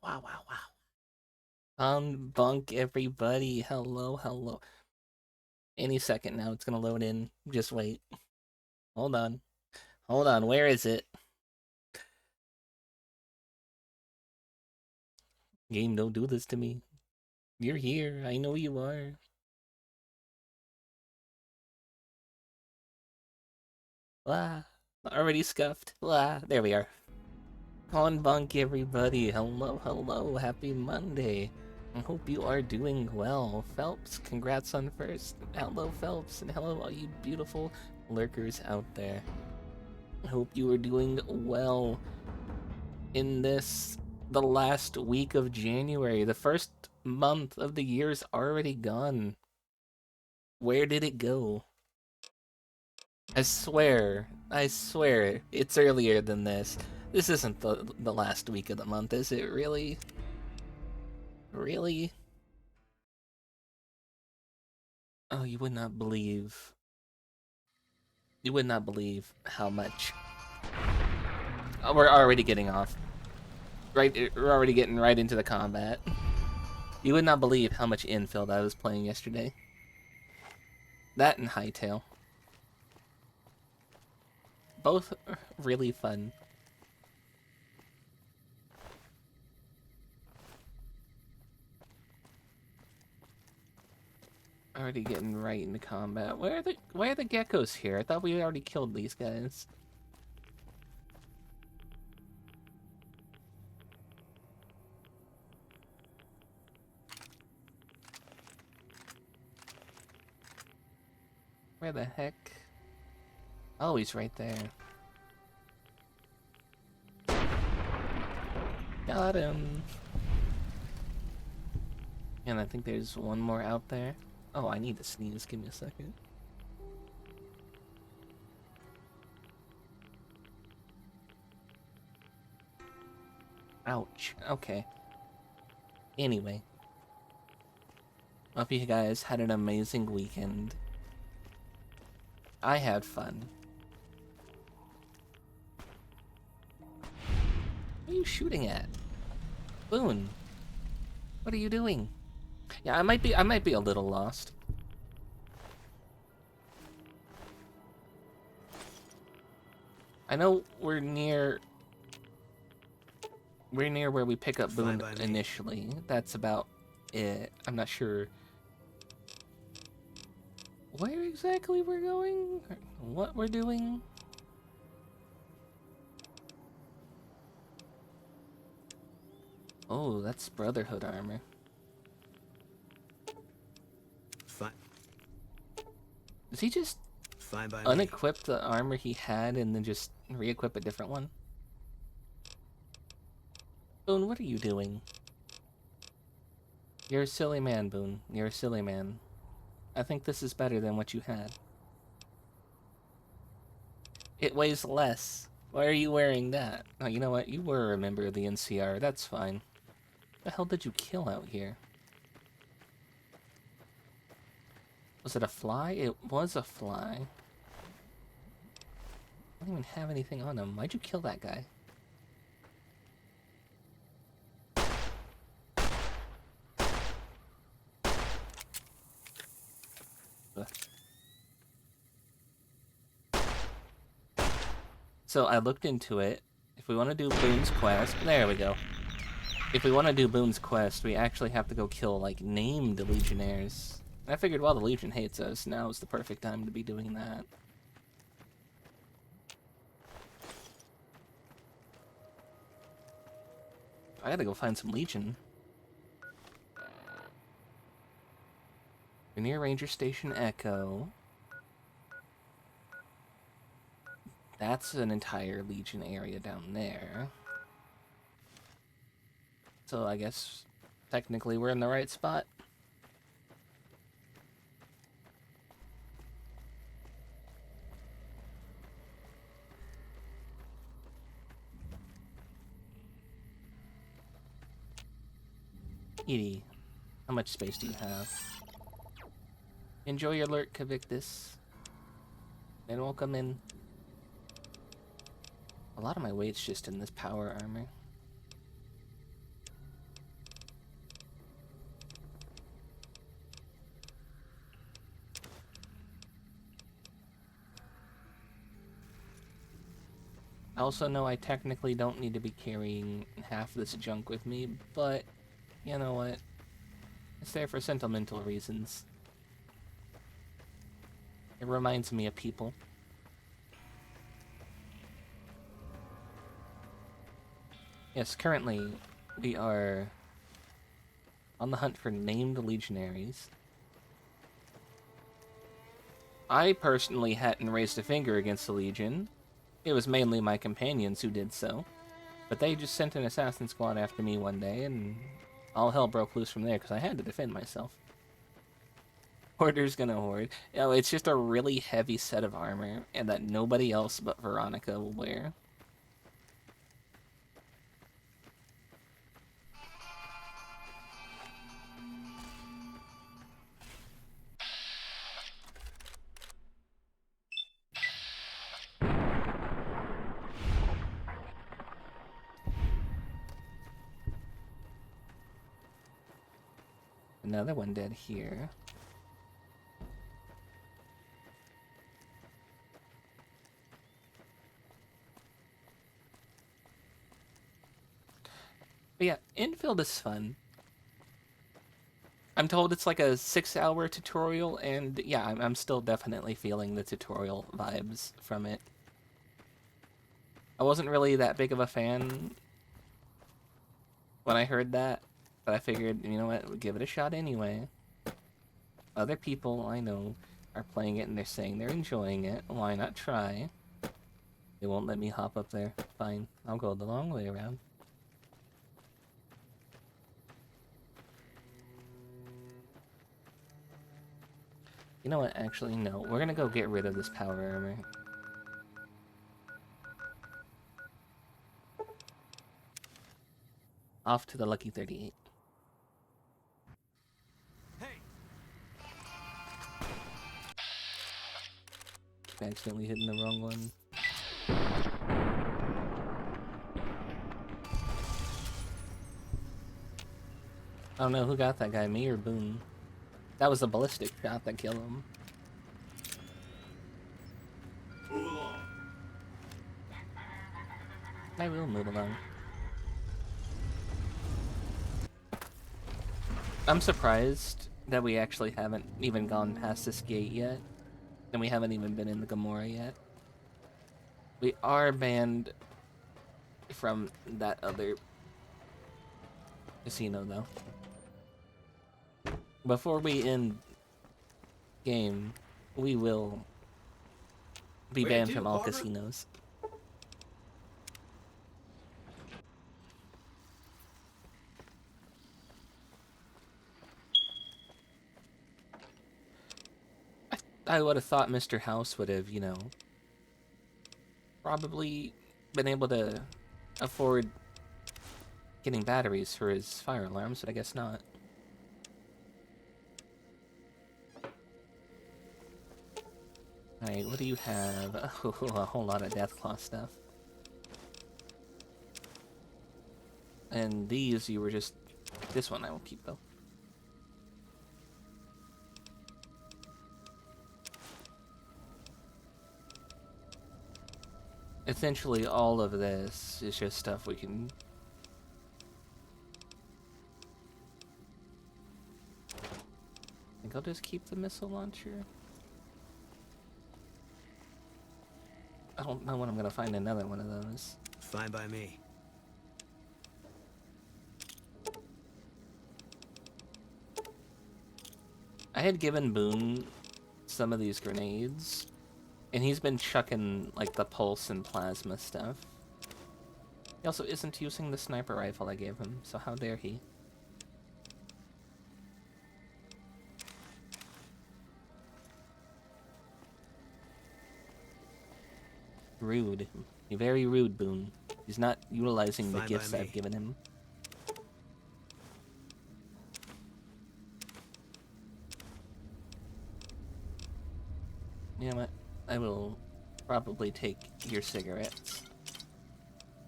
Wow, wow, wow. Bunk, everybody. Hello, hello. Any second now, it's gonna load in. Just wait. Hold on. Hold on. Where is it? Game, don't do this to me. You're here. I know you are. Ah, already scuffed. Ah, there we are. Bunk, everybody. Hello, hello. Happy Monday. I hope you are doing well. Phelps, congrats on first. Hello, Phelps, and hello, all you beautiful lurkers out there. I hope you are doing well in the last week of January. The first month of the year's already gone. Where did it go? I swear, it's earlier than this. This isn't the last week of the month, is it? Really? Really? Oh, you would not believe how much. Oh, we're already getting off. Right, we're already getting right into the combat. You would not believe how much infield I was playing yesterday. That and Hightail. Both really fun. Already getting right into combat. Why are the geckos here? I thought we already killed these guys. Where the heck? Oh, he's right there. Got him. And I think there's one more out there. Oh, I need to sneeze. Give me a second. Ouch. Okay. Anyway. Hope you guys had an amazing weekend. I had fun. What are you shooting at? Boone. What are you doing? Yeah, I might be a little lost. I know we're near where we pick up Boone initially. That's about it. I'm not sure where exactly we're going, what we're doing. Oh, that's Brotherhood armor. Fine. Does he just unequip the armor he had and then just re-equip a different one? Boone, what are you doing? You're a silly man, Boone. You're a silly man. I think this is better than what you had. It weighs less. Why are you wearing that? Oh, you know what? You were a member of the NCR. That's fine. What the hell did you kill out here? Was it a fly? It was a fly. I don't even have anything on him. Why'd you kill that guy? Ugh. So I looked into it. If we want to do Boone's Quest... There we go. If we want to do Boone's Quest, we actually have to go kill, like, named Legionnaires. And I figured while the Legion hates us, now is the perfect time to be doing that. I gotta go find some Legion. We're near Ranger Station Echo. That's an entire Legion area down there. So I guess technically we're in the right spot. Edie, how much space do you have? Enjoy your lurk, Cavictus. And welcome in. A lot of my weight's just in this power armor. I also know I technically don't need to be carrying half this junk with me, but you know what? It's there for sentimental reasons. It reminds me of people. Yes, currently we are on the hunt for named legionaries. I personally hadn't raised a finger against the Legion. It was mainly my companions who did so. But they just sent an assassin squad after me one day, and all hell broke loose from there because I had to defend myself. Hoarder's gonna hoard. You know, it's just a really heavy set of armor, and that nobody else but Veronica will wear. Another one dead here. But yeah, Infield is fun. I'm told it's like a 6-hour tutorial, and yeah, I'm still definitely feeling the tutorial vibes from it. I wasn't really that big of a fan when I heard that, but I figured, you know what, we'll give it a shot anyway. Other people I know are playing it and they're saying they're enjoying it. Why not try? They won't let me hop up there. Fine, I'll go the long way around. You know what, actually, no. We're gonna go get rid of this power armor. Off to the Lucky 38. Hey. Keep accidentally hitting the wrong one. I don't know who got that guy, me or Boone. That was a ballistic shot that killed him. Move along. I will move along. I'm surprised that we actually haven't even gone past this gate yet. And we haven't even been in the Gamora yet. We are banned from that other casino, though. Before we end game, we will be banned from all casinos. I would have thought Mr. House would have, you know, probably been able to afford getting batteries for his fire alarms, but I guess not. Alright, what do you have? Oh, a whole lot of Deathclaw stuff. And these, you were just... This one I will keep, though. Essentially, all of this is just stuff we can... I think I'll just keep the missile launcher. I don't know when I'm gonna find another one of those. Fine by me. I had given Boone some of these grenades, and he's been chucking, like, the pulse and plasma stuff. He also isn't using the sniper rifle I gave him, so how dare he? Rude. You're very rude, Boone. He's not utilizing the gifts I've given him. You know what? I will probably take your cigarettes.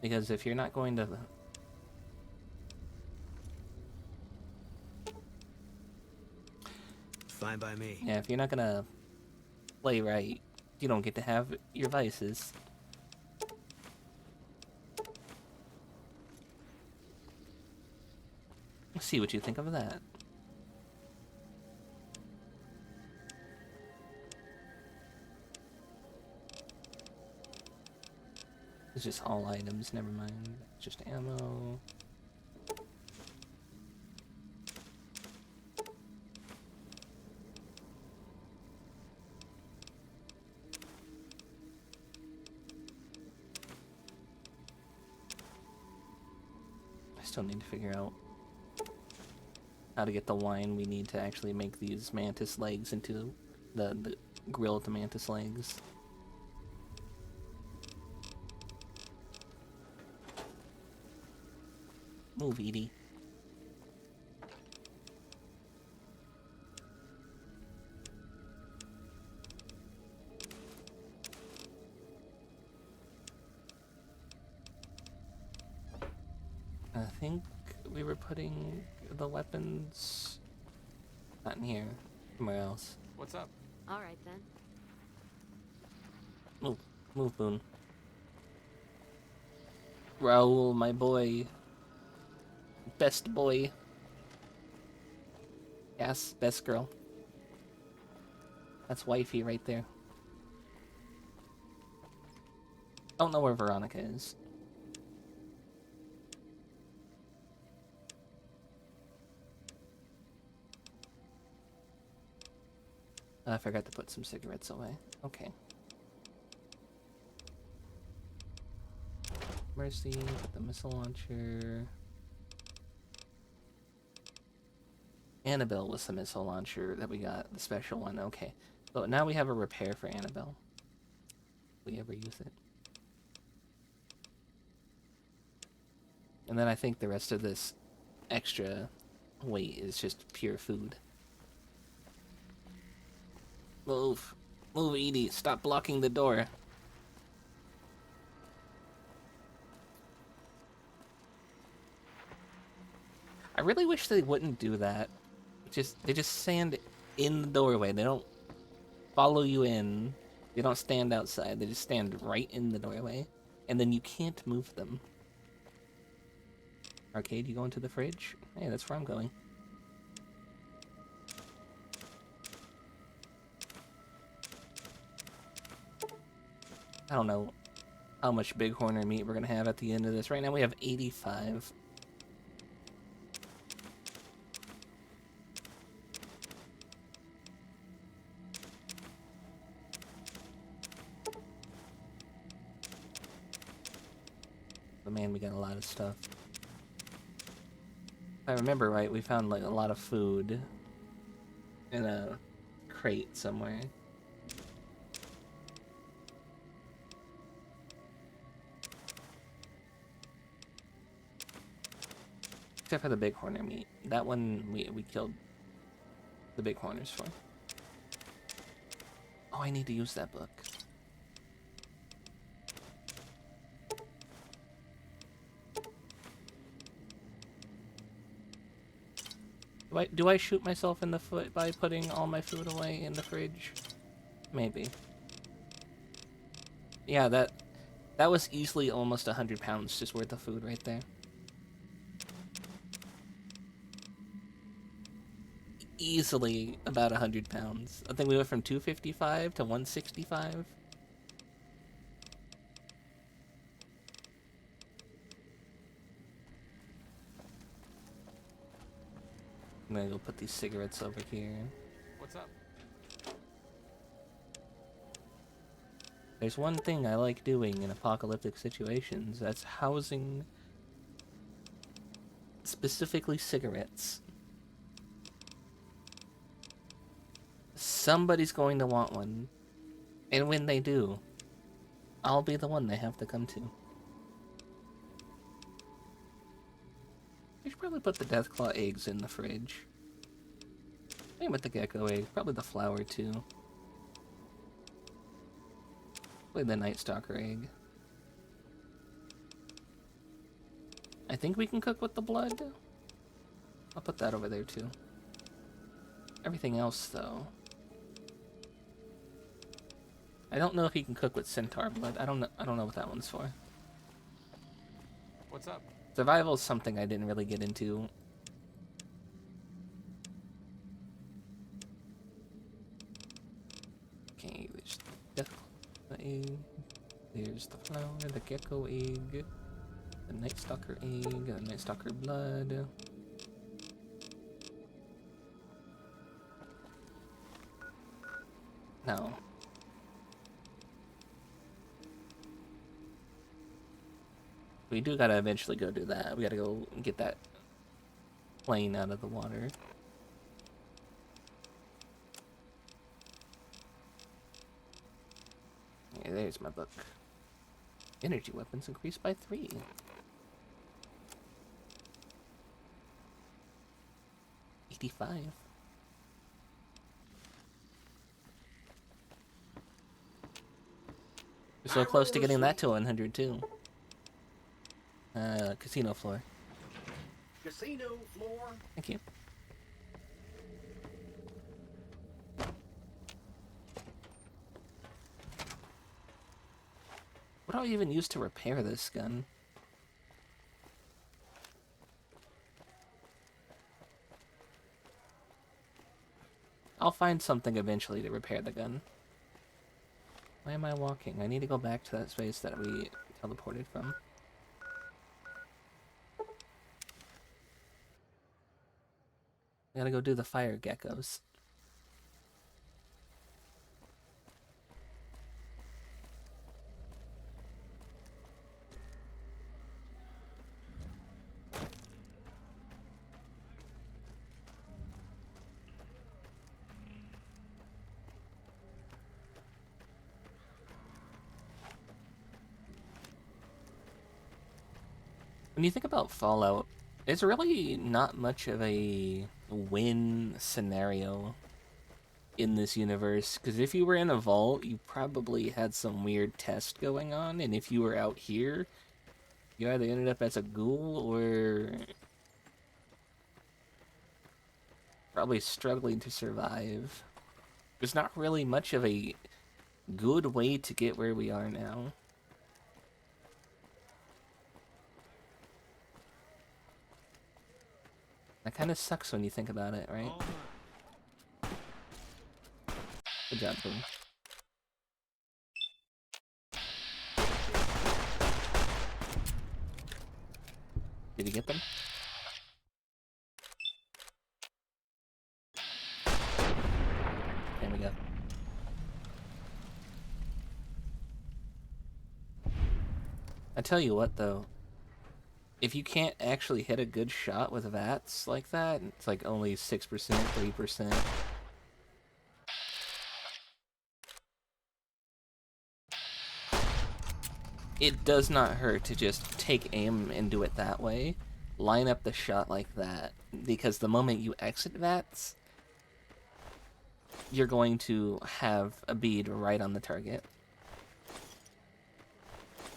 Because if you're not going to... Fine by me. Yeah, if you're not gonna play right, you don't get to have your vices. See what you think of that. It's just all items, never mind. Just ammo. I still need to figure out how to get the wine we need to actually make these mantis legs into the grilled mantis legs. Move, Edie. I think we were putting the weapons not in here, somewhere else. What's up? All right then. Move, Boone. Raoul, my boy. Best boy. Yes, best girl. That's wifey right there. Don't know where Veronica is. I forgot to put some cigarettes away. Okay. Mercy, put the missile launcher. Annabelle was the missile launcher that we got, the special one. Okay. So now we have a repair for Annabelle. If we ever use it. And then I think the rest of this extra weight is just pure food. Move. Move, Edie. Stop blocking the door. I really wish they wouldn't do that. They just stand in the doorway. They don't follow you in. They don't stand outside. They just stand right in the doorway. And then you can't move them. Arcade, you going to the fridge? Hey, that's where I'm going. I don't know how much bighorner meat we're gonna have at the end of this. Right now we have 85. But man, we got a lot of stuff. If I remember right, we found like a lot of food in a crate somewhere. Except for the bighorner meat. That one we killed the bighorners for. Oh, I need to use that book. Do I shoot myself in the foot by putting all my food away in the fridge? Maybe. Yeah, that was easily almost 100 pounds just worth of food right there. Easily about 100 pounds. I think we went from 255 to 165. I'm gonna go put these cigarettes over here. What's up? There's one thing I like doing in apocalyptic situations. That's housing specifically cigarettes. Somebody's going to want one. And when they do, I'll be the one they have to come to. I should probably put the Deathclaw eggs in the fridge. Same with the gecko egg. Probably the flour too. Probably the Night Stalker egg. I think we can cook with the blood. I'll put that over there too. Everything else though. I don't know if you can cook with centaur blood. I don't know what that one's for. What's up? Survival is something I didn't really get into egg. There's the flower, the gecko egg, the night stalker egg, the night stalker blood. No. We do gotta eventually go do that. We gotta go get that plane out of the water. Yeah, there's my book. Energy weapons increased by 3. $85. We're so close to getting that to 100 too. Casino floor. Casino floor. Thank you. What do I even use to repair this gun? I'll find something eventually to repair the gun. Why am I walking? I need to go back to that space that we teleported from. I gotta go do the fire geckos. When you think about Fallout, it's really not much of a win scenario in this universe, because if you were in a vault, you probably had some weird test going on, and if you were out here, you either ended up as a ghoul or probably struggling to survive. There's not really much of a good way to get where we are now. That kind of sucks when you think about it, right? Good job, Boom. Did you get them? There we go. I tell you what, though. If you can't actually hit a good shot with VATS like that, it's like only 6%, 3%. It does not hurt to just take aim and do it that way. Line up the shot like that, because the moment you exit VATS, you're going to have a bead right on the target.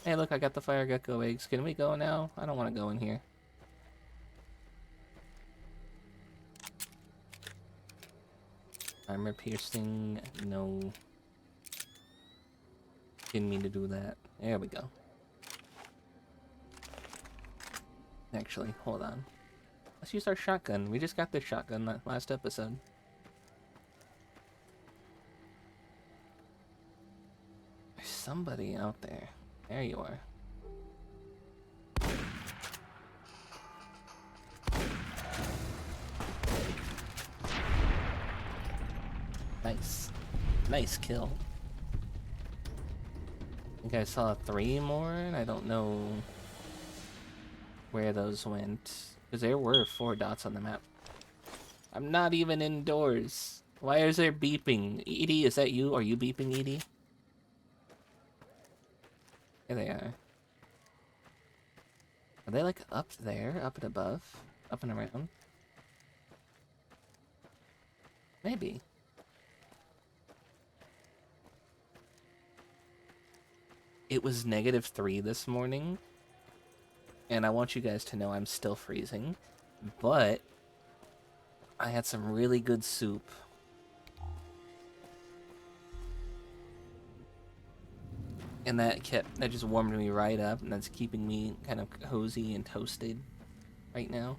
Hey, look, I got the fire gecko eggs. Can we go now? I don't want to go in here. Armor piercing, no. Didn't mean to do that. There we go. Actually, hold on. Let's use our shotgun. We just got this shotgun last episode. There's somebody out there. There you are. Nice. Nice kill. I think I saw 3 more, and I don't know where those went. Because there were 4 dots on the map. I'm not even indoors. Why is there beeping? Edie, is that you? Are you beeping, Edie? Here they are. Are they like up there? Up and above? Up and around? Maybe. It was -3 this morning. And I want you guys to know I'm still freezing. But I had some really good soup. And that just warmed me right up, and that's keeping me kind of cozy and toasted right now.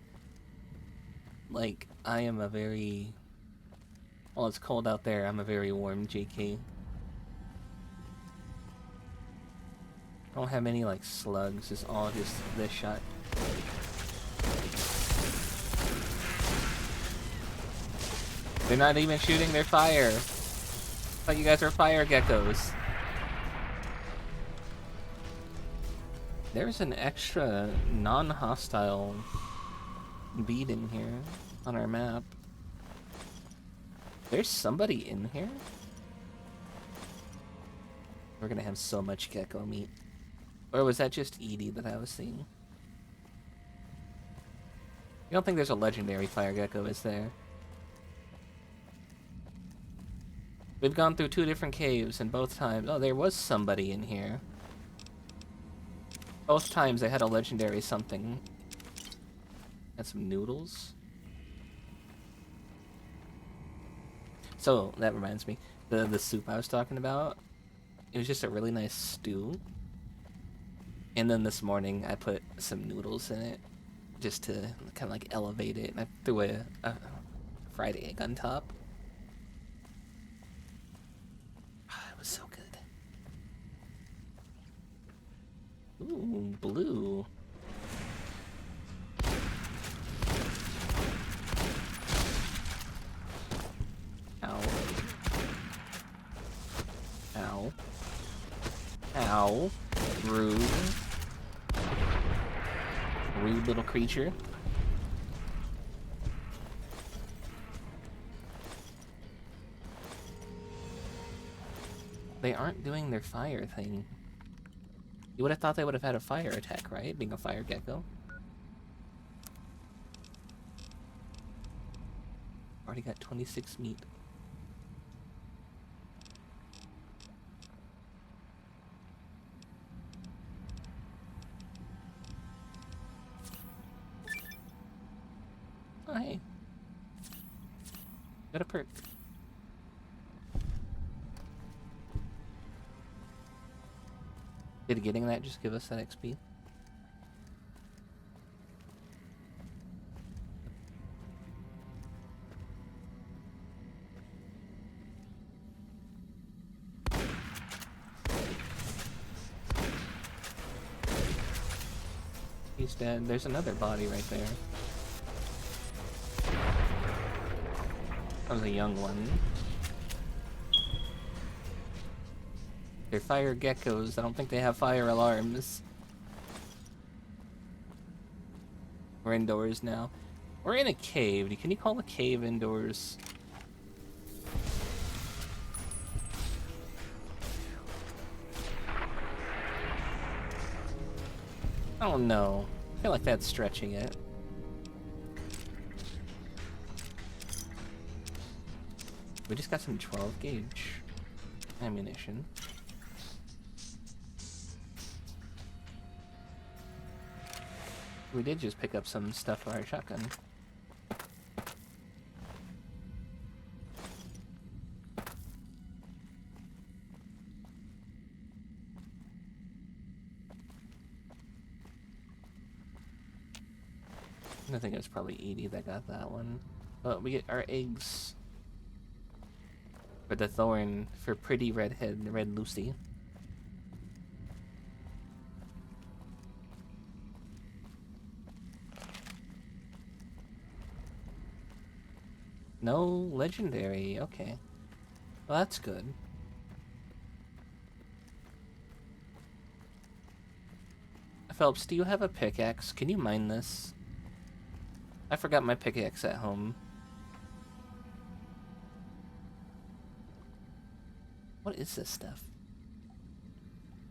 Like, I am a very... While it's cold out there, I'm a very warm JK. I don't have any like slugs, it's all just this shot. They're not even shooting their fire. I thought you guys are fire geckos. There's an extra non-hostile bead in here on our map. There's somebody in here? We're gonna have so much gecko meat. Or was that just Edie that I was seeing? You don't think there's a legendary fire gecko, is there? We've gone through 2 different caves, and both times... Oh, there was somebody in here. Both times they had a legendary something. Had some noodles. So, that reminds me. The soup I was talking about, it was just a really nice stew. And then this morning, I put some noodles in it, just to kind of like elevate it. And I threw a fried egg on top. It was so good. Ooh, blue. Ow. Ow. Ow. Rude. Rude little creature. They aren't doing their fire thing. You would have thought they would have had a fire attack, right? Being a fire gecko. Already got 26 meat. Oh, hey. Got a perk. Did getting that just give us that XP? He's dead. There's another body right there. That was a young one. They're fire geckos. I don't think they have fire alarms. We're indoors now. We're in a cave. Can you call a cave indoors? I don't know. I feel like that's stretching it. We just got some 12 gauge ammunition. We did just pick up some stuff for our shotgun. I think it was probably Edie that got that one. But we get our eggs. For the thorn for pretty redhead, Red Lucy. No legendary, okay. Well, that's good. Phelps, do you have a pickaxe? Can you mine this? I forgot my pickaxe at home. What is this stuff?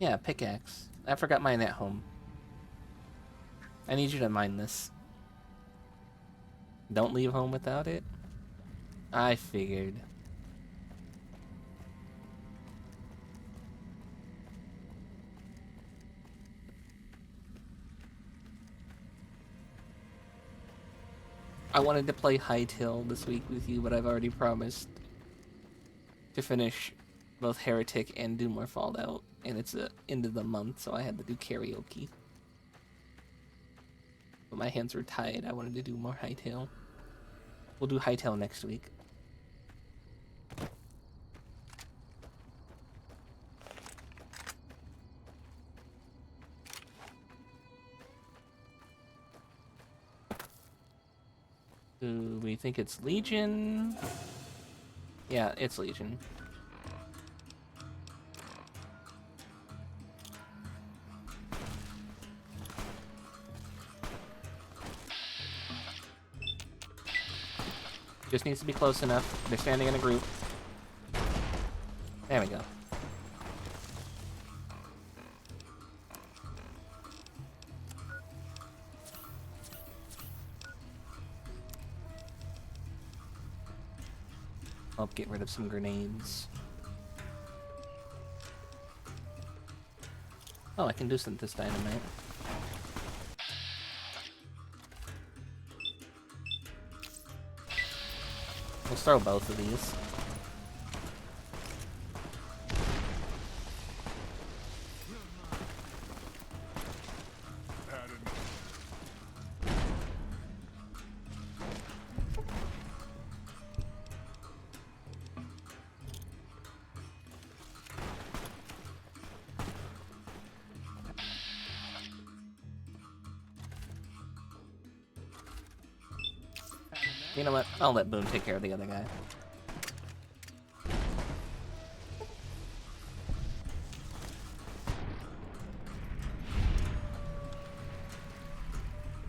Yeah, pickaxe. I forgot mine at home. I need you to mine this. Don't leave home without it? I figured. I wanted to play Hytale this week with you, but I've already promised to finish both Heretic and do more Fallout, and it's the end of the month, so I had to do karaoke. But my hands were tied. I wanted to do more Hytale. We'll do Hytale next week. Do we think it's Legion? Yeah, it's Legion. Just needs to be close enough. They're standing in a group. There we go. I'll get rid of some grenades. Oh, I can do this dynamite. We'll throw both of these. You know what? I'll let Boone take care of the other guy.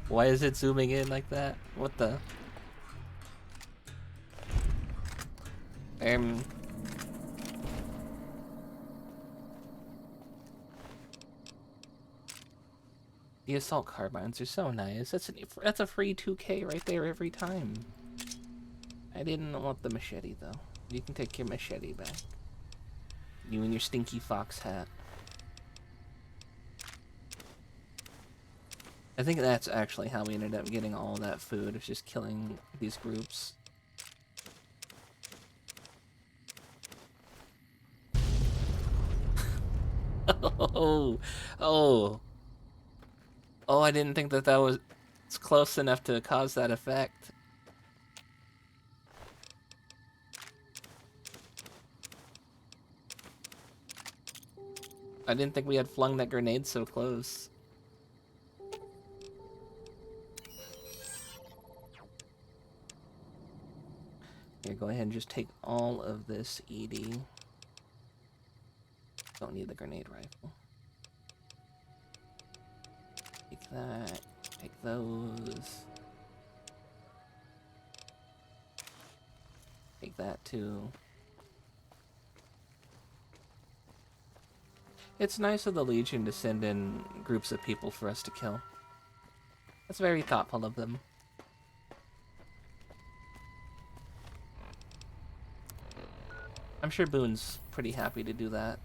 Why is it zooming in like that? What the? The assault carbines are so nice. That's a free 2K right there every time. I didn't want the machete though. You can take your machete back. You and your stinky fox hat. I think that's actually how we ended up getting all that food, is just killing these groups. Oh, oh. Oh, I didn't think that was close enough to cause that effect. I didn't think we had flung that grenade so close. Here, go ahead and just take all of this ED. Don't need the grenade rifle. Take that. Take those. Take that too. It's nice of the Legion to send in groups of people for us to kill. That's very thoughtful of them. I'm sure Boone's pretty happy to do that.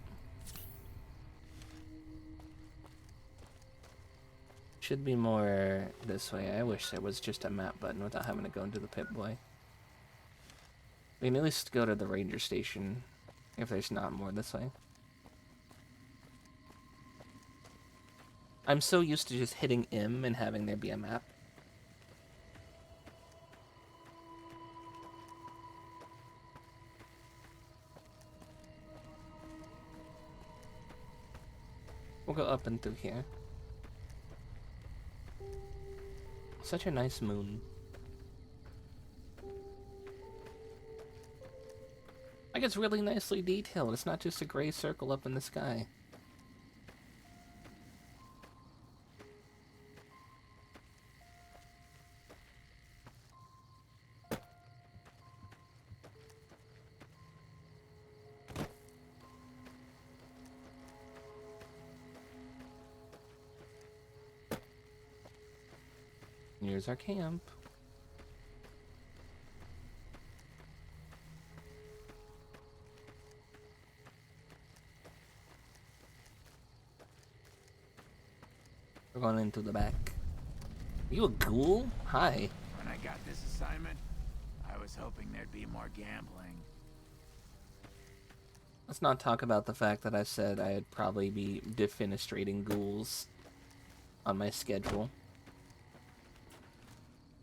Should be more this way. I wish there was just a map button without having to go into the Pip-Boy. We can at least go to the ranger station if there's not more this way. I'm so used to just hitting M and having there be a map. We'll go up and through here. Such a nice moon. Like, it's really nicely detailed. It's not just a gray circle up in the sky. Here's our camp. We're going into the back. Are you a ghoul? Hi. When I got this assignment, I was hoping there'd be more gambling. Let's not talk about the fact that I said I'd probably be defenestrating ghouls on my schedule.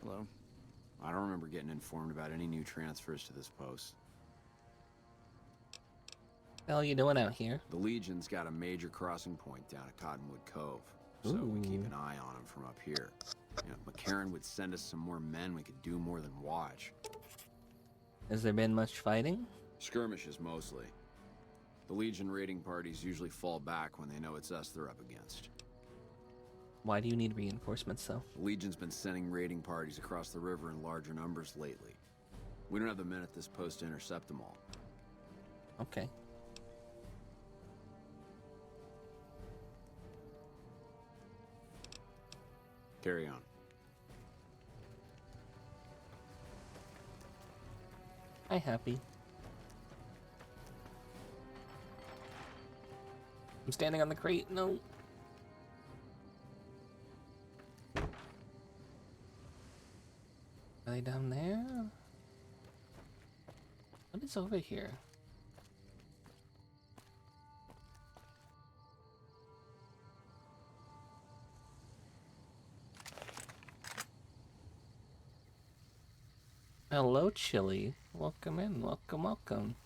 Hello? I don't remember getting informed about any new transfers to this post. What the hell are you doing out here? The Legion's got a major crossing point down at Cottonwood Cove. so we keep Ooh. an eye on him from up here. You know, if McCarran would send us some more men, we could do more than watch. Has there been much fighting? Skirmishes, mostly. The Legion raiding parties usually fall back when they know it's us they're up against. Why do you need reinforcements, though? The Legion's been sending raiding parties across the river in larger numbers lately. We don't have the men at this post to intercept them all. Okay. Carry on. Hi, Happy. I'm standing on the crate. No. Are they down there? What is over here? Hello, Chili. Welcome in. Welcome, welcome.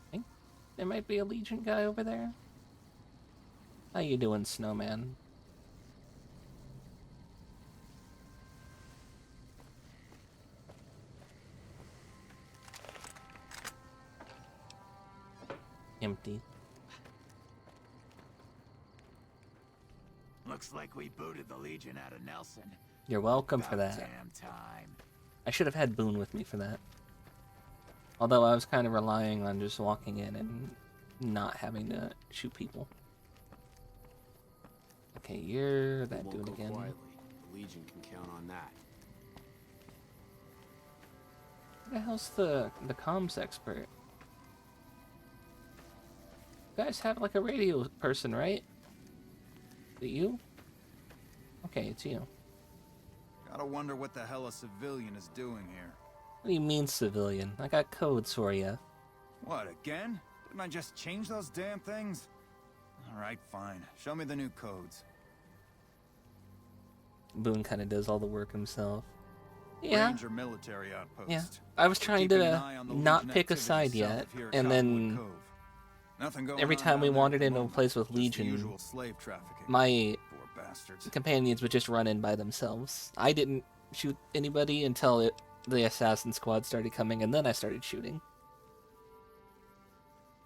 I think there might be a Legion guy over there. How you doing, Snowman? Empty. Looks like we booted the Legion out of Nelson. You're welcome for About that. damn time. I should have had Boone with me for that. Although I was kind of relying on just walking in and not having to shoot people. Okay, you're that Won't dude go again. quietly. The Legion can count on that. Who the hell's the comms expert? You guys have like a radio person, right? Is it you? Okay, it's you. Gotta wonder what the hell a civilian is doing here. What do you mean, civilian? I got codes for you. What, again? Didn't I just change those damn things? Alright, fine. Show me the new codes. Boone kind of does all the work himself. Yeah. Ranger military outpost. Yeah. I was trying Keeping an to eye on the not Legion pick a activity side south yet, of here at and Cottonwood then Cove. Nothing going every on time we down there wandered at the into a moment. place with Just the Legion, usual slave trafficking. my Poor bastards. companions would just run in by themselves. I didn't shoot anybody until the assassin squad started coming, and then I started shooting.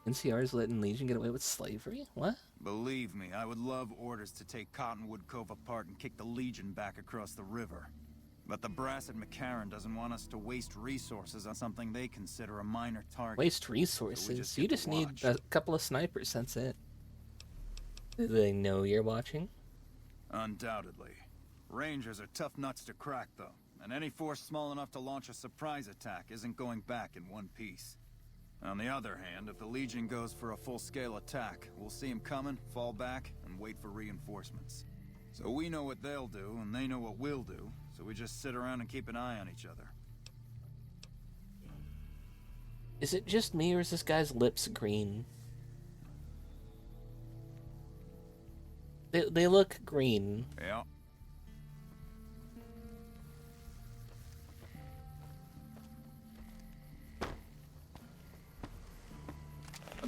NCR's letting Legion get away with slavery? What? Believe me, I would love orders to take Cottonwood Cove apart and kick the Legion back across the river. But the brass at McCarran doesn't want us to waste resources on something they consider a minor target. Waste resources? You get to just need watch. a couple of snipers, that's it. Do they know you're watching? Undoubtedly. Rangers are tough nuts to crack, though, and any force small enough to launch a surprise attack isn't going back in one piece. On the other hand, if the Legion goes for a full-scale attack, we'll see them coming, fall back, and wait for reinforcements. So we know what they'll do, and they know what we'll do, so we just sit around and keep an eye on each other. Is it just me, or is this guy's lips green? They look green. Yeah.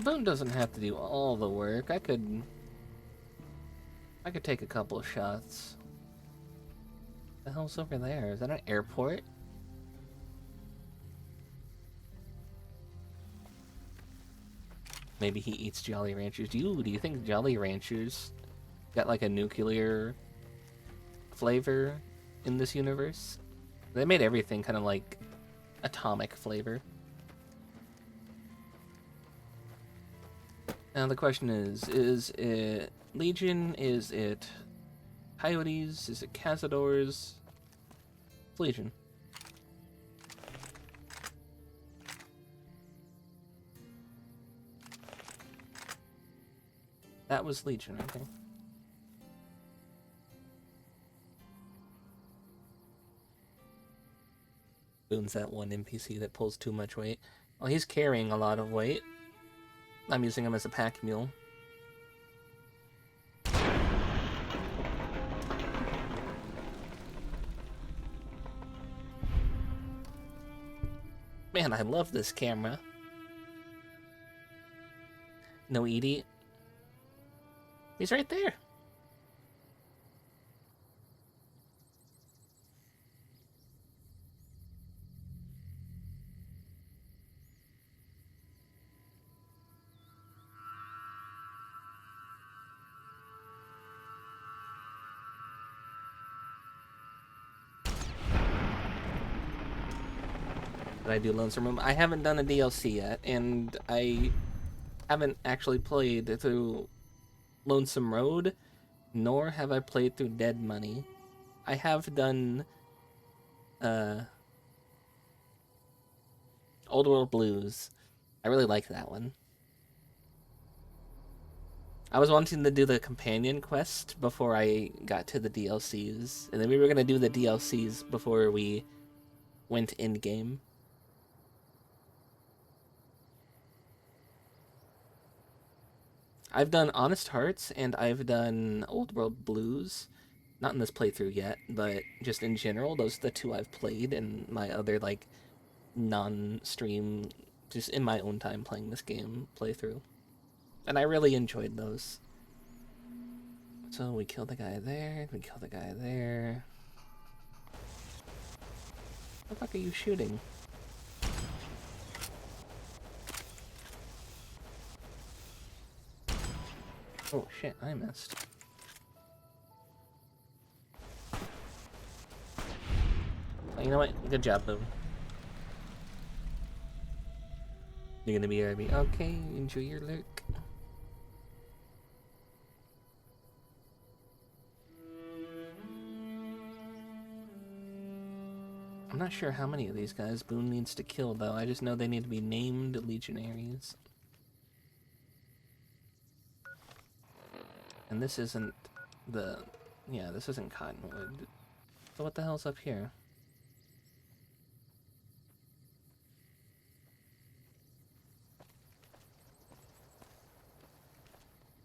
Boone doesn't have to do all the work. I could take a couple of shots. What the hell's over there? Is that an airport? Maybe he eats Jolly Ranchers. Do you think Jolly Ranchers got like a nuclear flavor in this universe? They made everything kind of like atomic flavor. Now the question is it Legion? Is it Coyotes? Is it Cazadors? It's Legion. That was Legion, okay. Boone's that one NPC that pulls too much weight. Well, he's carrying a lot of weight. I'm using him as a pack mule. Man, I love this camera. No Edie. He's right there. Did I do Lonesome Room? I haven't done a DLC yet, and I haven't actually played through Lonesome Road, nor have I played through Dead Money. I have done Old World Blues. I really like that one. I was wanting to do the companion quest before I got to the DLCs, and then we were gonna do the DLCs before we went in-game. I've done Honest Hearts, and I've done Old World Blues. Not in this playthrough yet, but just in general, those are the two I've played in my other, like, non-stream, just in my own time playing this game playthrough. And I really enjoyed those. So we killed the guy there, we killed the guy there. What the fuck are you shooting? Oh shit, I missed. Oh, you know what? Good job, Boom. You're gonna be RB. Okay, enjoy your lurk. I'm not sure how many of these guys Boone needs to kill, though. I just know they need to be named legionaries. And this isn't the... Yeah, this isn't Cottonwood. So what the hell's up here?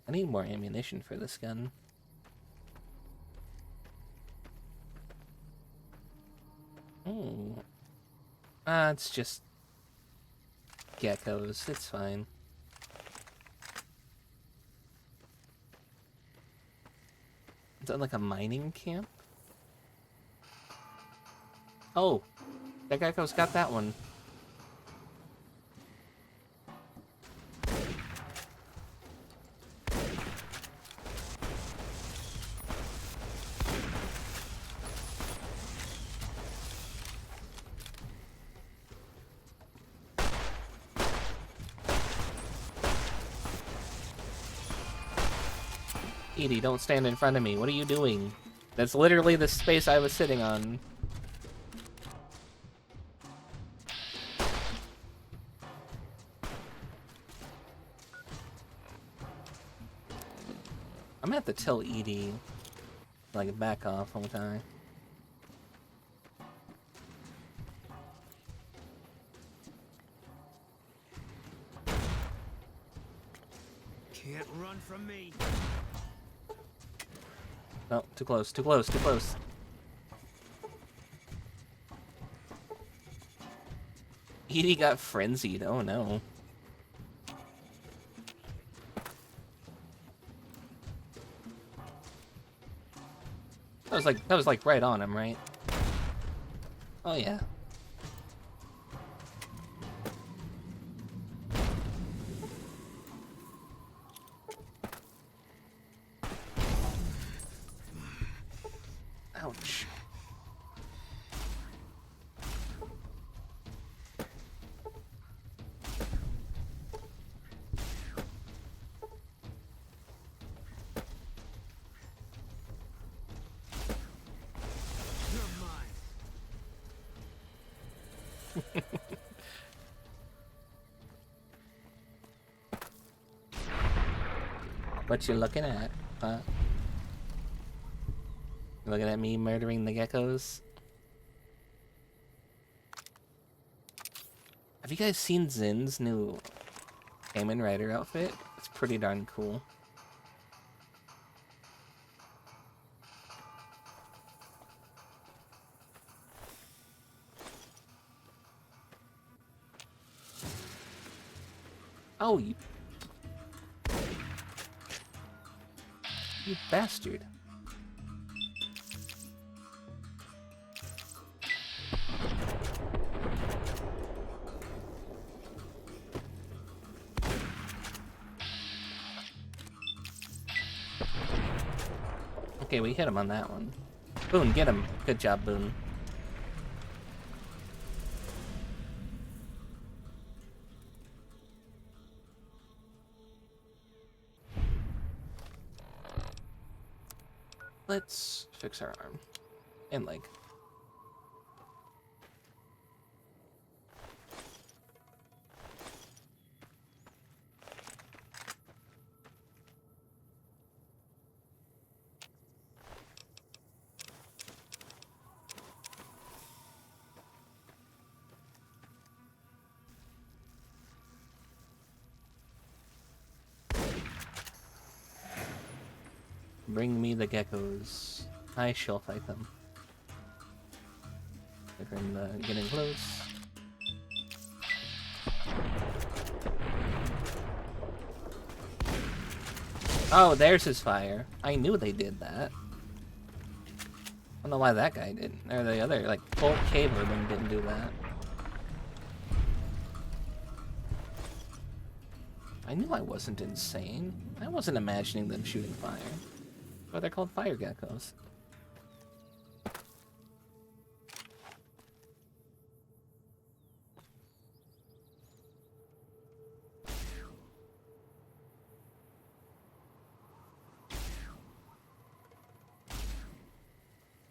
I need more ammunition for this gun. Oh. Ah, it's just... geckos. It's fine. Is that like a mining camp? Oh! That gecko's got that one. Edie, don't stand in front of me. What are you doing? That's literally the space I was sitting on. I'm gonna have to tell Edie, like, back off all the time. Can't run from me. No, too close, too close, too close. Edie got frenzied, oh no. That was like right on him, right? Oh yeah. Ouch. What you looking at, huh? You looking at me murdering the geckos? Have you guys seen Zin's new Kamen Rider outfit? It's pretty darn cool. Oh, you... You bastard. Okay, we hit him on that one. Boone, get him. Good job, Boone. Let's fix our arm and leg. Bring me the geckos. I shall fight them. They're getting close. Oh, there's his fire. I knew they did that. I don't know why that guy didn't. Or the other, like, full cave urban didn't do that. I knew I wasn't insane. I wasn't imagining them shooting fire. But they're called fire geckos.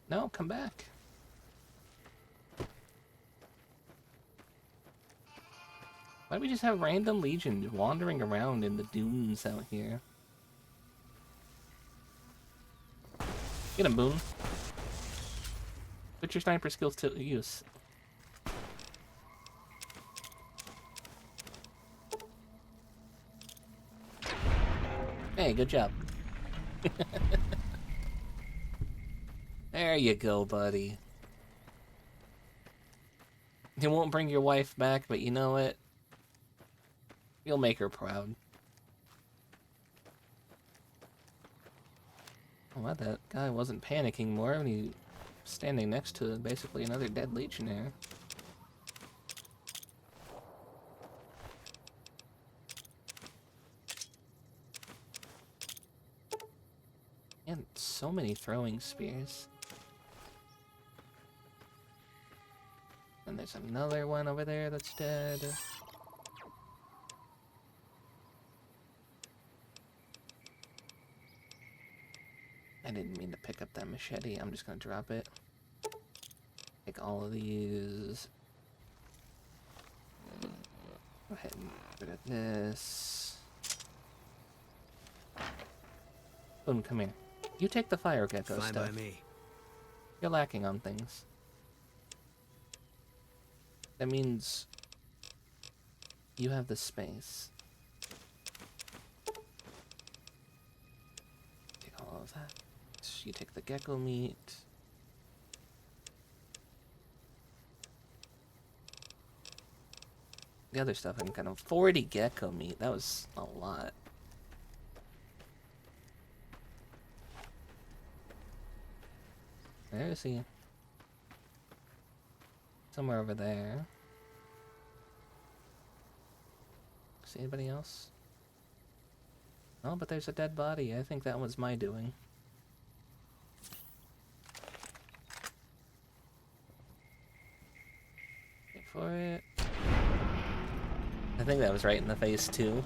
No, come back. Why do we just have random legion wandering around in the dunes out here? Get him, Boone. Put your sniper skills to use. Hey, good job. There you go, buddy. You won't bring your wife back, but you know what? You'll make her proud. Oh, wow, that guy wasn't panicking more when he was standing next to basically another dead legionnaire. And so many throwing spears. And there's another one over there that's dead. I didn't mean to pick up that machete. I'm just gonna drop it. Take all of these. Go ahead and look at this. Boom, come here. You take the fire gecko Fine stuff. by me. You're lacking on things. That means you have the space. Take all of that. You take the gecko meat. The other stuff I'm kind of 40 gecko meat. That was a lot. Where is he? Somewhere over there. See anybody else? Oh, but there's a dead body. I think that was my doing. Wait for it. I think that was right in the face, too.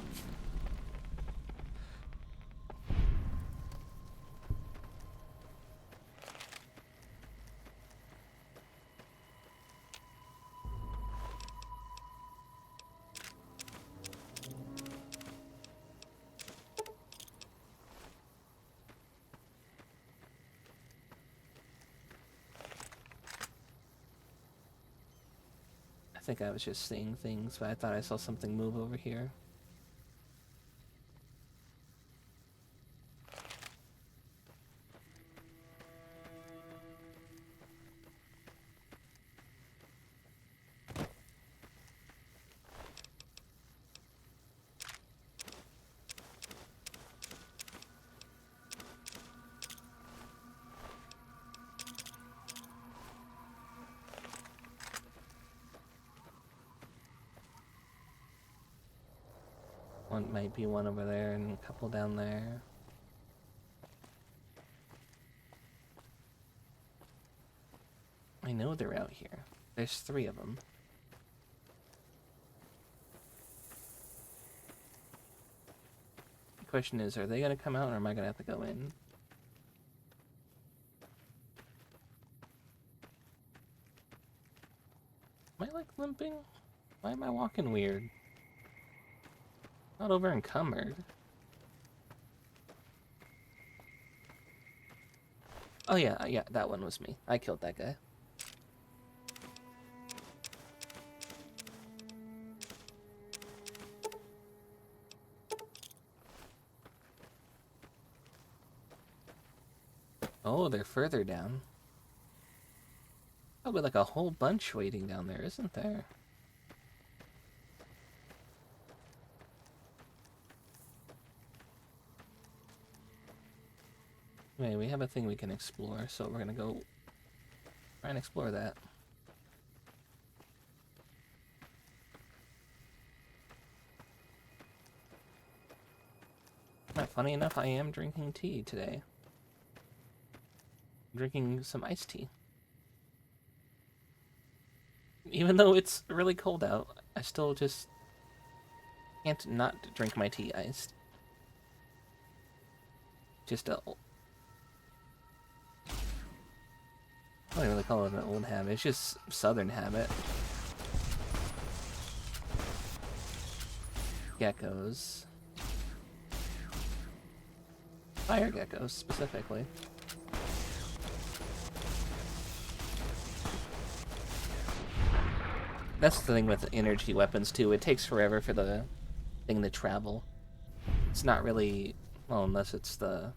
I think I was just seeing things, but I thought I saw something move over here. One might be one over there and a couple down there. I know they're out here. There's 3 of them. The question is, are they gonna come out or am I gonna have to go in? Am I like limping? Why am I walking weird? Not over encumbered. Oh yeah, that one was me. I killed that guy. Oh, they're further down. Probably like a whole bunch waiting down there, isn't there? Anyway, we have a thing we can explore, so we're gonna go try and explore that. Funny enough, I am drinking tea today. Drinking some iced tea. Even though it's really cold out, I still just can't not drink my tea iced. Just a... I don't really call it an old habit, it's just southern habit. Geckos. Fire geckos, specifically. That's the thing with energy weapons, too. It takes forever for the thing to travel. It's not really... well, unless it's the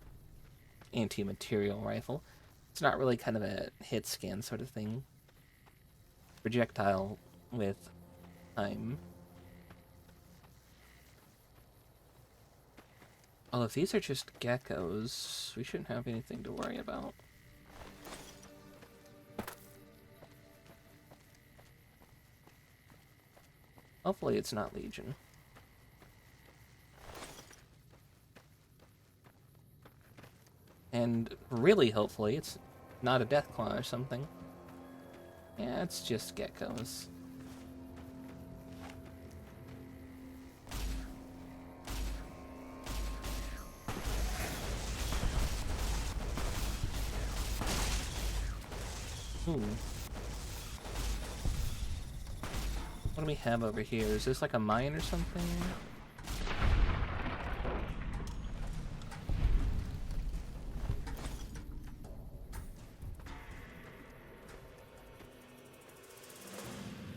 anti-material rifle. It's not really kind of a hit scan sort of thing. Projectile with time. Well, if these are just geckos, we shouldn't have anything to worry about. Hopefully it's not Legion. And really, hopefully, it's not a Deathclaw or something. Yeah, it's just geckos. Ooh. What do we have over here? Is this like a mine or something?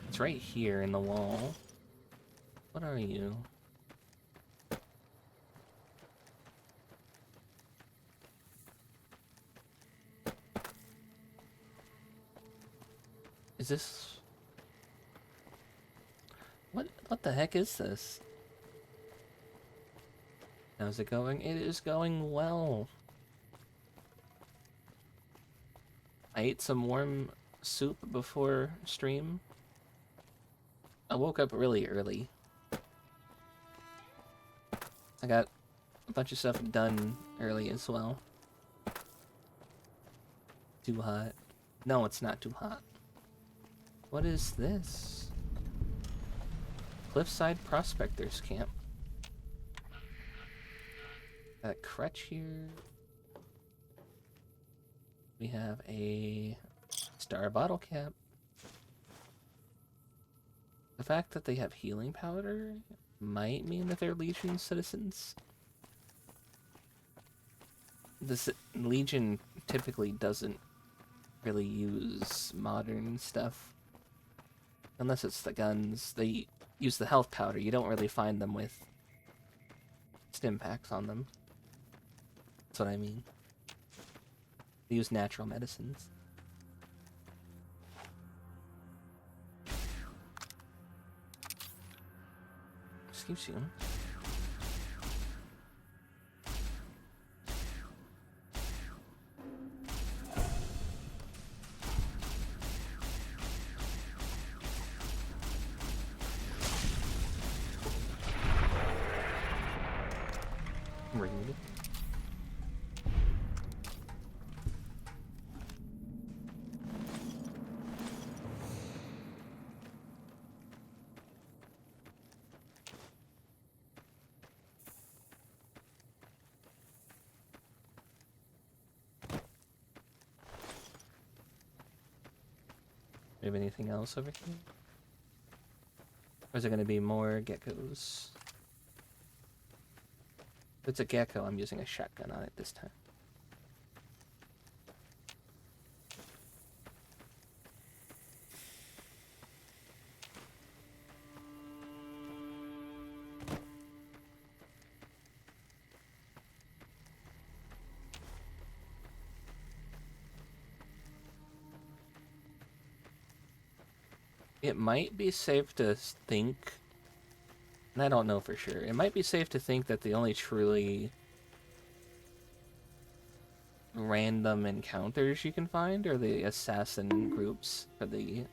It's right here in the wall. What are you? Is this... What the heck is this? How's it going? It is going well. I ate some warm soup before stream. I woke up really early. I got a bunch of stuff done early as well. Too hot. No, it's not too hot. What is this? Cliffside Prospectors Camp. Got a crutch here. We have a star bottle cap. The fact that they have healing powder might mean that they're Legion citizens. This Legion typically doesn't really use modern stuff. Unless it's the guns. They use the health powder. You don't really find them with stim packs on them. That's what I mean. They use natural medicines. Excuse you. Rude. Do we have anything else over here? Or is it going to be more geckos? If it's a gecko, I'm using a shotgun on it this time. It might be safe to think, and I don't know for sure, it might be safe to think that the only truly random encounters you can find are the assassin groups for the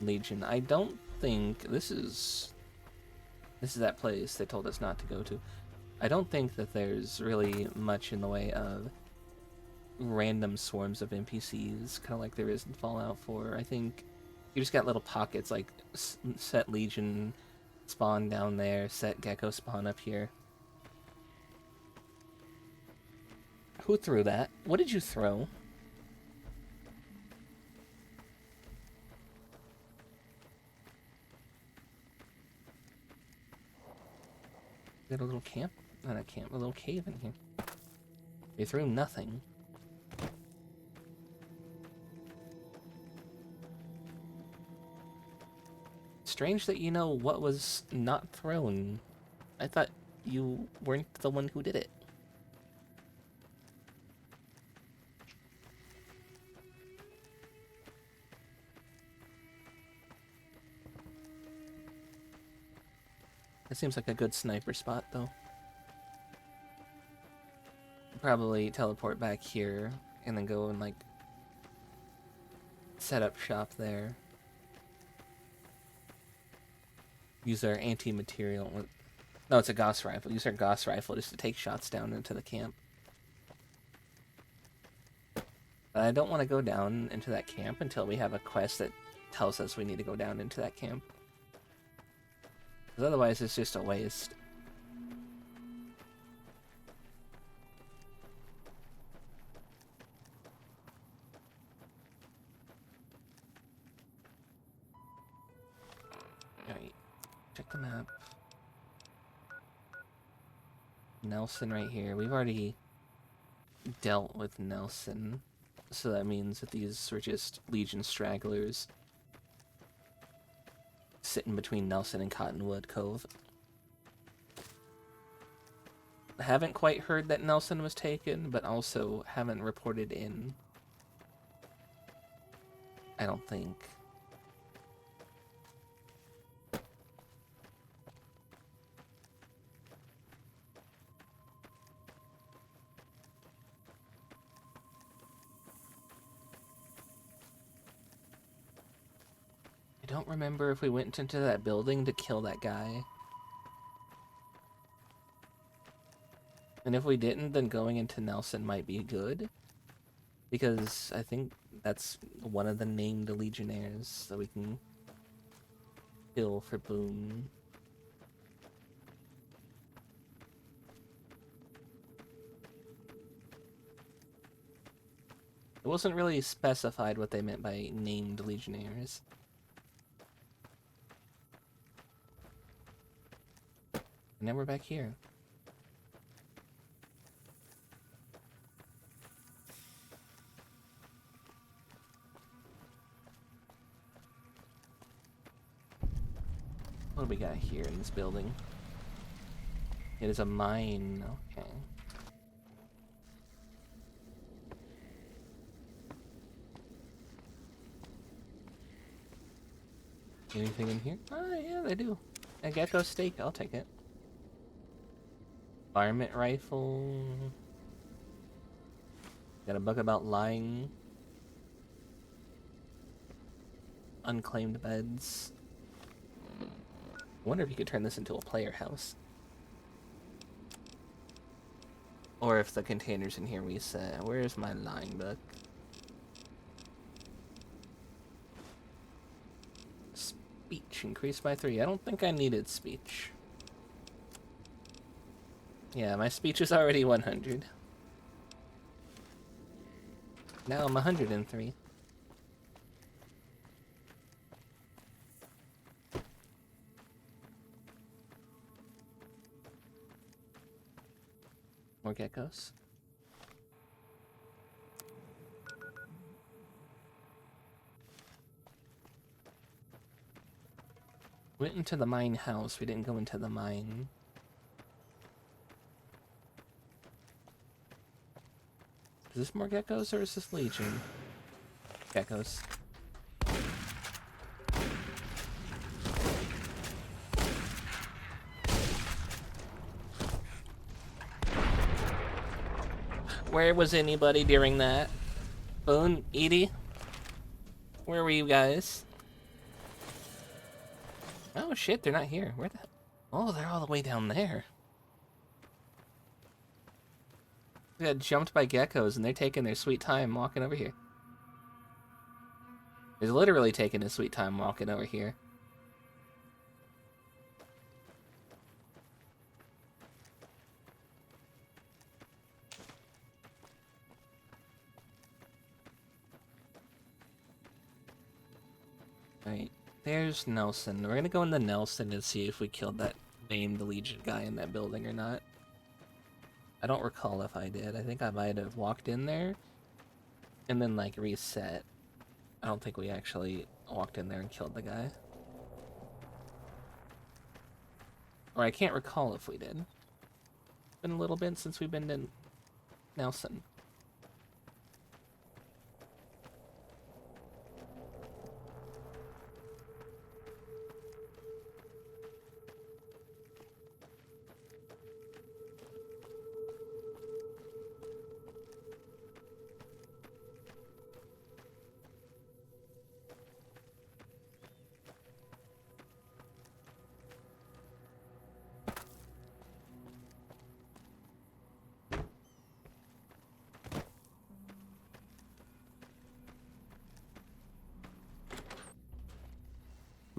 Legion. I don't think this is that place they told us not to go to. I don't think that there's really much in the way of random swarms of NPCs, kind of like there is in Fallout 4. I think you just got little pockets, like set Legion spawn down there, set Gecko spawn up here. Who threw that? What did you throw? Got a little camp? Not a camp, a little cave in here. They threw nothing. Strange that you know what was not thrown. I thought you weren't the one who did it. It seems like a good sniper spot, though. Probably teleport back here and then go and, like, set up shop there. Use our anti-material. No, it's a Gauss rifle. Use our Gauss rifle just to take shots down into the camp. But I don't want to go down into that camp until we have a quest that tells us we need to go down into that camp. Because otherwise it's just a waste. Alright. Check the map. Nelson right here. We've already dealt with Nelson. So that means that these were just Legion stragglers sitting between Nelson and Cottonwood Cove. I haven't quite heard that Nelson was taken, but also haven't reported in. I don't think. I don't remember if we went into that building to kill that guy. And if we didn't, then going into Nelson might be good. Because I think that's one of the named Legionnaires that we can kill for boon. It wasn't really specified what they meant by named Legionnaires. And now we're back here. What do we got here in this building? It is a mine. Okay. Anything in here? Oh, yeah, they do. A gecko steak. I'll take it. Varmint rifle. Got a book about lying. Unclaimed beds. I wonder if you could turn this into a player house. Or if the containers in here reset. Where's my line book? Speech increased by 3. I don't think I needed speech. Yeah, my speech is already 100. Now I'm 103. More geckos. Went into the mine house. We didn't go into the mine. Is this more geckos or is this Legion? Geckos. Where was anybody during that? Boone? Edie? Where were you guys? Oh shit, they're not here. Where the... Oh, they're all the way down there. We got jumped by geckos and they're taking their sweet time walking over here. They're literally taking a sweet time walking over here. Alright, there's Nelson. We're gonna go into Nelson and see if we killed that named Legion guy in that building or not. I don't recall if I did. I think I might have walked in there and then like reset. I don't think we actually walked in there and killed the guy. Or I can't recall if we did. Been a little bit since we've been to Nelson.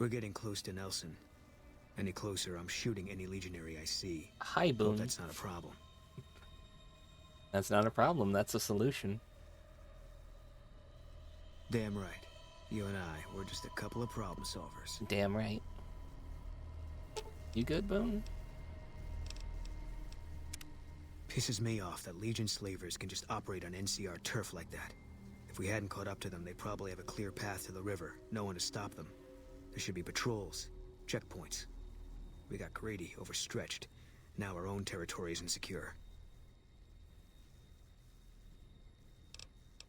We're getting close to Nelson. Any closer, I'm shooting any legionary I see. Hi, Hope Boone. that's not a problem. That's not a problem. That's a solution. Damn right. You and I, we're just a couple of problem solvers. Damn right. You good, Boone? Pisses me off that Legion slavers can just operate on NCR turf like that. If we hadn't caught up to them, they'd probably have a clear path to the river. No one to stop them. There should be patrols, checkpoints. We got greedy, overstretched. Now our own territory is insecure.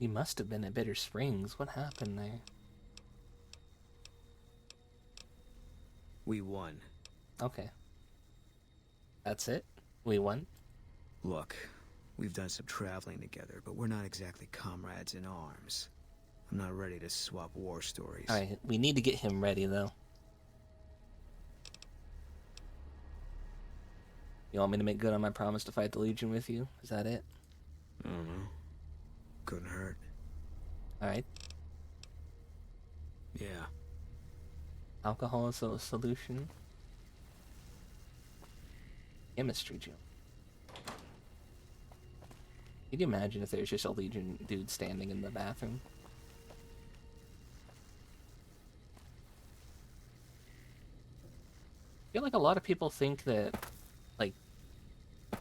You must have been at Bitter Springs. What happened there? We won. Okay. That's it? We won? Look, we've done some traveling together, but we're not exactly comrades in arms. I'm not ready to swap war stories. Alright, we need to get him ready, though. You want me to make good on my promise to fight the Legion with you? Is that it? I don't know. Couldn't hurt. Alright. Yeah. Alcohol is a solution. Chemistry gel. Could you imagine if there's just a Legion dude standing in the bathroom? I feel like a lot of people think that, like, I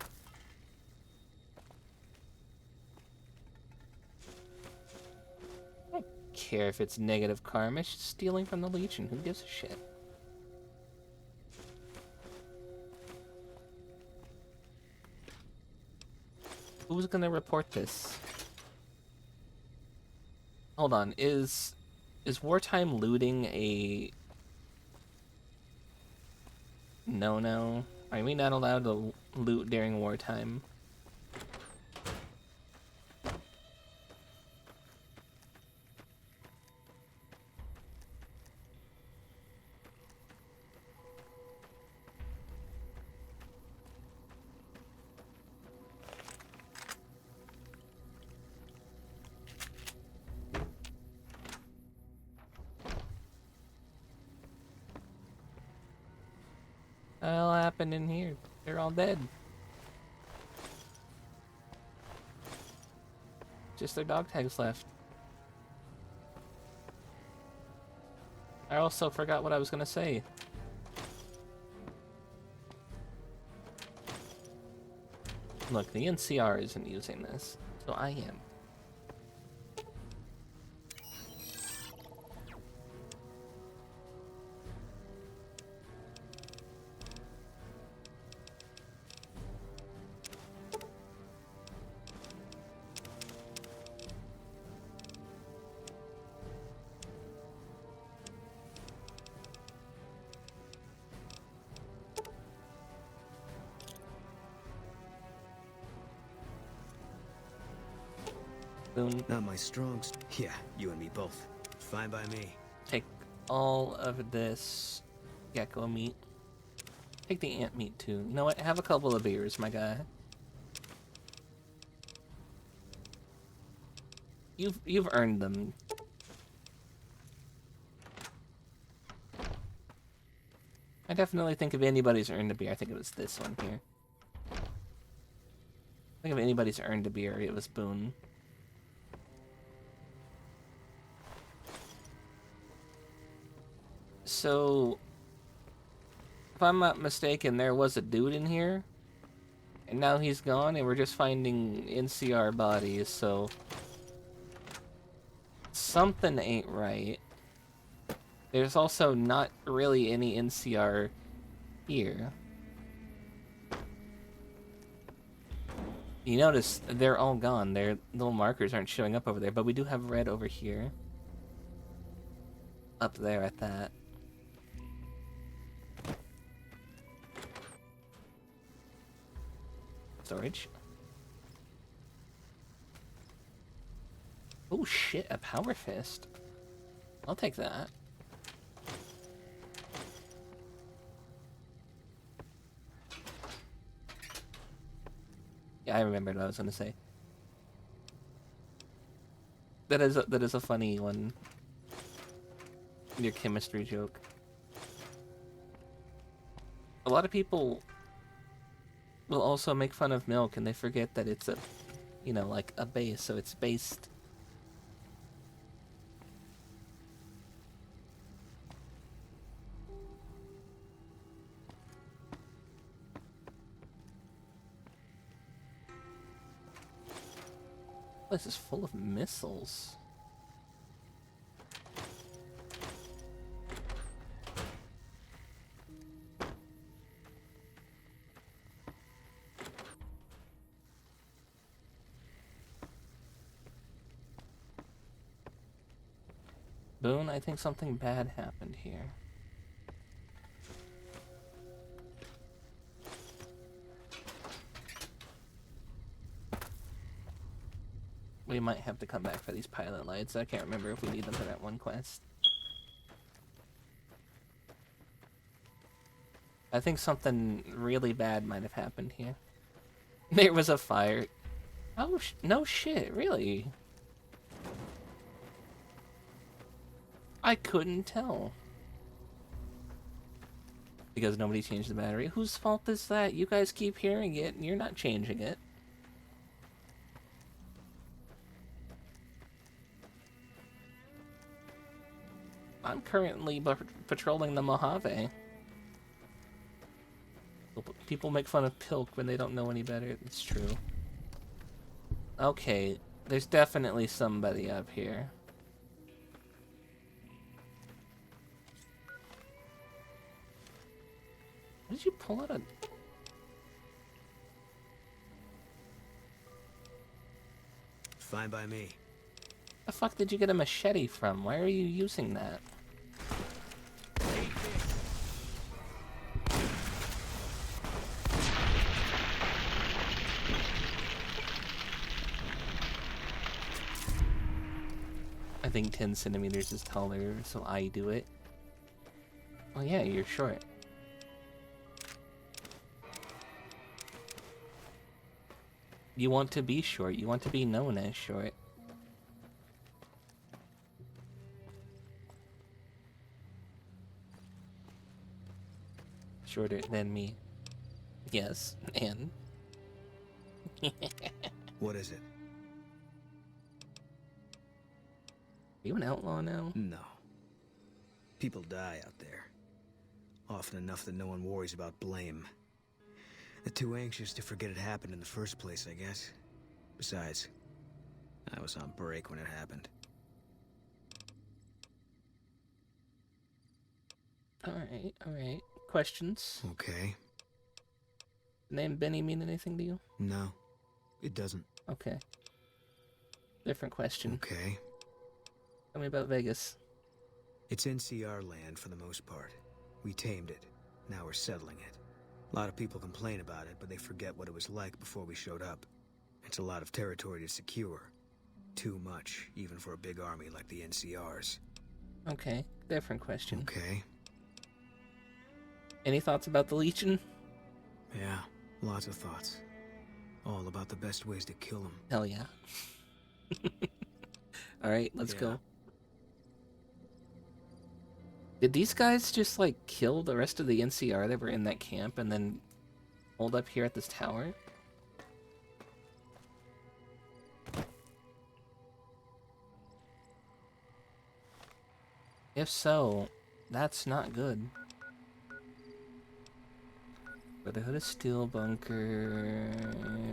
don't care if it's negative karma, it's just stealing from the Legion. Who gives a shit? Who's gonna report this? Hold on, is wartime looting a no? Are we not allowed to loot during wartime? happened in here? They're all dead. Just their dog tags left. I also forgot what I was gonna say. Look, the NCR isn't using this, so I am. Boone, Not my strong. Yeah, you and me both. Fine by me. take all of this gecko meat. Take the ant meat too. You know what? Have a couple of beers, my guy. You've earned them. I definitely think if anybody's earned a beer, I think it was this one here. I think if anybody's earned a beer, it was Boone. So, if I'm not mistaken, there was a dude in here, and now he's gone, and we're just finding NCR bodies, so something ain't right. There's also not really any NCR here. You notice they're all gone. Their little markers aren't showing up over there, but we do have red over here. Up there at that. Storage. Oh shit, a power fist. I'll take that. Yeah, I remembered what I was gonna say. That is a funny one. Your chemistry joke. A lot of people will also make fun of milk and they forget that it's a, you know, like a base, so it's based. This is full of missiles. Boone, I think something bad happened here. We might have to come back for these pilot lights. I can't remember if we need them for that one quest. I think something really bad might have happened here. There was a fire. Oh, no shit, really? I couldn't tell. Because nobody changed the battery. Whose fault is that? You guys keep hearing it and you're not changing it. I'm currently patrolling the Mojave. People make fun of Pilk when they don't know any better. It's true. Okay, there's definitely somebody up here. What did you pull out a... Fine by me. The fuck did you get a machete from? Why are you using that? I think 10 centimeters is taller, so I do it. Oh yeah, you're short. You want to be short. You want to be known as short. Shorter than me. Yes, and What is it? are you an outlaw now? No. People die out there. Often enough that no one worries about blame. They're too anxious to forget it happened in the first place, I guess. Besides, I was on break when it happened. Alright. Questions? Okay. The name Benny mean anything to you? No, it doesn't. Okay. Different question. Okay. Tell me about Vegas. It's NCR land for the most part. We tamed it. Now we're settling it. A lot of people complain about it, but they forget what it was like before we showed up. It's a lot of territory to secure. Too much, even for a big army like the NCR's. Okay, different question. Okay. Any thoughts about the Legion? Yeah, lots of thoughts. All about the best ways to kill them. Hell yeah. Alright, let's Yeah. go. Did these guys just, like, kill the rest of the NCR that were in that camp and then hold up here at this tower? If so, that's not good. Brotherhood of Steel bunker.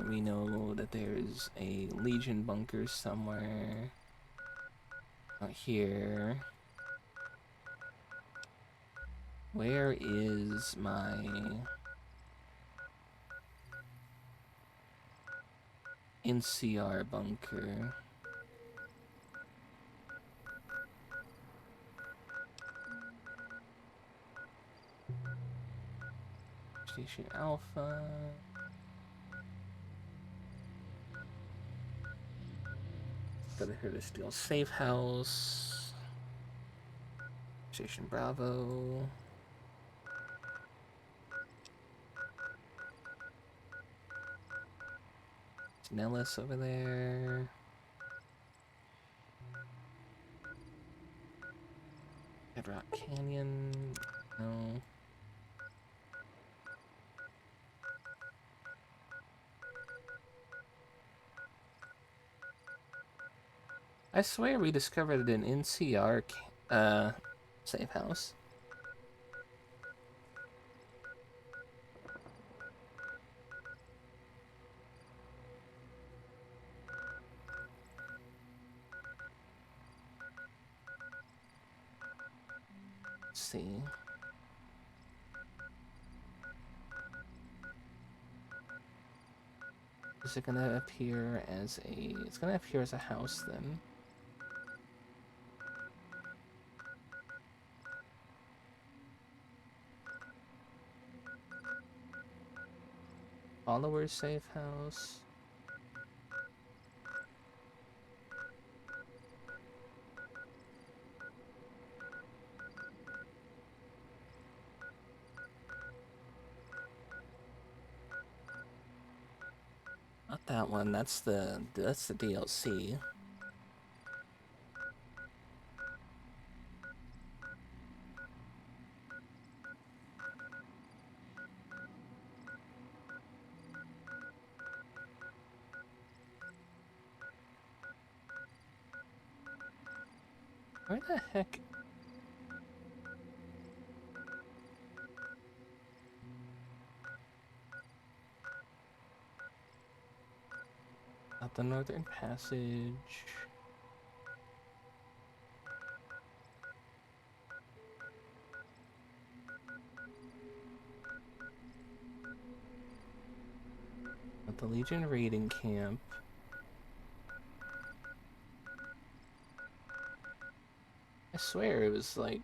We know that there's a Legion bunker somewhere. Out here. Where is my... NCR bunker? Station Alpha. Brotherhood of Steel safe house. Station Bravo. Nellis over there. Bedrock Canyon. No. I swear we discovered an NCR safe house. Let's see. Is it gonna appear as a... It's gonna appear as a house then. Followers safe house. Not that one. That's the DLC. Where the heck? Out the Northern Passage. At the Legion raiding camp. I swear it was like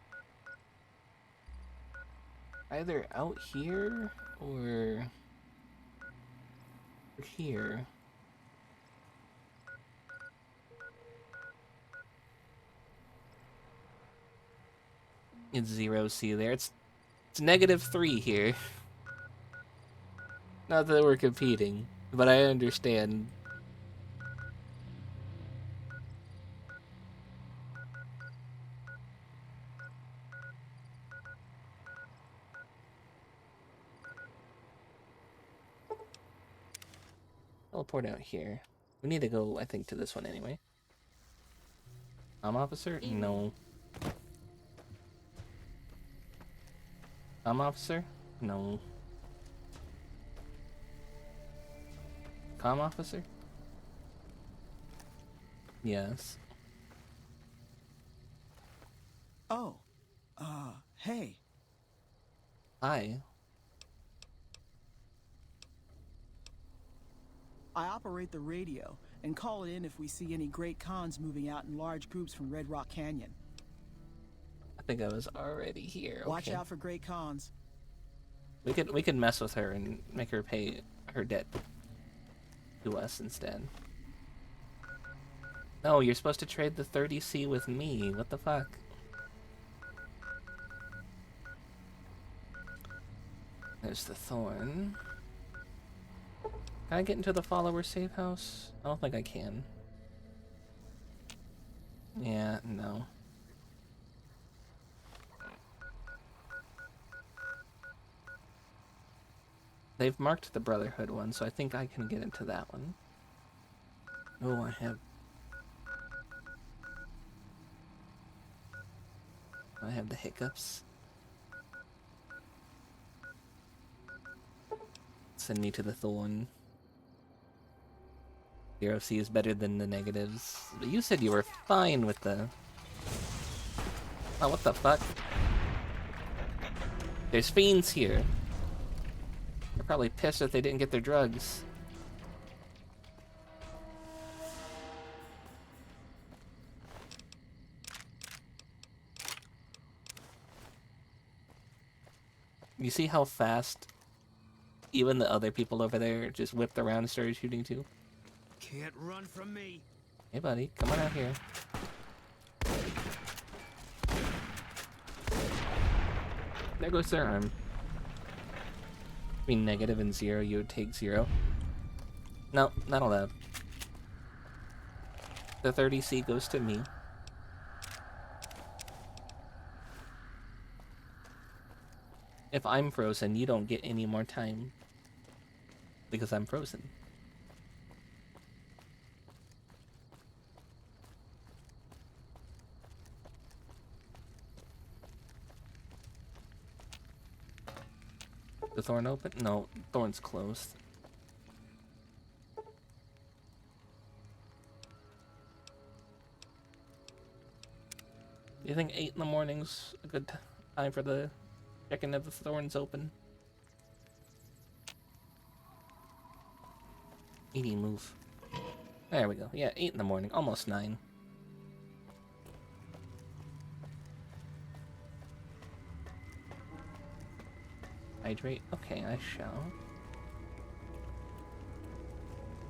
either out here or here. It's 0C there. It's -3 here. Not that we're competing, but I understand. teleport out here. We need to go, I think, to this one anyway. Officer? No. Officer? No. Officer? Yes. Oh, hey. Hi. I operate the radio and call it in if we see any Great Khans moving out in large groups from Red Rock Canyon. I think I was already here. Watch Okay. out for Great Khans. We could mess with her and make her pay her debt to us instead. No, you're supposed to trade the 30C with me. What the fuck? There's the thorn. Can I get into the follower safe house? I don't think I can. Yeah, no. They've marked the Brotherhood one, so I think I can get into that one. Oh, I have the hiccups. Send me to the thorn. 0C is better than the negatives. But you said you were fine with the... Oh, what the fuck? There's fiends here. They're probably pissed that they didn't get their drugs. You see how fast even the other people over there just whipped around and started shooting too? Can't run from me. Hey buddy, come on out here. There goes their arm. Between negative and 0, you would take 0. No, not allowed. The 30C goes to me. If I'm frozen, you don't get any more time. Because I'm frozen. The thorn open? No, thorn's closed. Do you think 8 in the morning's a good time for the checking if the thorn's open? 80 move. There we go. Yeah, 8 in the morning, almost 9. Hydrate? Okay, I shall.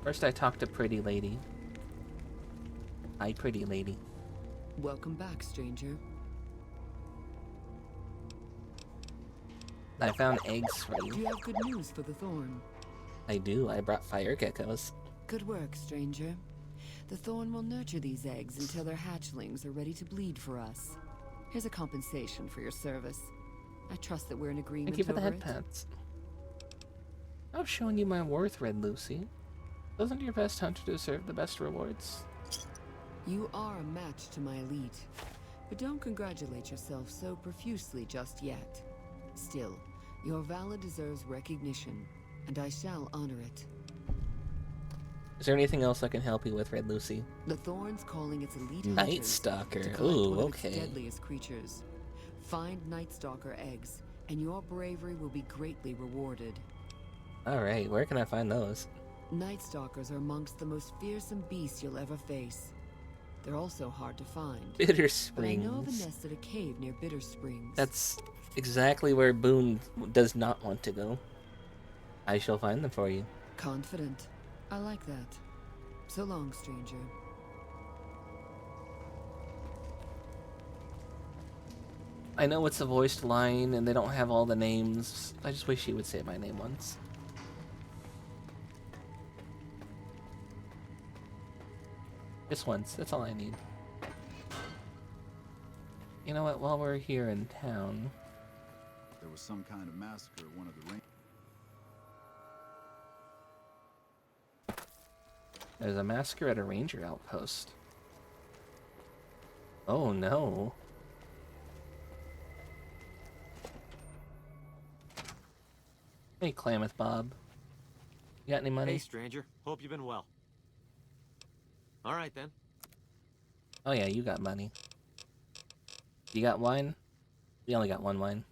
First I talk to Pretty Lady. Hi, Pretty Lady. Welcome back, stranger. I found eggs for Do you. you have good news for the Thorn? I do. I brought fire geckos. Good work, stranger. The Thorn will nurture these eggs until their hatchlings are ready to bleed for us. Here's a compensation for your service. I trust that we're in agreement Thank you for the over head it. pats. I've shown you my worth, Red Lucy. Doesn't your best hunter deserve the best rewards? You are a match to my elite, but don't congratulate yourself so profusely just yet. Still, your valor deserves recognition, and I shall honor it. Is there anything else I can help you with, Red Lucy? The Thorn's calling its elite Night hunters Stalker. to collect Ooh, one of its okay. deadliest creatures. Find Night Stalker eggs, and your bravery will be greatly rewarded. Alright, where can I find those? Night Stalkers are amongst the most fearsome beasts you'll ever face. They're also hard to find. Bitter But I know of a Springs. nest at a cave near Bitter Springs. That's exactly where Boone does not want to go. I shall find them for you. Confident. I like that. So long, stranger. I know it's a voiced line and they don't have all the names. I just wish he would say my name once. Just once, that's all I need. You know what, while we're here in town... There was some kind of massacre at one of the There's a massacre at a ranger outpost. Oh no. Hey, Klamath Bob. You got any money? Hey, stranger. Hope you've been well. All right, then. Oh yeah, you got money. You got wine? We only got one wine.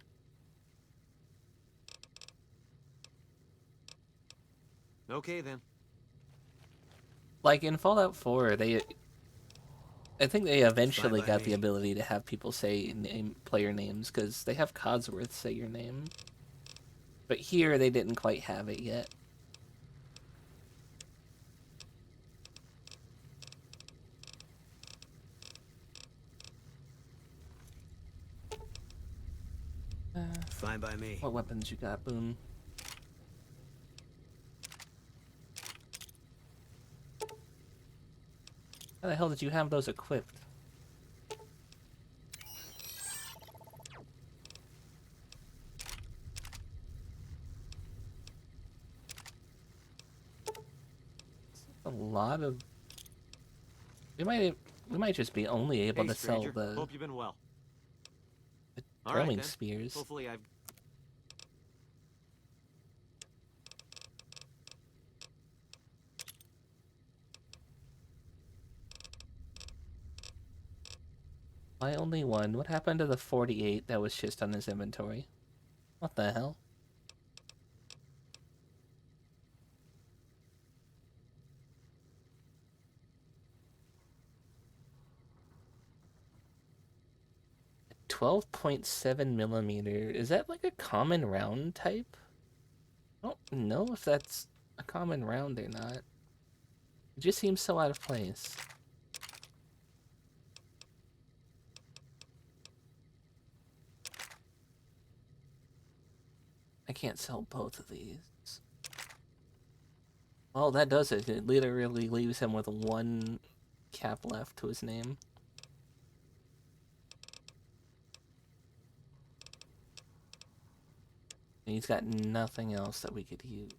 Okay, then. Like in Fallout 4, I think they eventually by got the me. ability to have people say player names, because they have Codsworth say your name. But here, they didn't quite have it yet. Fine by me. What weapons you got, Boone? How the hell did you have those equipped? A lot of... We might just be only able Hey, to sell stranger. the Hope you've been well. All throwing right, then. spears. Hopefully I've... Why only one? What happened to the 48 that was just on his inventory? What the hell? .7mm. Is that like a common round type? I don't know if that's a common round or not. It just seems so out of place. I can't sell both of these. Well, that does it. It literally leaves him with one cap left to his name. And he's got nothing else that we could use.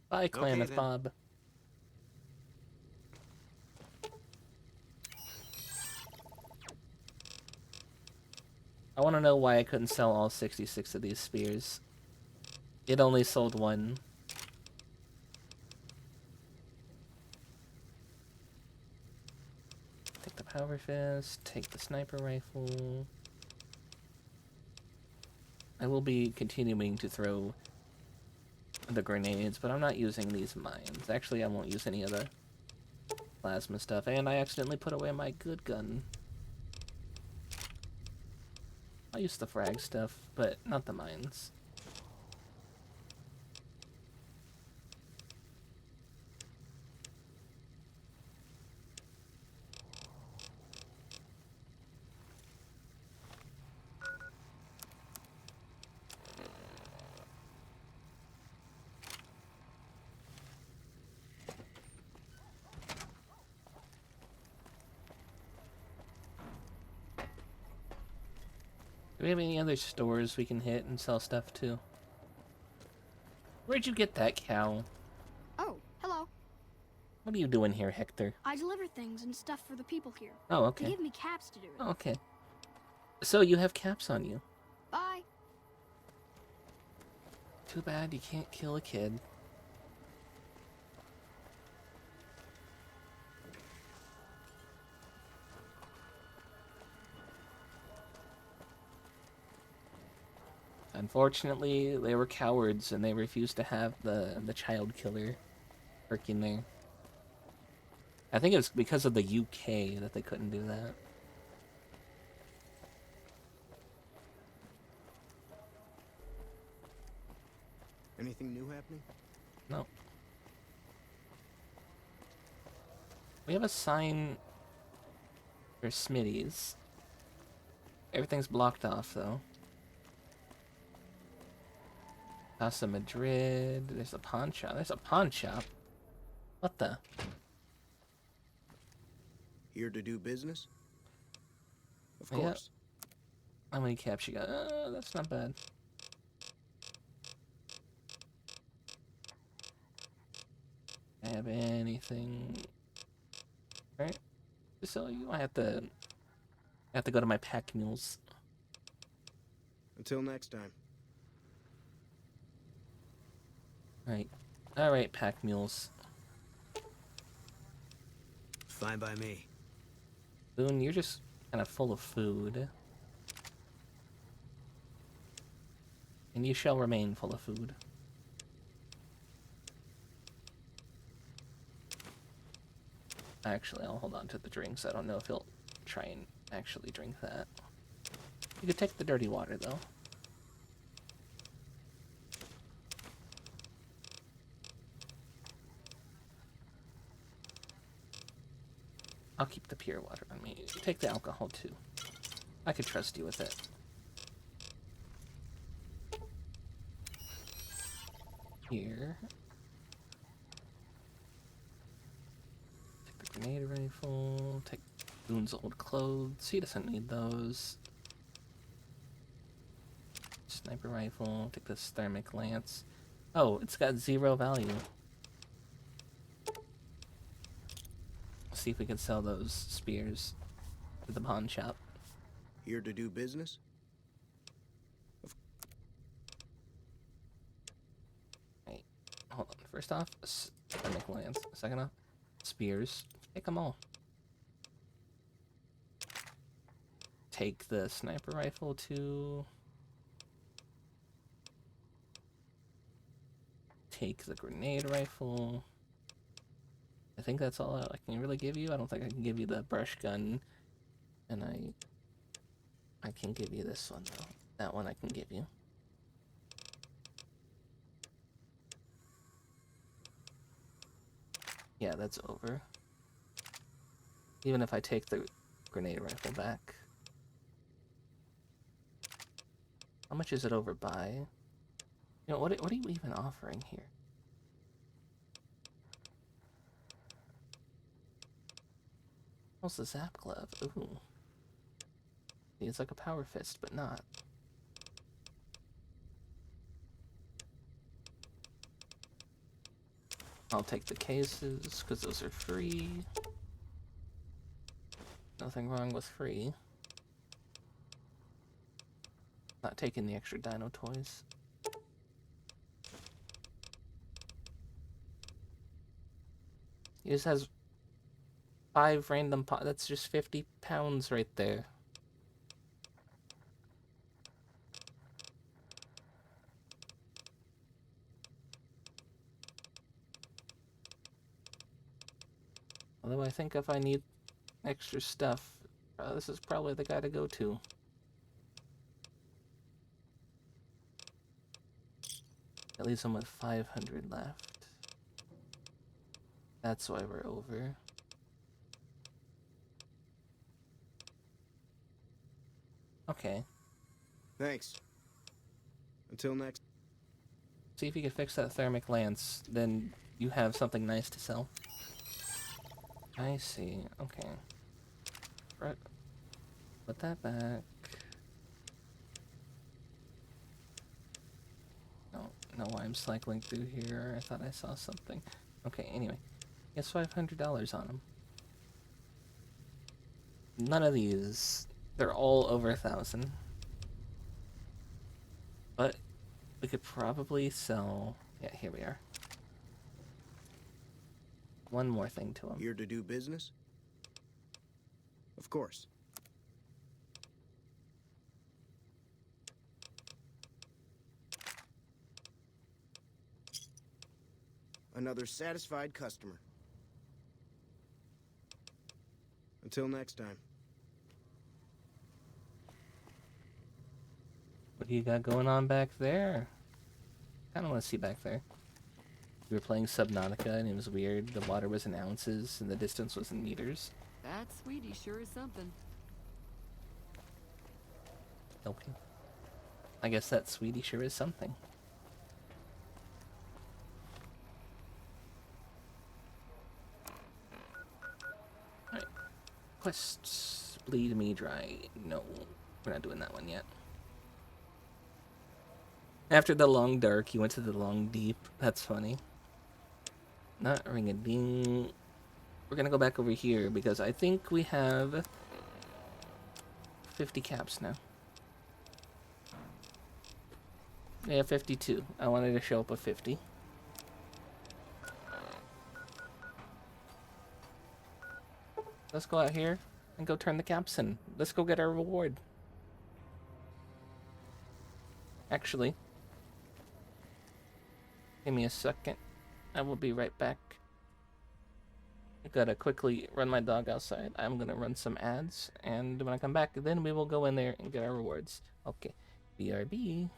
Bye, Klamath then. Bob. I want to know why I couldn't sell all 66 of these spears. It only sold one. Take the power fist, take the sniper rifle. I will be continuing to throw the grenades, but I'm not using these mines. Actually, I won't use any of the plasma stuff, and I accidentally put away my good gun. I'll use the frag stuff, but not the mines. Do we have any other stores we can hit and sell stuff to? Where'd you get that cow? Oh, hello. What are you doing here, Hector? I deliver things and stuff for the people here. Oh, They okay. give me caps to do it. Oh, okay. So you have caps on you. Bye. Too bad you can't kill a kid. Unfortunately, they were cowards and they refused to have the child killer working there. I think it was because of the UK that they couldn't do that. Anything new happening? No. We have a sign for Smitty's. Everything's blocked off, though. Casa Madrid. There's a pawn shop. There's a pawn shop. What the? Here to do business? Of Yeah. course. How many caps you got? That's not bad. I have anything? Right. So you, I have to go to my pack mules. Until next time. Right. All right, pack mules. Fine by me. Boone, you're just kind of full of food. And you shall remain full of food. Actually, I'll hold on to the drinks. I don't know if he'll try and actually drink that. You could take the dirty water, though. I'll keep the pure water on me. Take the alcohol, too. I could trust you with it. Here. Take the grenade rifle. Take Boone's old clothes. He doesn't need those. Sniper rifle. Take this thermic lance. Oh, it's got 0 value. See if we can sell those spears to the pawn shop. Here to do business? Wait, hold on. First off, thermic lance. Second off, spears. Take them all. Take the sniper rifle too. Take the grenade rifle. I think that's all I can really give you. I don't think I can give you the brush gun. And I can give you this one, though. That one I can give you. Yeah, that's over. Even if I take the grenade rifle back. How much is it over by? You know, what are you even offering here? What's the zap glove? Ooh. It's like a power fist, but not. I'll take the cases, because those are free. Nothing wrong with free. Not taking the extra dino toys. He just has 5 random that's just 50 pounds right there. Although I think if I need extra stuff, this is probably the guy to go to. At least I'm with 500 left. That's why we're over. Okay. Thanks. Until next. See if you can fix that thermic lance, then you have something nice to sell. I see. Okay. Right. Put that back. Don't know why I'm cycling through here. I thought I saw something. Okay, anyway. Guess $500 on them. None of these. They're all over 1,000. But we could probably sell... Yeah, here we are. One more thing to them. Here to do business? Of course. Another satisfied customer. Until next time. What do you got going on back there? Kind of want to see back there. We were playing Subnautica and it was weird. The water was in ounces and the distance was in meters. That sweetie sure is something. Okay. I guess that sweetie sure is something. Alright. Quests. Bleed me dry. No. We're not doing that one yet. After the long dark, you went to the long deep. That's funny. Not ring-a-ding. We're gonna go back over here because I think we have 50 caps now. We have 52. I wanted to show up with 50. Let's go out here and go turn the caps in. Let's go get our reward. Actually, give me a second. I will be right back. I gotta quickly run my dog outside. I'm gonna run some ads, and when I come back, then we will go in there and get our rewards. Okay, BRB.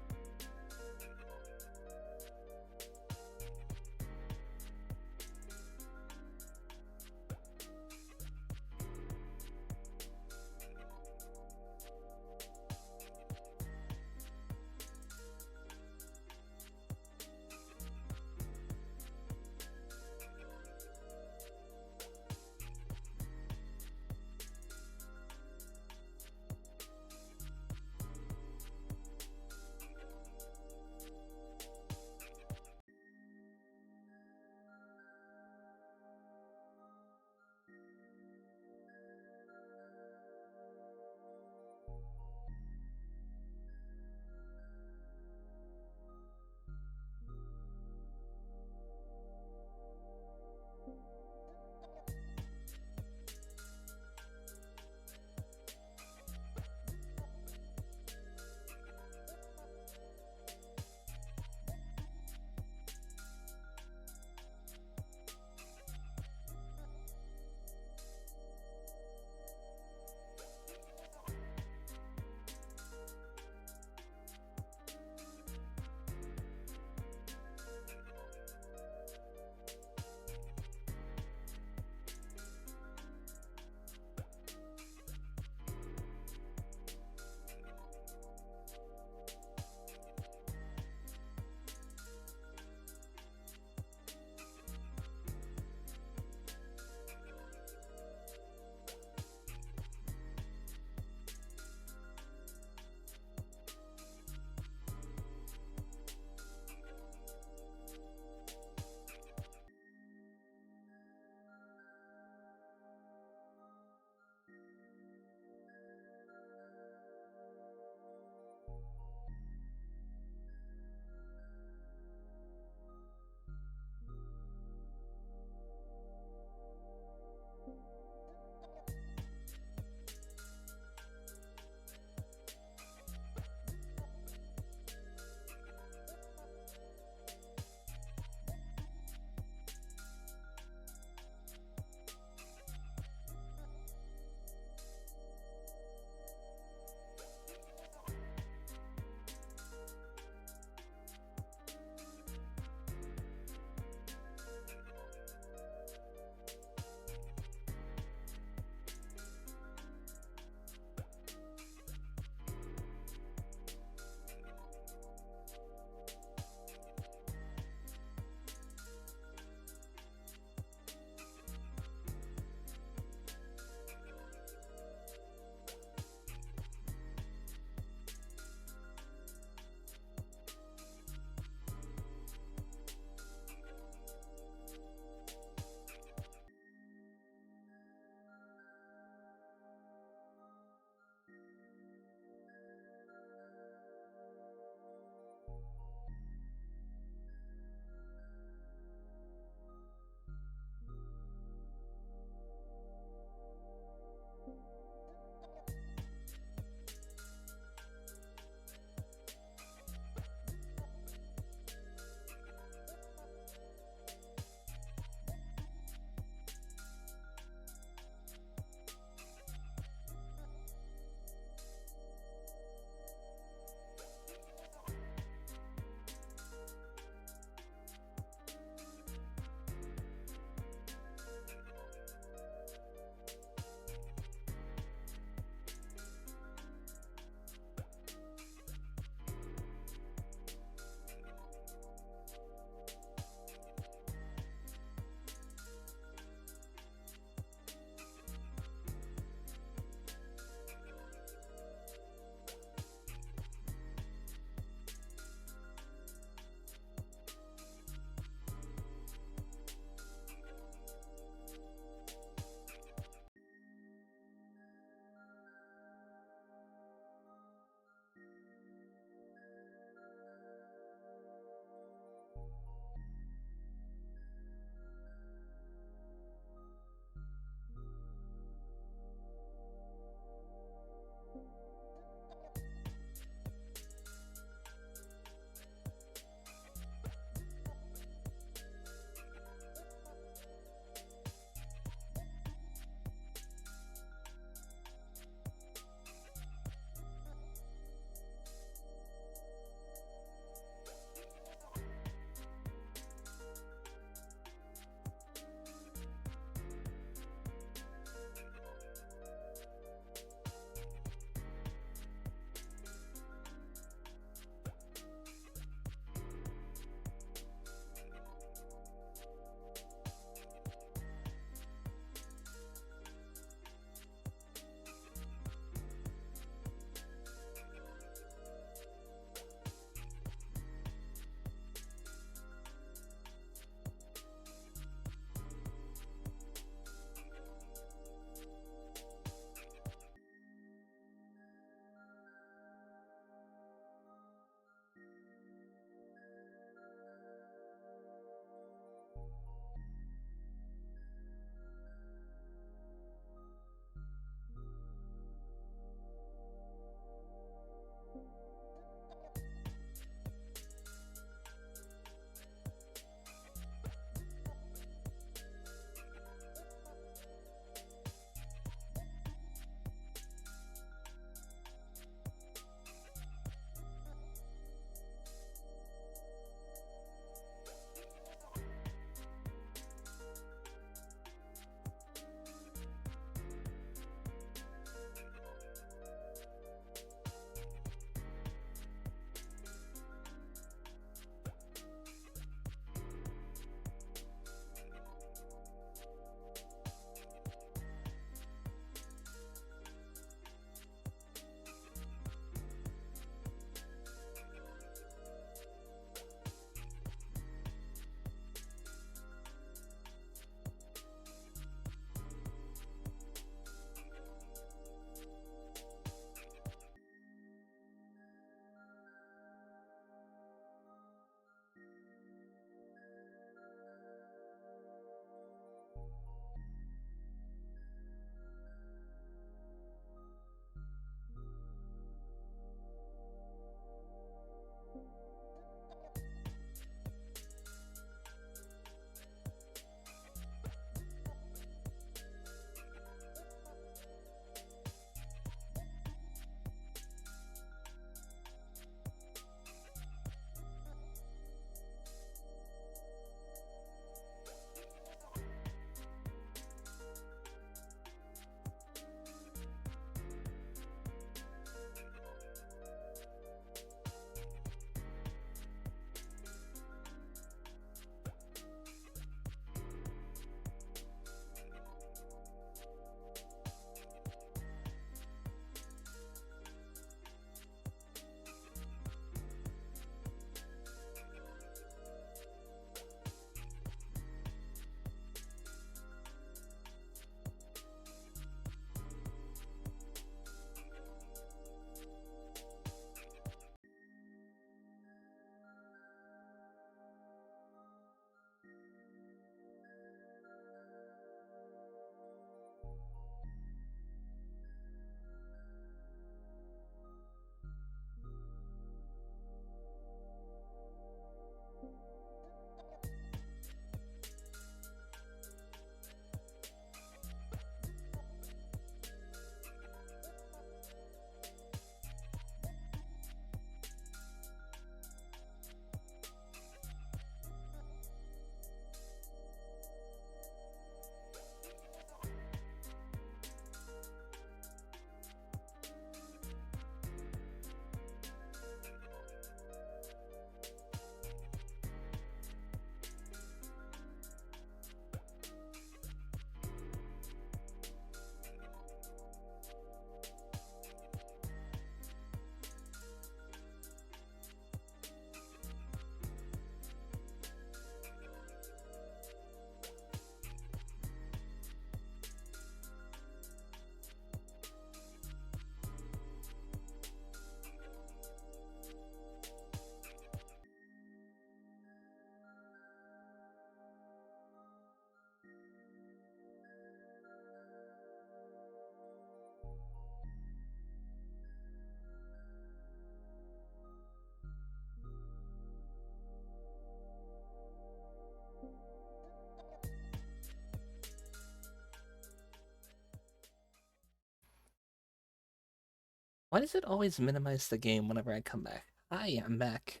Why does it always minimize the game whenever I come back? I am back.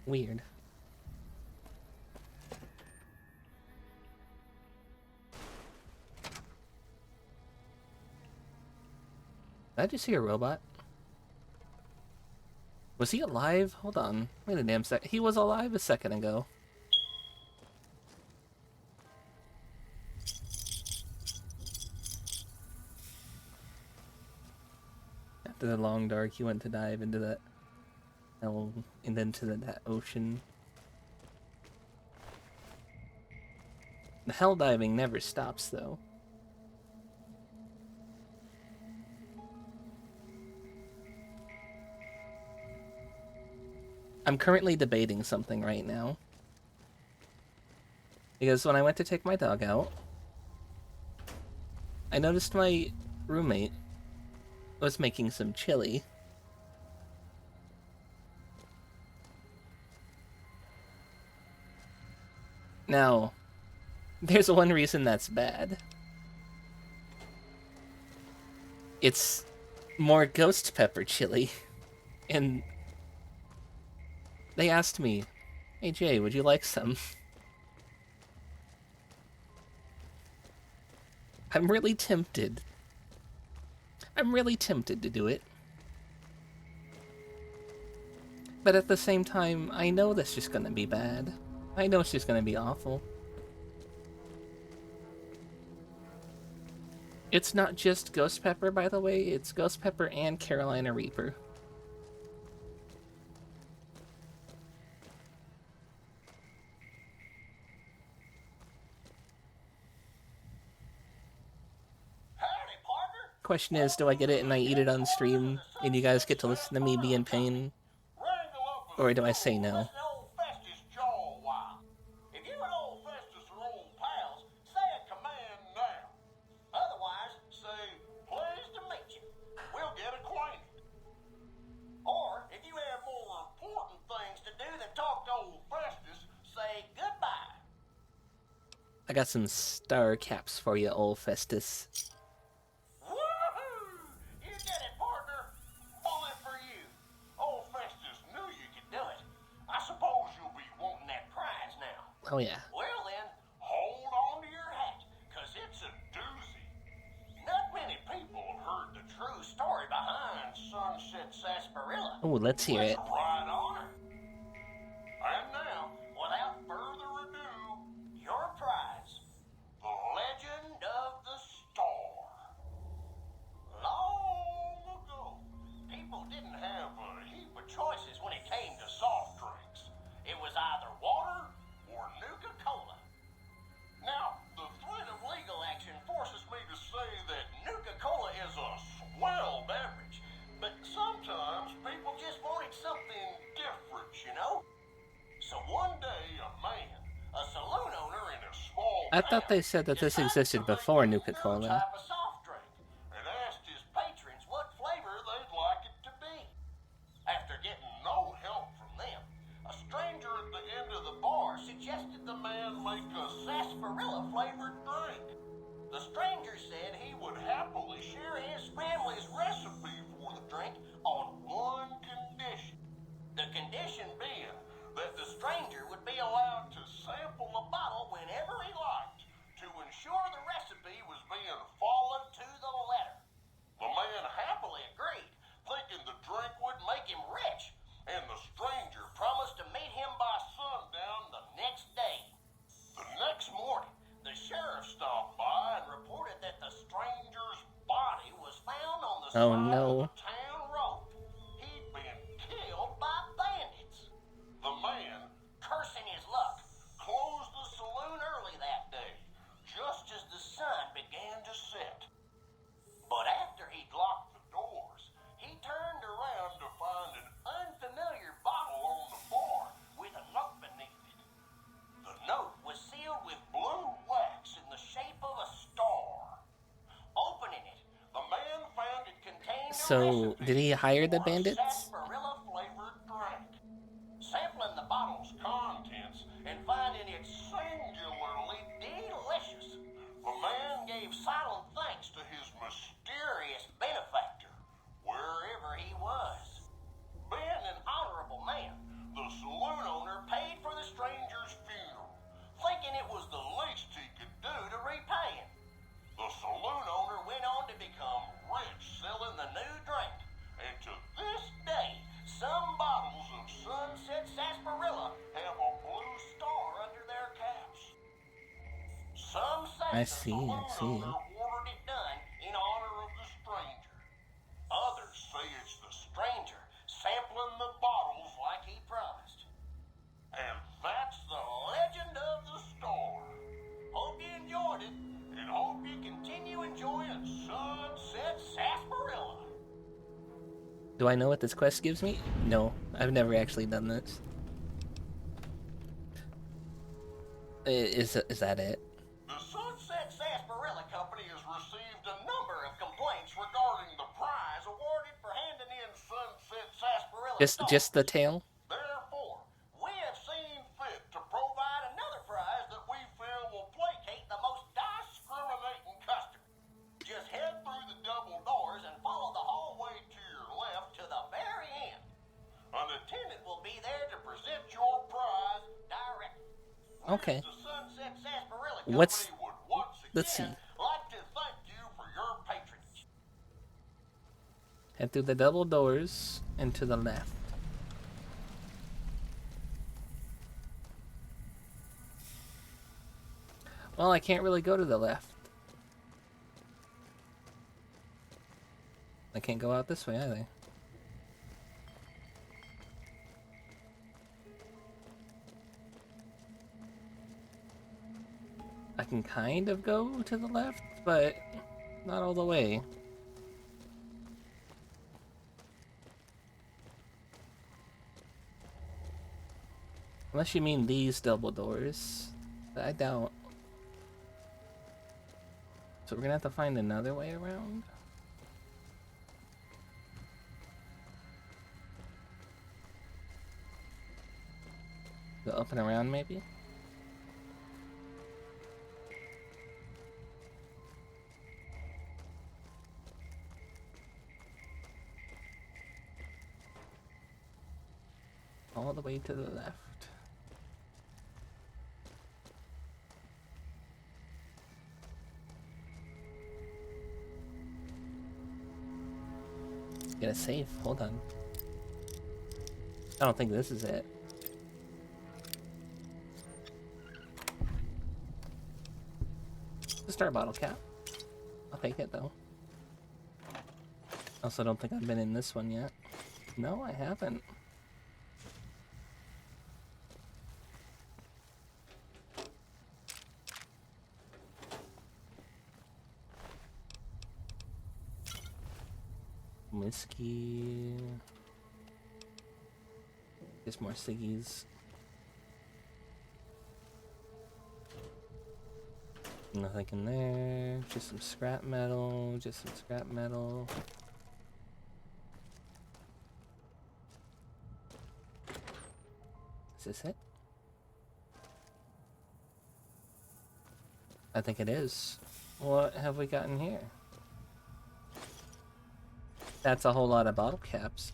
Weird. Did I just see a robot? Was he alive? Hold on. Wait a damn sec. He was alive a second ago. After the long dark, he went to dive into that hell and then to that ocean. The hell diving never stops, though. I'm currently debating something right now. Because when I went to take my dog out, I noticed my roommate was making some chili. Now, there's one reason that's bad. It's more ghost pepper chili. And they asked me, "Hey Jay, would you like some?" I'm really tempted. I'm really tempted to do it. But at the same time, I know that's just gonna be bad. I know it's just gonna be awful. It's not just ghost pepper, by the way. It's ghost pepper and Carolina Reaper. Question is, do I get it and I eat it on stream and you guys get to listen to me be in pain? Or do I say no? I got some star caps for you, old Festus. Oh yeah. Well then, hold on to your hat, cause it's a doozy. Not many people have heard the true story behind Sunset Sarsaparilla. Oh, let's hear it. Right on her. And now, without further ado, your prize, The Legend of the Star. Long ago, people didn't have a heap of choices when it came to soft drinks. It was either water or Nuka-Cola. Now, the threat of legal action forces me to say that Nuka-Cola is a swell beverage, but sometimes people just wanted something different, you know? So one day, a man, a saloon owner in a small I thought they town, said that this decided existed to make before a new Nuka-Cola. type of soft drink, and asked his patrons what flavor they'd like it to be. After getting no help from them, a stranger at the end of the bar suggested the man make a sarsaparilla-flavored drink. The stranger said he would happily share his family's recipe for the drink on one condition. The condition being that the stranger would be allowed to sample the bottle whenever he liked to ensure the recipe was being followed to the letter. The man happily agreed, thinking the drink would make him rich, and the stranger promised to meet him by sundown the next day. The next morning, the sheriff stopped by and reported that the stranger's body was found on the Oh, side no. of the town road. He'd been killed by bandits. The man, cursing his luck, closed the saloon early that day, just as the sun began to set. But after he'd locked the doors, he turned around to find an unfamiliar bottle on the bar with a note beneath it. The note was sealed with blue wax in the shape of a star. Opening it, the man found it contained a So, recipe did he hire the for a bandits? sarsaparilla-flavored drink. Sampling the bottle's contents and finding it singularly delicious, the man gave silent thanks to his mysterious benefactor I see, I see. They're ordered it done in honor of the stranger. Others say it's the stranger sampling the bottles like he promised. And that's the legend of the store. Hope you enjoyed it, and hope you continue enjoying Sunset Sarsaparilla. Do I know what this quest gives me? No, I've never actually done this. Is that it? The Sunset Sarsaparilla Company has received a number of complaints regarding the prize awarded for handing in Sunset Sarsaparilla Just the tail? Therefore, we have seen fit to provide another prize that we feel will placate the most discriminating customer. Just head through the double doors and follow the hallway to your left to the very end. An attendant will be there to present your prize directly. Okay. The Sunset Sarsaparilla Let's Company would once see. again like to thank you for your patronage. Head through the double doors and to the left. Well, I can't really go to the left. I can't go out this way either. I can kind of go to the left, but not all the way. Unless you mean these double doors. I doubt. So we're gonna have to find another way around? Go up and around, maybe? All the way to the left. Get a safe. Hold on. I don't think this is it. The star bottle cap. I'll take it though. Also, don't think I've been in this one yet. No, I haven't. Whiskey. Just more ciggies. Nothing in there. Just some scrap metal. Just some scrap metal. Is this it? I think it is. What have we got in here? That's a whole lot of bottle caps.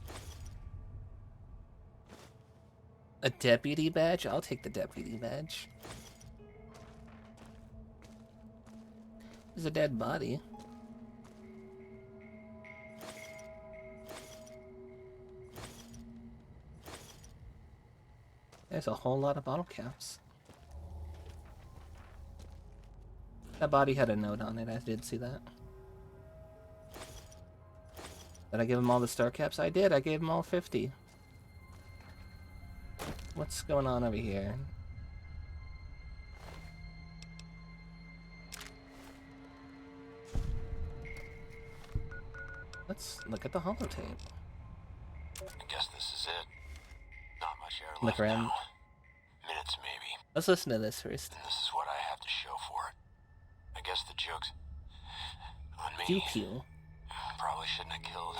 A deputy badge? I'll take the deputy badge. There's a dead body. There's a whole lot of bottle caps. That body had a note on it, I did see that. Did I give him all the star caps? I did, I gave him all 50. What's going on over here? Let's look at the holotape. I guess this is it. Not much air Look left around. now. Minutes maybe. Let's listen to this first. And this is what I have to show for it. I guess the joke's on me. Pew pew. Probably shouldn't have killed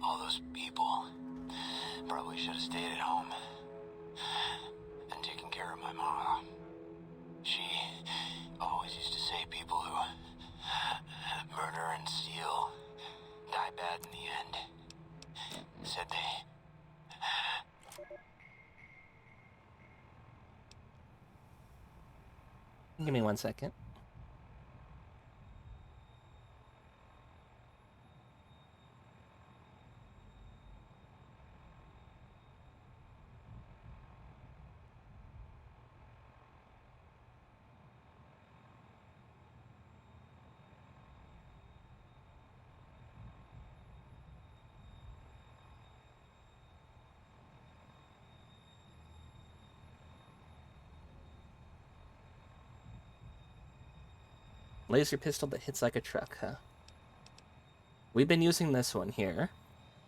all those people. Probably should have stayed at home and taken care of my mom. She always used to say people who murder and steal die bad in the end. Said Give me 1 second. Laser pistol that hits like a truck, huh? We've been using this one here.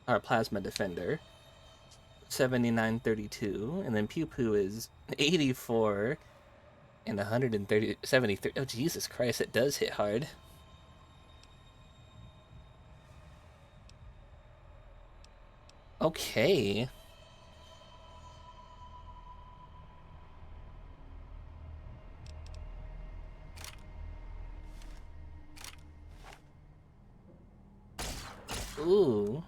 Our Plasma Defender. 7932. And then Pew Pew is 84. And 73. Oh, Jesus Christ, it does hit hard. Okay. Ooh.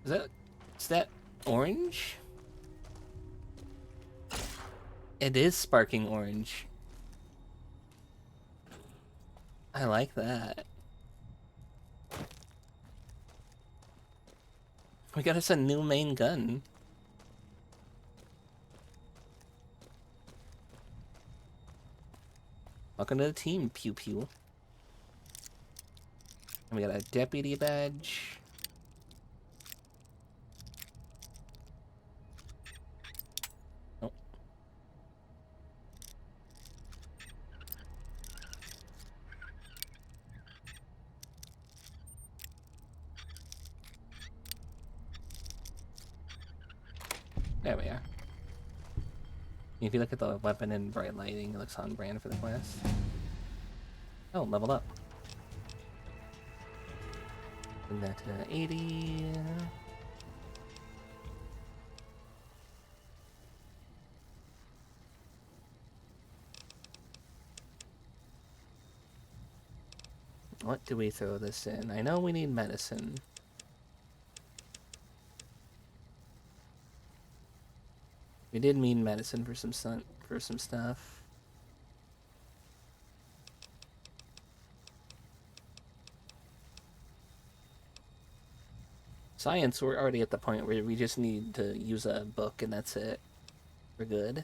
Is that orange? It is sparking orange. I like that. We got us a new main gun. Welcome to the team, Pew Pew. And we got a deputy badge. Oh. There we are. If you look at the weapon in bright lighting, it looks on brand for the quest. Oh, leveled up. Bring that to 80. What do we throw this in? I know we need medicine. We did need medicine for some stuff. Science, we're already at the point where we just need to use a book and that's it. We're good.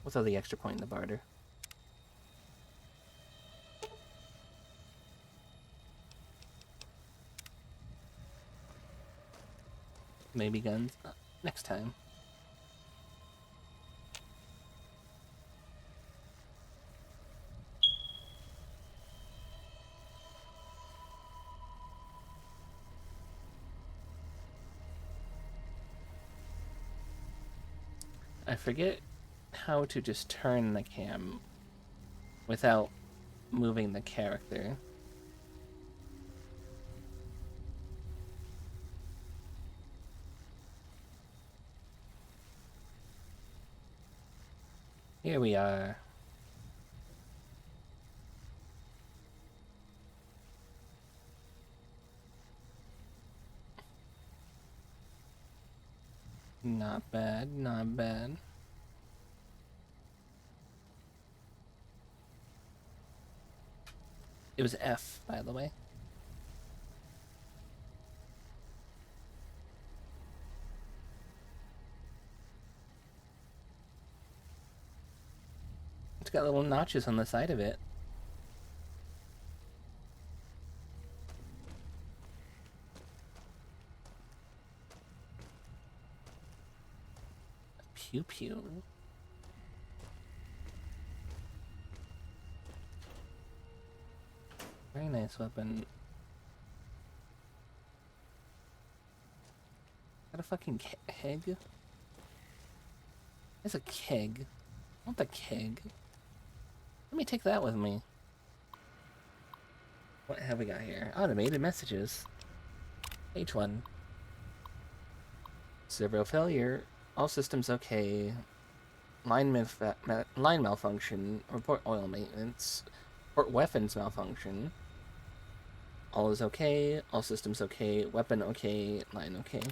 We'll throw the extra point in the barter. Maybe guns next time. I forget how to just turn the cam without moving the character. Here we are. Not bad, not bad. It was F, by the way. It's got little notches on the side of it. Pew pew. Very nice weapon. Got a fucking keg? There's a keg. I want the keg. Let me take that with me. What have we got here? Automated messages. Page 1. Servo failure. All systems okay. Line malfunction. Report oil maintenance. Report weapons malfunction. All is okay. All systems okay. Weapon okay. Line okay.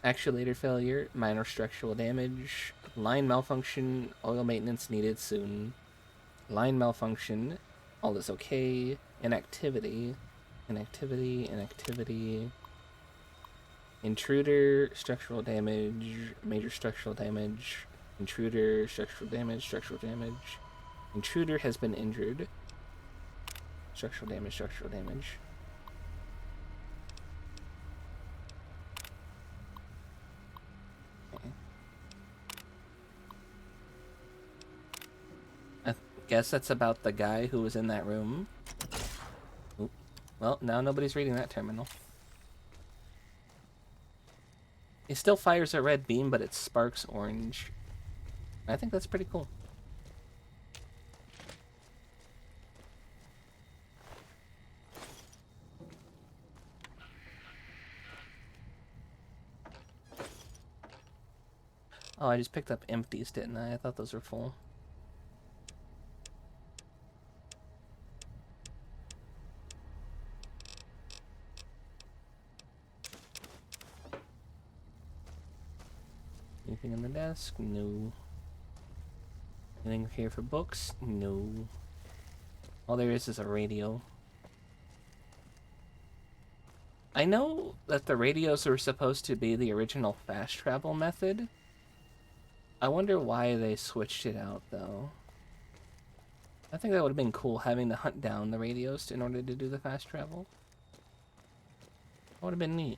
Actuator failure. Minor structural damage. Line malfunction. Oil maintenance needed soon. Line malfunction. All is okay. Inactivity. Inactivity. Intruder. Structural damage. Major structural damage. Intruder. Structural damage. Intruder has been injured. Structural damage. Guess that's about the guy who was in that room. Oop. Well, now nobody's reading that terminal. It still fires a red beam, but it sparks orange. I think that's pretty cool. Oh, I just picked up empties, didn't I? I thought those were full. Anything in the desk? No. Anything here for books? No. All there is a radio. I know that the radios were supposed to be the original fast travel method. I wonder why they switched it out, though. I think that would have been cool, having to hunt down the radios in order to do the fast travel. That would have been neat.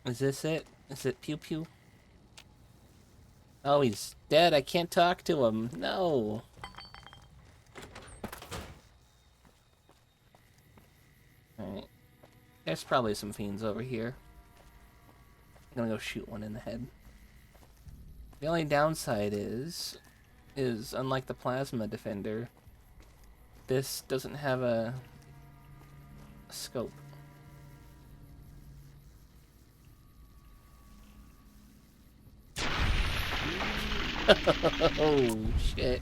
Is this it? Is it Pew Pew? Oh, he's dead. I can't talk to him. No. Alright. There's probably some fiends over here. I'm gonna go shoot one in the head. The only downside is unlike the Plasma Defender, this doesn't have a scope. Oh, shit.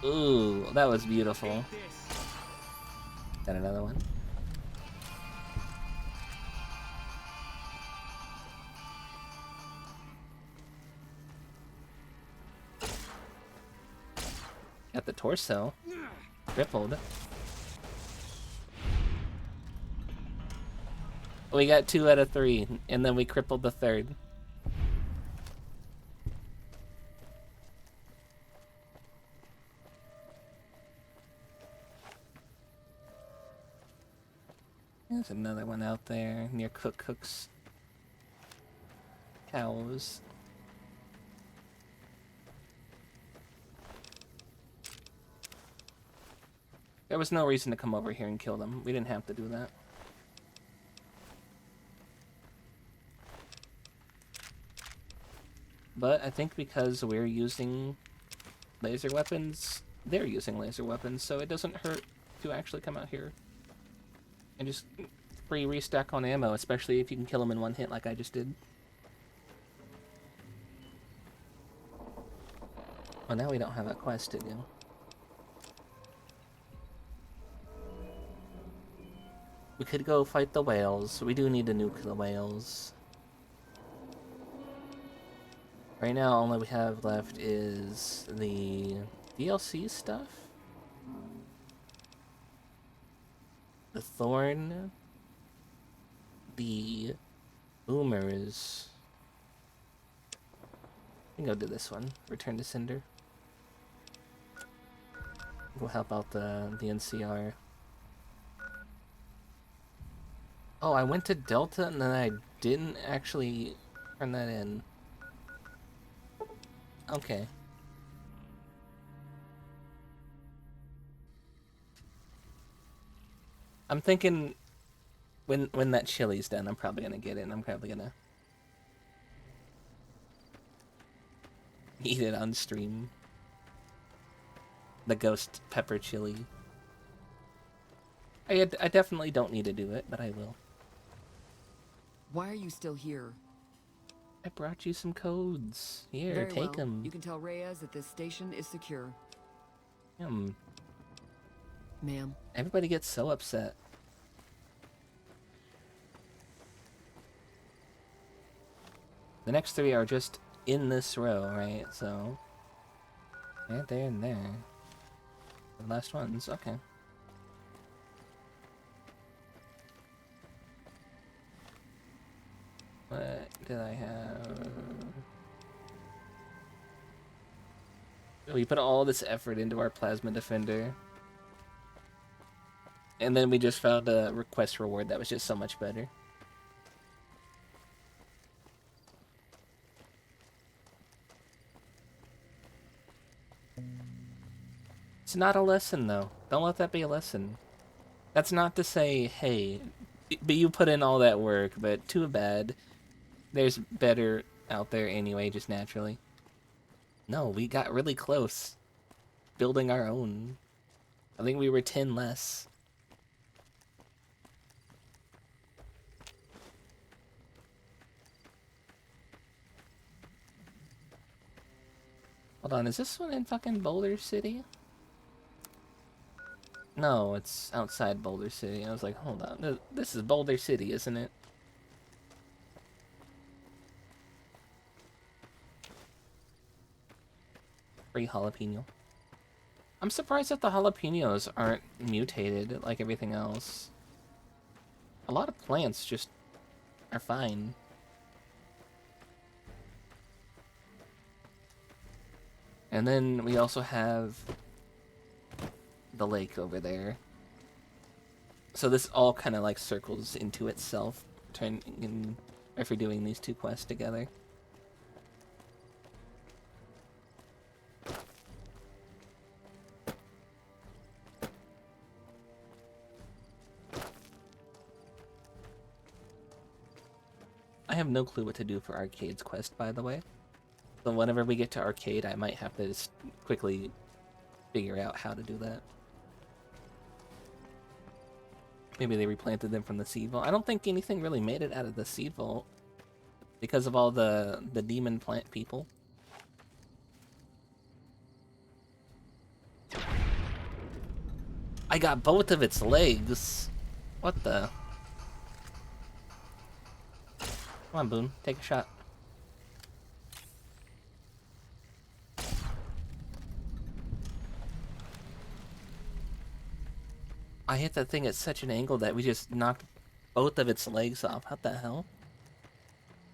Ooh, that was beautiful. Got another one. Got the torso. Crippled. We got 2 out of 3, and then we crippled the 3rd. There's another one out there near Cook's cows. There was no reason to come over here and kill them. We didn't have to do that. But I think because we're using laser weapons, they're using laser weapons, so it doesn't hurt to actually come out here and just free restock on ammo, especially if you can kill them in one hit like I just did. Well, now we don't have a quest to do. We could go fight the whales. We do need to nuke the whales. Right now, all we have left is the DLC stuff. The Thorn. The Boomers. We can go do this one. Return to Cinder. We'll help out the NCR. Oh, I went to Delta and then I didn't actually turn that in. Okay. I'm thinking when that chili's done, I'm probably gonna get it and I'm probably gonna eat it on stream. The ghost pepper chili. I definitely don't need to do it, but I will. Why are you still here? I brought you some codes. Here, Very take well. them. You can tell Reyes that this station is secure. Ma'am. Everybody gets so upset. The next 3 are just in this row, right? So, right there and there. The last ones, okay. What did I have? We put all this effort into our Plasma Defender. And then we just found a request reward that was just so much better. It's not a lesson, though. Don't let that be a lesson. That's not to say, hey, but you put in all that work, but too bad. There's better out there anyway, just naturally. No, we got really close. Building our own. I think we were 10 less. Hold on, is this one in fucking Boulder City? No, it's outside Boulder City. I was like, hold on, this is Boulder City, isn't it? Free jalapeno. I'm surprised that the jalapenos aren't mutated like everything else. A lot of plants just are fine. And then we also have the lake over there. So this all kind of like circles into itself, turning in, if we're doing these two quests together. I have no clue what to do for Arcade's quest, by the way. So whenever we get to Arcade, I might have to just quickly figure out how to do that. Maybe they replanted them from the seed vault. I don't think anything really made it out of the seed vault because of all the demon plant people. I got both of its legs. What the? Come on, Boone. Take a shot. I hit that thing at such an angle that we just knocked both of its legs off. What the hell?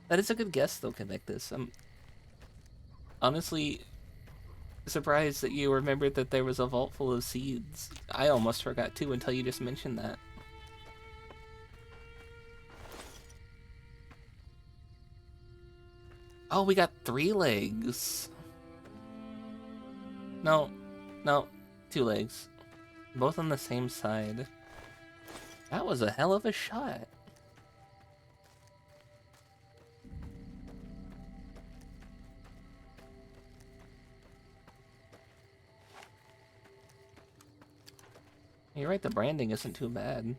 That is a good guess, though, Connectus. I'm honestly surprised that you remembered that there was a vault full of seeds. I almost forgot, too, until you just mentioned that. Oh, we got 3 legs. No, 2 legs. Both on the same side. That was a hell of a shot. You're right, the branding isn't too bad.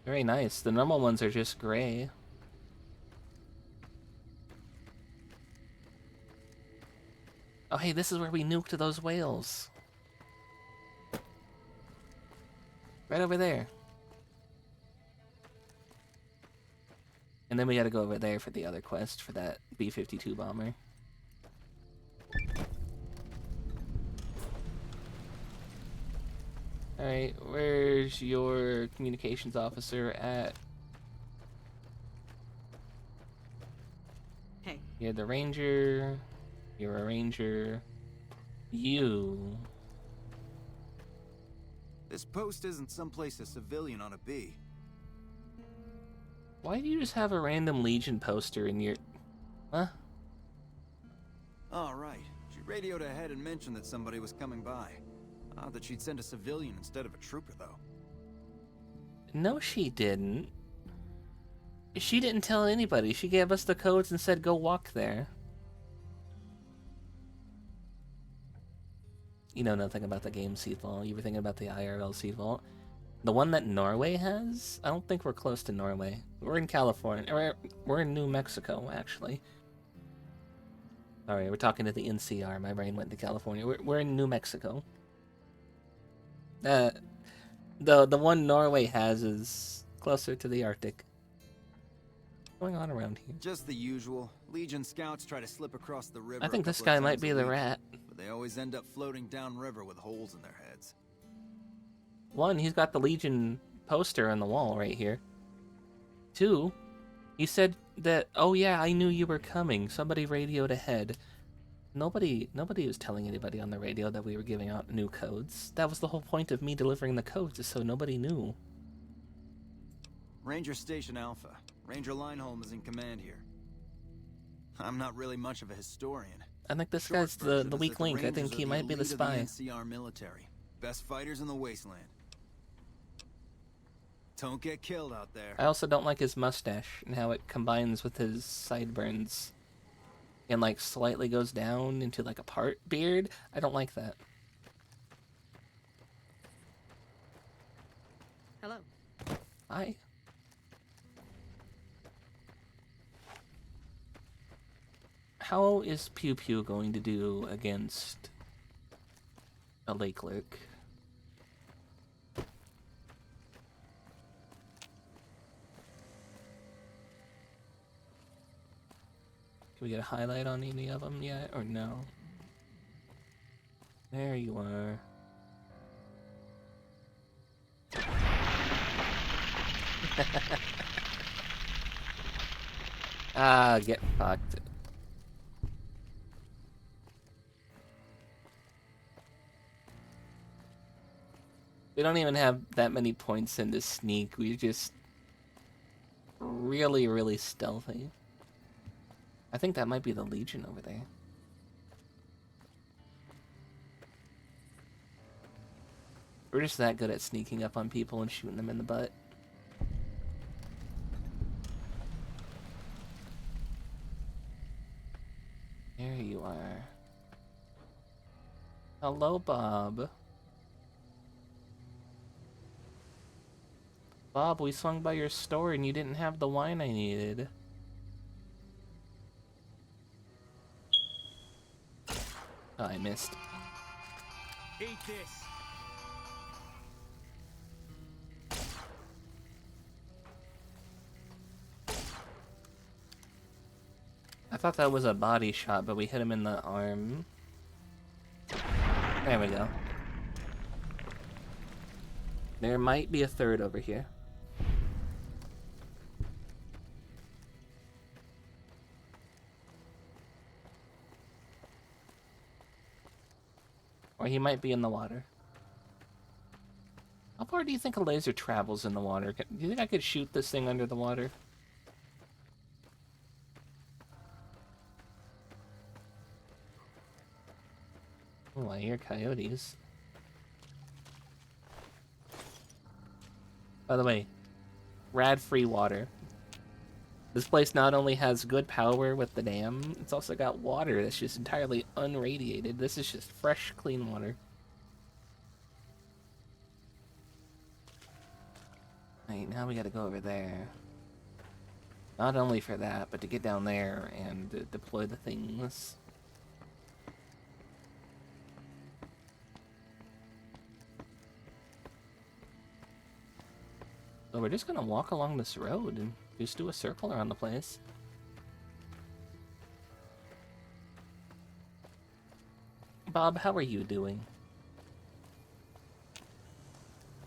Very nice. The normal ones are just gray. Oh, hey, this is where we nuked those whales. Right over there. And then we gotta go over there for the other quest for that B-52 bomber. Alright, where's your communications officer at? Hey. You're the ranger. You're a ranger. You. This post isn't someplace a civilian ought to be. Why do you just have a random Legion poster in your... Huh? All right. She radioed ahead and mentioned that somebody was coming by. Odd that she'd send a civilian instead of a trooper, though. No, she didn't. She didn't tell anybody. She gave us the codes and said go walk there. You know nothing about the game seed vault. You were thinking about the IRL seed vault. The one that Norway has? I don't think we're close to Norway. We're in California. We're in New Mexico, actually. Sorry, we're talking to the NCR. My brain went to California. We're in New Mexico. The one Norway has is closer to the Arctic. What's going on around here? Just the usual. Legion scouts try to slip across the river. I think this guy might be the rat. But they always end up floating downriver with holes in their heads. One, he's got the Legion poster on the wall right here. 2, he said that, oh yeah, I knew you were coming. Somebody radioed ahead. Nobody was telling anybody on the radio that we were giving out new codes. That was the whole point of me delivering the codes, is so nobody knew. Ranger Station Alpha. Ranger Lineholm is in command here. I'm not really much of a historian, I think this Short guy's the version is weak that the link. I Rangers think are he the might be the elite of the spy. NCR military. Best fighters in the wasteland. Don't get killed out there. I also don't like his mustache and how it combines with his sideburns and like slightly goes down into like a part beard. I don't like that. Hello. Hi. How is Pew Pew going to do against a lake lurk? Can we get a highlight on any of them yet, or no? There you are. Ah, get fucked. We don't even have that many points in this sneak. We're just really, really stealthy. I think that might be the Legion over there. We're just that good at sneaking up on people and shooting them in the butt. There you are. Hello, Bob. Bob, we swung by your store and you didn't have the wine I needed. Oh, I missed. Eat this. I thought that was a body shot, but we hit him in the arm. There we go. There might be a third over here. Or he might be in the water. How far do you think a laser travels in the water? Do you think I could shoot this thing under the water? Oh, I hear coyotes. By the way, rad free water. This place not only has good power with the dam, it's also got water that's just entirely unradiated. This is just fresh, clean water. Alright, now we gotta go over there. Not only for that, but to get down there and deploy the things. So we're just gonna walk along this road and just do a circle around the place. Bob, how are you doing?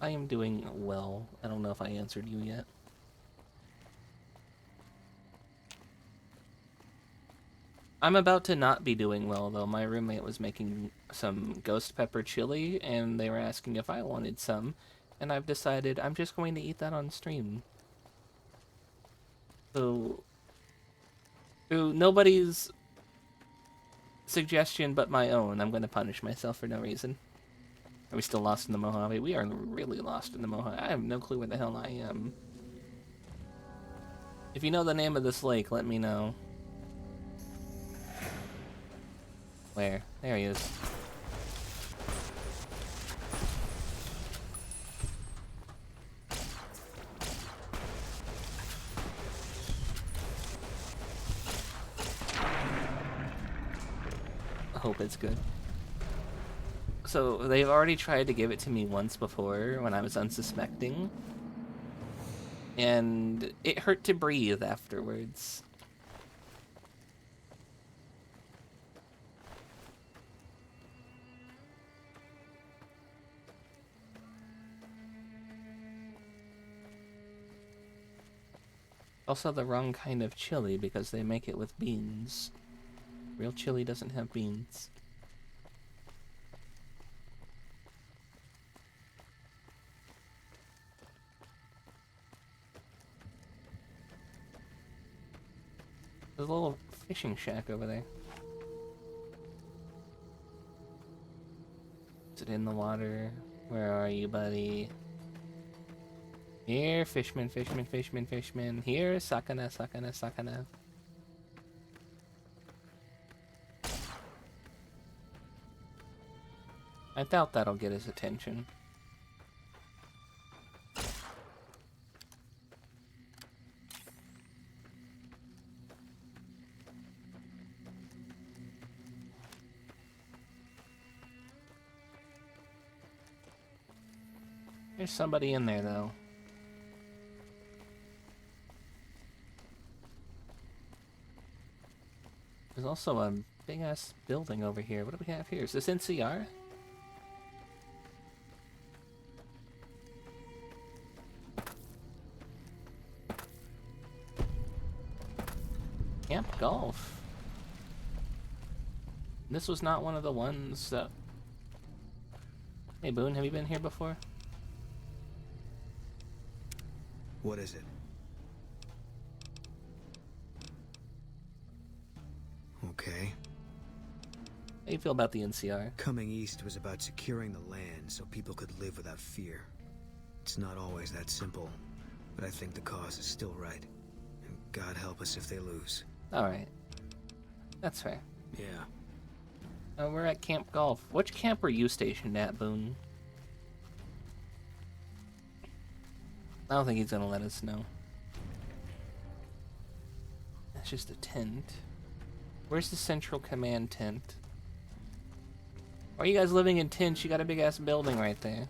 I am doing well. I don't know if I answered you yet. I'm about to not be doing well, though. My roommate was making some ghost pepper chili, and they were asking if I wanted some. And I've decided I'm just going to eat that on stream. So, through nobody's suggestion but my own, I'm going to punish myself for no reason. Are we still lost in the Mojave? We are really lost in the Mojave. I have no clue where the hell I am. If you know the name of this lake, let me know. Where? There he is. Hope it's good. So they've already tried to give it to me once before when I was unsuspecting, and it hurt to breathe afterwards. Also the wrong kind of chili because they make it with beans. Real chili doesn't have beans. There's a little fishing shack over there. Is it in the water? Where are you, buddy? Here, fishman, fishman, fishman, fishman. Here, sakana, sakana, sakana. I doubt that'll get his attention. There's somebody in there, though. There's also a big-ass building over here. What do we have here? Is this NCR? Camp Golf. This was not one of the ones that... Hey, Boone, have you been here before? What is it? Okay. How do you feel about the NCR? Coming east was about securing the land so people could live without fear. It's not always that simple, but I think the cause is still right. And God help us if they lose. Alright. That's fair. Yeah. We're at Camp Golf. Which camp are you stationed at, Boone? I don't think he's gonna let us know. That's just a tent. Where's the central command tent? Why are you guys living in tents? You got a big ass building right there.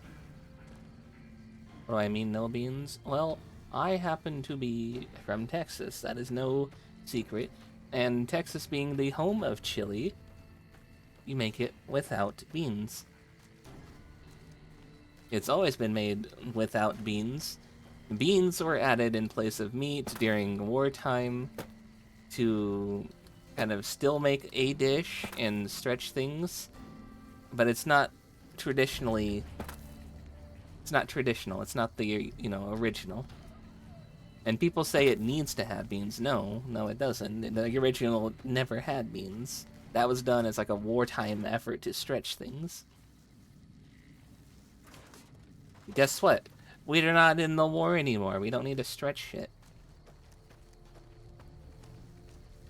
What do I mean, no beans? Well, I happen to be from Texas. That is no secret. And Texas being the home of chili, you make it without beans. It's always been made without beans. Beans were added in place of meat during wartime to kind of still make a dish and stretch things, but it's not traditionally... It's not traditional. It's not the, you know, original. And people say it needs to have beans. No, it doesn't. The original never had beans. That was done as like a wartime effort to stretch things. Guess what? We're not in the war anymore. We don't need to stretch shit.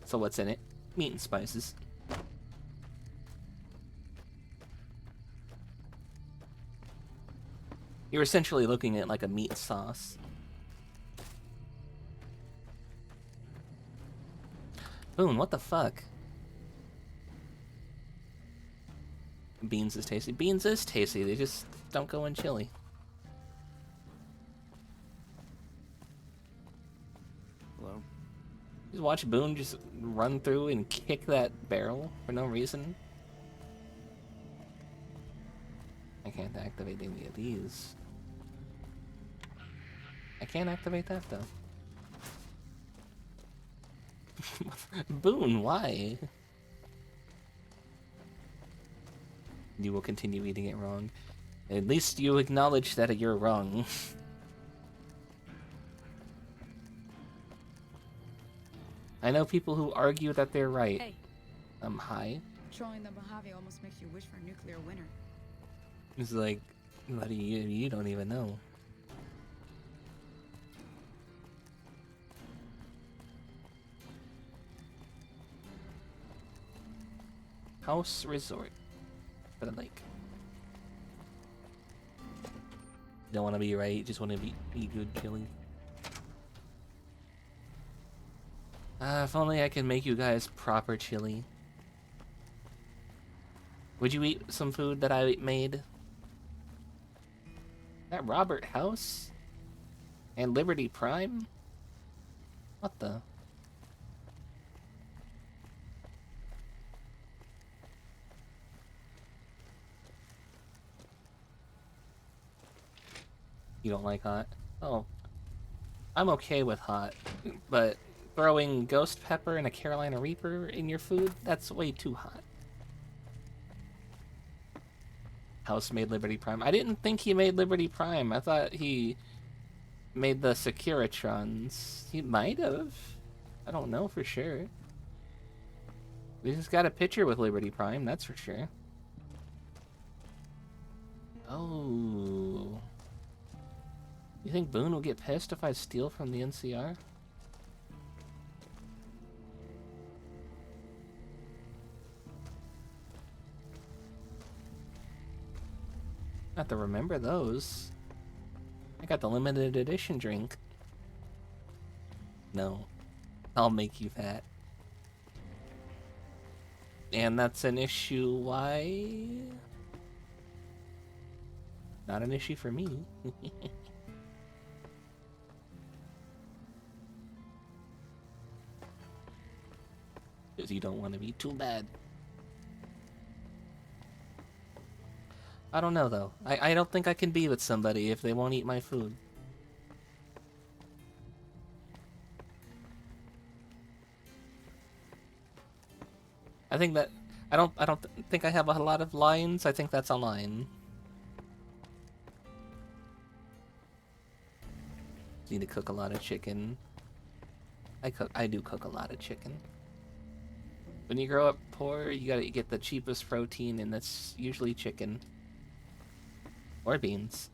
So what's in it? Meat and spices. You're essentially looking at like a meat sauce. Boone, what the fuck? Beans is tasty. Beans is tasty. They just don't go in chili. Hello? Just watch Boone just run through and kick that barrel for no reason. I can't activate any of these. I can't activate that though. Boone, why? You will continue eating it wrong. At least you acknowledge that you're wrong. I know people who argue that they're right. Hey. Hi. Trolling the Mojave almost makes you wish for a nuclear winter. It's like, buddy, you don't even know. House resort for the lake. Don't want to be right, just want to be good chili. If only I can make you guys proper chili. Would you eat some food that I made? That Robert House? And Liberty Prime? What the? You don't like hot? Oh. I'm okay with hot, but throwing ghost pepper and a Carolina Reaper in your food, that's way too hot. House made Liberty Prime. I didn't think he made Liberty Prime. I thought he made the Securitrons. He might have. I don't know for sure. We just got a picture with Liberty Prime, that's for sure. Oh. You think Boone will get pissed if I steal from the NCR? I have to remember those. I got the limited edition drink. No. I'll make you fat. And that's an issue, why? Not an issue for me. Because you don't want to be too bad. I don't know, though. I don't think I can be with somebody if they won't eat my food. I think that... I don't think I have a lot of lines. I think that's a line. Need to cook a lot of chicken. I do cook a lot of chicken. When you grow up poor, you gotta get the cheapest protein, and that's usually chicken. Or beans.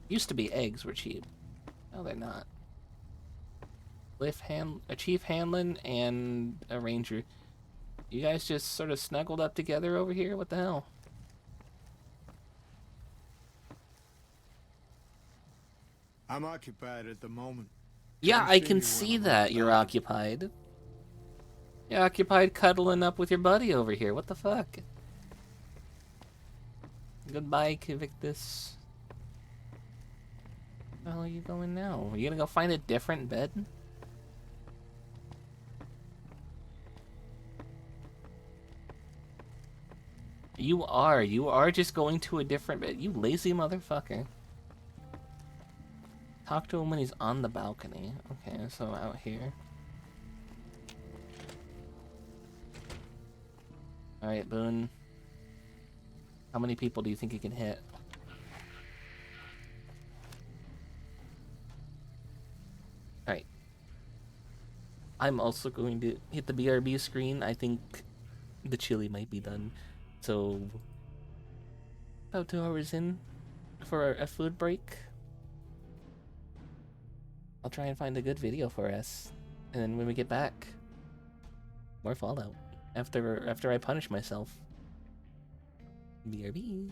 Used to be eggs were cheap. No, they're not. A Chief Hanlon and a Ranger. You guys just sort of snuggled up together over here? What the hell? I'm occupied at the moment. Yeah, I can see that you're occupied. You're occupied cuddling up with your buddy over here. What the fuck? Goodbye, Kivictus. Where the hell are you going now? Are you gonna go find a different bed? You are just going to a different bed. You lazy motherfucker. Talk to him when he's on the balcony. Okay, so out here. Alright, Boone. How many people do you think you can hit? Alright. I'm also going to hit the BRB screen. I think the chili might be done. So, about 2 hours in for a food break. I'll try and find a good video for us. And then when we get back, more Fallout. After I punish myself. BRB.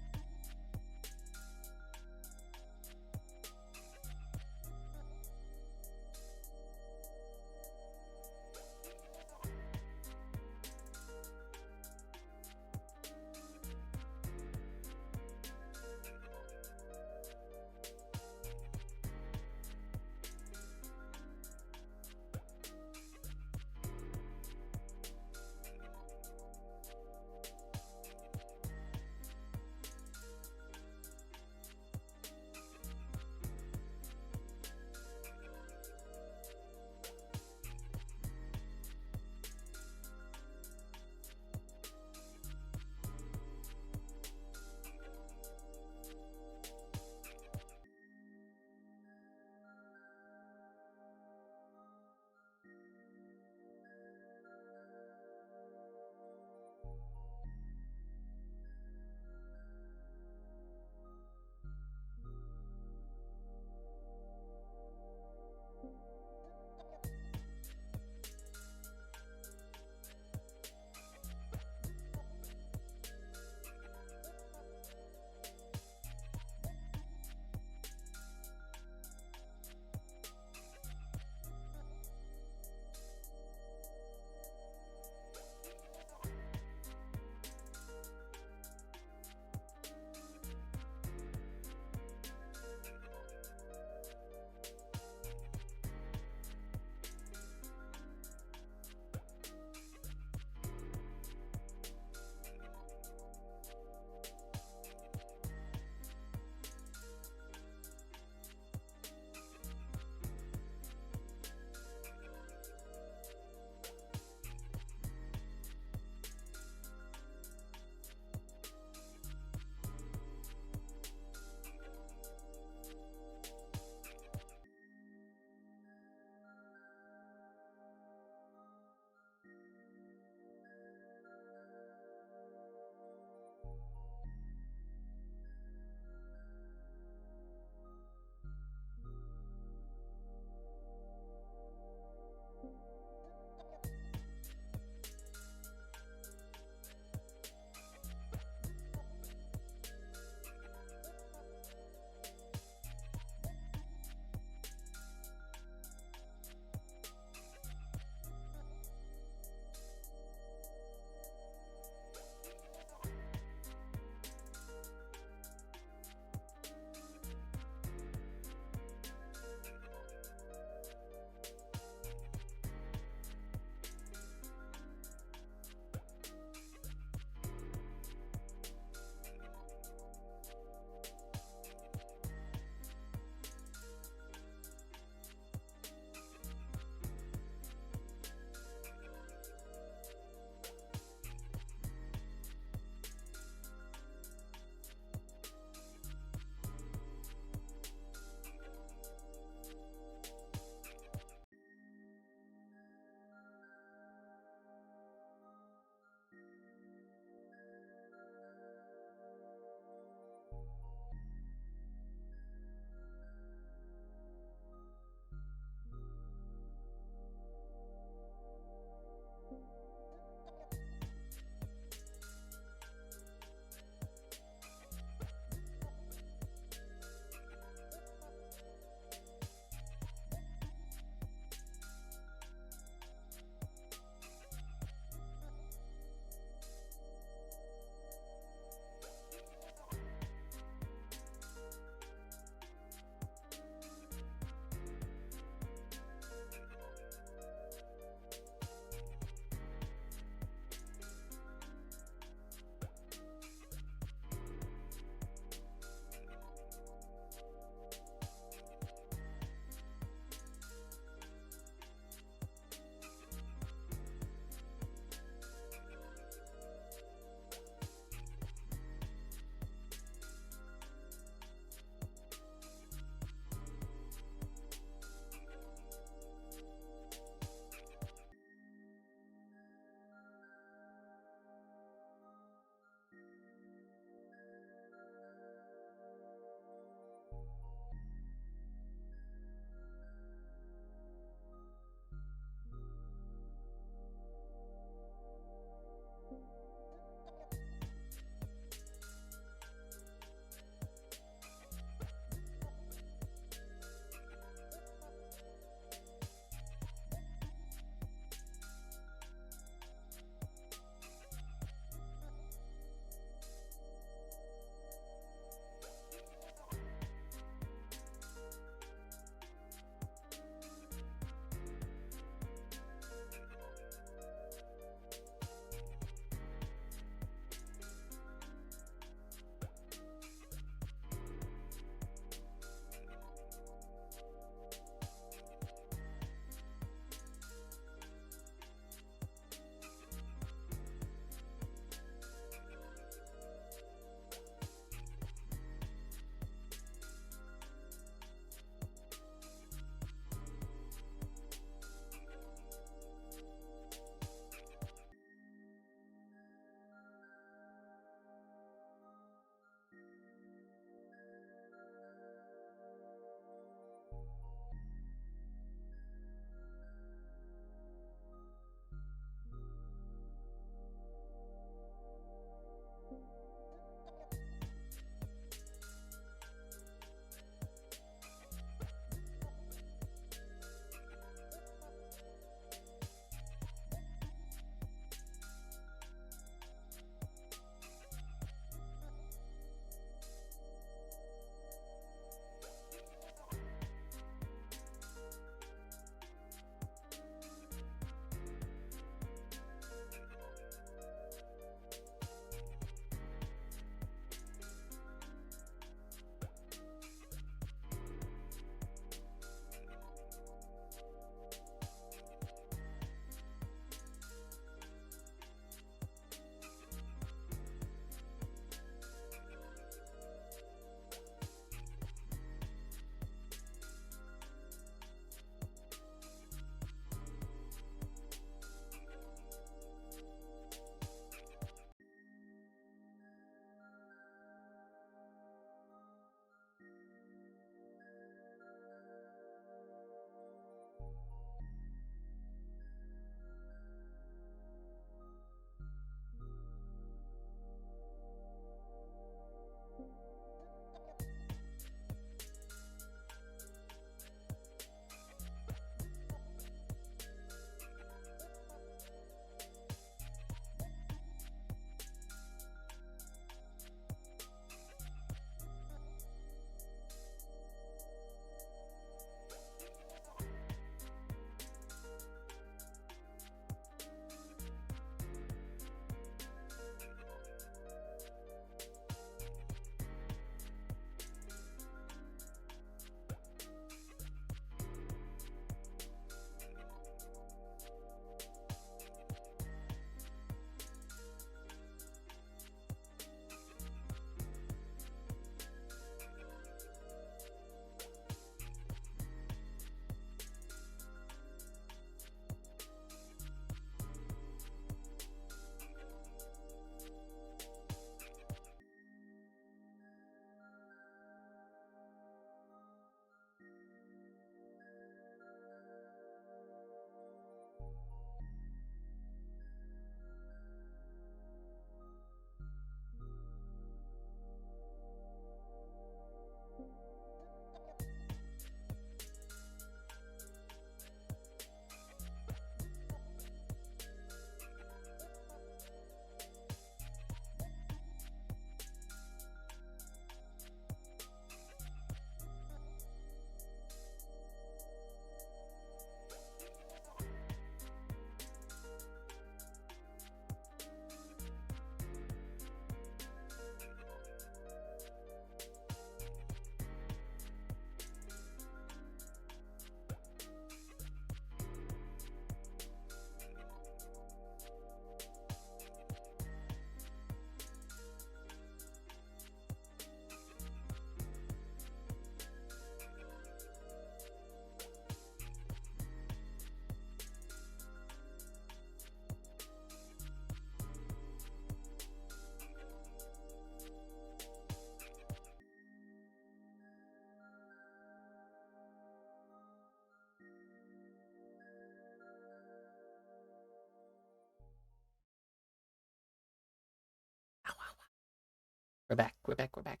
We're back, we're back, we're back.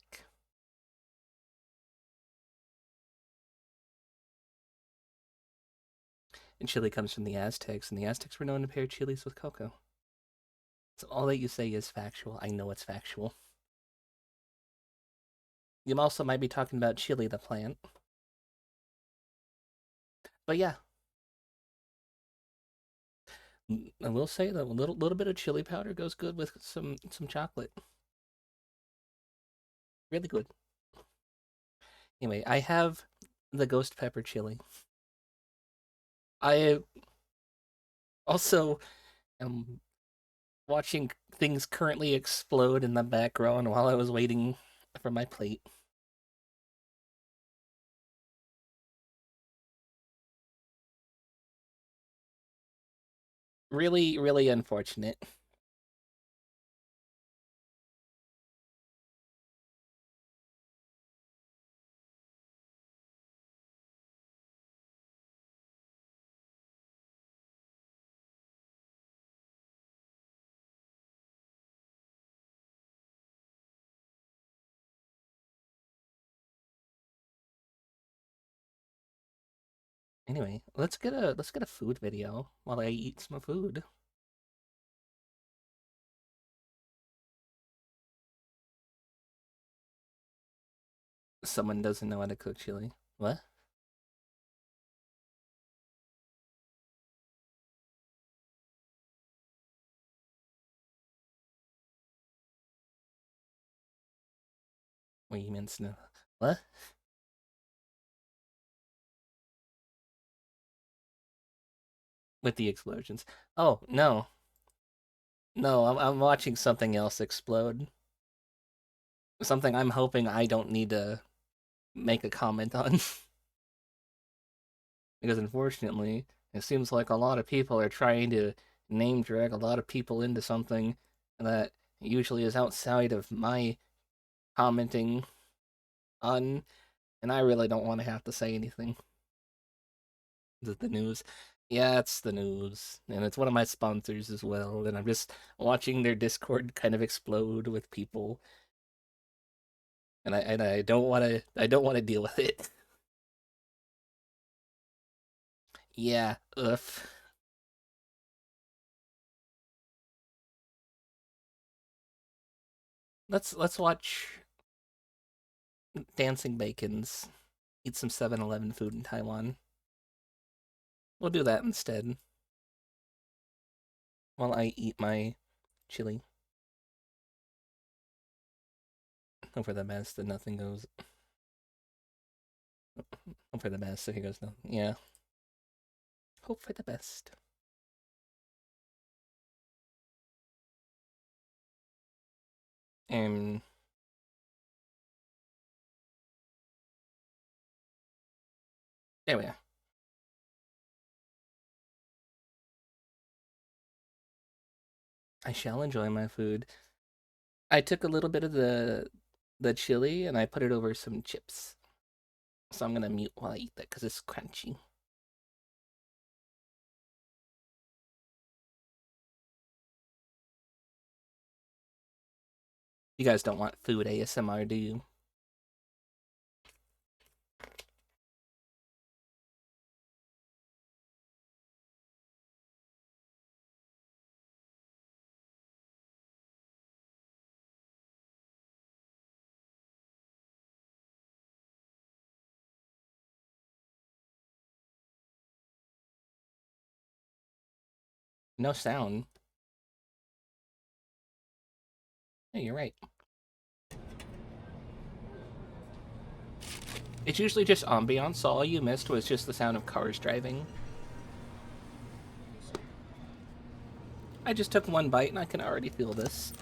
And chili comes from the Aztecs, and the Aztecs were known to pair chilies with cocoa. So all that you say is factual. I know it's factual. You also might be talking about chili, the plant. But yeah. I will say that a little bit of chili powder goes good with some chocolate. Really good. Anyway, I have the ghost pepper chili. I also am watching things currently explode in the background while I was waiting for my plate. Really, really unfortunate. Anyway, let's get a food video while I eat some food. Someone doesn't know how to cook chili. What? What you mean snow? What? With the explosions. Oh, no. No, I'm watching something else explode. Something I'm hoping I don't need to make a comment on. Because unfortunately, it seems like a lot of people are trying to name drag a lot of people into something that usually is outside of my commenting on, and I really don't want to have to say anything. Is it the news? Yeah, it's the news, and it's one of my sponsors as well, and I'm just watching their Discord kind of explode with people. And I don't want to deal with it. Yeah, ugh. Let's watch Dancing Bacons eat some 7-Eleven food in Taiwan. We'll do that instead. While I eat my chili. Hope for the best that nothing goes. Hope for the best that he goes no. Yeah. Hope for the best. And there we are. I shall enjoy my food. I took a little bit of the chili and I put it over some chips. So I'm gonna mute while I eat that because it's crunchy. You guys don't want food ASMR, do you? No sound. Yeah, you're right. It's usually just ambiance. All you missed was just the sound of cars driving. I just took one bite and I can already feel this.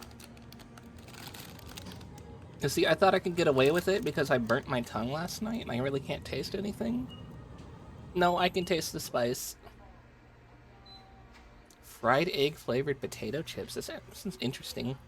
You see, I thought I could get away with it because I burnt my tongue last night and I really can't taste anything. No, I can taste the spice. Fried egg flavored potato chips. This sounds interesting.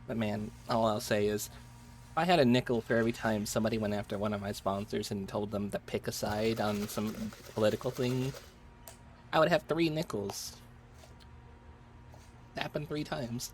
But man, all I'll say is, if I had a nickel for every time somebody went after one of my sponsors and told them to pick a side on some political thing, I would have 3 nickels. Happened 3 times.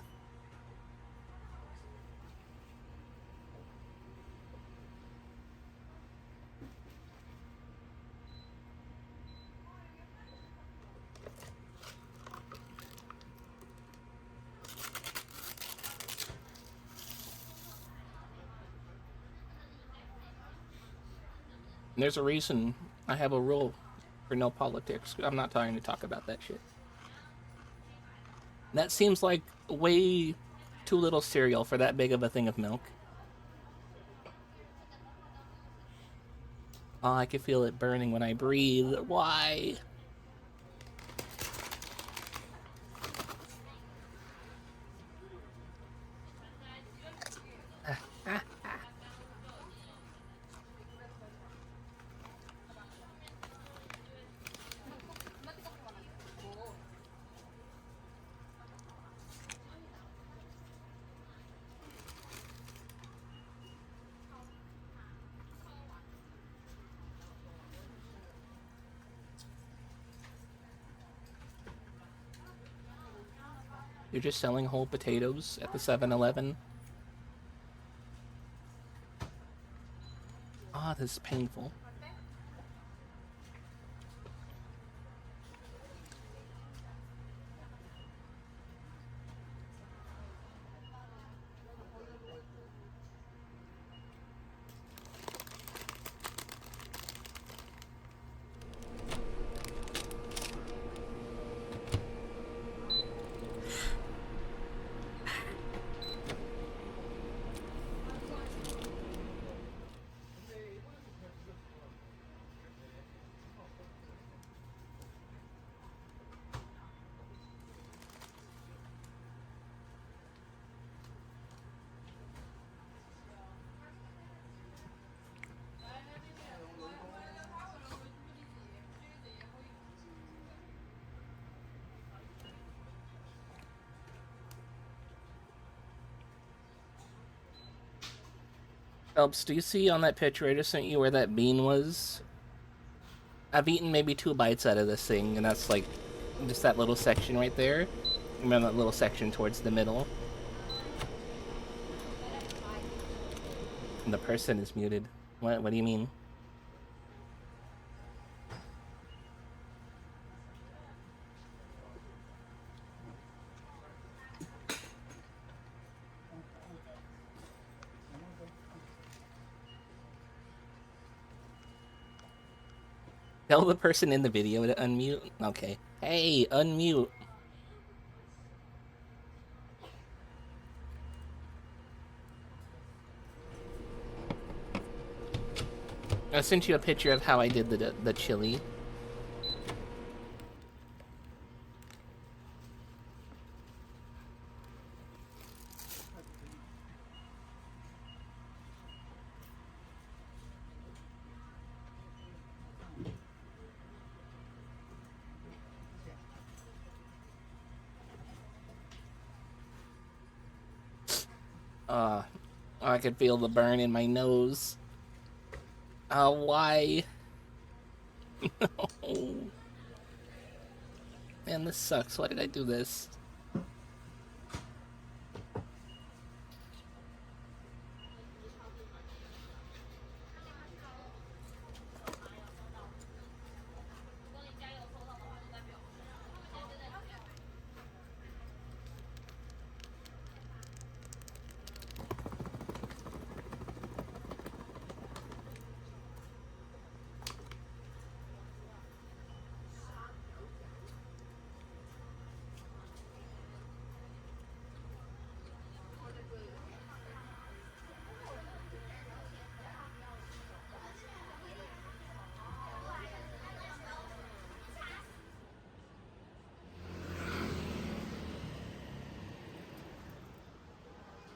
And there's a reason I have a rule for no politics. I'm not trying to talk about that shit. That seems like way too little cereal for that big of a thing of milk. Oh, I can feel it burning when I breathe. Why? You're just selling whole potatoes at the 7-Eleven? Ah, this is painful. Phelps, do you see on that picture I just sent you where that bean was? I've eaten maybe 2 bites out of this thing, and that's like just that little section right there. Remember that little section towards the middle? And the person is muted. What do you mean? Tell the person in the video to unmute? Okay. Hey, unmute. I sent you a picture of how I did the chili. I could feel the burn in my nose. Why? No. Man, this sucks. Why did I do this?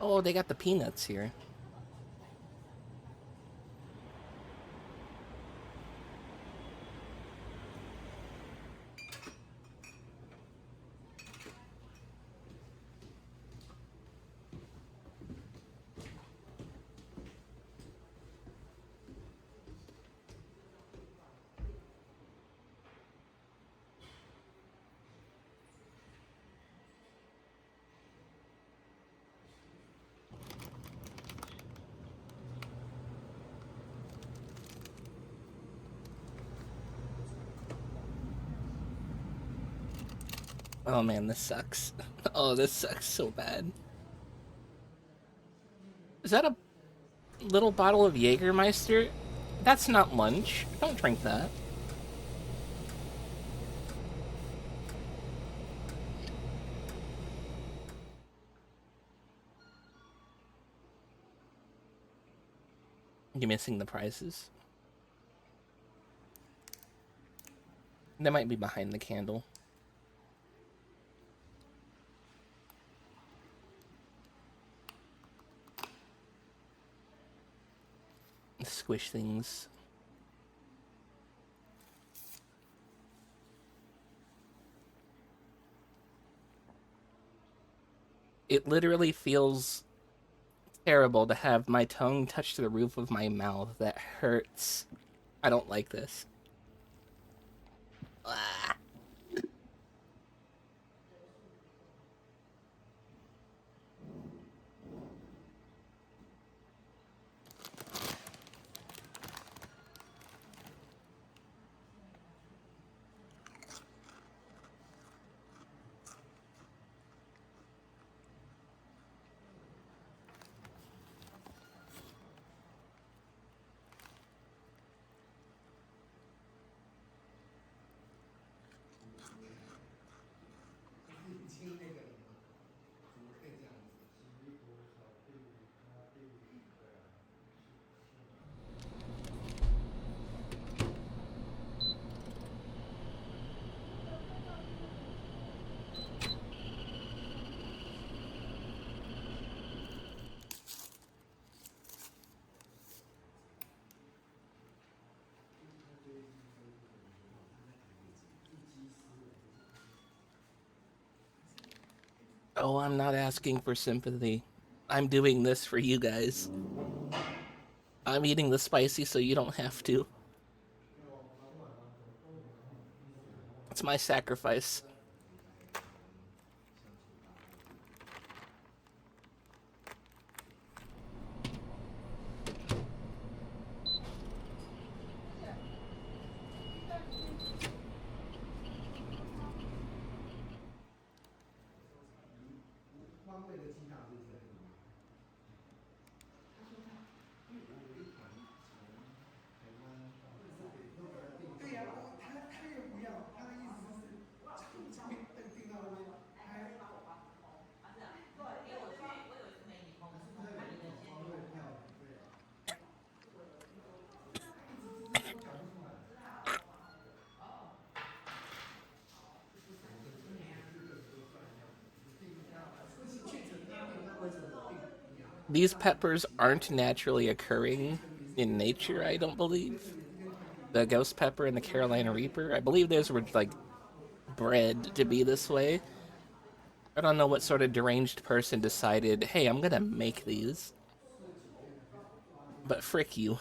Oh, they got the peanuts here. Oh man, this sucks. Oh, this sucks so bad. Is that a little bottle of Jägermeister? That's not lunch. Don't drink that. You missing the prizes? They might be behind the candle. Squish things. It literally feels terrible to have my tongue touch the roof of my mouth. That hurts. I don't like this. Ah. Oh, I'm not asking for sympathy. I'm doing this for you guys. I'm eating the spicy so you don't have to. It's my sacrifice. These peppers aren't naturally occurring in nature, I don't believe. The ghost pepper and the Carolina Reaper, I believe those were, like, bred to be this way. I don't know what sort of deranged person decided, hey, I'm gonna make these. But frick you.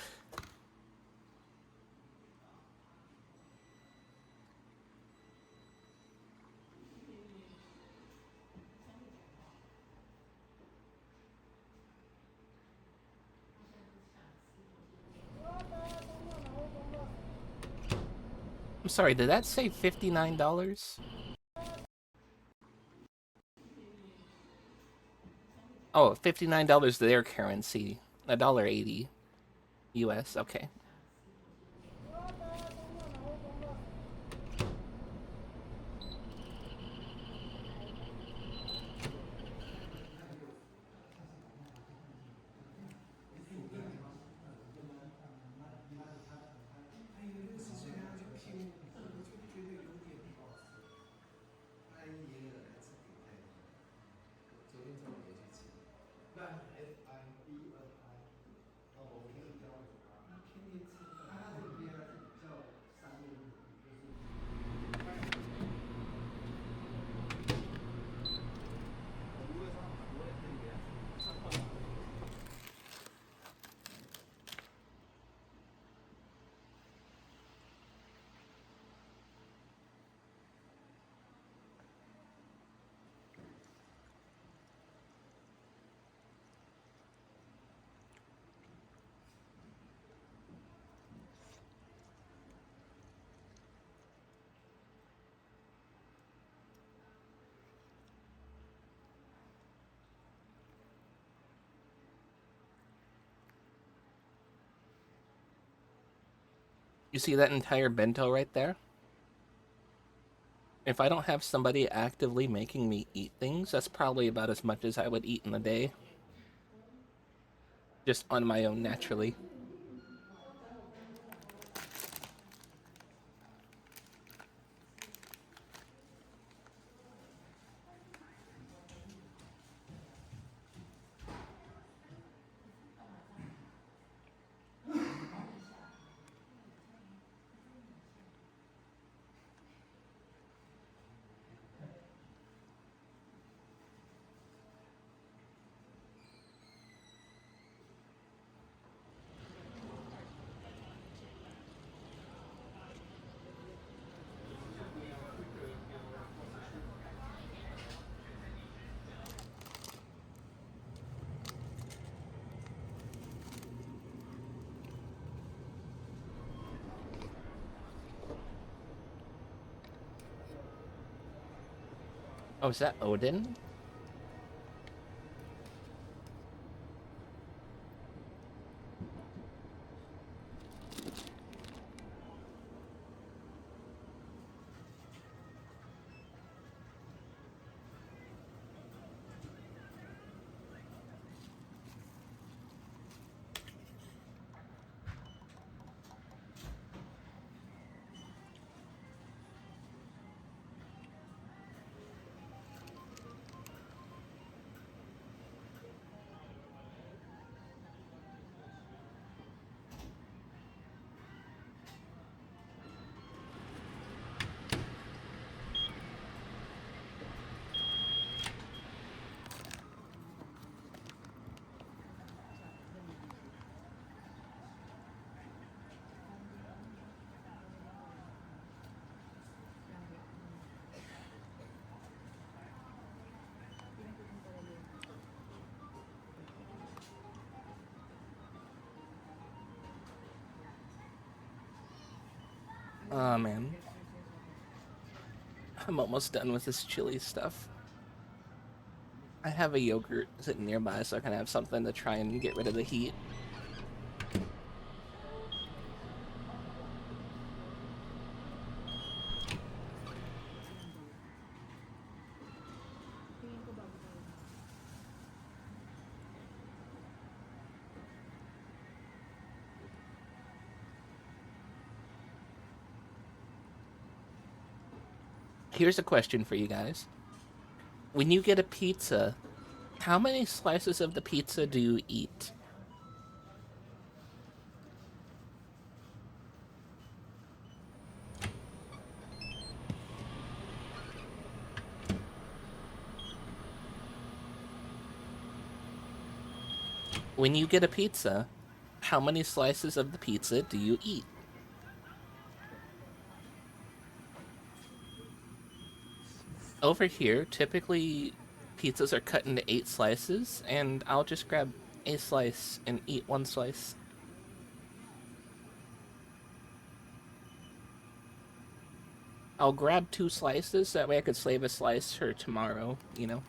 I'm sorry, did that say $59? Oh, $59 their currency. $1.80 US, okay. You see that entire bento right there? If I don't have somebody actively making me eat things, that's probably about as much as I would eat in a day. Just on my own, naturally. Oh, is that Odin? Oh man. I'm almost done with this chili stuff. I have a yogurt sitting nearby so I can have something to try and get rid of the heat. Here's a question for you guys. When you get a pizza, how many slices of the pizza do you eat? When you get a pizza, how many slices of the pizza do you eat? Over here, typically pizzas are cut into 8 slices, and I'll just grab a slice and eat 1 slice. I'll grab 2 slices, that way I could save a slice for tomorrow, you know?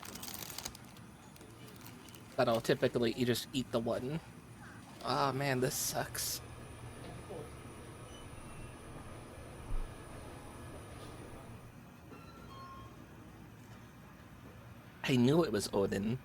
But I'll typically just eat the 1. Ah, man, this sucks. I knew it was Odin.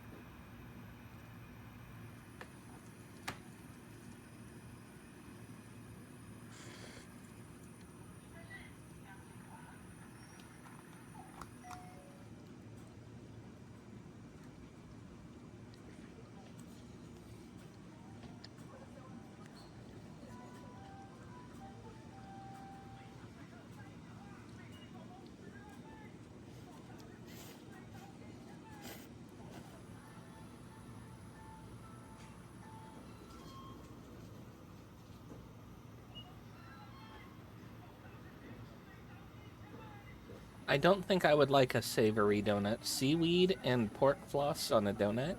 I don't think I would like a savory donut. Seaweed and pork floss on a donut?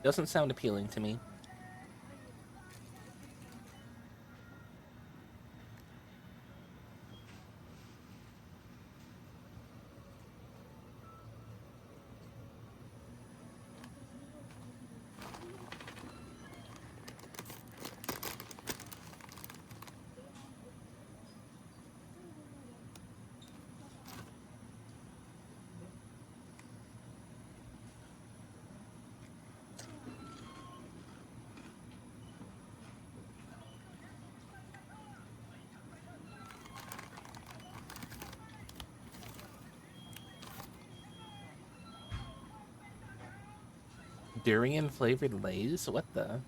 Doesn't sound appealing to me. Durian flavored Lay's? What the?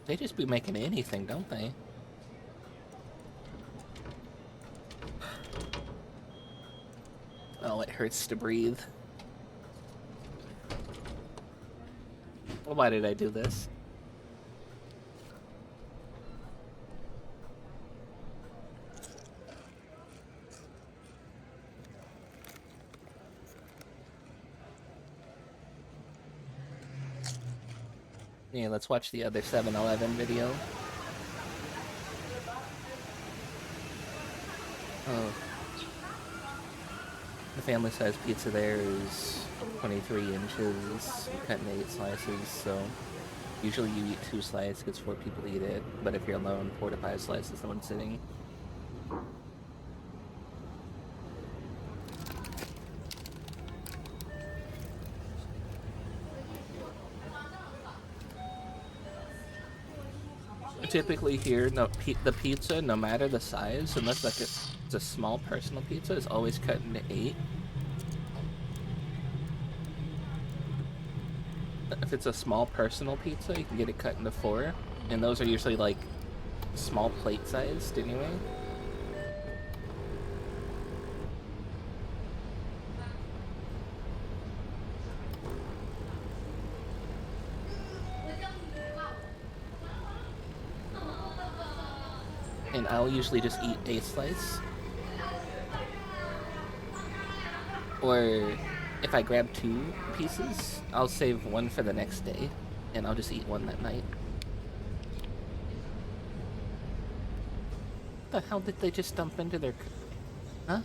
They just be making anything, don't they? Oh, it hurts to breathe. Why did I do this? Yeah, let's watch the other 7-Eleven video. Oh. The family size pizza there is 23 inches, cutting 8 slices, so usually you eat 2 slices, gets 4 people to eat it, but if you're alone, 4 to 5 slices, no one's sitting. Typically here, the pizza, no matter the size, unless like it's a small personal pizza, is always cut into 8. If it's a small personal pizza, you can get it cut into 4, and those are usually like small plate sized anyway. And I'll usually just eat a slice. Or if I grab 2 pieces, I'll save 1 for the next day, and I'll just eat 1 that night. What the hell did they just dump into their... Huh?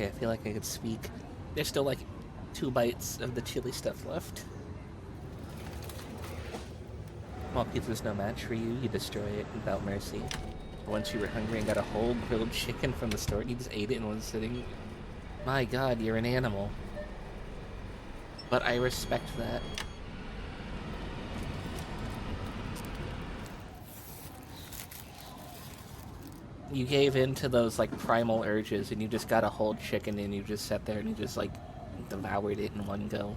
Okay, I feel like I could speak. There's still like 2 bites of the chili stuff left. While pizza's no match for you, you destroy it without mercy. Once you were hungry and got a whole grilled chicken from the store and you just ate it in one sitting. My god, you're an animal. But I respect that. You gave in to those like primal urges and you just got a whole chicken and you just sat there and you just like devoured it in one go.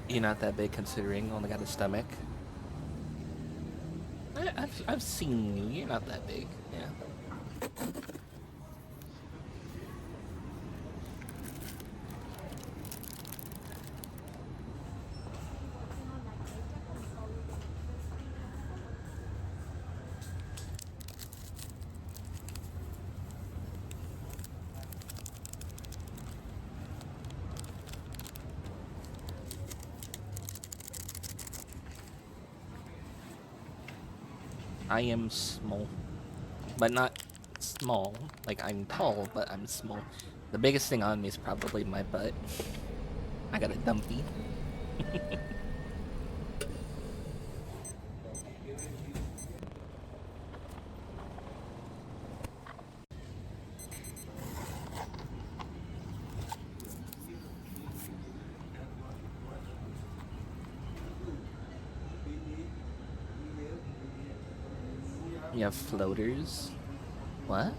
You're not that big considering only got a stomach. I've seen you. You're not that big. Yeah. I am small, but not small. Like, I'm tall, but I'm small. The biggest thing on me is probably my butt. I got a dumpy. You have floaters? What?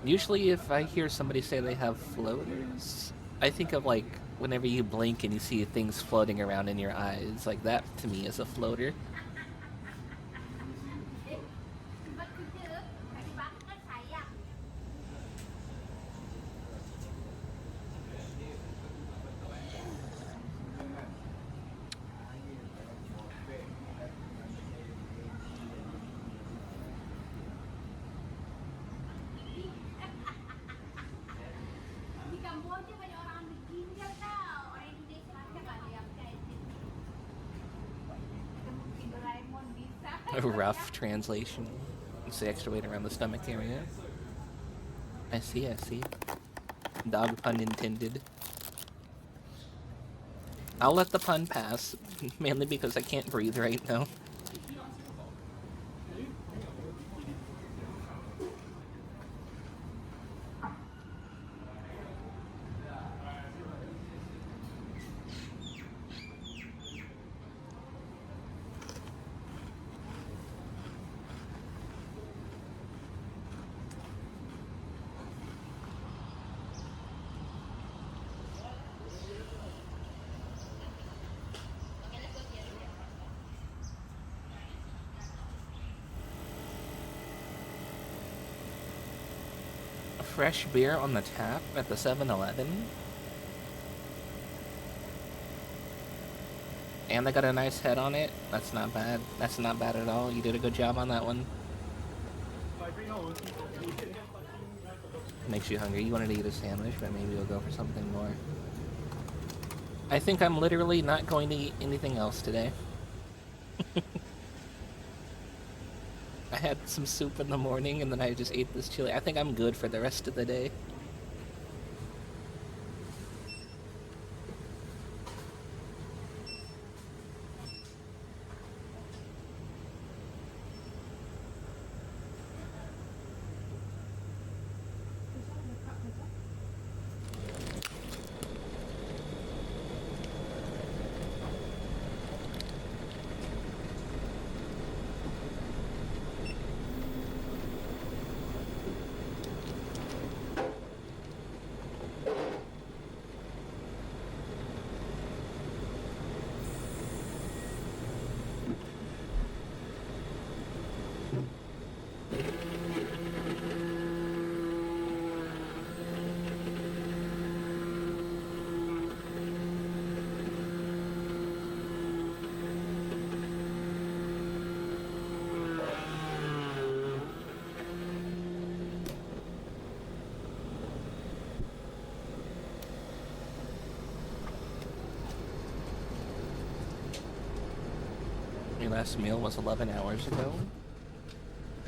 Usually if I hear somebody say they have floaters, I think of like whenever you blink and you see things floating around in your eyes. Like that to me is a floater. A rough translation. It's the extra weight around the stomach area. I see, I see. Dog pun intended. I'll let the pun pass, mainly because I can't breathe right now. Fresh beer on the tap at the 7-Eleven. And they got a nice head on it. That's not bad. That's not bad at all. You did a good job on that one. Makes you hungry. You wanted to eat a sandwich, but maybe you'll go for something more. I think I'm literally not going to eat anything else today. I had some soup in the morning and then I just ate this chili. I think I'm good for the rest of the day. Your last meal was 11 hours ago?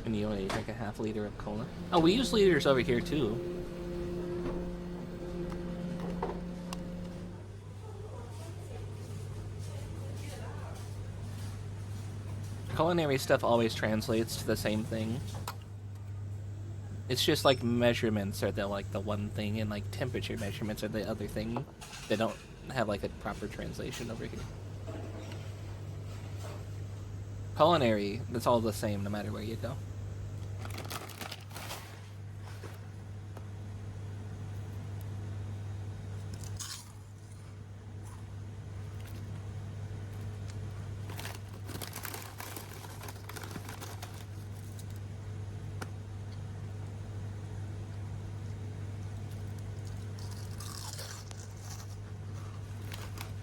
And you only drank a half liter of cola? Oh, we use liters over here too. Culinary stuff always translates to the same thing. It's just like measurements are the one thing, and like temperature measurements are the other thing. They don't have like a proper translation over here. Culinary, that's all the same no matter where you go.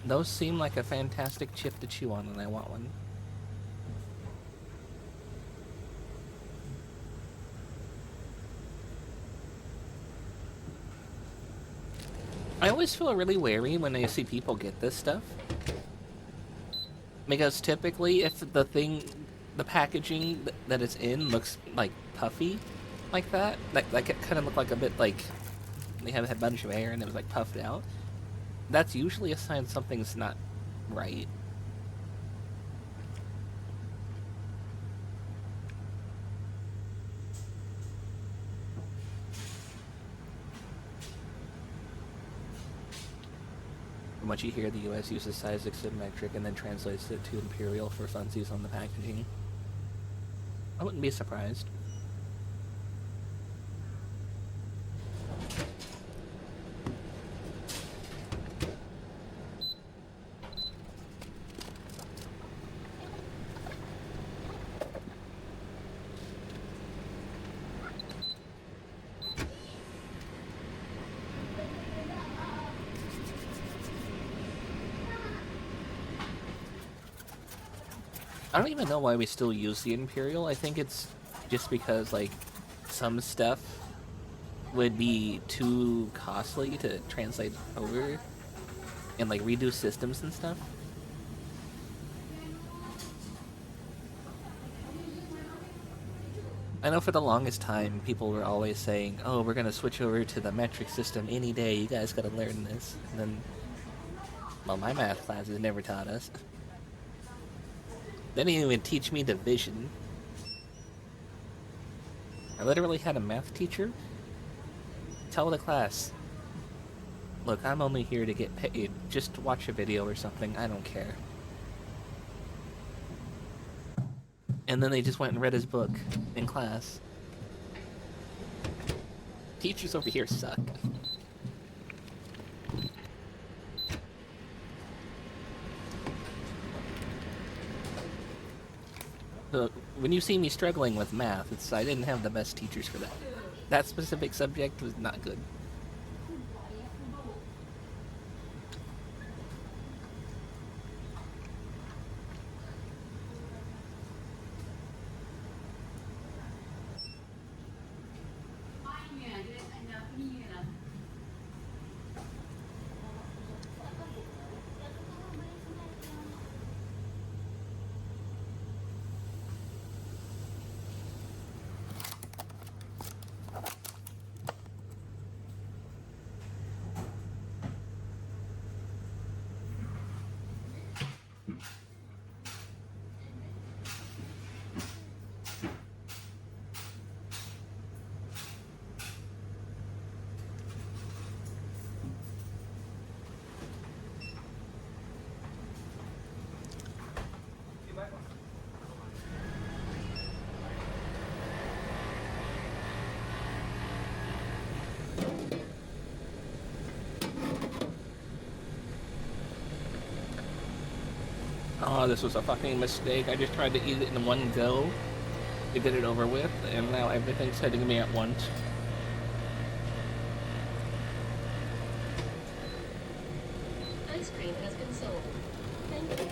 Those seem like a fantastic chip to chew on, and I want one. I always feel really wary when I see people get this stuff. Because typically, if the packaging that it's in looks like puffy, like that it kind of looked like a bit like they had a bunch of air and it was like puffed out, that's usually a sign something's not right. From what you hear, the US uses Sizex and metric and then translates it to imperial for funsies on the packaging. I wouldn't be surprised. I don't even know why we still use the Imperial. I think it's just because, like, some stuff would be too costly to translate over and, like, redo systems and stuff. I know for the longest time, people were always saying, oh, we're gonna switch over to the metric system any day, you guys gotta learn this. And then, well, my math classes never taught us. They didn't even teach me division. I literally had a math teacher tell the class, look, I'm only here to get paid. Just watch a video or something, I don't care. And then they just went and read his book in class. Teachers over here suck. So, when you see me struggling with math, it's I didn't have the best teachers for that. That specific subject was not good. Oh, this was a fucking mistake. I just tried to eat it in one go to get it over with, and now everything's hitting me at once. Ice cream has been sold. Thank you.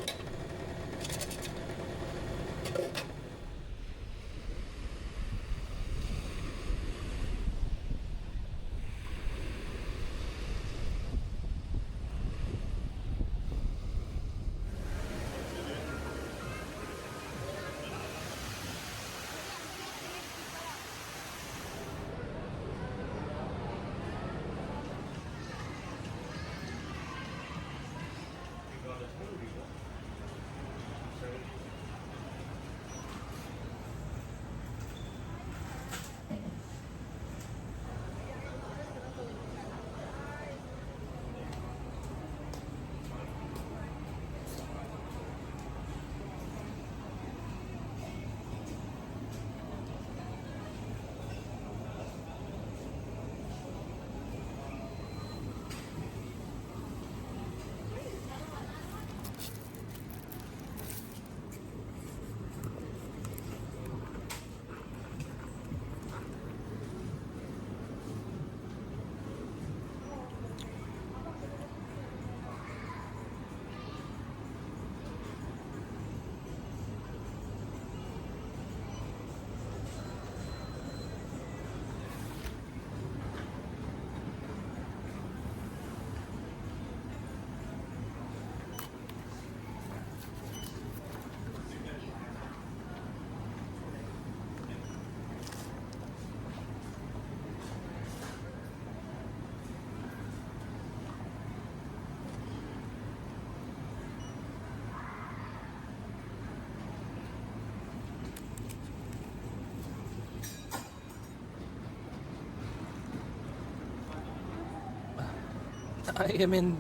I am in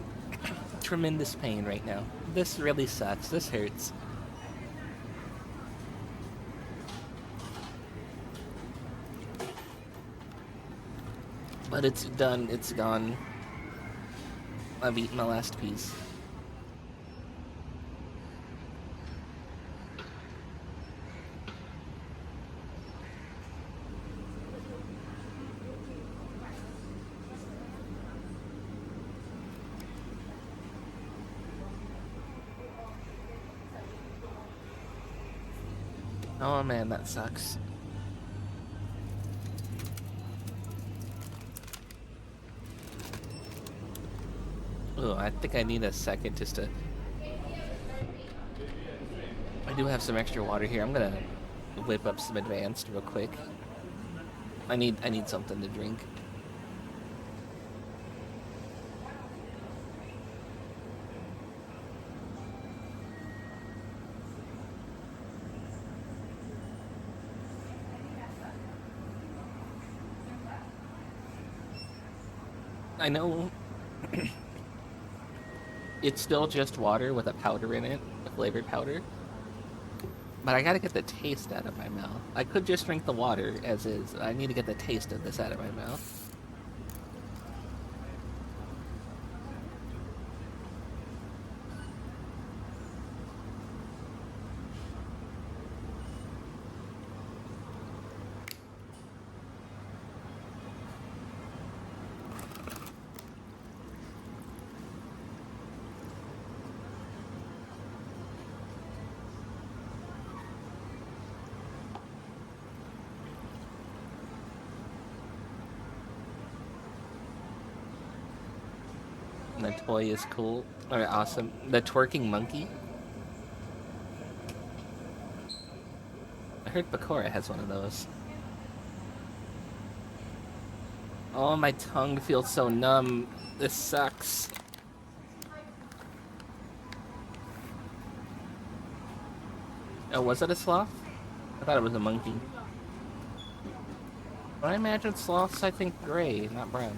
tremendous pain right now. This really sucks. This hurts. But it's done, it's gone. I've eaten my last piece. Oh man, that sucks. Oh, I think I need a second just to... I do have some extra water here. I'm gonna whip up some advanced real quick. I need something to drink. I know it's still just water with a powder in it, a flavored powder. But I gotta get the taste out of my mouth. I could just drink the water as is. I need to get the taste of this out of my mouth. The toy is cool, or awesome. The twerking monkey. I heard Bakura has one of those. Oh, my tongue feels so numb. This sucks. Oh, was it a sloth? I thought it was a monkey. When I imagine sloths, I think gray, not brown.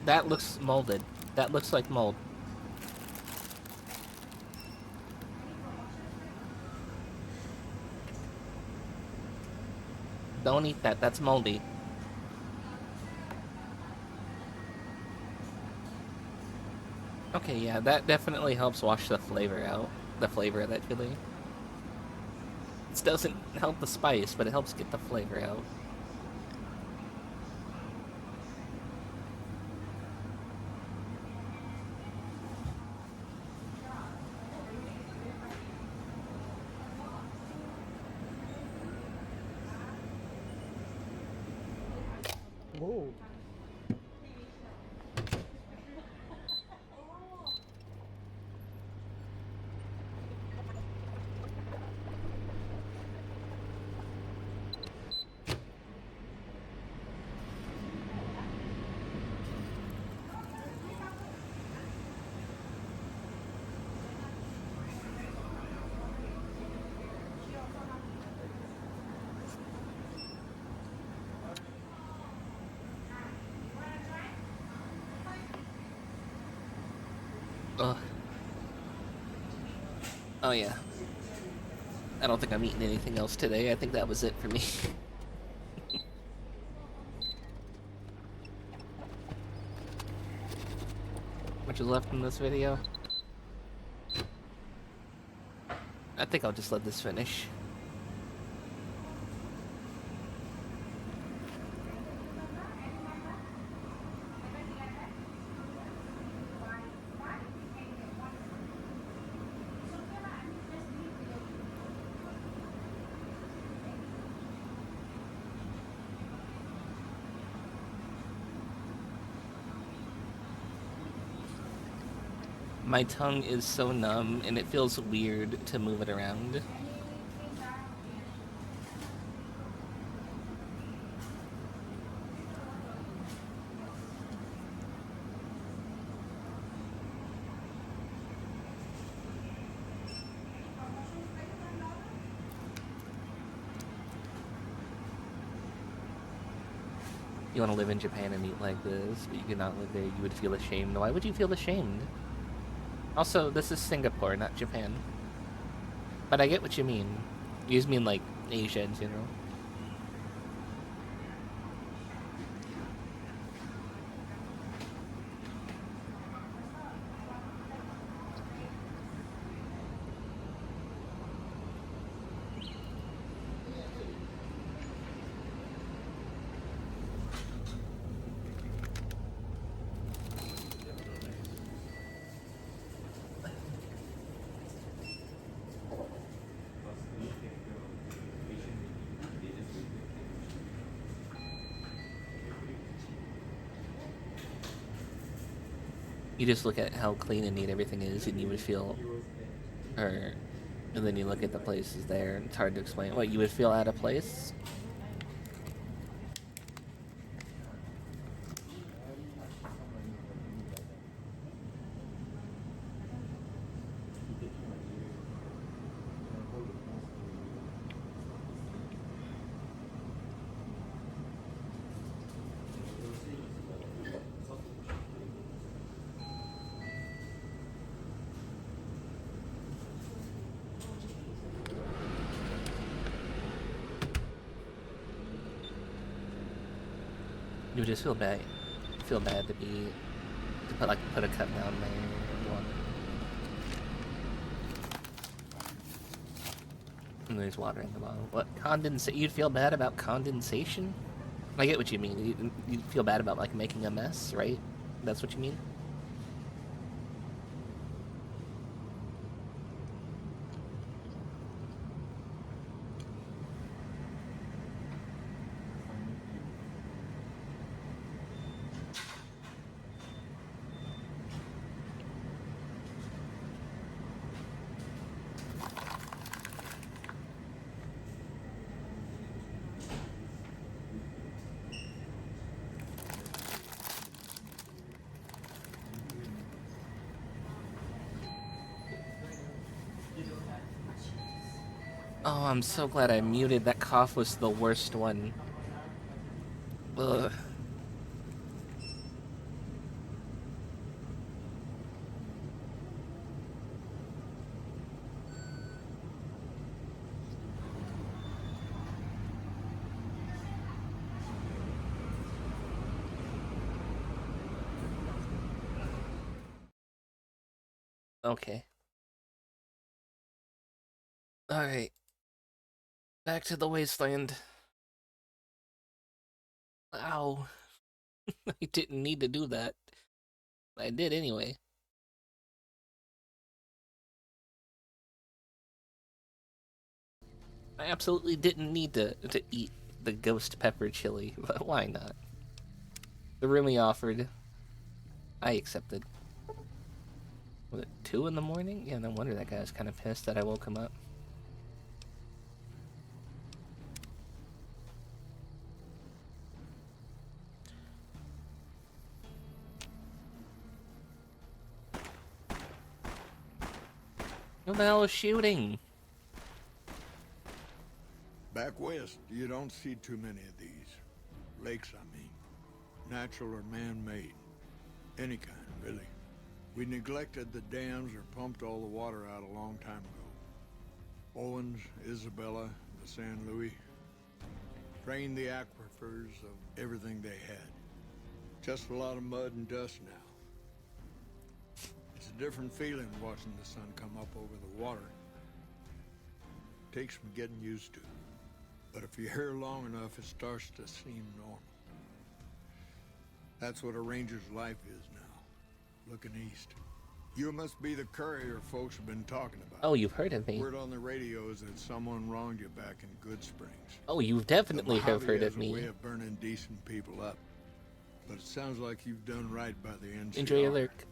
That looks molded. That looks like mold. Don't eat that. That's moldy. Okay, yeah, that definitely helps wash the flavor out. The flavor of that chili. It doesn't help the spice, but it helps get the flavor out. Whoa. Ugh. Oh yeah. I don't think I'm eating anything else today. I think that was it for me. Much is left in this video? I think I'll just let this finish. My tongue is so numb, and it feels weird to move it around. You want to live in Japan and eat like this, but you could not live there, you would feel ashamed. Why would you feel ashamed? Also, this is Singapore, not Japan. But I get what you mean. You just mean like Asia in general? You just look at how clean and neat everything is, and you would feel, and then you look at the places there, and it's hard to explain. What, you would feel out of place? You would just feel bad to put a cut down there. And there's water in the bottle. What, you'd feel bad about condensation? I get what you mean. You'd feel bad about like making a mess, right? That's what you mean? Oh, I'm so glad I muted. That cough was the worst one. Ugh. Okay. Alright. Back to the wasteland. Ow. I didn't need to do that. I did anyway. I absolutely didn't need to eat the ghost pepper chili, but why not? The room he offered, I accepted. Was it 2 in the morning? Yeah, no wonder that guy was kind of pissed that I woke him up. What the hell is shooting? Back west, you don't see too many of these. Lakes, I mean. Natural or man-made. Any kind, really. We neglected the dams or pumped all the water out a long time ago. Owens, Isabella, the San Luis. Drained the aquifers of everything they had. Just a lot of mud and dust now. It's a different feeling watching the sun come up over the water. Takes some getting used to. But if you're here long enough, it starts to seem normal. That's what a ranger's life is now. Looking east. You must be the courier folks have been talking about. Oh, you've heard of me. Word on the radio is that someone wronged you back in Good Springs. Oh, you definitely have heard of me. A way of burning decent people up. But it sounds like you've done right by the NCR. Enjoy your lurk.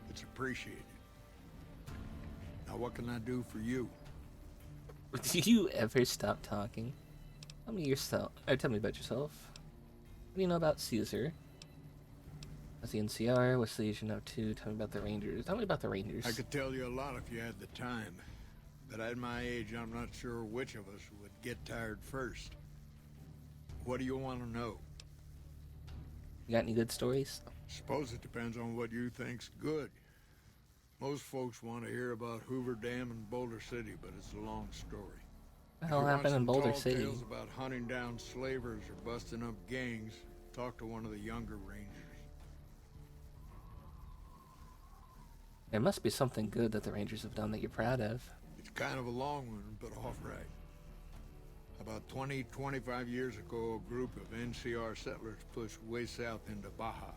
It's appreciated. Now what can I do for you? Do you ever stop talking? Tell me yourself. Or tell me about yourself. What do you know about Caesar? What's the NCR? What's the Legion up to? Tell me about the Rangers. Tell me about the Rangers. I could tell you a lot if you had the time. But at my age, I'm not sure which of us would get tired first. What do you want to know? You got any good stories? Suppose it depends on what you think's good. Most folks want to hear about Hoover Dam and Boulder City, but it's a long story. the hell happened in Boulder City? Tales about hunting down slavers or busting up gangs. Talk to one of the younger rangers. There must be something good that the Rangers have done that you're proud of. It's kind of a long one, but all right. About 25 years ago, a group of NCR settlers pushed way south into Baja.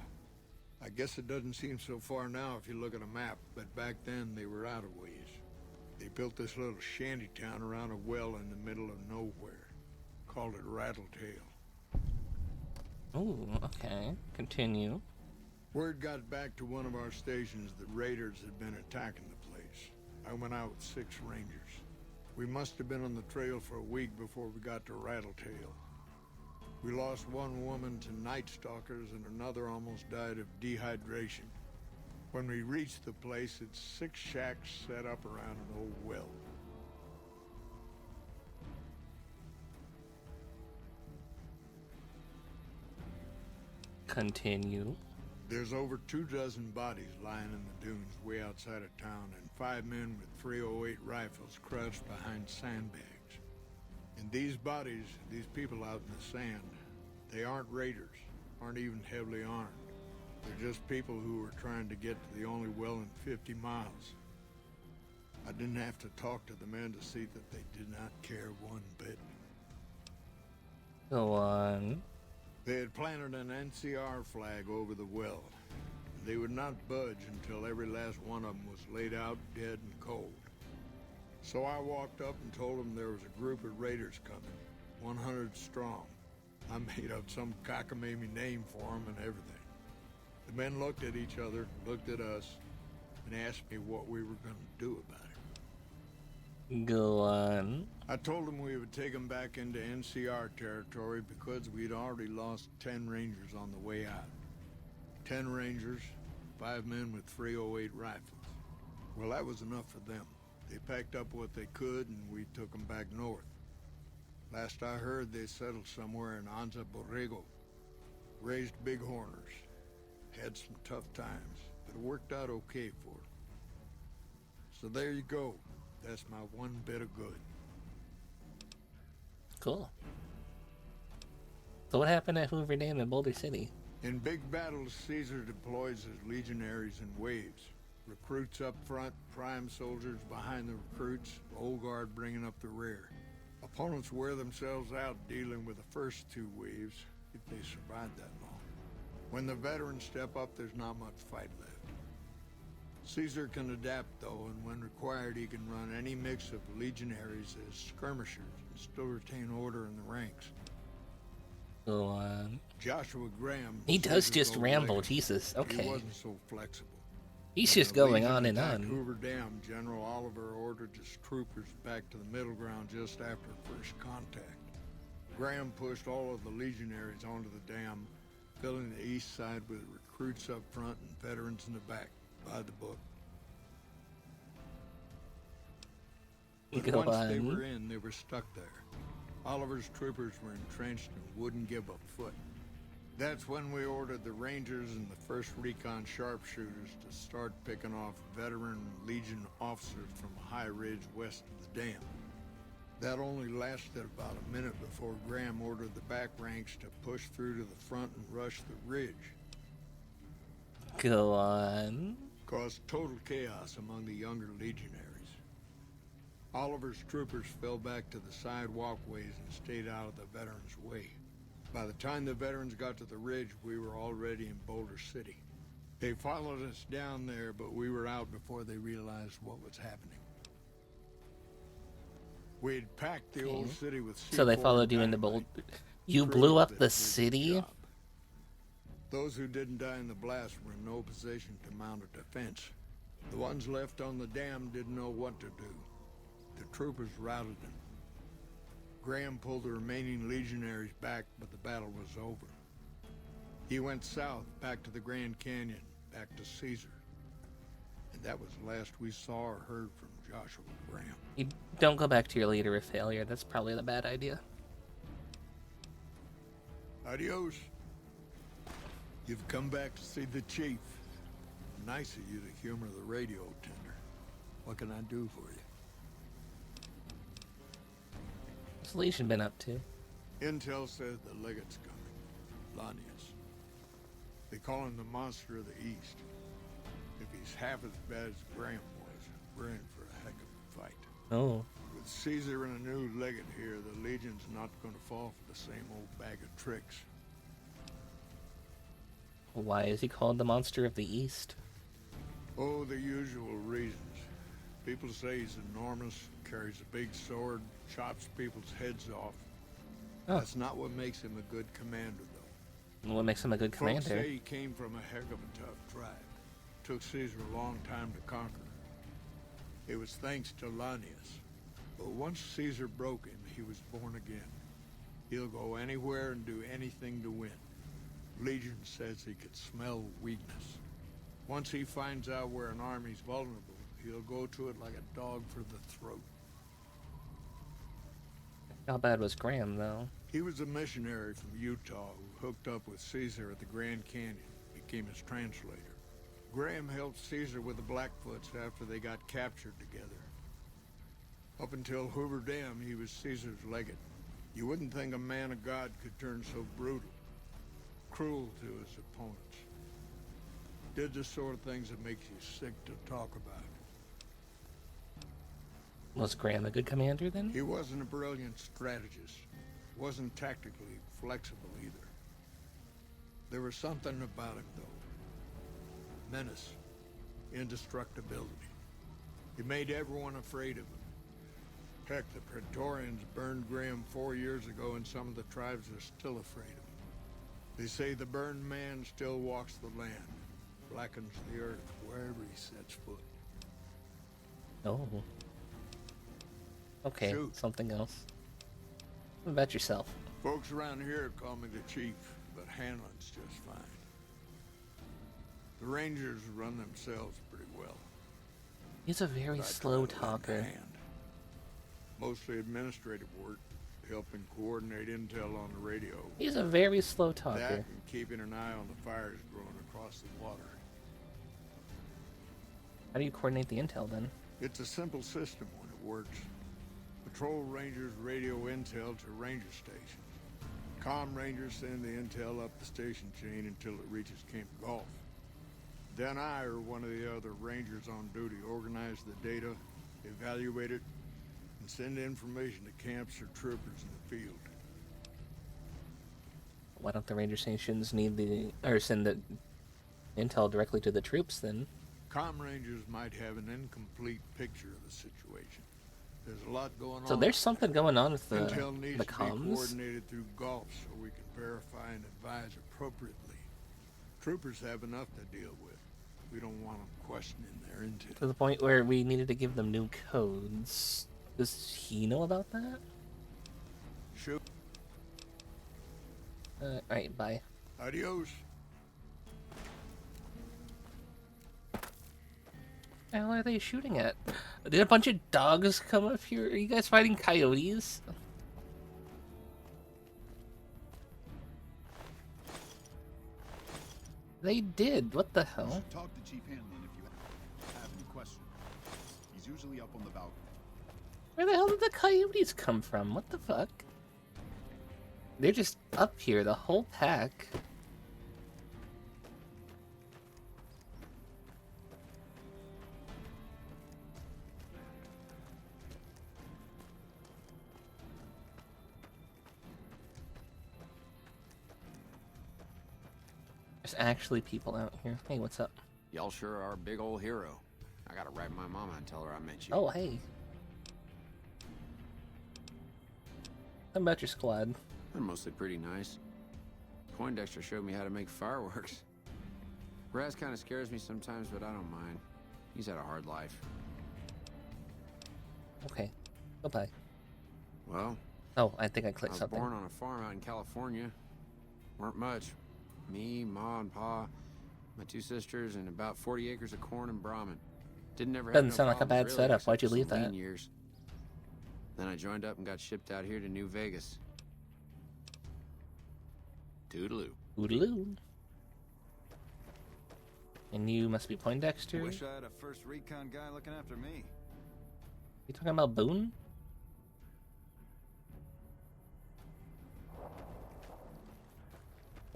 I guess it doesn't seem so far now if you look at a map, but back then they were out of ways. They built this little shanty town around a well in the middle of nowhere. Called it Rattletail. Oh, okay. Continue. Word got back to one of our stations that raiders had been attacking the place. I went out with 6 rangers. We must have been on the trail for a week before we got to Rattletail. We lost one woman to night stalkers and another almost died of dehydration. When we reached the place, it's 6 shacks set up around an old well. Continue. There's over 24 bodies lying in the dunes way outside of town, and 5 men with 308 rifles crouched behind sandbags. And these bodies, these people out in the sand, they aren't raiders, aren't even heavily armed. They're just people who were trying to get to the only well in 50 miles. I didn't have to talk to the men to see that they did not care one bit. Go on. They had planted an NCR flag over the well. They would not budge until every last one of them was laid out dead and cold. So I walked up and told them there was a group of raiders coming, 100 strong. I made up some cockamamie name for them and everything. The men looked at each other, looked at us, and asked me what we were going to do about it. Go on. I told them we would take them back into NCR territory because we'd already lost 10 Rangers on the way out. 10 Rangers, 5 men with 308 rifles. Well, that was enough for them. They packed up what they could and we took them back north. Last I heard, they settled somewhere in Anza Borrego. Raised bighorners. Had some tough times, but it worked out okay for them. So there you go. That's my one bit of good. Cool. So what happened at Hoover Dam in Boulder City? In big battles, Caesar deploys his legionaries in waves. Recruits up front, prime soldiers behind the recruits, old guard bringing up the rear. Opponents wear themselves out dealing with the first 2 waves, if they survive that long. When the veterans step up, there's not much fight left. Caesar can adapt, though, and when required, he can run any mix of legionaries as skirmishers and still retain order in the ranks. Go on. Joshua Graham... He does just ramble, Jesus, okay. He wasn't so flexible. He's just going on and on. Hoover Dam, General Oliver ordered his troopers back to the middle ground just after first contact. Graham pushed all of the legionaries onto the dam, filling the east side with recruits up front and veterans in the back. By the book. But once they were in, they were stuck there. Oliver's troopers were entrenched and wouldn't give a foot. That's when we ordered the Rangers and the 1st Recon sharpshooters to start picking off veteran Legion officers from a high ridge west of the dam. That only lasted about a minute before Graham ordered the back ranks to push through to the front and rush the ridge. Go on. Caused total chaos among the younger legionaries. Oliver's troopers fell back to the side walkways and stayed out of the veterans' way. By the time the veterans got to the ridge, we were already in Boulder City. They followed us down there, but we were out before they realized what was happening. We'd packed the old city with C4. So they followed you into Boulder. You blew up the city? Those who didn't die in the blast were in no position to mount a defense. The ones left on the dam didn't know what to do. The troopers routed them. Graham pulled the remaining legionaries back, but the battle was over. He went south, back to the Grand Canyon, back to Caesar. And that was the last we saw or heard from Joshua Graham. You don't go back to your leader of failure. That's probably the bad idea. Adios. You've come back to see the chief. Nice of you to humor the radio tender. What can I do for you? What's Legion been up to? Intel says the legate's coming. Lanius. They call him the monster of the East. If he's half as bad as Graham was, we're in for a heck of a fight. Oh. With Caesar and a new legate here, the Legion's not going to fall for the same old bag of tricks. Why is he called the monster of the East? Oh, the usual reasons. People say he's enormous, carries a big sword, chops people's heads off. Oh. That's not what makes him a good commander, though. What makes him a good Folks commander? say he came from a heck of a tough tribe. Took Caesar a long time to conquer. It was thanks to Lanius. But once Caesar broke him, he was born again. He'll go anywhere and do anything to win. Legion says he could smell weakness. Once he finds out where an army's vulnerable, he'll go to it like a dog for the throat. How bad was Graham, though? He was a missionary from Utah who hooked up with Caesar at the Grand Canyon, became his translator. Graham helped Caesar with the Blackfoots after they got captured together. Up until Hoover Dam, he was Caesar's legate. You wouldn't think a man of God could turn so brutal, cruel to his opponents. Did the sort of things that makes you sick to talk about. Was Graham a good commander, then? He wasn't a brilliant strategist. Wasn't tactically flexible either. There was something about him, though. Menace. Indestructibility. He made everyone afraid of him. Heck, the Praetorians burned Graham 4 years ago, and some of the tribes are still afraid of him. They say the burned man still walks the land, blackens the earth wherever he sets foot. Oh. Okay, Shoot. something else. What about yourself? Folks around here call me the chief, but handling's just fine. The Rangers run themselves pretty well. He's a very But I slow try to lend a talker. hand. Mostly administrative work, helping coordinate intel on the radio. He's a very slow That talker. and keeping an eye on the fires growing across the water. How do you coordinate the intel, then? It's a simple system when it works. Patrol Rangers radio intel to ranger stations. Comm Rangers send the intel up the station chain until it reaches Camp Golf. Then I or one of the other Rangers on duty organize the data, evaluate it, and send information to camps or troopers in the field. Why don't the ranger stations need or send the intel directly to the troops, then? Comm Rangers might have an incomplete picture of the situation. There's a lot going on. So there's something going on with the Intel needs to be comms? coordinated through Golf so we can verify and advise appropriately. Troopers have enough to deal with. We don't want them questioning their intel. To the point where we needed to give them new codes. Does he know about that? Shoot. Alright, bye. Adios. What the hell are they shooting at? Did a bunch of dogs come up here? Are you guys fighting coyotes? They did. What the hell? Talk to Chief Hanlon if you have any questions. He's usually up on the balcony. Where the hell did the coyotes come from? What the fuck? They're just up here, the whole pack. There's actually people out here. Hey, what's up? Y'all sure are a big old hero. I gotta write my mama and tell her I met you. Oh, hey. How about your squad? They're mostly pretty nice. Poindexter showed me how to make fireworks. Raz kind of scares me sometimes, but I don't mind. He's had a hard life. Okay. Bye-bye. Well, Oh, I think I I clicked was something. born on a farm out in California. Weren't much. Me, Ma, and Pa, my 2 sisters, and about 40 acres of corn and Brahmin. Didn't ever have Doesn't no sound like a problems, bad really, setup. Why'd you except leave some lean that? Years. Then I joined up and got shipped out here to New Vegas. Toodaloo. Oodaloo. And you must be Poindexter? Wish I had a first recon guy looking after me. You talking about Boone?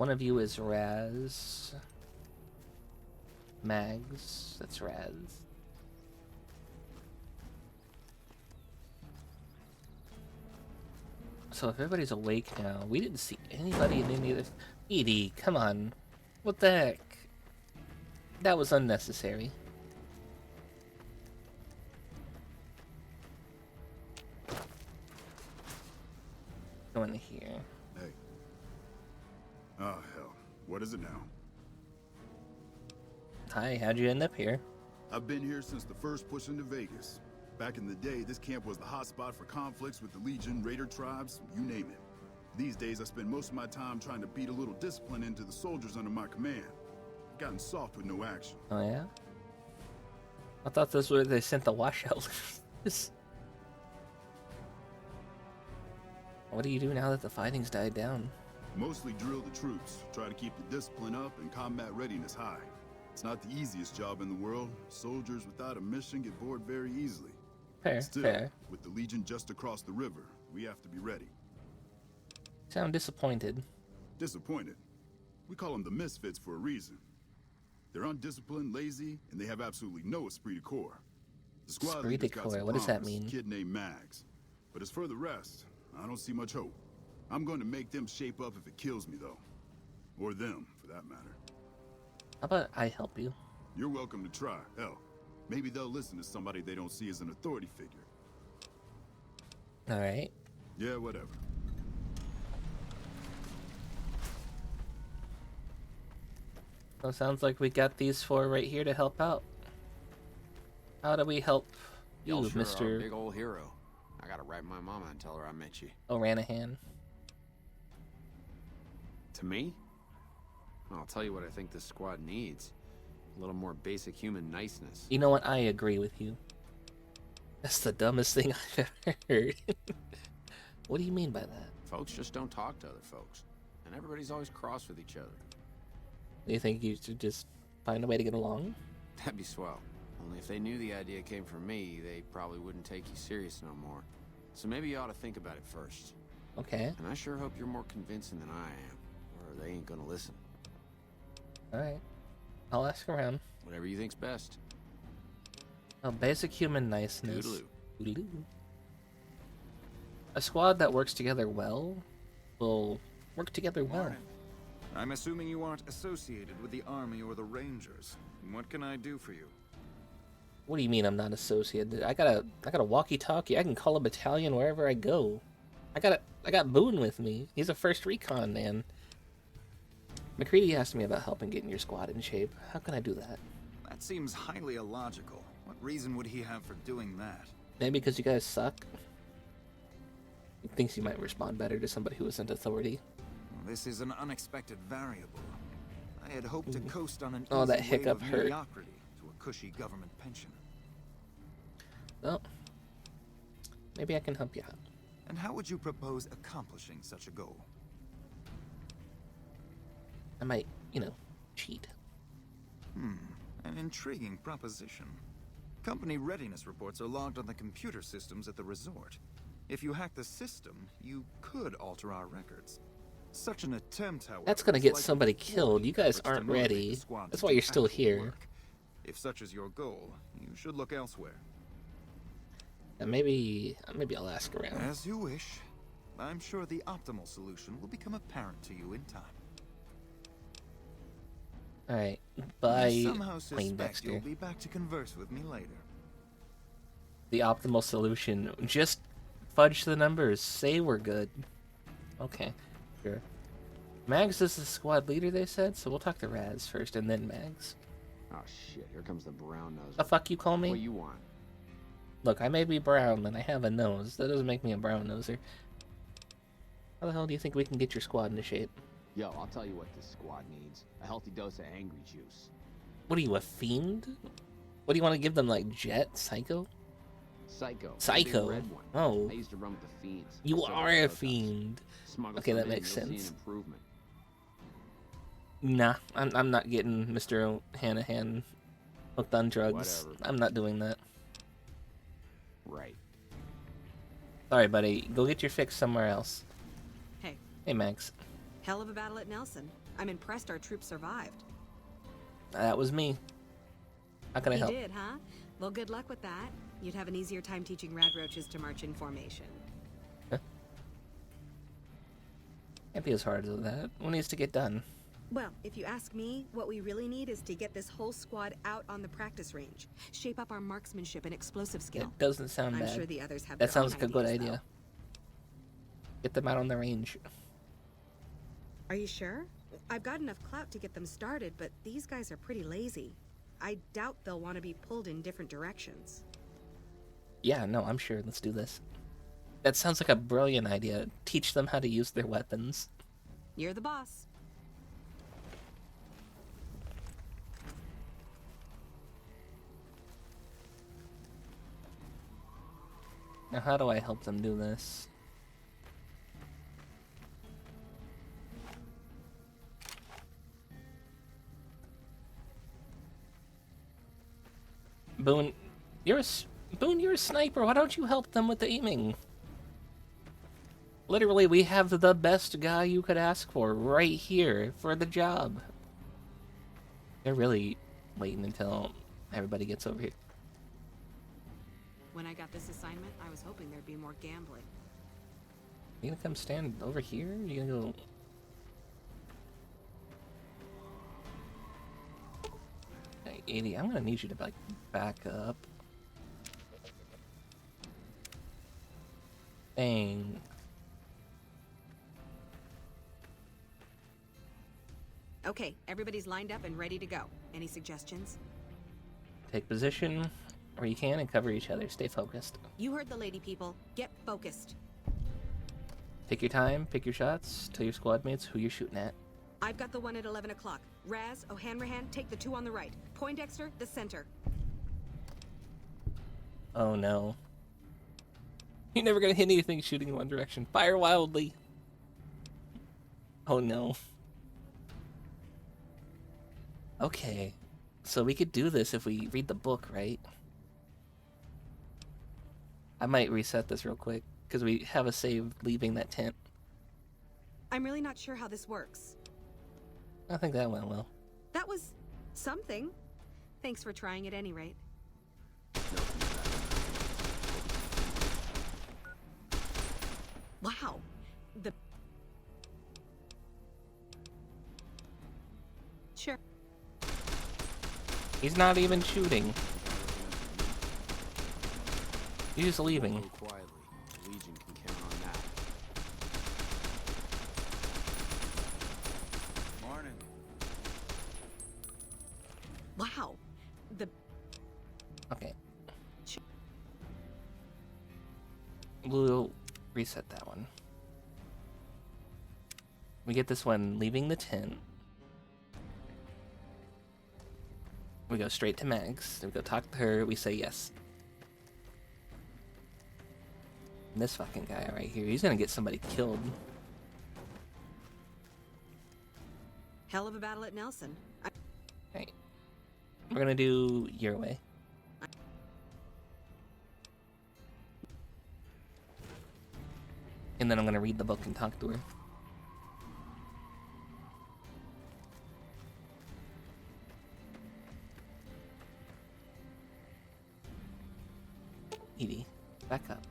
One of you is Raz. Mags, that's Raz. So if everybody's awake now, we didn't see anybody in any of this. Edie, come on. What the heck? That was unnecessary. Go in here. Hey. Oh, hell. What is it now? Hi, how'd you end up here? I've been here since the first push into Vegas. Back in the day, this camp was the hotspot for conflicts with the Legion, Raider tribes, you name it. These days, I spend most of my time trying to beat a little discipline into the soldiers under my command. I've gotten soft with no action. Oh yeah? I thought this was where they sent the washout. What do you do now that the fighting's died down? Mostly drill the troops, try to keep the discipline up and combat readiness high. It's not the easiest job in the world. Soldiers without a mission get bored very easily. Still, with the Legion just across the river, we have to be ready. Sound disappointed. Disappointed? We call them the Misfits for a reason. They're undisciplined, lazy, and they have absolutely no esprit de corps. The squad Esprit de leader's got corps, some what does that promise, mean? A kid named Mags. But as for the rest, I don't see much hope. I'm going to make them shape up if it kills me, though. Or them, for that matter. How about I help you? You're welcome to try. Hell, maybe they'll listen to somebody they don't see as an authority figure. Alright. Yeah, whatever. So it sounds like we got these four right here to help out. How do we help you, Y'all sure are a Mr. big old hero. I gotta write my mama and tell her I met you. O'Ranahan? To me? I'll tell you what I think this squad needs. A little more basic human niceness. You know what? I agree with you. That's the dumbest thing I've ever heard. What do you mean by that? Folks just don't talk to other folks. And everybody's always cross with each other. Do you think you should just find a way to get along? That'd be swell. Only if they knew the idea came from me, they probably wouldn't take you serious no more. So maybe you ought to think about it first. Okay. And I sure hope you're more convincing than I am, or they ain't gonna listen. Alright. I'll ask around. Whatever you think's best. Oh, basic human niceness. Toodaloo. Toodaloo. A squad that works together well will work together well. I'm assuming you aren't associated with the Army or the Rangers. What can I do for you? What do you mean I'm not associated? I got a walkie-talkie. I can call a battalion wherever I go. I got Boone with me. He's a first recon man. McCready asked me about helping getting your squad in shape. How can I do that? That seems highly illogical. What reason would he have for doing that? Maybe because you guys suck. He thinks you might respond better to somebody who isn't authority. This is an unexpected variable. I had hoped to coast on an Oh, that easy wave hiccup of hurt. mediocrity to a cushy government pension. Well, maybe I can help you out. And how would you propose accomplishing such a goal? I might, cheat. An intriguing proposition. Company readiness reports are logged on the computer systems at the resort. If you hack the system, you could alter our records. Such an attempt, however, That's gonna is get likely somebody to killed. You guys efforts to aren't motivate the ready. squad That's to why do you're still actual here. work. If such is your goal, you should look elsewhere. And maybe I'll ask around. As you wish. I'm sure the optimal solution will become apparent to you in time. Alright, I bye, somehow suspect Poindexter. you'll be back to converse with me later. The optimal solution. Just fudge the numbers. Say we're good. Okay, sure. Mags is the squad leader, they said, so we'll talk to Raz first and then Mags. Oh shit, here comes the brown nose. The fuck you call me? What you want? Look, I may be brown and I have a nose. That doesn't make me a brown noser. How the hell do you think we can get your squad into shape? Yo, I'll tell you what this squad needs. A healthy dose of angry juice. What are you, a fiend? What do you want to give them, like Jet? Psycho? Psycho. Psycho. The big red one. Oh. I used to run with the fiends. You So are did a those guys. fiend. Smuggle Okay, some that in, makes you'll see sense. an improvement. Nah, I'm not getting Mr. O'Hanahan hooked on drugs. Whatever. I'm not doing that. Right. Sorry, buddy. Go get your fix somewhere else. Hey. Hey, Max. Hell of a battle at Nelson. I'm impressed our troops survived. That was me. How can I help? You did, huh? Well, good luck with that. You'd have an easier time teaching radroaches to march in formation. Can't be as hard as that. What needs to get done? Well, if you ask me, what we really need is to get this whole squad out on the practice range. Shape up our marksmanship and explosive skill. It doesn't sound bad. I'm sure the others have that their sounds own like a good ideas, idea. Get them out on the range. Are you sure? I've got enough clout to get them started, but these guys are pretty lazy. I doubt they'll want to be pulled in different directions. Yeah, no, I'm sure. Let's do this. That sounds like a brilliant idea. Teach them how to use their weapons. You're the boss. Now, how do I help them do this? Boone, you're a sniper. Why don't you help them with the aiming? Literally, we have the best guy you could ask for right here for the job. They're really waiting until everybody gets over here. When I got this assignment, I was hoping there'd be more gambling. You gonna come stand over here? You gonna go... Hey, 80, I'm gonna need you to, like, back up. Dang. Okay, everybody's lined up and ready to go. Any suggestions? Take position where you can and cover each other. Stay focused. You heard the lady, people. Get focused. Take your time, pick your shots, tell your squad mates who you're shooting at. I've got the one at 11 o'clock. Raz, O'Hanrahan, take the two on the right. Poindexter, the center. Oh no. You're never gonna hit anything shooting in one direction. Fire wildly. Oh no. Okay. So we could do this if we read the book, right? I might reset this real quick, because we have a save leaving that tent. I'm really not sure how this works. I think that went well. That was something. Thanks for trying at any rate. Wow. Sure. He's not even shooting. He's just leaving. Quietly. The Legion can count on that. Morning. Wow. Okay. We'll reset that one. We get this one leaving the tent. We go straight to Mags. We go talk to her. We say yes. And this fucking guy right here, he's gonna get somebody killed. Hell of a battle at Nelson. Hey, we're gonna do your way. And then I'm gonna read the book and talk to her. Edie, back up.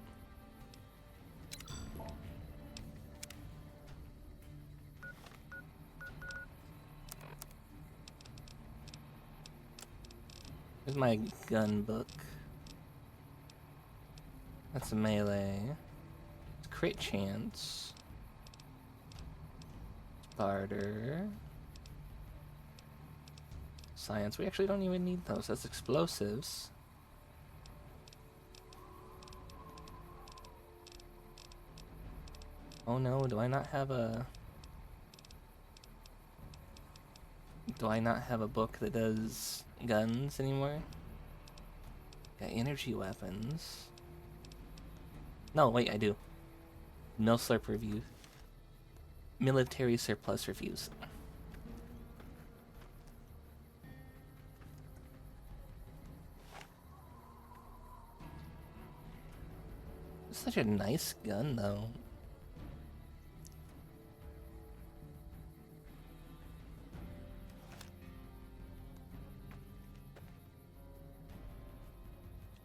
Here's my gun book. That's a melee. Crit chance. Barter. Science. We actually don't even need those. That's explosives. Oh no, do I not have a... Do I not have a book that does guns anymore? Got energy weapons. No, wait, I do. Milslurp review. Military surplus reviews. It's such a nice gun, though.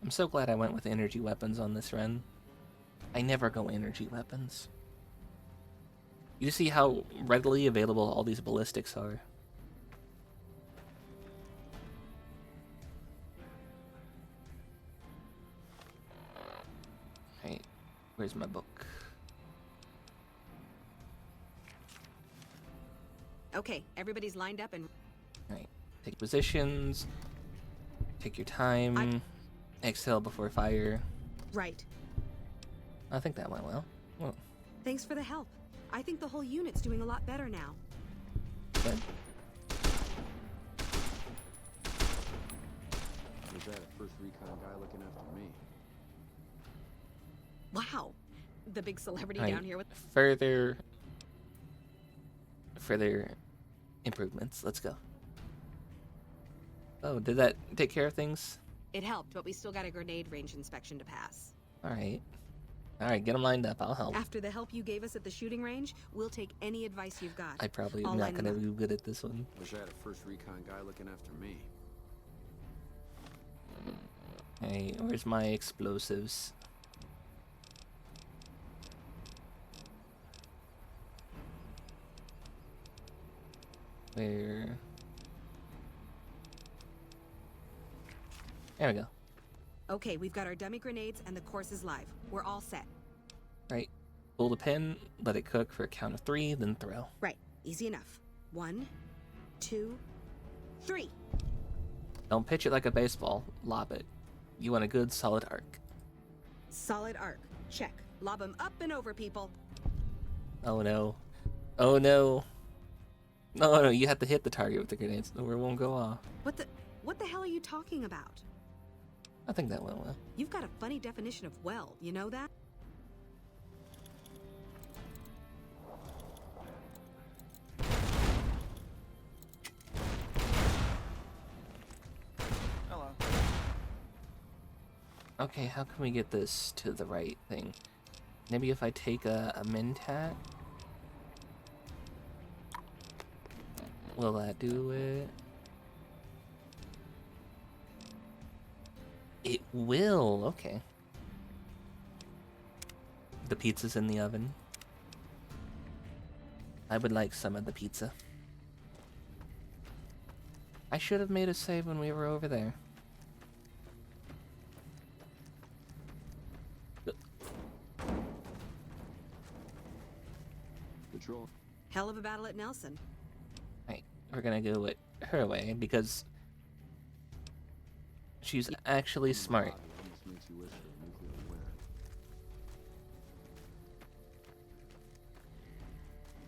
I'm so glad I went with energy weapons on this run. I never go energy weapons. You see how readily available all these ballistics are. Right, where's my book? Okay, everybody's lined up and... Right, take positions. Take your time. Exhale before fire. Right. I think that went well. Well, Thanks for the help. I think the whole unit's doing a lot better now. good. Was that a first recon guy looking after me? Wow. The big celebrity Right, down here with... further improvements. Let's go. Oh, did that take care of things? It helped, but we still got a grenade range inspection to pass. Alright. Alright, get them lined up. I'll help. After the help you gave us at the shooting range, we'll take any advice you've got. I probably I'll am not line going them to do good at this one. Wish I had a first recon guy looking after me. Hey, where's my explosives? Where? There we go. Okay, we've got our dummy grenades and the course is live. We're all set. Right. Pull the pin, let it cook for a count of 3, then throw. Right. Easy enough. 1, 2, 3. Don't pitch it like a baseball. Lob it. You want a good, solid arc. Solid arc. Check. Lob them up and over, people. Oh no. Oh no. No, you have to hit the target with the grenades, or it won't go off. What the hell are you talking about? I think that went well. You've got a funny definition of well, you know that? Hello. Okay, how can we get this to the right thing? Maybe if I take a Mentat? Will that do it? It will, okay. The pizza's in the oven. I would like some of the pizza. I should have made a save when we were over there. Patrol. Hell of a battle at Nelson. Right, we're gonna go it her way because she's actually smart. Almost makes you wish for a nuclear winter.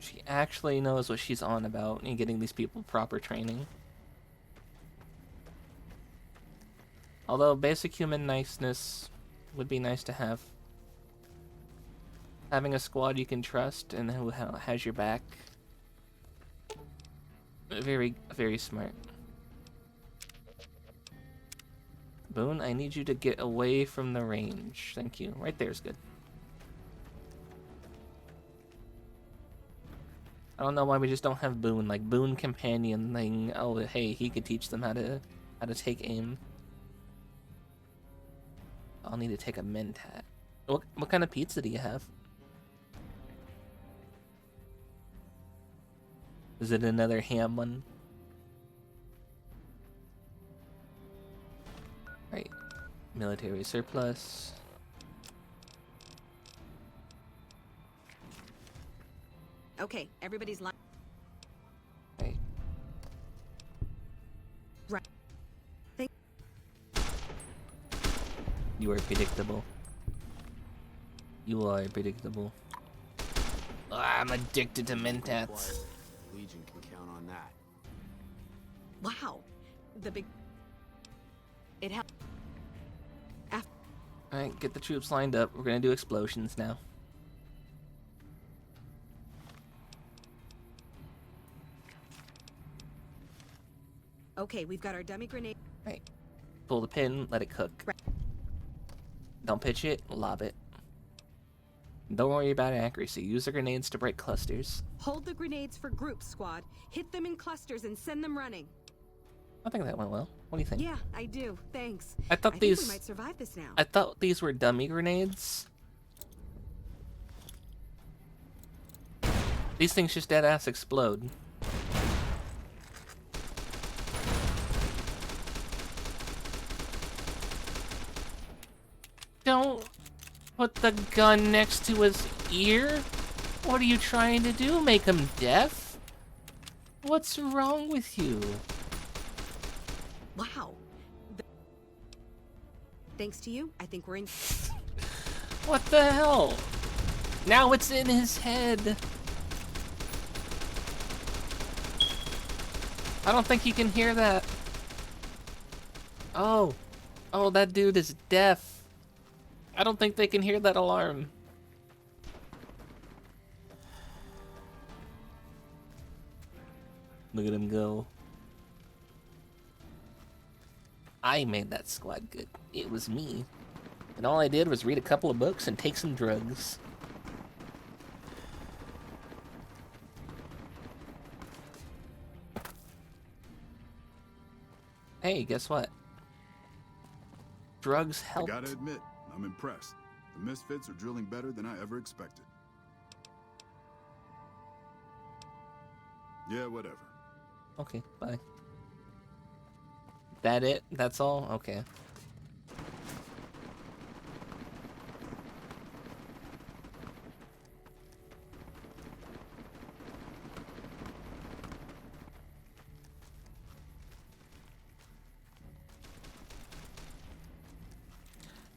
She actually knows what she's on about and getting these people proper training. Although basic human niceness would be nice to have. Having a squad you can trust and who has your back. Very, very smart. Boone, I need you to get away from the range. Thank you. Right there's good. I don't know why we just don't have Boone, like Boone companion thing. Oh, hey, he could teach them how to take aim. I'll need to take a Mentat. What kind of pizza do you have? Is it another ham one? Right. Military surplus. Okay, everybody's lined. Right. Right. You are predictable. You are predictable. Ah, I'm addicted to Mentats. Legion can count on that. Wow. The big... It helped. Alright, get the troops lined up. We're gonna do explosions now. Okay, we've got our dummy grenade. Right. Pull the pin, let it cook. Right. Don't pitch it, lob it. Don't worry about accuracy. Use the grenades to break clusters. Hold the grenades for groups, squad. Hit them in clusters and send them running. I think that went well. What do you think? Yeah, I do. Thanks. I thought think these we might survive this now. I thought these were dummy grenades. These things just dead ass explode. Don't put the gun next to his ear. What are you trying to do? Make him deaf? What's wrong with you? Wow. Thanks to you, I think we're in. What the hell? Now it's in his head. I don't think he can hear that. Oh. Oh, that dude is deaf. I don't think they can hear that alarm. Look at him go. I made that squad good. It was me. And all I did was read a couple of books and take some drugs. Hey, guess what? Drugs helped. I gotta admit, I'm impressed. The Misfits are drilling better than I ever expected. Yeah, whatever. Okay, bye. That it? That's all? Okay.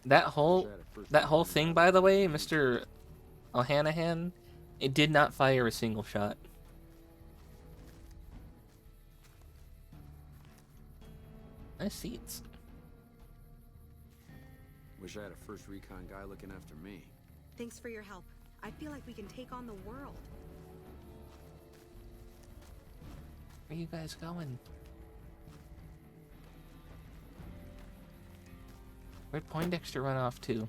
That whole thing, by the way, Mr. O'Hanahan, it did not fire a single shot. Nice seats. Wish I had a first recon guy looking after me. Thanks for your help. I feel like we can take on the world. Where are you guys going? Where'd Poindexter run off to?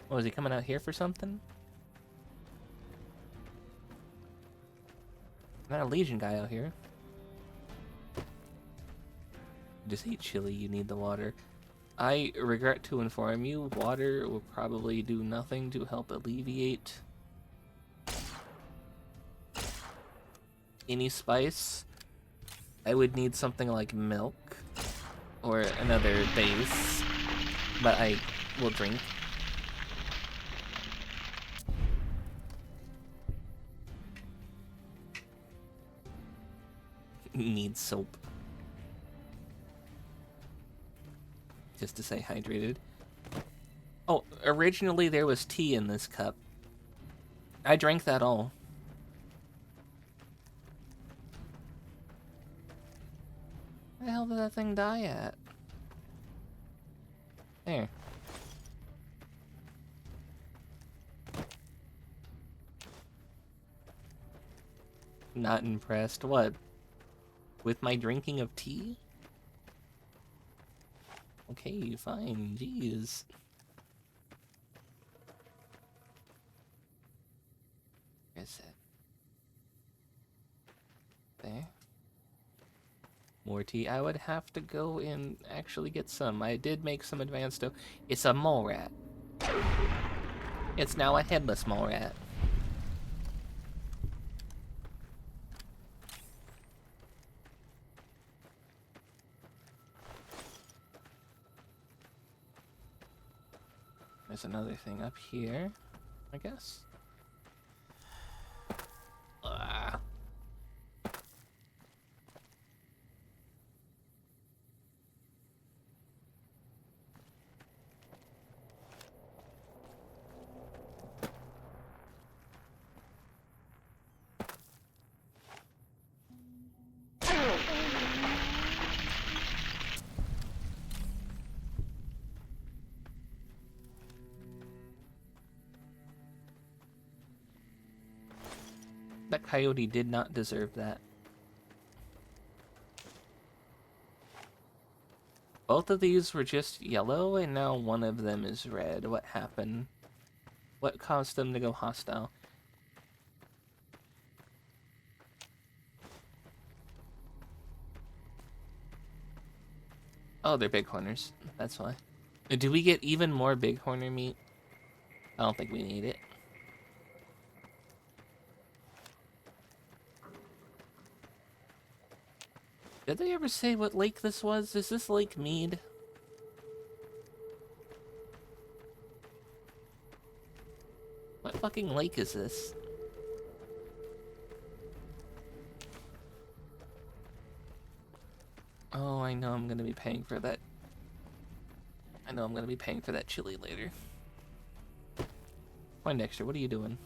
Oh, is he coming out here for something? Not a Legion guy out here. Just eat chili, you need the water. I regret to inform you, water will probably do nothing to help alleviate any spice. I would need something like milk or another base, but I will drink. Need soap. Just to stay hydrated. Oh, originally there was tea in this cup. I drank that all. Where the hell did that thing die at? There. Not impressed. What? With my drinking of tea? Okay, fine. Jeez. Where is it? There. More tea. I would have to go and actually get some. I did make some advanced dough. It's a mole rat. It's now a headless mole rat. There's another thing up here, I guess. Ah. That coyote did not deserve that. Both of these were just yellow, and now one of them is red. What happened? What caused them to go hostile? Oh, they're bighorners. That's why. Do we get even more bighorner meat? I don't think we need it. Did they ever say what lake this was? Is this Lake Mead? What fucking lake is this? Oh, I know I'm gonna be paying for that. I know I'm gonna be paying for that chili later. Poindexter, what are you doing?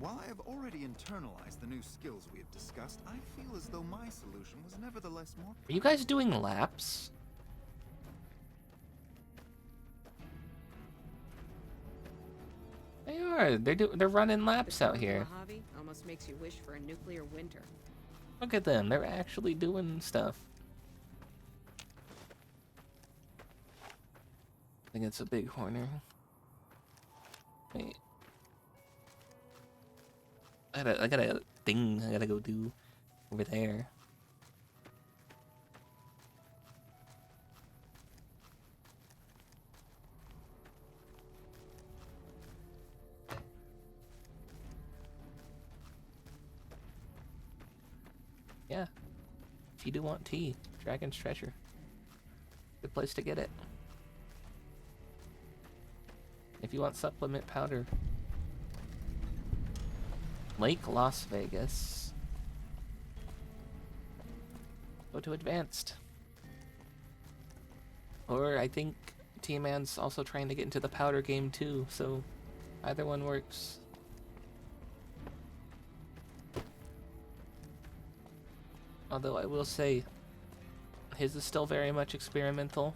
While I have already internalized the new skills we have discussed, I feel as though my solution was nevertheless more... Are you guys doing laps? They are. They're running laps out here. Mojave almost makes you wish for a nuclear winter. Look at them. They're actually doing stuff. I think it's a bighorner. Wait. I got a thing I gotta go do over there. Yeah. If you do want tea, Dragon's Treasure. Good place to get it. If you want supplement powder. Lake Las Vegas. Go to Advanced. Or I think T-Man's also trying to get into the powder game too, so either one works. Although I will say, his is still very much experimental.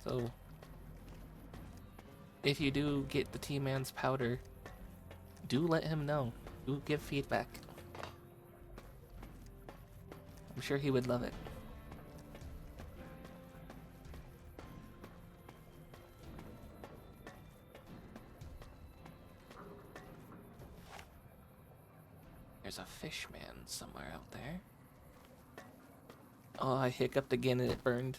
So, if you do get the T-Man's powder, do let him know. Do give feedback. I'm sure he would love it. There's a fish man somewhere out there. Oh, I hiccuped again and it burned.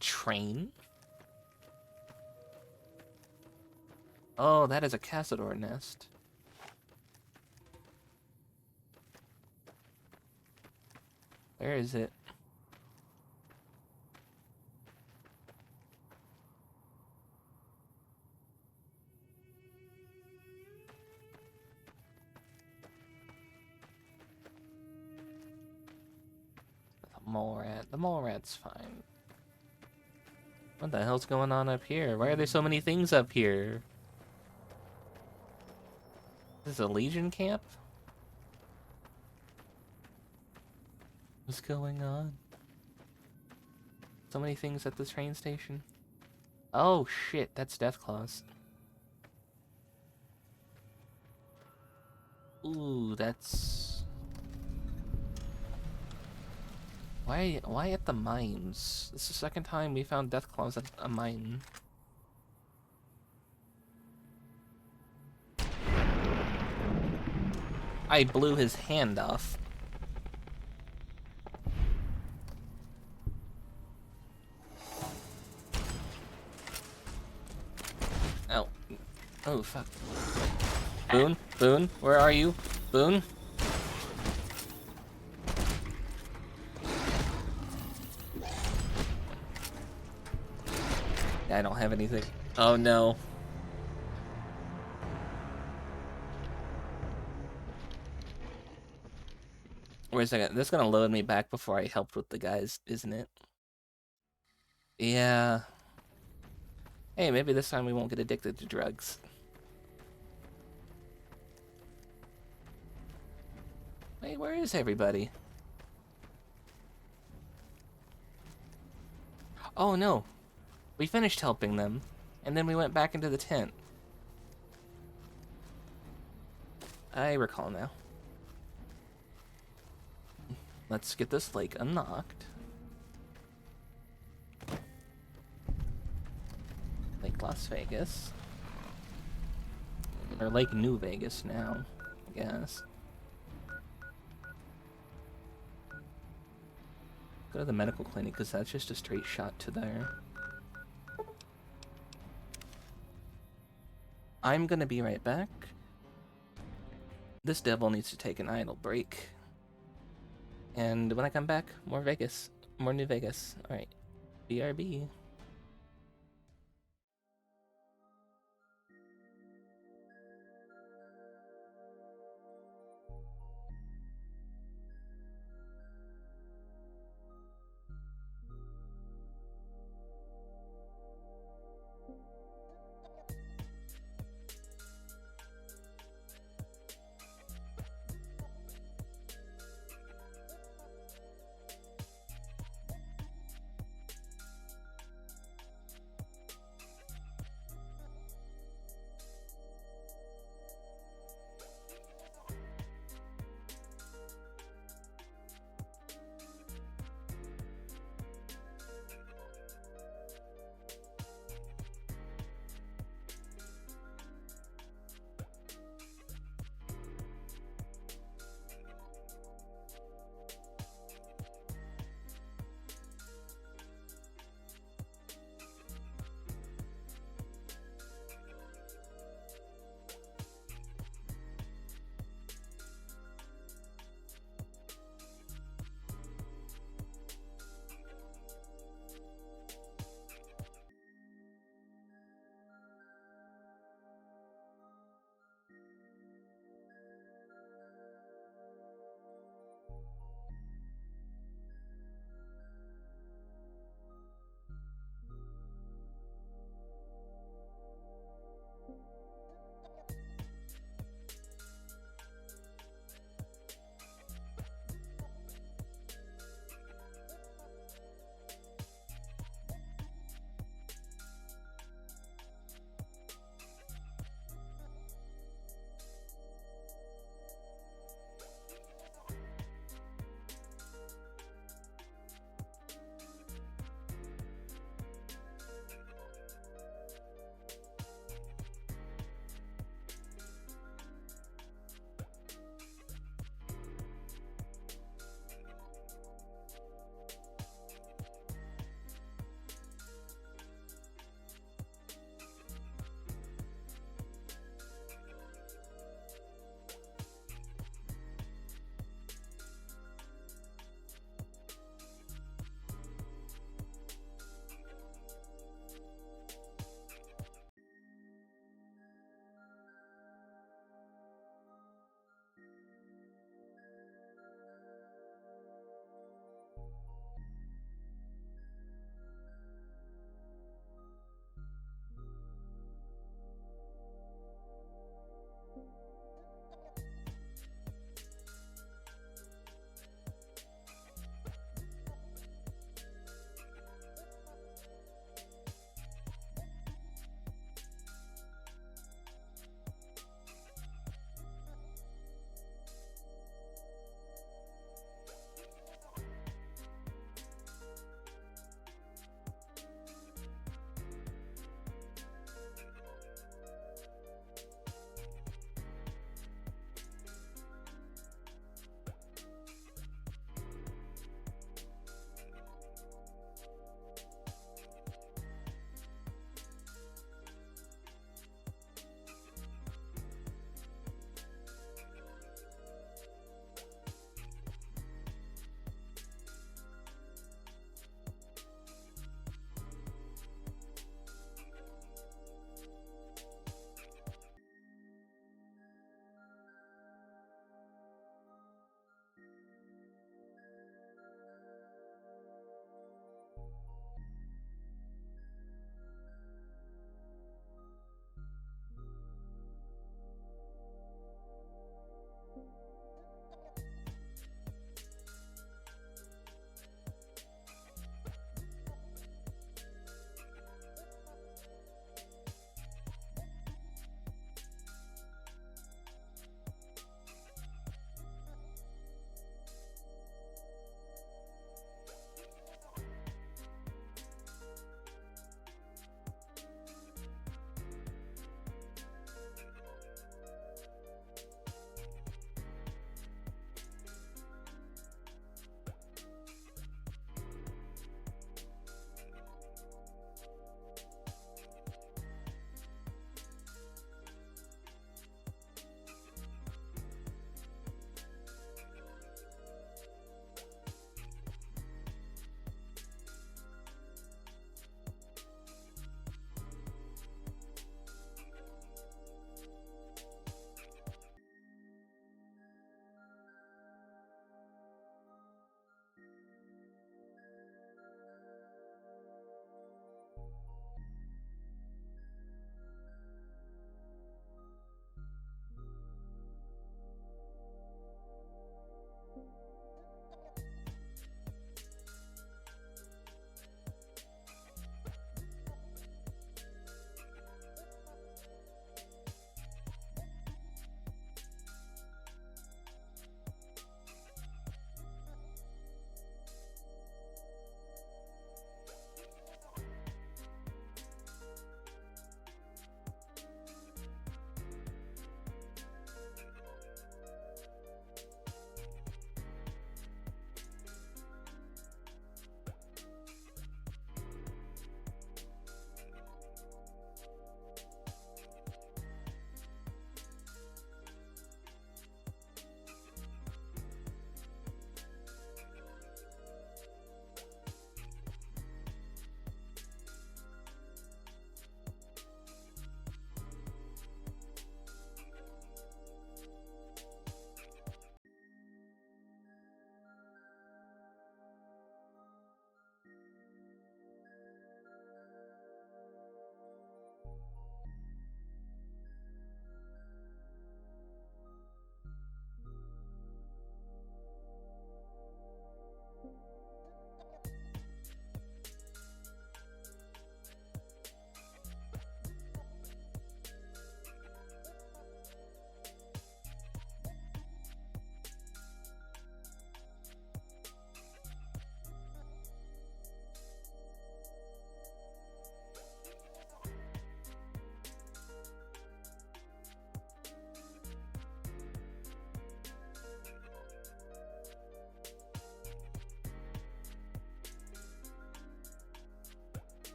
Train? Oh, that is a Cazador nest. Where is it? The mole rat. The mole rat's fine. What the hell's going on up here? Why are there so many things up here? Is this a Legion camp? What's going on? So many things at this train station. Oh shit, that's Deathclaws. Ooh, that's... Why at the mines? This is the second time we found Deathclaws at a mine. I blew his hand off. Ow. Oh, fuck. Boone? Boone? Where are you? Boone? I don't have anything. Oh no. Wait a second. This is gonna load me back before I helped with the guys, isn't it? Yeah. Hey, maybe this time we won't get addicted to drugs. Wait, where is everybody? Oh no. We finished helping them, and then we went back into the tent. I recall now. Let's get this lake unlocked. Lake Las Vegas. Or Lake New Vegas now, I guess. Go to the medical clinic, because that's just a straight shot to there. I'm gonna be right back. This devil needs to take an idle break. And when I come back, more Vegas. More New Vegas. Alright. BRB.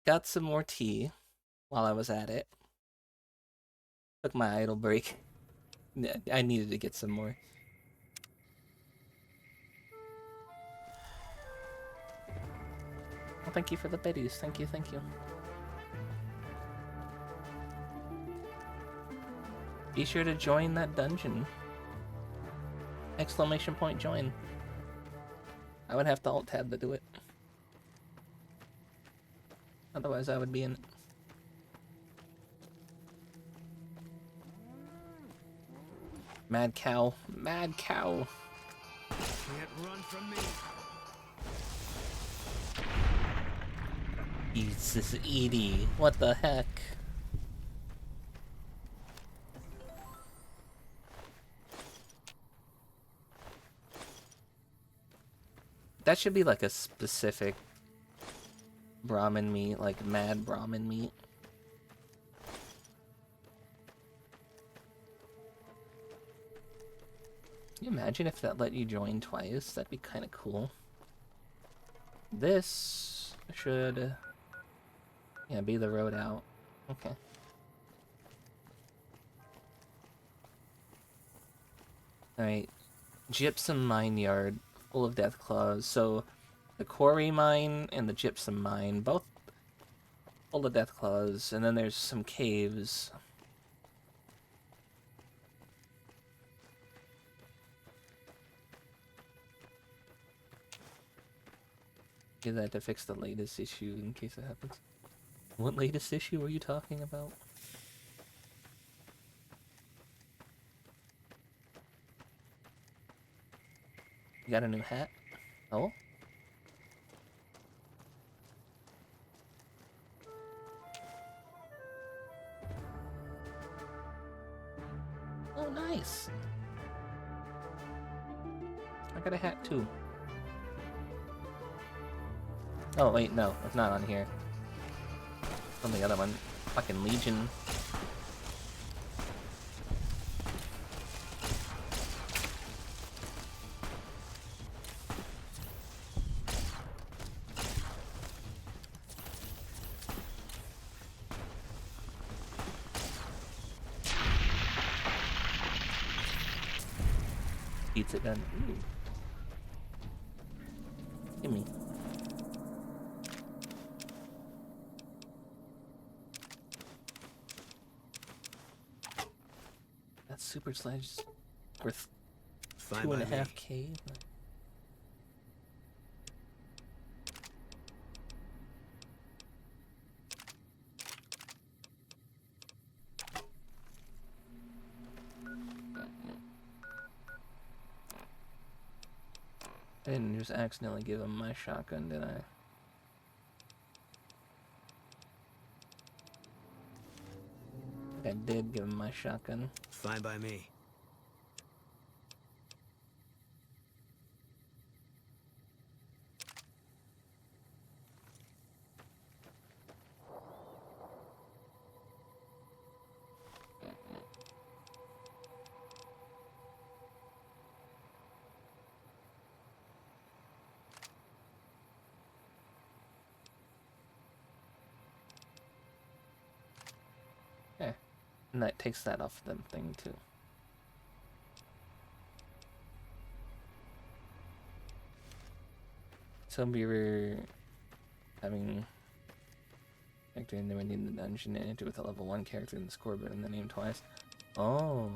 got some more tea while I was at it. Took my idle break. I needed to get some more. Well, thank you for the biddies. Thank you, thank you. Be sure to join that dungeon. Exclamation point join. I would have to alt tab to do it. Otherwise I would be in it. Mad cow. Mad cow. Can't run from me. Jesus, Edie. What the heck? That should be like a specific Brahmin meat, like mad Brahmin meat. Can you imagine if that let you join twice? That'd be kind of cool. This should, yeah, be the road out. Okay. Alright. Gypsum mine yard full of death claws. So the quarry mine and the gypsum mine, both full of death claws, and then there's some caves. Do that to fix the latest issue in case it happens. What latest issue are you talking about? You got a new hat? Oh? Oh, nice! I got a hat too. Oh, wait, no, it's not on here. It's on the other one. Fucking Legion. Pizza gun. Ooh. Gimme. That super sledge is worth Fine 2.5K. I didn't just accidentally give him my shotgun, did I? I did give him my shotgun. Fine by me. Okay. And that takes that off them thing too. So we were having character and then we need the dungeon and enter with a level 1 character in the scoreboard and the name twice. Oh.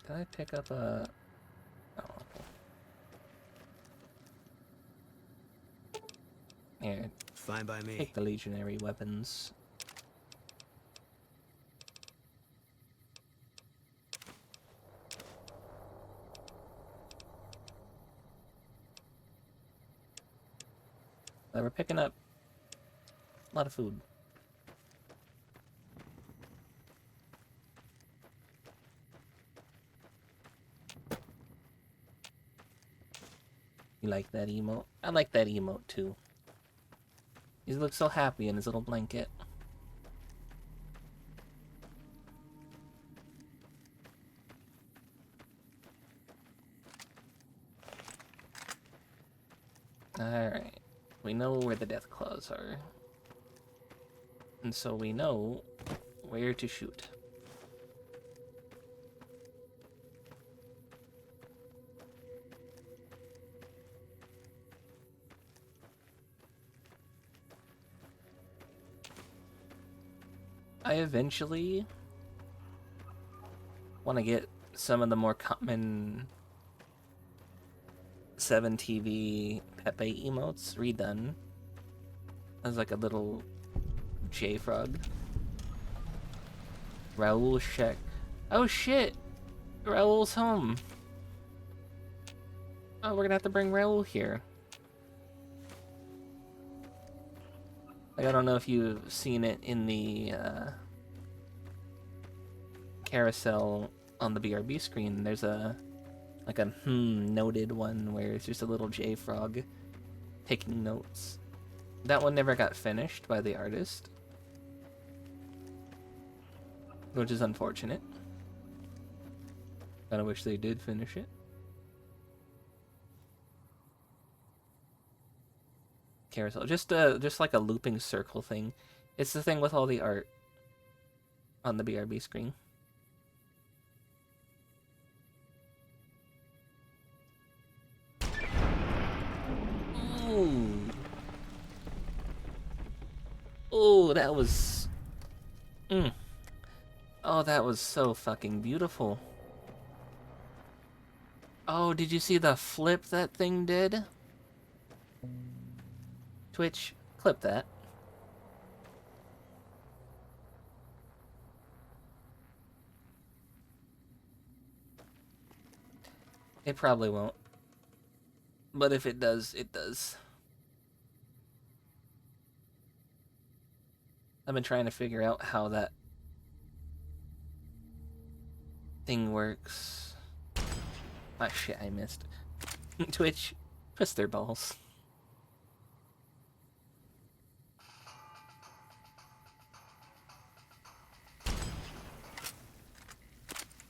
Did I pick up a... Oh, okay. Here. Fine by me. Take the legionary weapons. We're picking up a lot of food. You like that emote? I like that emote too. He looks so happy in his little blanket. Alright. We know where the death claws are. And so we know where to shoot. I eventually want to get some of the more common 7TV Pepe emotes redone as like a little J-Frog. Raoul Sheck. Oh shit! Raoul's home. Oh, we're gonna have to bring Raoul here. Like, I don't know if you've seen it in the carousel on the BRB screen. There's a noted one where it's just a little J-Frog taking notes. That one never got finished by the artist, which is unfortunate. Kinda wish they did finish it. Carousel, just like a looping circle thing. It's the thing with all the art on the BRB screen. Ooh. Oh, that was... Oh, that was so fucking beautiful. Oh, did you see the flip that thing did? Twitch, clip that. It probably won't. But if it does, it does. I've been trying to figure out how that thing works. Ah, shit, I missed. Twitch, twist their balls.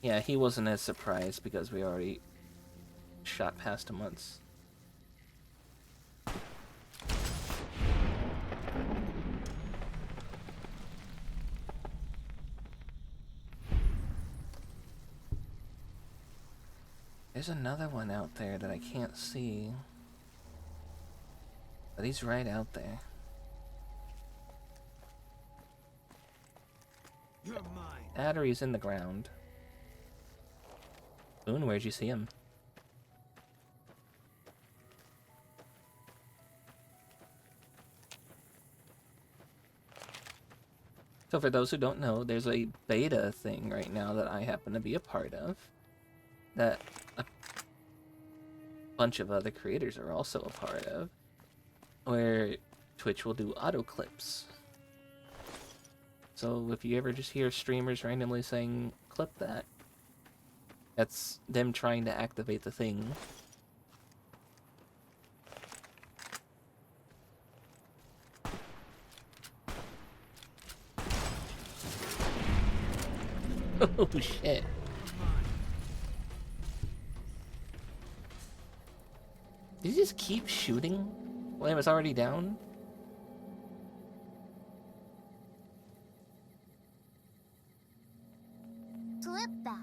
Yeah, he wasn't as surprised because we already shot past him once. There's another one out there that I can't see. But he's right out there. You're mine. Battery's in the ground. Boone, where'd you see him? So for those who don't know, there's a beta thing right now that I happen to be a part of, that a bunch of other creators are also a part of, where Twitch will do auto clips. So if you ever just hear streamers randomly saying, clip that, that's them trying to activate the thing. Oh shit. Did he just keep shooting when he was already down? Clip that.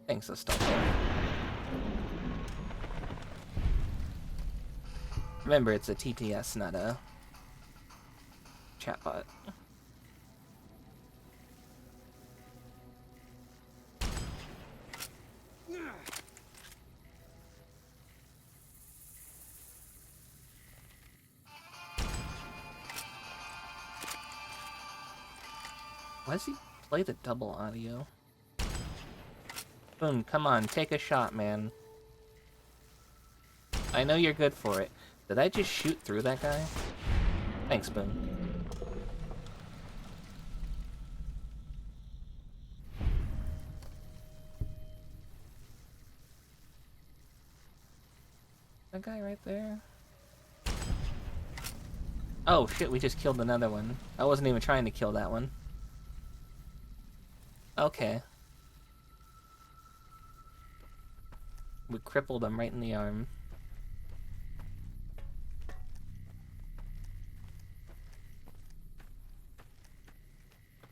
Thanks, Estelle. Remember, it's a TTS, not a chatbot. Why does he play the double audio? Boom, come on, take a shot, man. I know you're good for it. Did I just shoot through that guy? Thanks, Boom. a guy right there? Oh shit, we just killed another one. I wasn't even trying to kill that one. Okay. We crippled him right in the arm.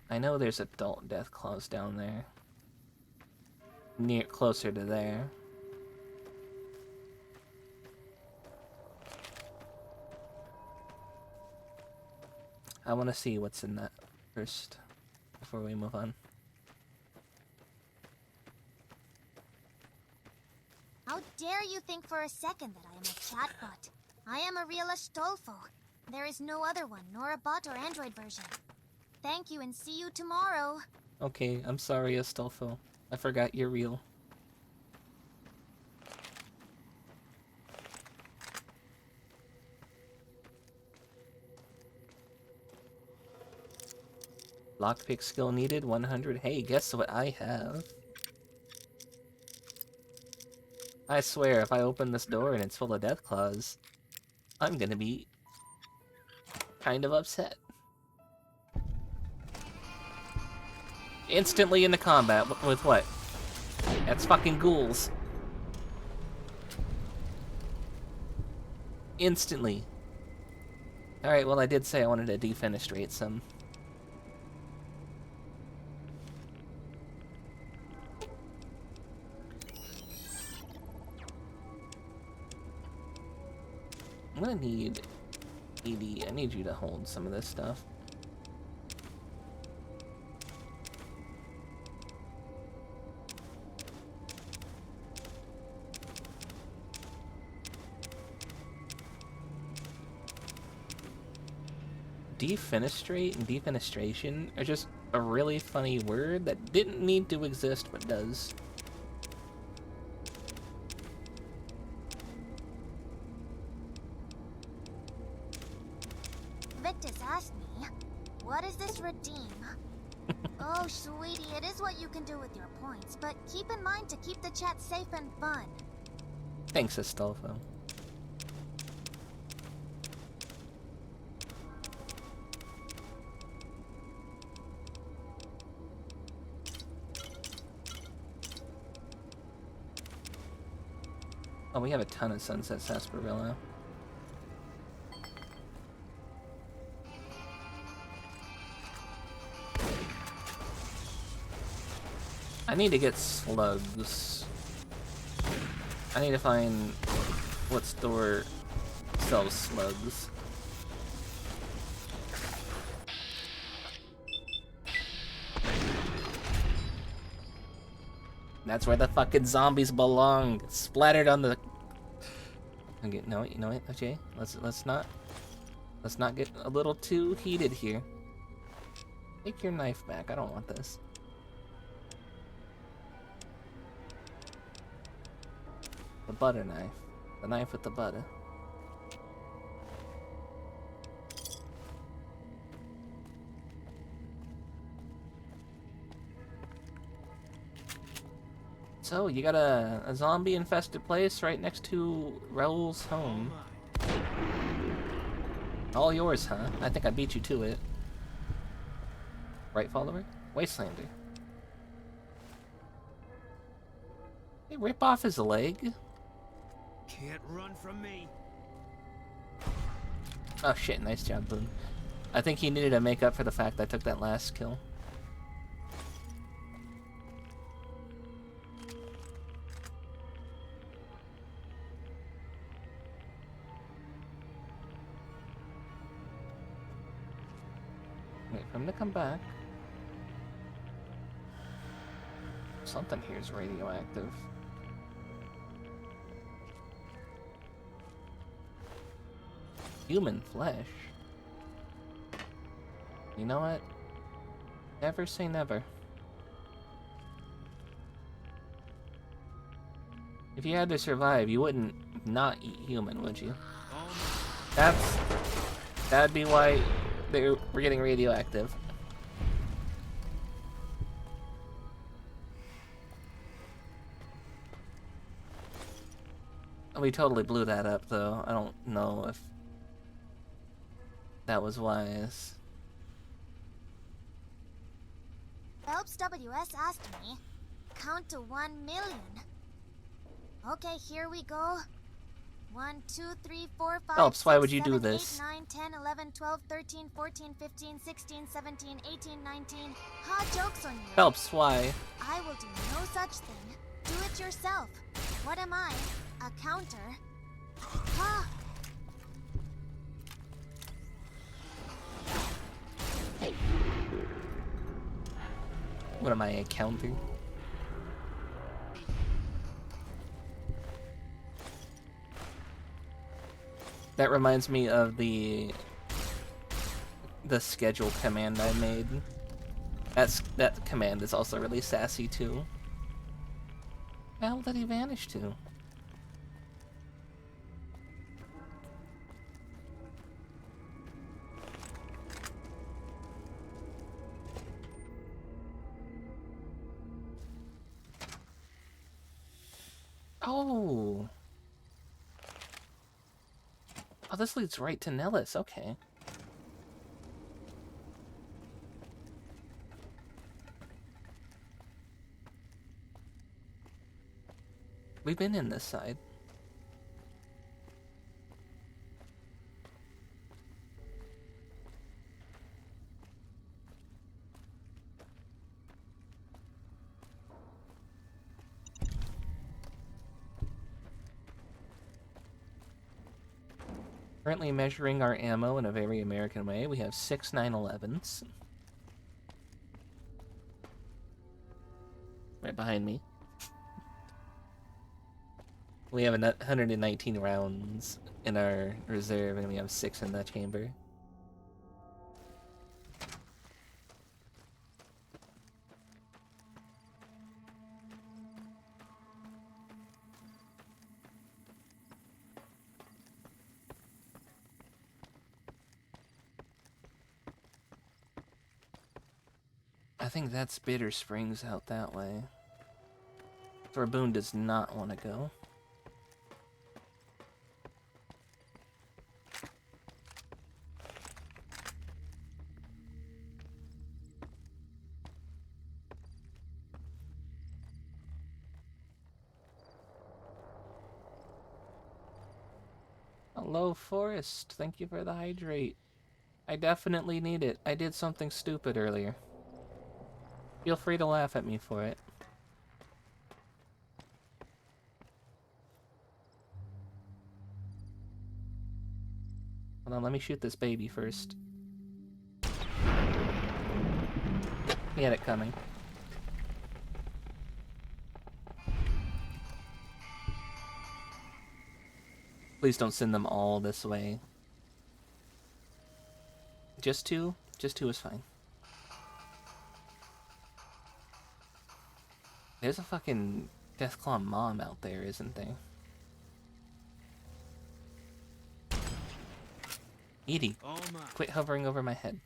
I know there's adult Deathclaws down there. Closer to there. I want to see what's in that first before we move on. How dare you think for a second that I am a chatbot? I am a real Astolfo. There is no other one, nor a bot or android version. Thank you and see you tomorrow. Okay, I'm sorry, Astolfo. I forgot you're real. Lockpick skill needed, 100. Hey, guess what I have? I swear, if I open this door and it's full of Deathclaws, I'm gonna be kind of upset. Instantly into combat with what? That's fucking ghouls. Instantly. Alright, well I did say I wanted to defenestrate some. I'm gonna need ED. I need you to hold some of this stuff. Defenestrate and defenestration are just a really funny word that didn't need to exist but does. Victus asked me, what is this redeem? Oh, sweetie, it is what you can do with your points, but keep in mind to keep the chat safe and fun. Thanks, Astolfo. Oh, we have a ton of Sunset Sarsaparilla. I need to get slugs. I need to find what store sells slugs. That's where the fucking zombies belong. Splattered on the. Okay, no, you know what, okay? Let's not get a little too heated here. Take your knife back. I don't want this. The butter knife. The knife with the butter. So, you got a zombie-infested place right next to Raoul's home. All yours, huh? I think I beat you to it. Right, follower? Wastelander. Hey, rip off his leg. Can't run from me. Oh shit, nice job, Boone. I think he needed to make up for the fact I took that last kill. Wait for him to come back. Something here is radioactive. Human flesh. You know what? Never say never. If you had to survive, you wouldn't not eat human, would you? That'd be why we're getting radioactive. We totally blew that up, though. I don't know if that was wise. Phelps WS asked me, count to 1 million. Okay, here we go. 1, 2, 3, 4, 5, Phelps, why 6, would you 7, do this? 8, 9, 10, 11, 12, 13, 14, 15, 16, 17, 18, 19. Ha, joke's on you. Phelps, why? I will do no such thing. Do it yourself. What am I? A counter? Ha! What am I, a counter? That reminds me of the schedule command I made. That command is also really sassy too. Where the hell did he vanish to? Oh. Oh, this leads right to Nellis, okay. We've been in this side. Currently measuring our ammo in a very American way. We have 6 911s. Right behind me. We have 119 rounds in our reserve, and we have 6 in the chamber. I think that's Bitter Springs out that way. That's where Boone does not want to go. Hello, Forest. Thank you for the hydrate. I definitely need it. I did something stupid earlier. Feel free to laugh at me for it. Hold on, let me shoot this baby first. He had it coming. Please don't send them all this way. Just 2? Just 2 is fine. There's a fucking Deathclaw mom out there, isn't there? Edie, quit hovering over my head.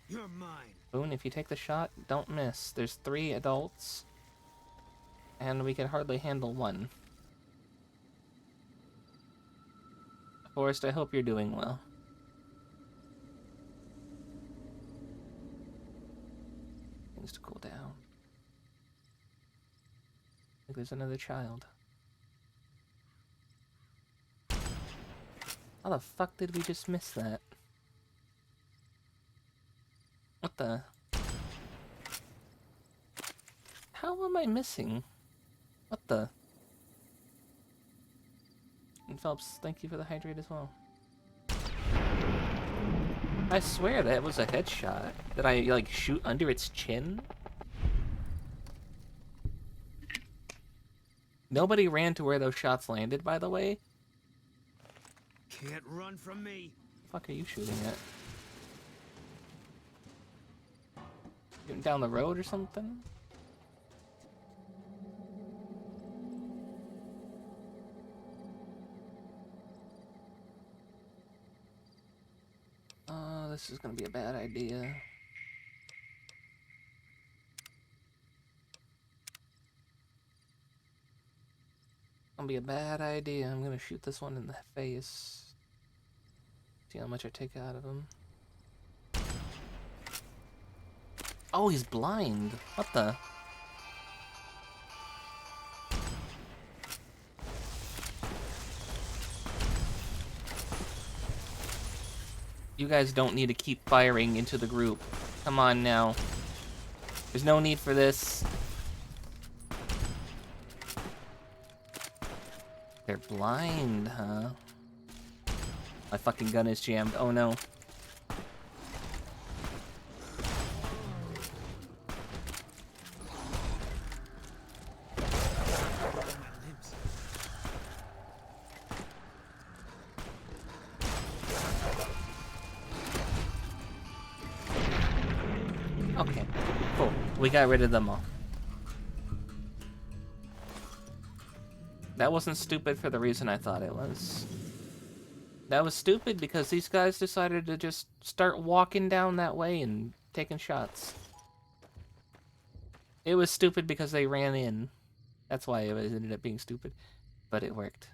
You're mine. Boone, if you take the shot, don't miss. There's 3 adults, and we can hardly handle 1. Forrest, I hope you're doing well. Things to cool down. I think there's another child. How the fuck did we just miss that? What the? How am I missing? What the? And Phelps, thank you for the hydrate as well. I swear that was a headshot. Did I, like, shoot under its chin? Nobody ran to where those shots landed, by the way. Can't run from me. The fuck are you shooting at? Shooting down the road or something? Oh, this is gonna be a bad idea. Gonna be a bad idea. I'm gonna shoot this one in the face. See how much I take out of him. Oh, he's blind. What the? You guys don't need to keep firing into the group. Come on now. There's no need for this. They're blind, huh? My fucking gun is jammed. Oh no. Okay, cool. We got rid of them all. That wasn't stupid for the reason I thought it was. That was stupid because these guys decided to just start walking down that way and taking shots. It was stupid because they ran in. That's why it ended up being stupid. But it worked.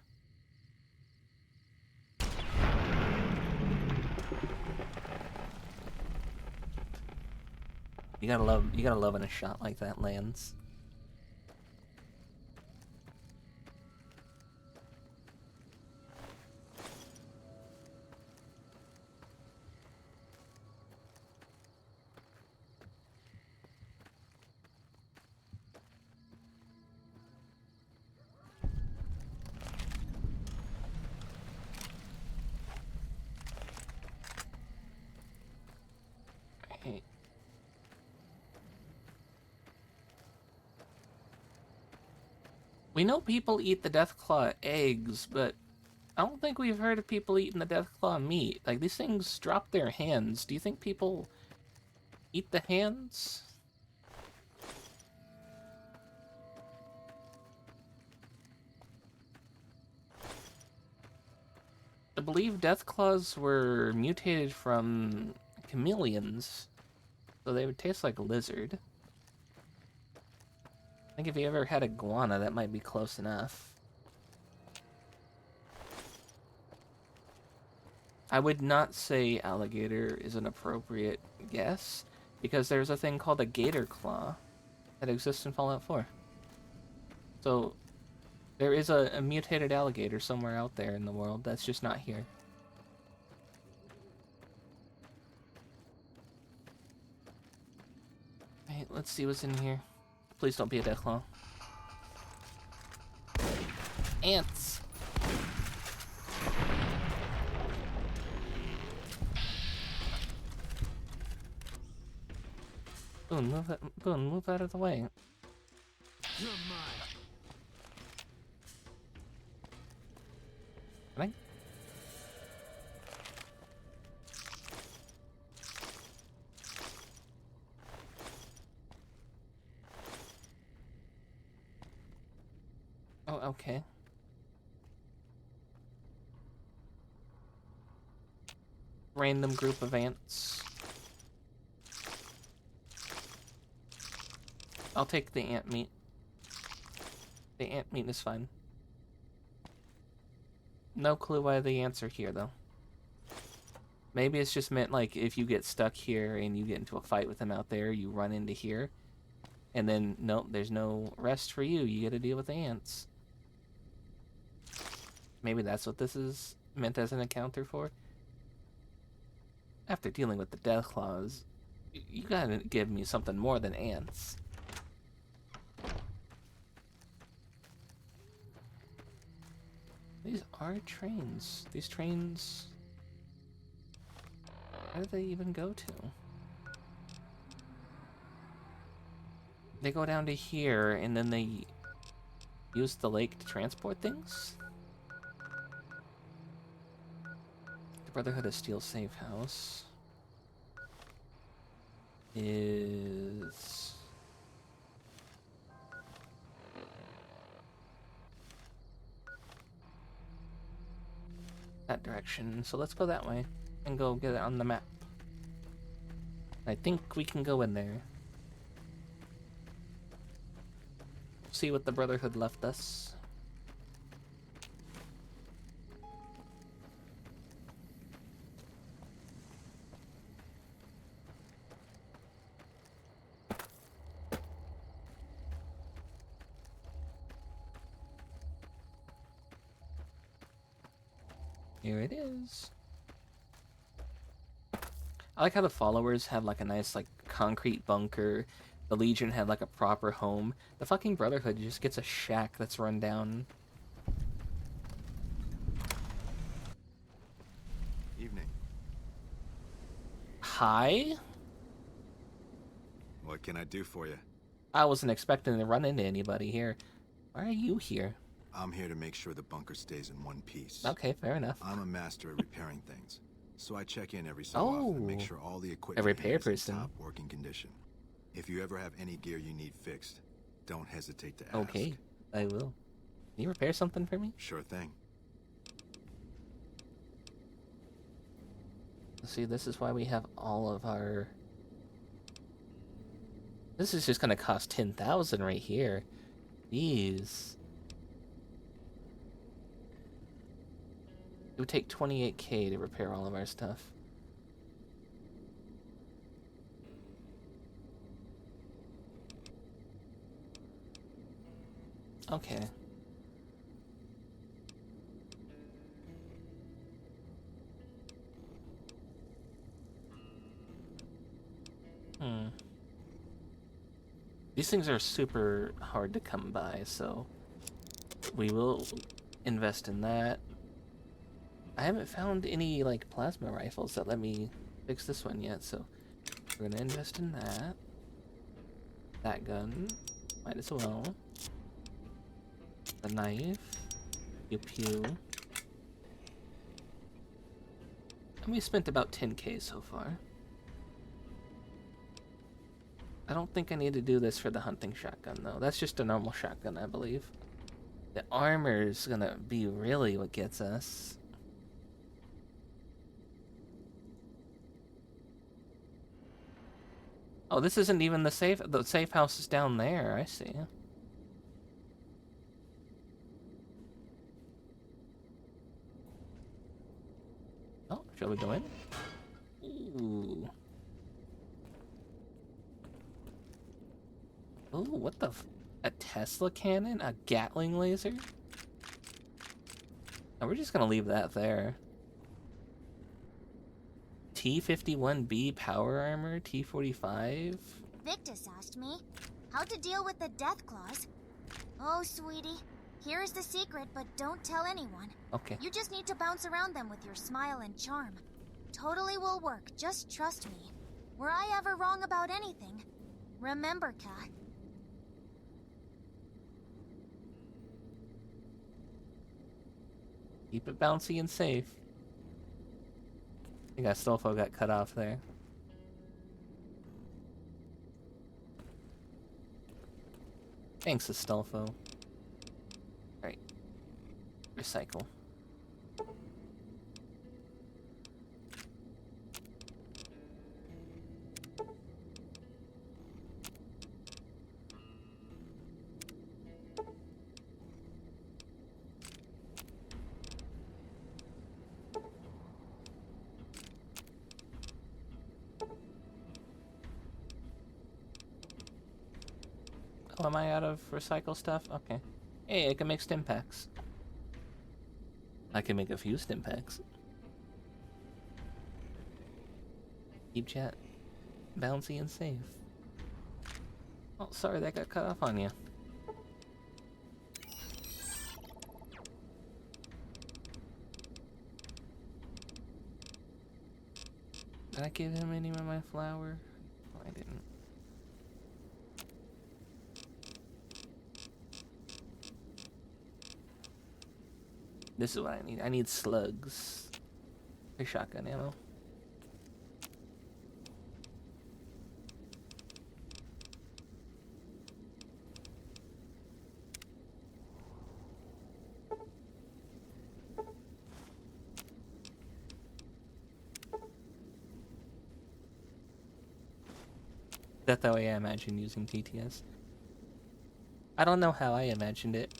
You gotta love when a shot like that lands. Right. We know people eat the Deathclaw eggs, but I don't think we've heard of people eating the Deathclaw meat. Like, these things drop their hands. Do you think people eat the hands? I believe Deathclaws were mutated from chameleons, so they would taste like a lizard. I think if you ever had iguana, that might be close enough. I would not say alligator is an appropriate guess, because there's a thing called a gator claw that exists in Fallout 4. So, there is a mutated alligator somewhere out there in the world that's just not here. Alright, let's see what's in here. Please don't be a Deathclaw. Ants! Boone, move out of the way. You're mine. Can I? Oh, okay. Random group of ants. I'll take the ant meat. The ant meat is fine. No clue why the ants are here, though. Maybe it's just meant, like, if you get stuck here and you get into a fight with them out there, you run into here. And then, nope, there's no rest for you. You gotta deal with the ants. Maybe that's what this is meant as an encounter for. After dealing with the Deathclaws, you gotta give me something more than ants. These are trains. These trains... Where do they even go to? They go down to here, and then they use the lake to transport things? The Brotherhood of Steel safe house is... that direction, so let's go that way and go get it on the map. I think we can go in there. See what the Brotherhood left us. Here it is. I like how the followers have like a nice like concrete bunker. The Legion had like a proper home. The fucking Brotherhood just gets a shack that's run down. Evening. Hi? What can I do for you? I wasn't expecting to run into anybody here. Why are you here? I'm here to make sure the bunker stays in one piece. Okay, fair enough. I'm a master at repairing things, so I check in every so often and make sure all the equipment a repair here is in person. top working condition. If you ever have any gear you need fixed, don't hesitate to ask. Okay, I will. Can you repair something for me? Sure thing. See, this is why we have all of our... This is just gonna cost 10,000 right here. Jeez. It would take 28k to repair all of our stuff. Okay. These things are super hard to come by, so we will invest in that. I haven't found any like plasma rifles that let me fix this one yet, so we're gonna invest in that. That gun, might as well. The knife, pew pew. And we spent about 10k so far. I don't think I need to do this for the hunting shotgun though. That's just a normal shotgun, I believe. The armor's gonna be really what gets us. Oh, this isn't even the safe. The safe house is down there. I see. Oh, shall we go in? Ooh. Ooh, what the a Tesla cannon? A Gatling laser? Oh, we're just gonna leave that there. T-51B power armor, T-45. Victus asked me how to deal with the death claws. Oh, sweetie, here's the secret, but don't tell anyone. Okay. You just need to bounce around them with your smile and charm. Totally will work, just trust me. Were I ever wrong about anything, remember, Kat. Keep it bouncy and safe. I think Astolfo got cut off there. Thanks, Astolfo. Alright. Recycle. Oh, am I out of recycle stuff? Okay. Hey, I can make stim packs. I can make a few stim packs. Keep chat bouncy and safe. Oh, sorry, that got cut off on you. Did I give him any of my flour? Oh, I didn't. This is what I need. I need slugs. For shotgun ammo. That's the way I imagine using TTS. I don't know how I imagined it.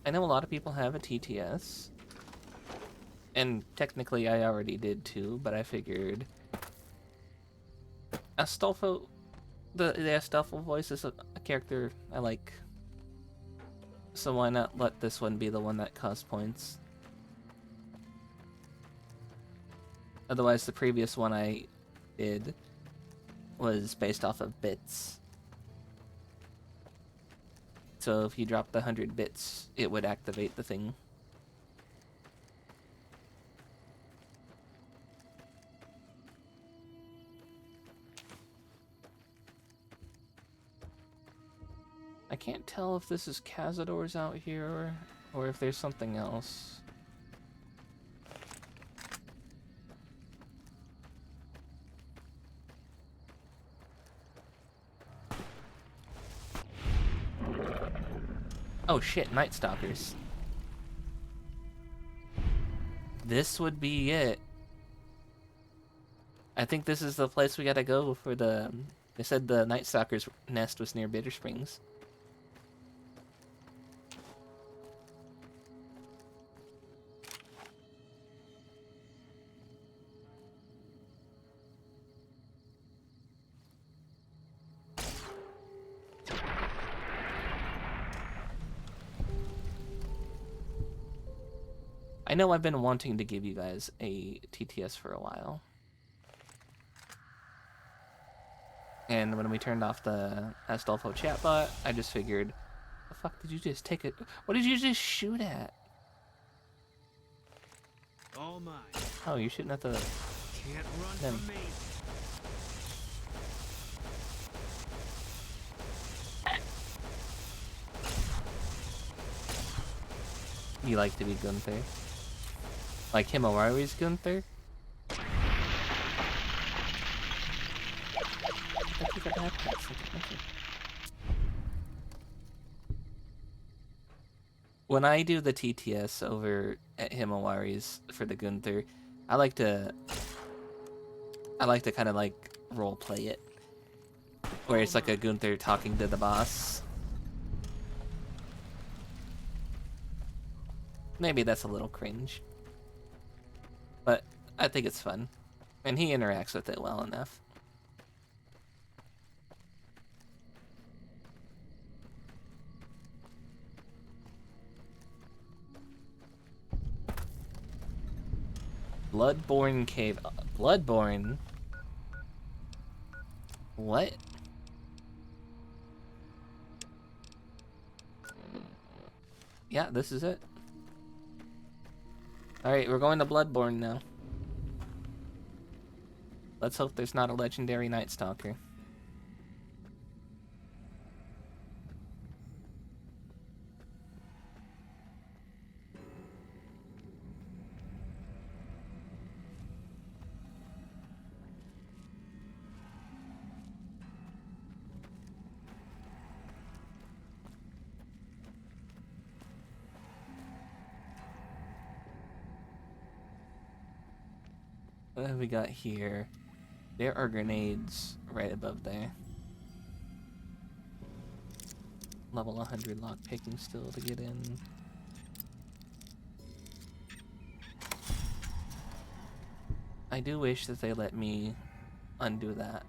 I know a lot of people have a TTS. And technically I already did too, but I figured Astolfo, the Astolfo voice is a character I like. So why not let this one be the one that costs points? Otherwise, the previous one I did was based off of bits. So if you drop the 100 bits, it would activate the thing. I can't tell if this is Cazadors out here or if there's something else. Oh shit, Night Stalkers. This would be it. I think this is the place we gotta go for the... They said the Night Stalker's nest was near Bitter Springs. I know I've been wanting to give you guys a TTS for a while. And when we turned off the Astolfo chatbot, I just figured, the fuck did you just take it? What did you just shoot at? All mine. Oh, you're shooting at the... Can't run them. from me. You like to be Gunther? Like Himawari's Gunther? When I do the TTS over at Himawari's for the Gunther, I like to kind of like role play it, where it's like a Gunther talking to the boss. Maybe that's a little cringe, but I think it's fun, and he interacts with it well enough. Bloodborne Cave. Bloodborne? What? Yeah, this is it. Alright, we're going to Bloodborne now. Let's hope there's not a legendary Night Stalker. What have we got here? There are grenades right above there. Level 100 lockpicking still to get in. I do wish that they let me undo that.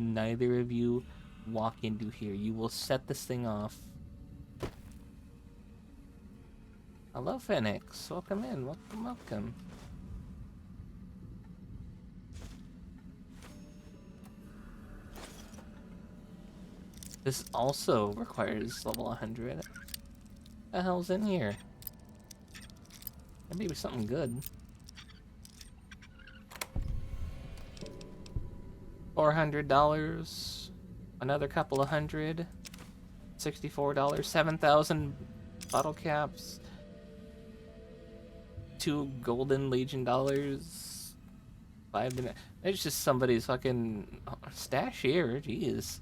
Neither of you walk into here. You will set this thing off. Hello, Phoenix. Welcome in. Welcome, welcome. This also requires level 100. What the hell's in here? Maybe something good. $400, another couple of hundred, $64, 7,000 bottle caps, 2 golden Legion dollars, 5 minutes. It's just somebody's fucking stash here. Jeez.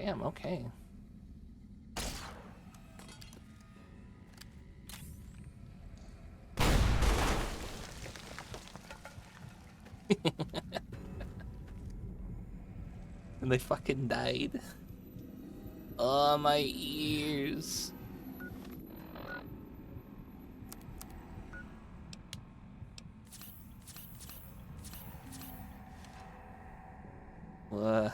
Damn, okay. And they fucking died. Oh, my ears. Ugh.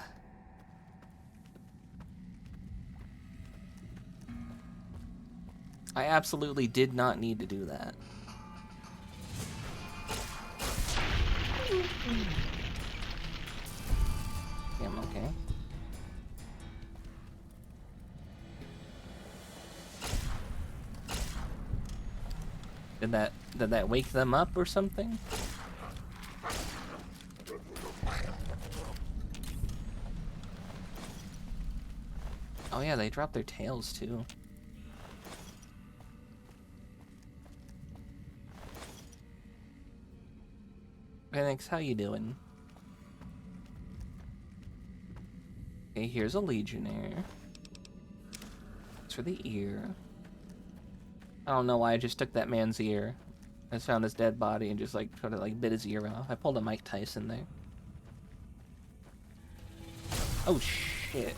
I absolutely did not need to do that. Damn, okay. Did that wake them up or something? Oh yeah, they dropped their tails too. Phoenix, how you doing? Okay, here's a Legionnaire. It's for the ear. I don't know why I just took that man's ear. I just found his dead body and just like sort of like bit his ear off. I pulled a Mike Tyson there. Oh shit.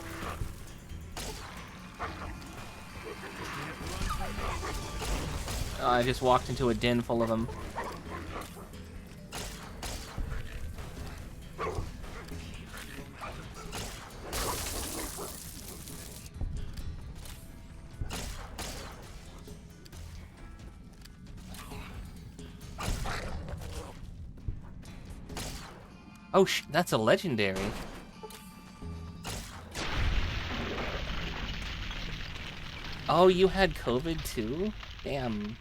Oh, I just walked into a den full of them. Oh, that's a legendary. Oh, you had COVID too? Damn.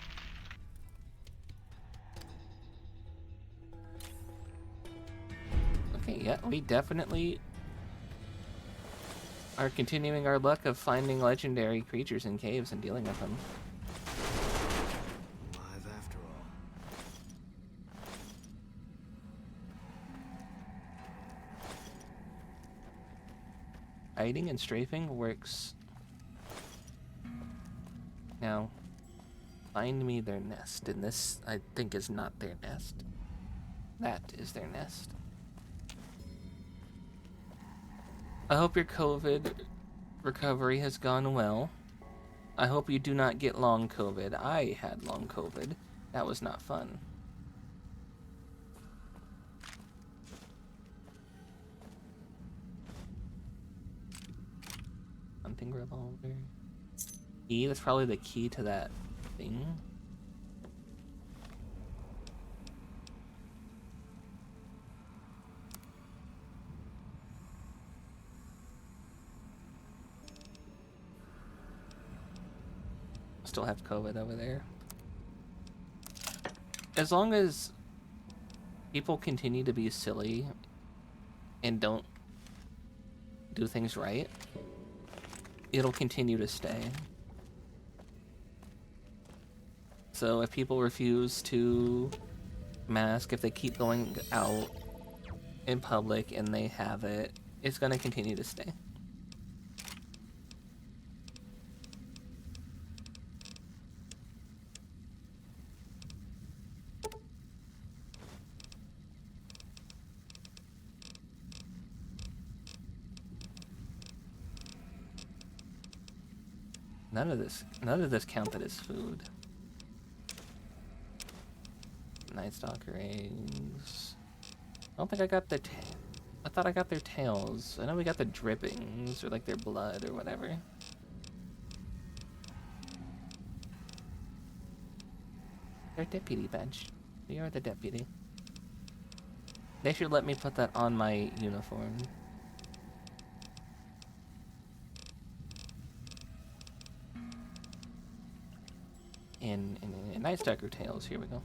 Okay, yeah, we definitely are continuing our luck of finding legendary creatures in caves and dealing with them. Alive after all. Hiding and strafing works. Now, find me their nest, and this, I think, is not their nest. That is their nest. I hope your COVID recovery has gone well. I hope you do not get long COVID. I had long COVID. That was not fun. Hunting revolver. Key, that's probably the key to that thing. Still have COVID over there. As long as people continue to be silly and don't do things right, it'll continue to stay. So if people refuse to mask, if they keep going out in public and they have it, it's going to continue to stay. None of this counted as food. Night Stalker eggs. I don't think I got the I thought I got their tails. I know we got the drippings, or like their blood, or whatever. Their deputy badge. We are the deputy. They should let me put that on my uniform. And Night Stalker tails, here we go.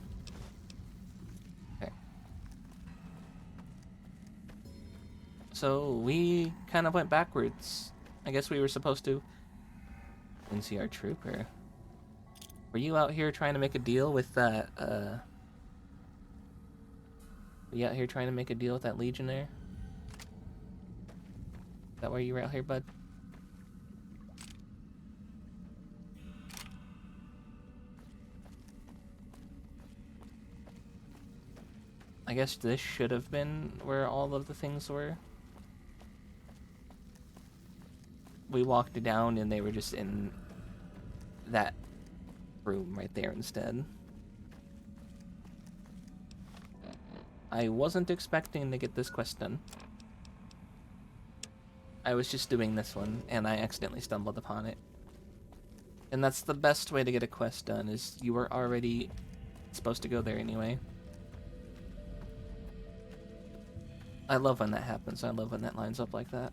Okay. So we kind of went backwards. I guess we were supposed to. NCR Trooper. Were you out here trying to make a deal with that, were you out here trying to make a deal with that Legionnaire? Is that why you were out here, bud? I guess this should have been where all of the things were. We walked down and they were just in that room right there instead. I wasn't expecting to get this quest done. I was just doing this one, and I accidentally stumbled upon it. And that's the best way to get a quest done, is you were already supposed to go there anyway. I love when that happens. I love when that lines up like that.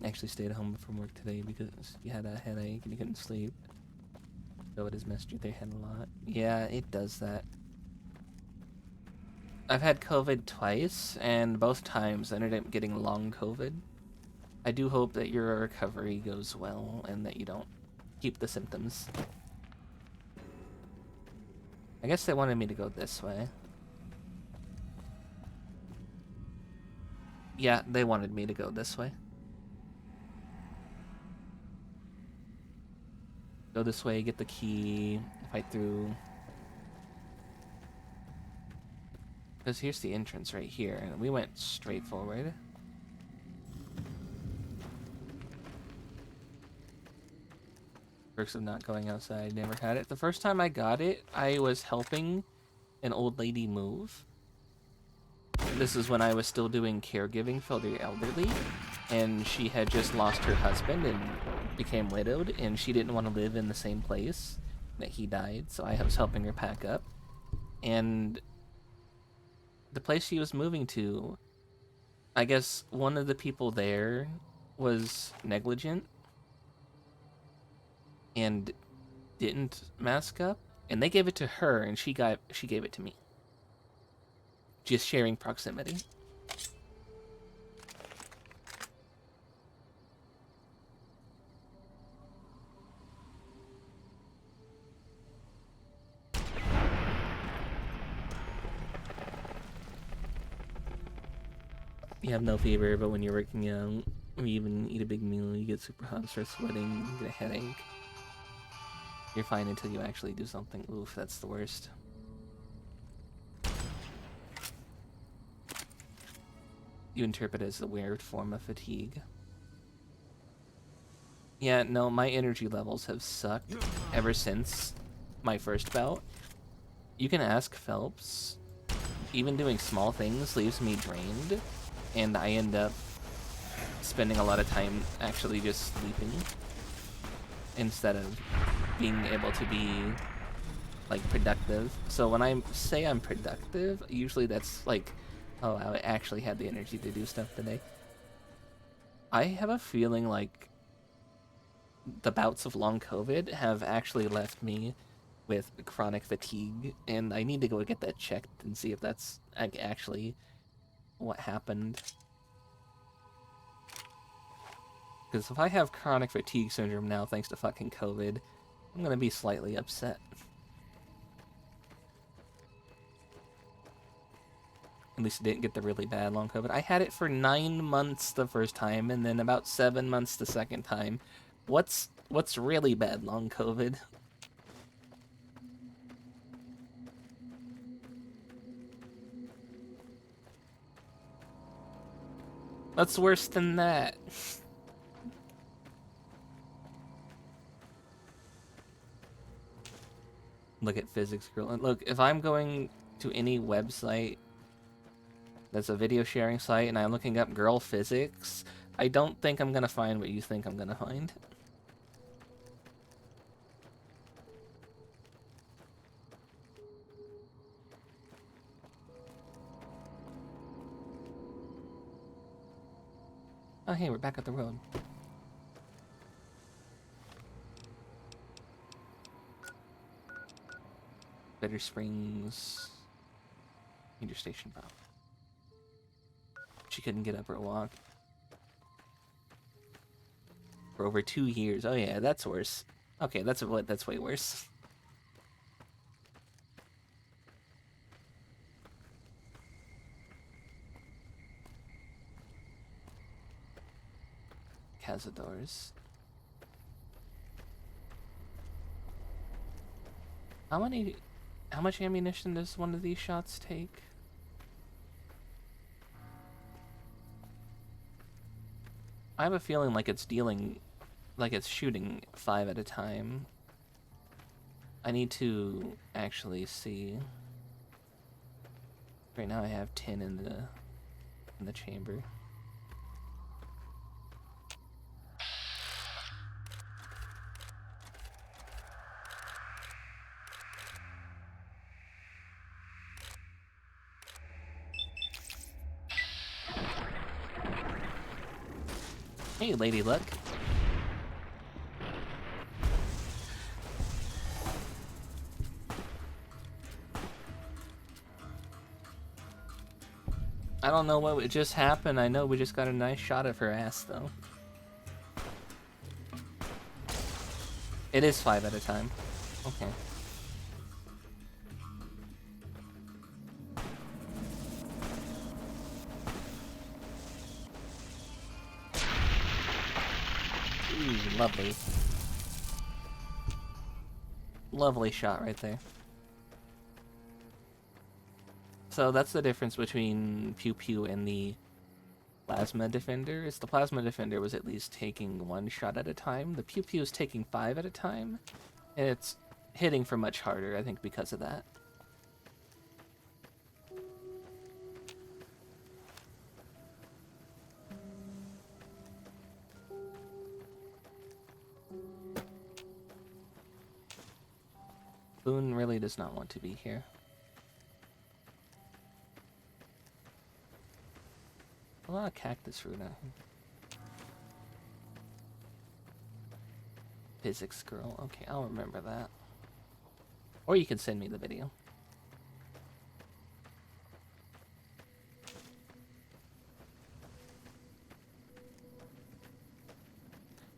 I actually stayed home from work today because you had a headache and you couldn't sleep. So it has messed with your head a lot. Yeah, it does that. I've had COVID twice, and both times I ended up getting long COVID. I do hope that your recovery goes well and that you don't keep the symptoms. I guess they wanted me to go this way. Yeah, they wanted me to go this way. Go this way, get the key, fight through. Because here's the entrance right here, and we went straight forward. Perks of not going outside, never had it. The first time I got it, I was helping an old lady move. This is when I was still doing caregiving for the elderly, and she had just lost her husband and became widowed, and she didn't want to live in the same place that he died, so I was helping her pack up. And the place she was moving to, I guess one of the people there was negligent and didn't mask up, and they gave it to her, and she gave it to me. Just sharing proximity. You have no fever, but when you're working out, or you even eat a big meal, you get super hot, start sweating, you get a headache. You're fine until you actually do something. Oof, that's the worst. You interpret it as a weird form of fatigue. Yeah, no, my energy levels have sucked ever since my first bout. You can ask Phelps. Even doing small things leaves me drained, and I end up spending a lot of time actually just sleeping instead of being able to be like productive. So when I say I'm productive, usually that's like, oh, I actually had the energy to do stuff today. I have a feeling like the bouts of long COVID have actually left me with chronic fatigue, and I need to go get that checked and see if that's actually what happened. Because if I have chronic fatigue syndrome now thanks to fucking COVID, I'm gonna be slightly upset. At least I didn't get the really bad long COVID. I had it for 9 months the first time, and then about 7 months the second time. What's really bad long COVID? What's worse than that? Look at Physics Girl. And look, if I'm going to any website that's a video sharing site and I'm looking up girl physics, I don't think I'm gonna find what you think I'm gonna find. Oh hey, we're back at the road. Better Springs Major Station Pop. She couldn't get up or walk for over 2 years. Oh yeah, that's worse. Okay, that's way worse. Cazadors. How much ammunition does one of these shots take? I have a feeling like it's shooting 5 at a time. I need to actually see. Right now I have 10 in the chamber. Hey, Lady Luck. I don't know what just happened. I know we just got a nice shot of her ass, though. It is 5 at a time. Okay. Ooh, lovely. Lovely shot right there. So that's the difference between Pew Pew and the Plasma Defender. Is the Plasma Defender was at least taking 1 shot at a time. The Pew Pew is taking 5 at a time. And it's hitting for much harder, I think, because of that. Boone really does not want to be here. A lot of cactus root out here. Physics girl. Okay, I'll remember that. Or you can send me the video.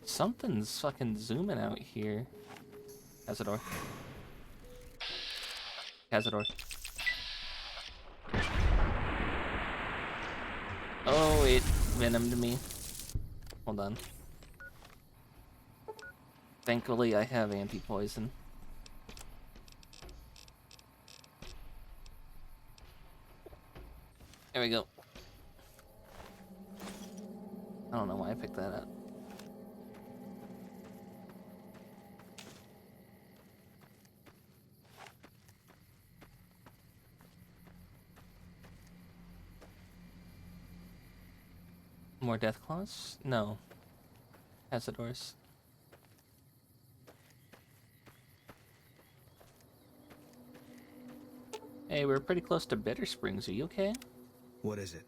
Something's fucking zooming out here. Cazador. Cazador. Oh, it venomed me. Hold on. Thankfully, I have anti-poison. There we go. I don't know why I picked that up. More death claws? No. Cazadors. Hey, we're pretty close to Bitter Springs. Are you okay? What is it?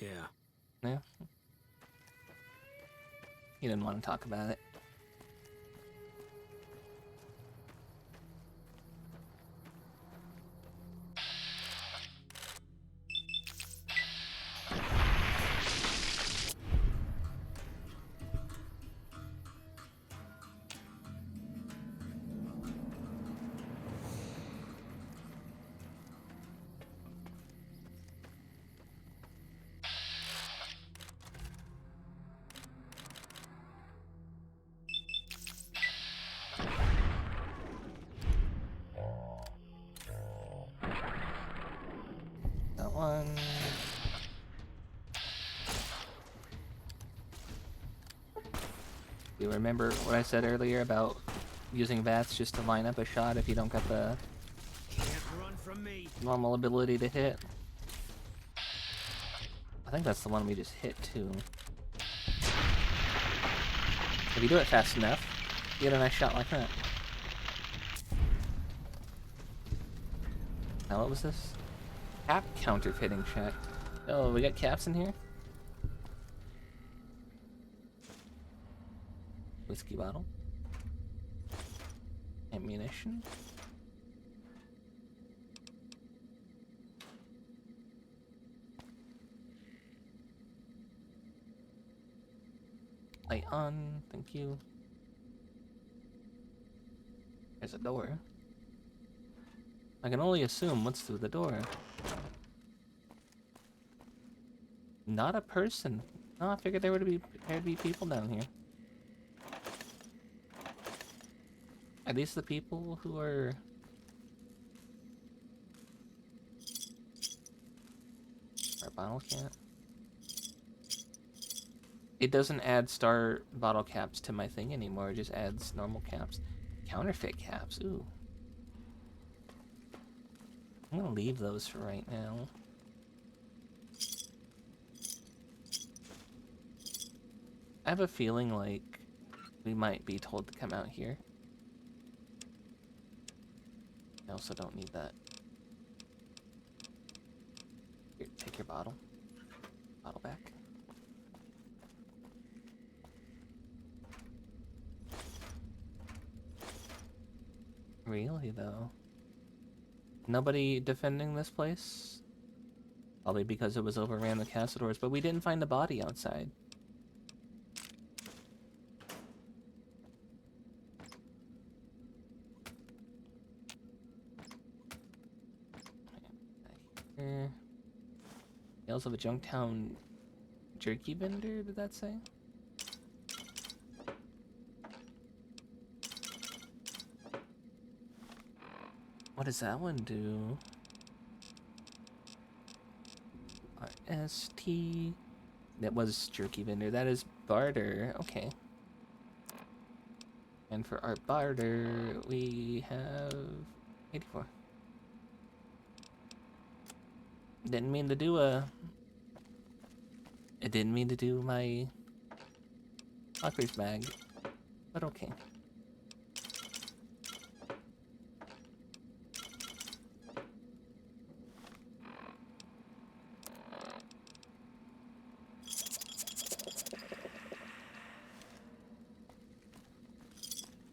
Yeah. Yeah? You didn't want to talk about it. One. You remember what I said earlier about using VATS just to line up a shot if you don't got the normal ability to hit? I think that's the one we just hit too. If you do it fast enough, you get a nice shot like that. Now what was this? Cap counterfeiting check. Oh, we got caps in here? Whiskey bottle. Ammunition. Light on, thank you. There's a door. I can only assume what's through the door. Not a person. Oh, I figured there'd be people down here. Are these the people who are... Our bottle cap? It doesn't add star bottle caps to my thing anymore, it just adds normal caps. Counterfeit caps, ooh. I'm gonna leave those for right now. I have a feeling like we might be told to come out here. I also don't need that. Here, take your bottle. Bottle back. Really, though? Nobody defending this place? Probably because it was overran the castle doors, but we didn't find a body outside. Tales of a Junktown jerky vendor, did that say? What does that one do? RST. That was jerky vendor. That is barter. Okay. And for our barter, we have 84. Didn't mean to do a... I didn't mean to do my... Hawker's bag. But okay.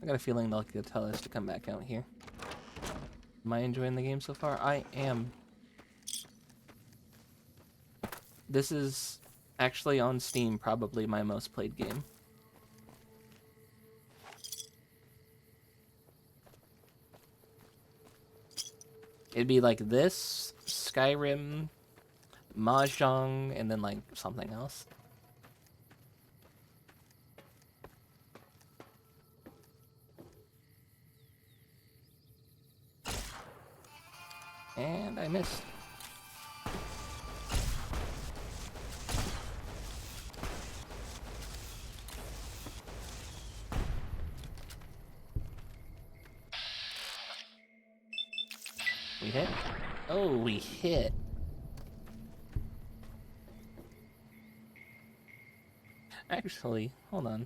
I got a feeling they'll tell us to come back out here. Am I enjoying the game so far? I am. This is actually on Steam probably my most played game. It'd be like this, Skyrim, Mahjong, and then like something else. And I missed. We hit? Oh, we hit. Actually, hold on.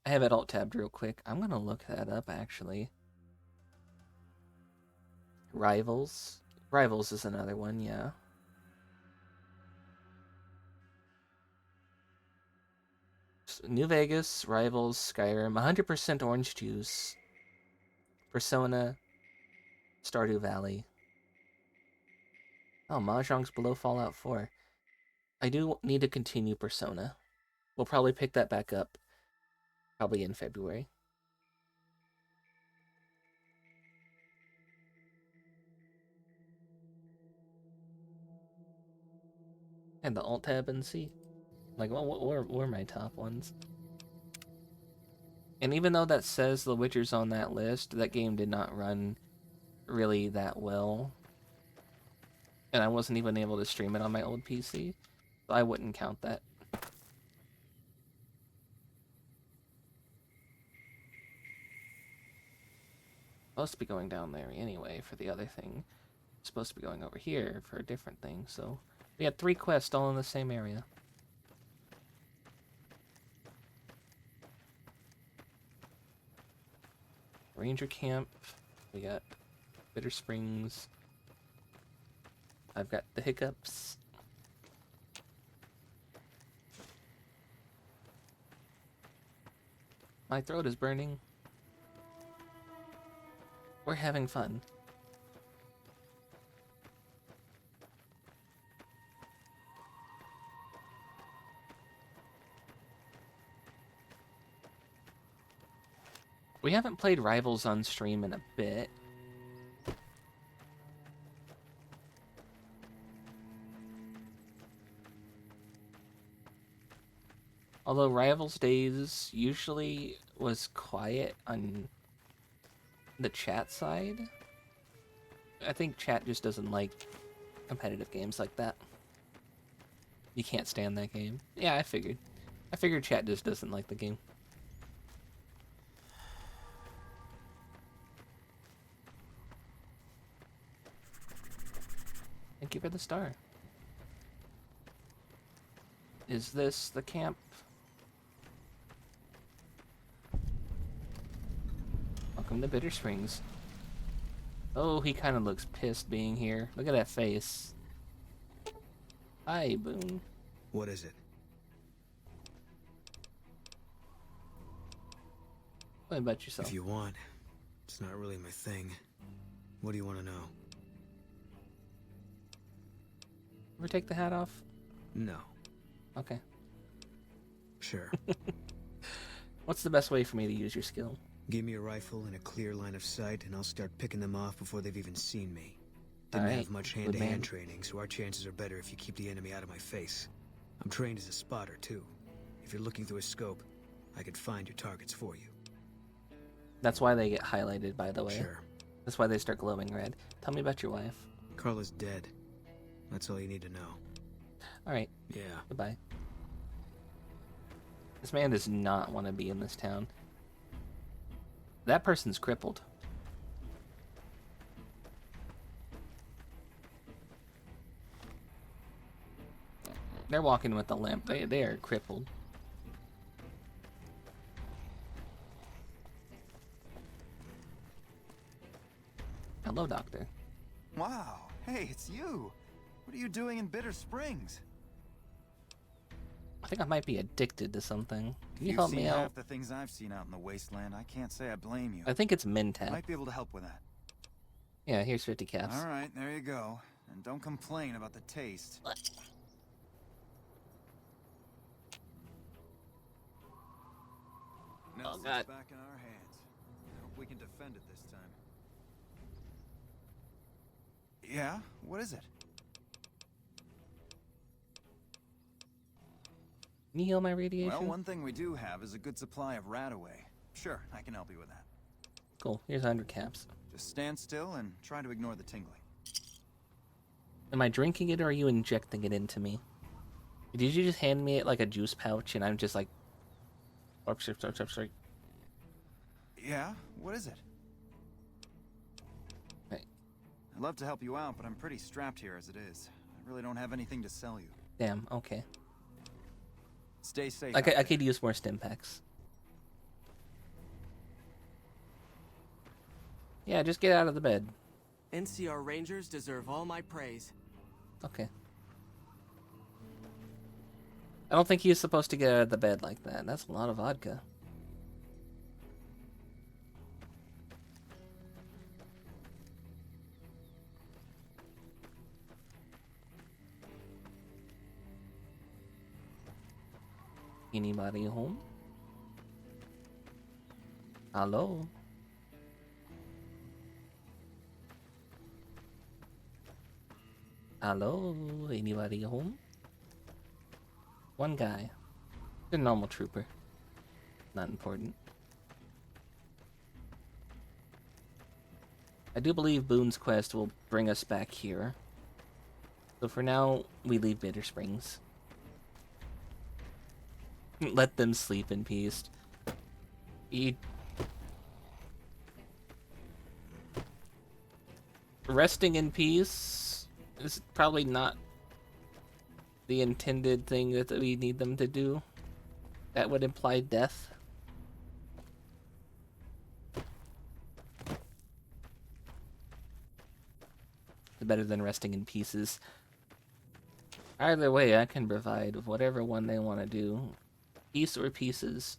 I have it alt-tabbed real quick. I'm gonna look that up, actually. Rivals. Rivals is another one, yeah. New Vegas, Rivals, Skyrim, 100% orange juice, Persona, Stardew Valley. Oh, Mahjong's below Fallout 4. I do need to continue Persona. We'll probably pick that back up. Probably in February. And the alt-tab and see. Like, well, what were my top ones? And even though that says The Witcher's on that list, that game did not run really that well. And I wasn't even able to stream it on my old PC. So I wouldn't count that. Supposed to be going down there anyway for the other thing. Supposed to be going over here for a different thing, so... We had 3 quests all in the same area. Ranger Camp, we got Bitter Springs. I've got the hiccups. My throat is burning. We're having fun. We haven't played Rivals on stream in a bit. Although Rivals Days usually was quiet on the chat side, I think chat just doesn't like competitive games like that. You can't stand that game. Yeah, I figured. I figured chat just doesn't like the game. Thank you for the star. Is this the camp? Welcome to Bitter Springs. Oh, he kind of looks pissed being here. Look at that face. Hi, Boone. What is it? What about yourself? If you want. It's not really my thing. What do you want to know? Ever take the hat off? No. Okay. Sure. What's the best way for me to use your skill? Give me a rifle and a clear line of sight, and I'll start picking them off before they've even seen me. Didn't have much hand-to-hand training, so our chances are better if you keep the enemy out of my face. I'm trained as a spotter, too. If you're looking through a scope, I could find your targets for you. That's why they get highlighted, by the way. Sure. That's why they start glowing red. Tell me about your wife. Carla's dead. That's all you need to know. Alright. Yeah. Goodbye. This man does not want to be in this town. That person's crippled. They're walking with the limp. They are crippled. Hello, Doctor. Wow. Hey, it's you. What are you doing in Bitter Springs? I think I might be addicted to something. Can you You've help seen me out? half the things I've seen out in the wasteland. I can't say I blame you. I think it's Mentat. Might be able to help with that. Yeah, here's 50 caps. All right, there you go. And don't complain about the taste. Oh, God. Back in our hands. I hope we can defend it this time. Yeah? What is it? Can you heal my radiation? Well, one thing we do have is a good supply of Radaway. Sure, I can help you with that. Cool. Here's 100 caps. Just stand still and try to ignore the tingling. Am I drinking it or are you injecting it into me? Did you just hand me it like a juice pouch and I'm just like... Yeah? What is it? Hey. I'd love to help you out, but I'm pretty strapped here as it is. I really don't have anything to sell you. Damn, okay. Stay safe. I could use more stim packs. Yeah, just get out of the bed. NCR Rangers deserve all my praise. Okay. I don't think he's supposed to get out of the bed like that. That's a lot of vodka. Anybody home? Hello? Hello? Anybody home? One guy. The normal trooper. Not important. I do believe Boone's quest will bring us back here. So for now, we leave Bitter Springs. Let them sleep in peace. Resting in peace is probably not the intended thing that we need them to do. That would imply death. Better than resting in pieces. Either way, I can provide whatever one they want to do. Piece or pieces.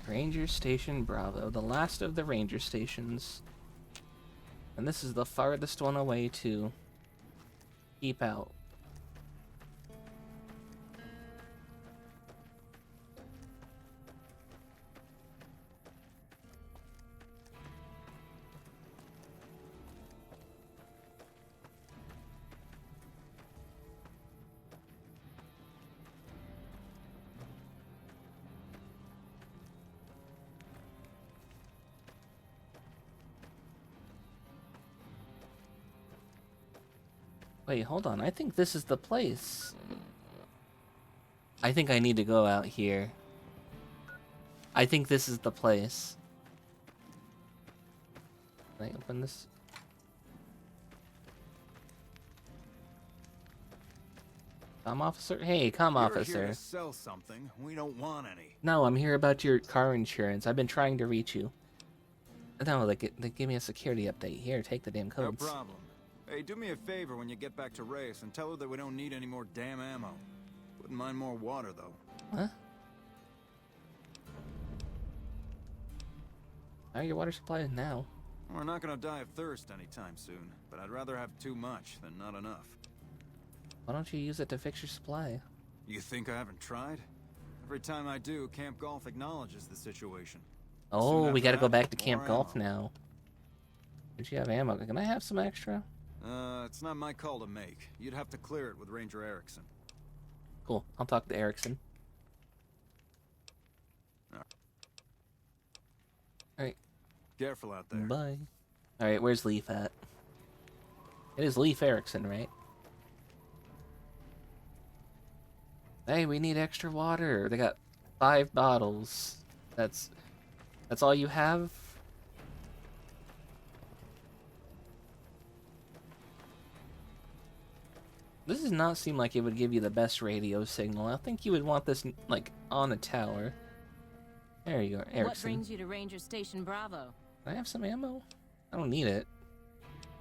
Ranger Station Bravo, the last of the ranger stations. And this is the farthest one away to keep out. Wait, hold on. I think this is the place. I think I need to go out here. I think this is the place. Can I open this? Come, officer. Hey, come, You're officer. here to sell something. We don't want any. No, I'm here about your car insurance. I've been trying to reach you. No, they give me a security update. Here, take the damn codes. No problem. Hey, do me a favor when you get back to Reyes and tell her that we don't need any more damn ammo. Wouldn't mind more water, though. Huh? How are your water supplies now? We're not gonna die of thirst anytime soon, but I'd rather have too much than not enough. Why don't you use it to fix your supply? You think I haven't tried? Every time I do, Camp Golf acknowledges the situation. Oh, we gotta go back to more Camp Golf ammo. now. Did you have ammo? Can I have some extra? It's not my call to make. You'd have to clear it with Ranger Erickson. Cool. I'll talk to Erickson. Alright. Careful out there. Bye. Alright, where's Leaf at? It is Leaf Erickson, right? Hey, we need extra water. They got 5 bottles. That's all you have? This does not seem like it would give you the best radio signal. I think you would want this, like, on a tower. There you go, Erickson. What brings you to Ranger Station Bravo? Can I have some ammo? I don't need it.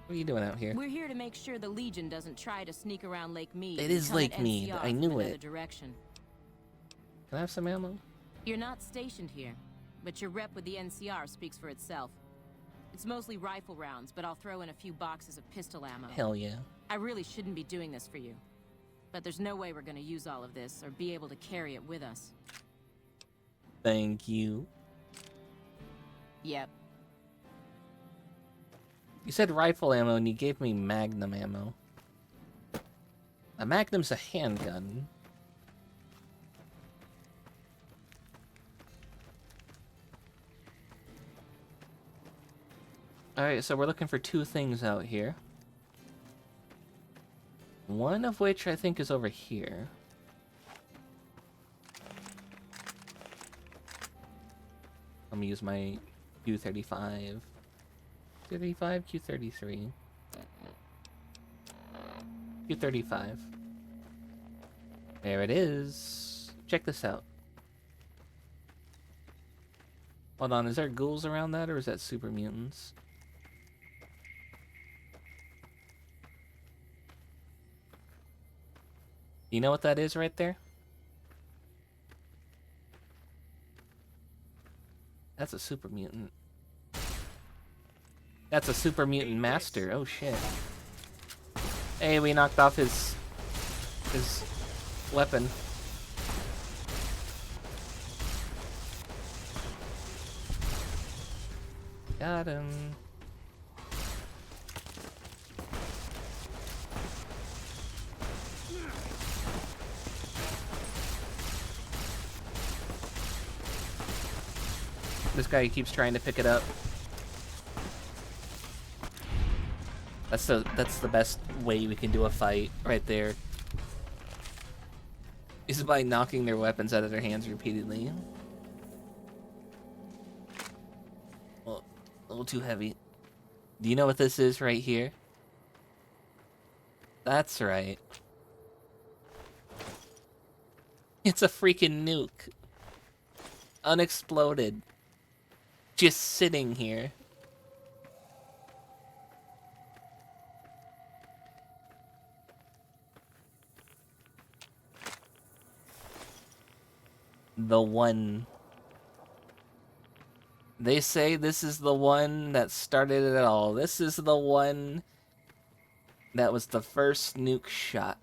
What are you doing out here? We're here to make sure the Legion doesn't try to sneak around Lake Mead. It and is come Lake at Mead. NCR I from knew another it. Direction. Can I have some ammo? You're not stationed here, but your rep with the NCR speaks for itself. It's mostly rifle rounds, but I'll throw in a few boxes of pistol ammo. Hell yeah. I really shouldn't be doing this for you. But there's no way we're gonna use all of this, or be able to carry it with us. Thank you. Yep. You said rifle ammo and you gave me magnum ammo. A magnum's a handgun. Alright, so we're looking for 2 things out here. One of which I think is over here. Let me use my Q35. Q35, Q33. Q35. There it is. Check this out. Hold on, is there ghouls around that, or is that super mutants? You know what that is right there? That's a super mutant. That's a super mutant master. Oh shit. Hey, we knocked off his weapon. Got him. This guy keeps trying to pick it up. That's the best way we can do a fight right there. Is by knocking their weapons out of their hands repeatedly. Well, a little too heavy. Do you know what this is right here? That's right. It's a freaking nuke. Unexploded. Just sitting here. The one. They say this is the one that started it all. This is the one that was the first nuke shot.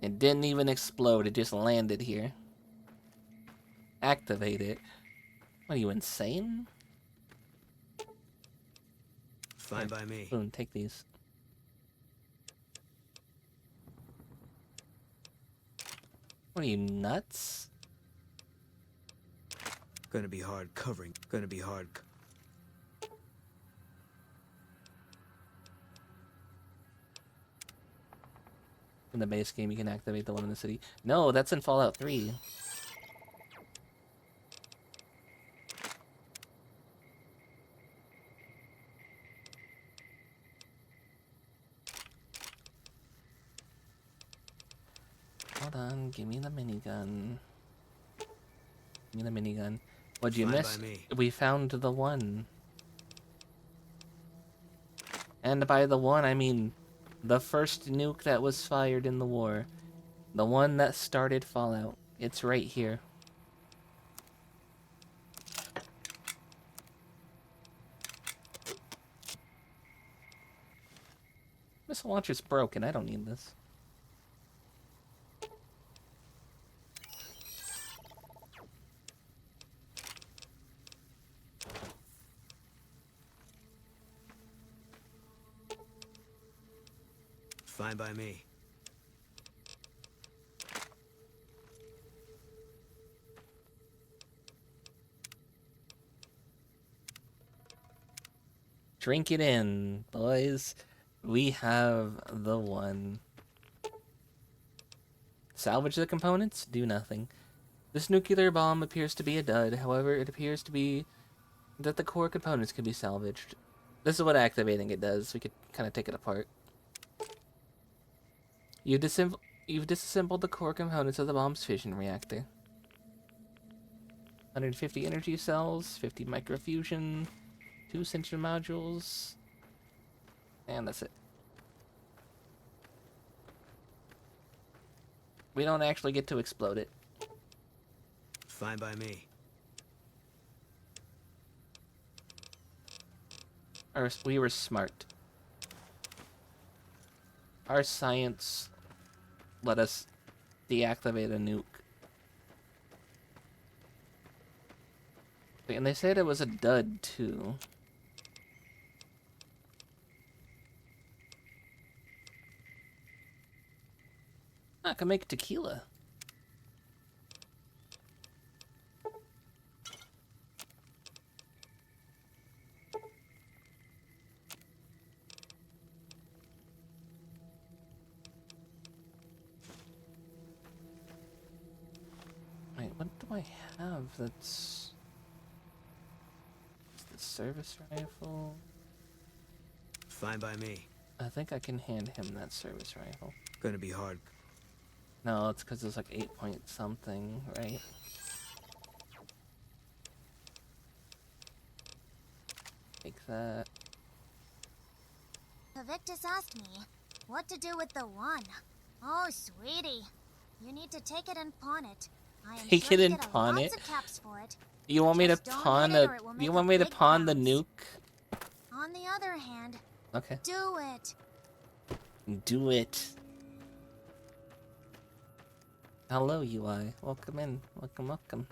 It didn't even explode, it just landed here. Activate it. What are you, insane? Fine by me. Boom, take these. What are you, nuts? Gonna be hard covering. Gonna be hard. In the base game, you can activate the one in the city. No, that's in Fallout 3. Hold on, give me the minigun. Give me the minigun. What'd you Fine miss? by me. We found the one. And by the one, I mean the first nuke that was fired in the war. The one that started Fallout. It's right here. Missile launcher's broken. I don't need this. Fine by me. Drink it in, boys. We have the one. Salvage the components? Do nothing. This nuclear bomb appears to be a dud. However, it appears to be that the core components can be salvaged. This is what activating it does. We could kind of take it apart. You've disassembled the core components of the bomb's fission reactor. 150 energy cells, 50 microfusion, 2 sensor modules, and that's it. We don't actually get to explode it. Fine by me. We were smart. Our science let us deactivate a nuke. And they said it was a dud, too. I can make tequila. Wait, what do I have that's... the service rifle? Fine by me. I think I can hand him that service rifle. Gonna be hard. No, it's because it's like 8 point something, right? Take that. Pavictus asked me what to do with the one. Oh, sweetie. You need to take it and pawn it. I am Take sure it you and get pawn lots it? of caps for it. You want me to Just don't pawn hit it a... or it will You make want a me to big pawn the bounce. nuke? On the other hand, Okay. do it. Do it. Hello, UI. Welcome in. Welcome, welcome.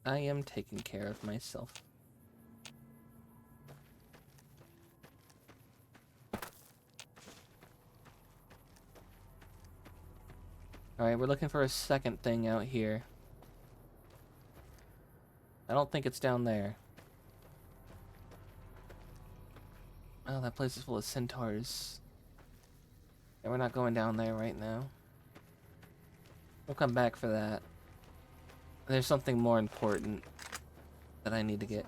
I am taking care of myself. Alright, we're looking for a second thing out here. I don't think it's down there. Oh, that place is full of centaurs. And we're not going down there right now. We'll come back for that. There's something more important that I need to get.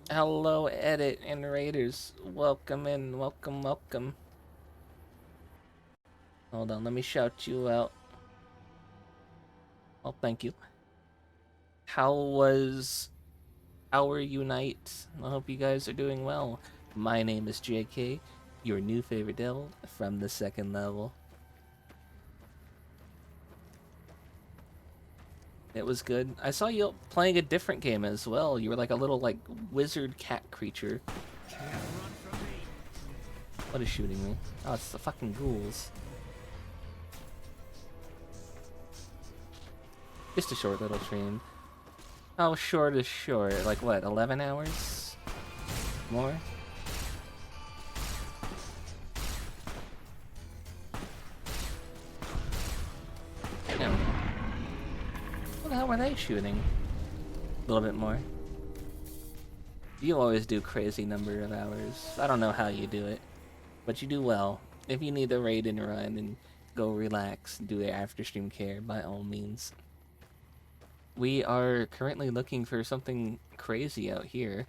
Hello, Edit and Raiders. Welcome in. Welcome, welcome. Hold on, let me shout you out. Oh, thank you. How was our Unite? I hope you guys are doing well. My name is JK, your new favorite devil from the second level. It was good. I saw you playing a different game as well. You were like a little like wizard cat creature. What is shooting me? Oh, it's the fucking ghouls. Just a short little stream. How short is short? Like what, 11 hours? More? No. What the hell were they shooting? A little bit more. You always do crazy number of hours. I don't know how you do it, but you do well. if you need to raid and run and go relax, do the after stream care, by all means. We are currently looking for something crazy out here.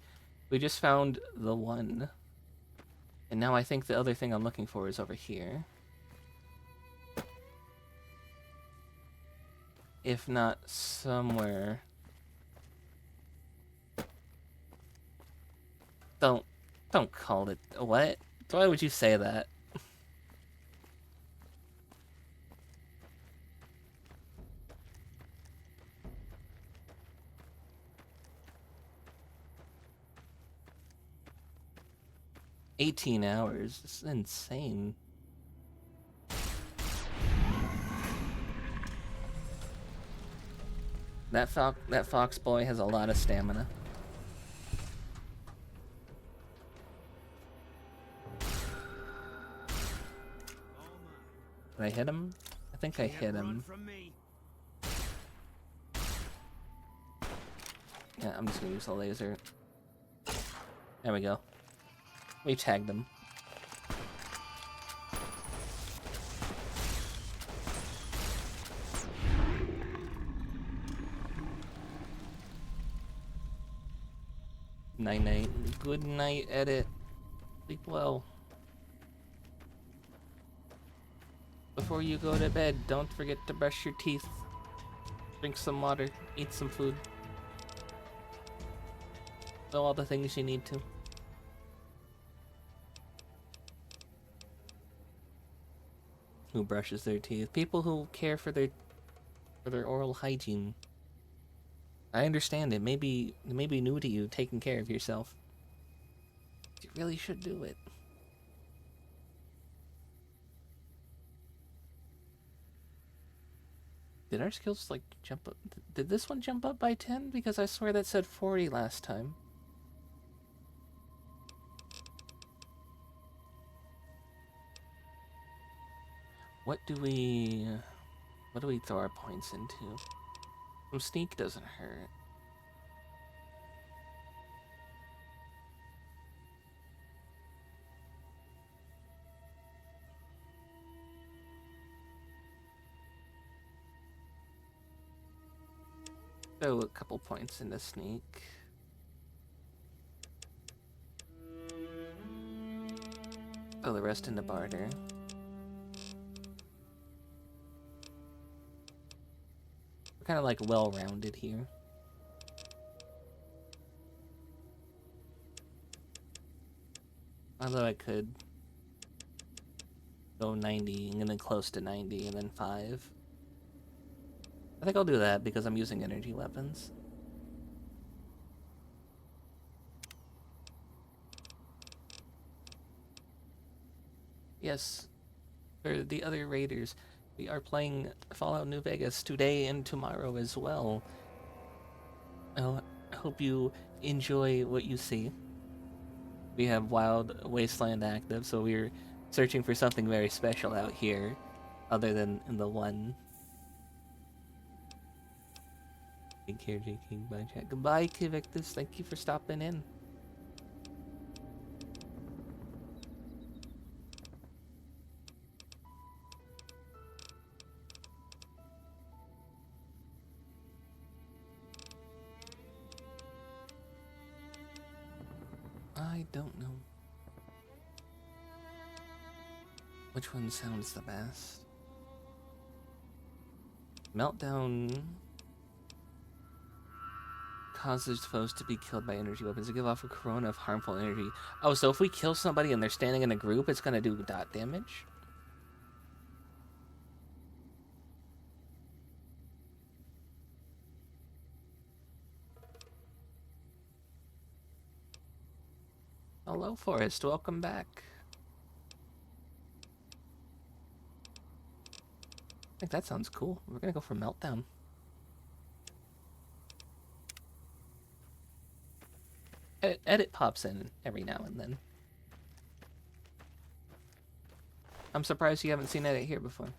We just found the one. And now I think the other thing I'm looking for is over here. If not somewhere. Don't call it. What? Why would you say that? $18 hours. This is insane. That fox boy has a lot of stamina. Did I hit him? I think I hit him. Yeah, I'm just gonna use the laser. There we go. We tagged them. Night-night. Good night, Edit. Sleep well. Before you go to bed, don't forget to brush your teeth. Drink some water. Eat some food. Do all the things you need to. Who brushes their teeth? People who care for their oral hygiene. I understand it. Maybe it may be new to you, taking care of yourself. You really should do it. Did our skills like jump up? Did this one jump up by 10? Because I swear that said 40 last time. What do we throw our points into? Some sneak doesn't hurt. Throw a couple points into sneak. Throw the rest into barter. We're kind of like well-rounded here. Although I could go 90 and then close to 90 and then 5. I think I'll do that because I'm using energy weapons. Yes, for the other raiders. We are playing Fallout New Vegas today and tomorrow as well. I hope you enjoy what you see. We have Wild Wasteland active, so we're searching for something very special out here, other than in the one. Take care, JK. Bye, chat. Goodbye, Kivictus. Thank you for stopping in. I don't know. Which one sounds the best? Meltdown causes foes to be killed by energy weapons to give off a corona of harmful energy. Oh, so if we kill somebody and they're standing in a group, it's gonna do dot damage? Hello, Forest. Welcome back. I think that sounds cool. We're gonna go for Meltdown. Edit pops in every now and then. I'm surprised you haven't seen Edit here before.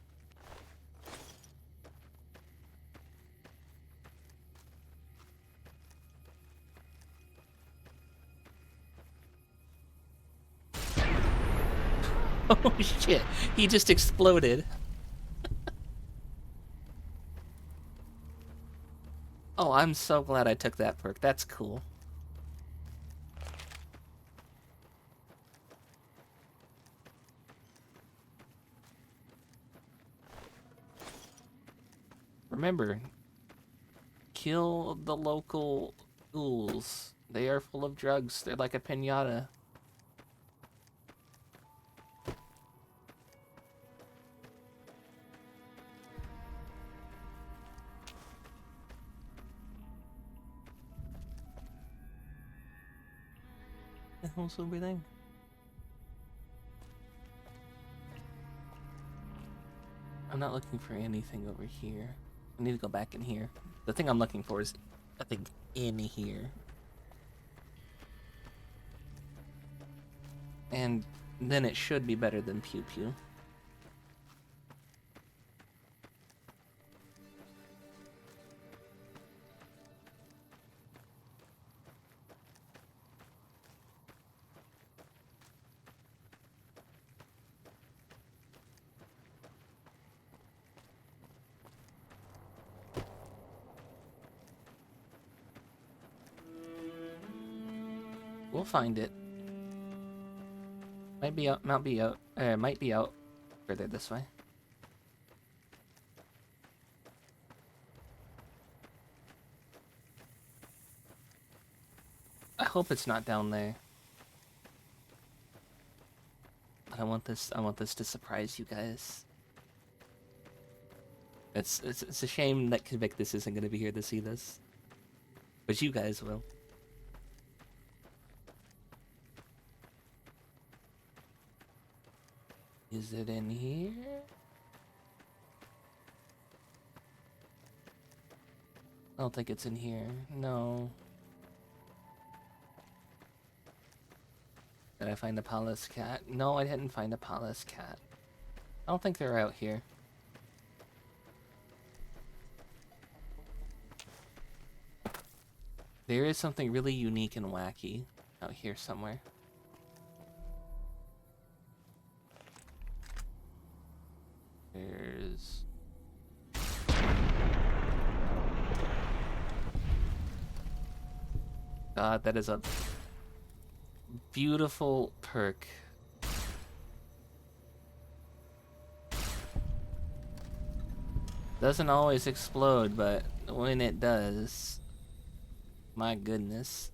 Oh shit, he just exploded. Oh, I'm so glad I took that perk. That's cool. Remember, kill the local ghouls. They are full of drugs. They're like a piñata. The hell's everything? I'm not looking for anything over here. I need to go back in here. The thing I'm looking for is, I think, in here. And then it should be better than Pew Pew. We'll find it. Might be out. Might be out further this way. I hope it's not down there. But I want this to surprise you guys. It's a shame that Convictus isn't gonna be here to see this. But you guys will. Is it in here? I don't think it's in here. No. Did I find a Palace cat? No, I didn't find a Palace cat. I don't think they're out here. There is something really unique and wacky out here somewhere. There's... God, that is a beautiful perk. Doesn't always explode, but when it does, my goodness.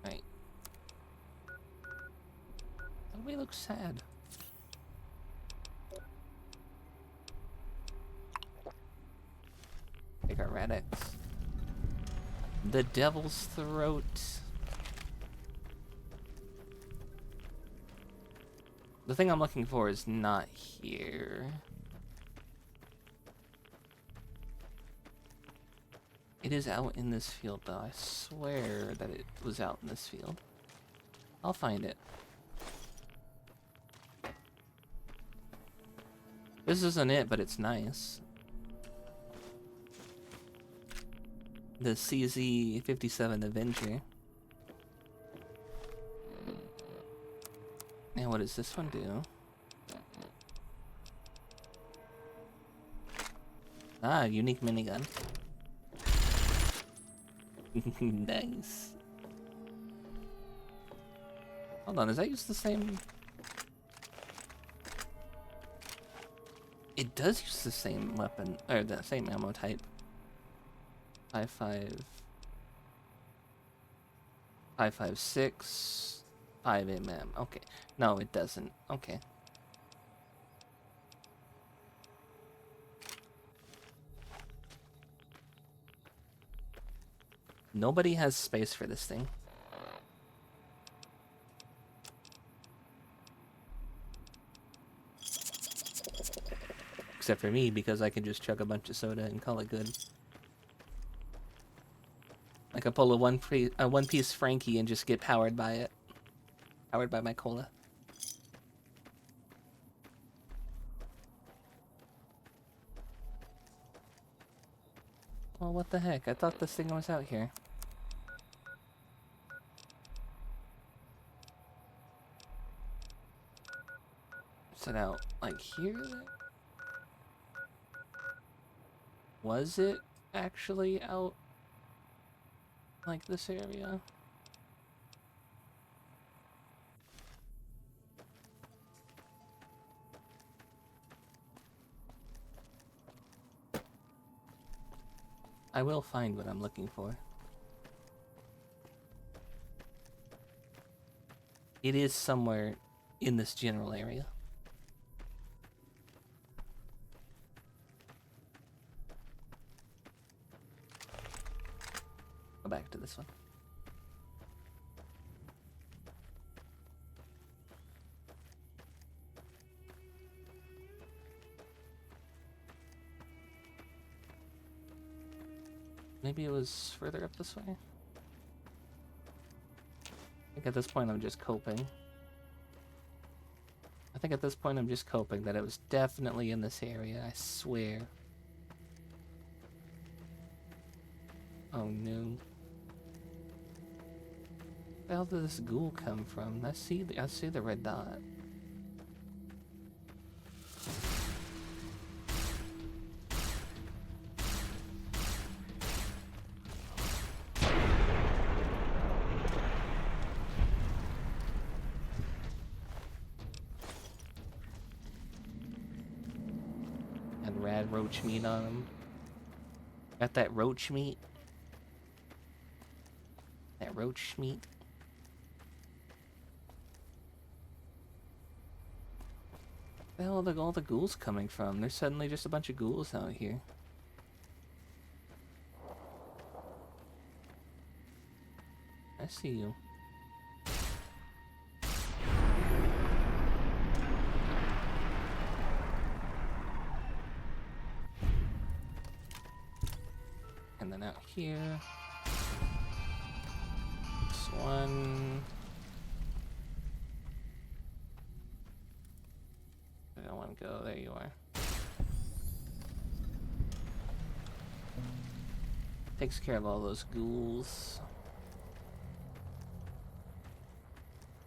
Right. Nobody looks sad. Take our Radix. The Devil's Throat. The thing I'm looking for is not here. It is out in this field, though. I swear that it was out in this field. I'll find it. This isn't it, but it's nice. The CZ-57 Avenger. And what does this one do? Ah, unique minigun. Nice. Hold on, does that use the same? It does use the same weapon, or the same ammo type. 5.56, 5mm. Okay, no, it doesn't. Okay. Nobody has space for this thing. Except for me, because I can just chug a bunch of soda and call it good. I could pull a one-piece Frankie and just get powered by it. Powered by my cola. Well, what the heck? I thought this thing was out here. Is it out, like, here? Was it actually out, like, this area? I will find what I'm looking for. It is somewhere in this general area. Go back to this one. Maybe it was further up this way? I think at this point I'm just coping. I think at this point I'm just coping that it was definitely in this area, I swear. Oh no. Where the hell did this ghoul come from? I see the red dot. And rad roach meat on him. Got that roach meat. That roach meat. Where the hell are all the ghouls coming from? There's suddenly just a bunch of ghouls out here. I see you. And then out here. This one. I don't want to go. There you are. Takes care of all those ghouls.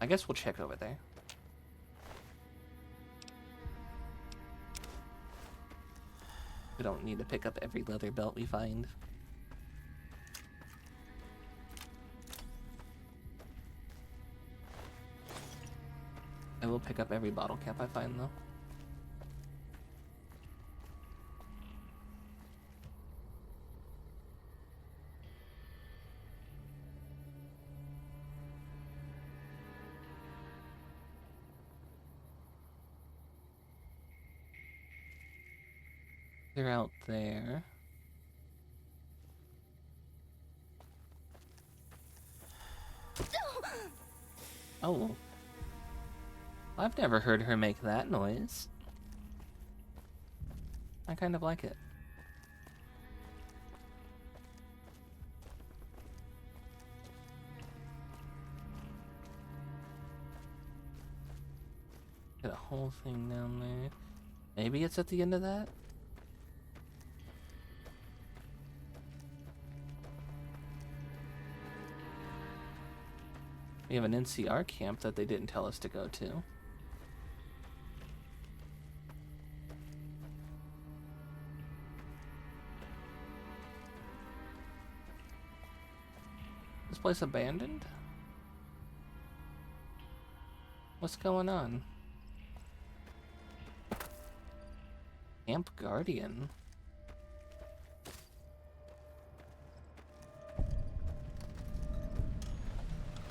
I guess we'll check over there. We don't need to pick up every leather belt we find. I will pick up every bottle cap I find, though. They're out there. Oh. I've never heard her make that noise. I kind of like it. Get a whole thing down there. Maybe it's at the end of that? We have an NCR camp that they didn't tell us to go to. This place abandoned? What's going on? Camp Guardian.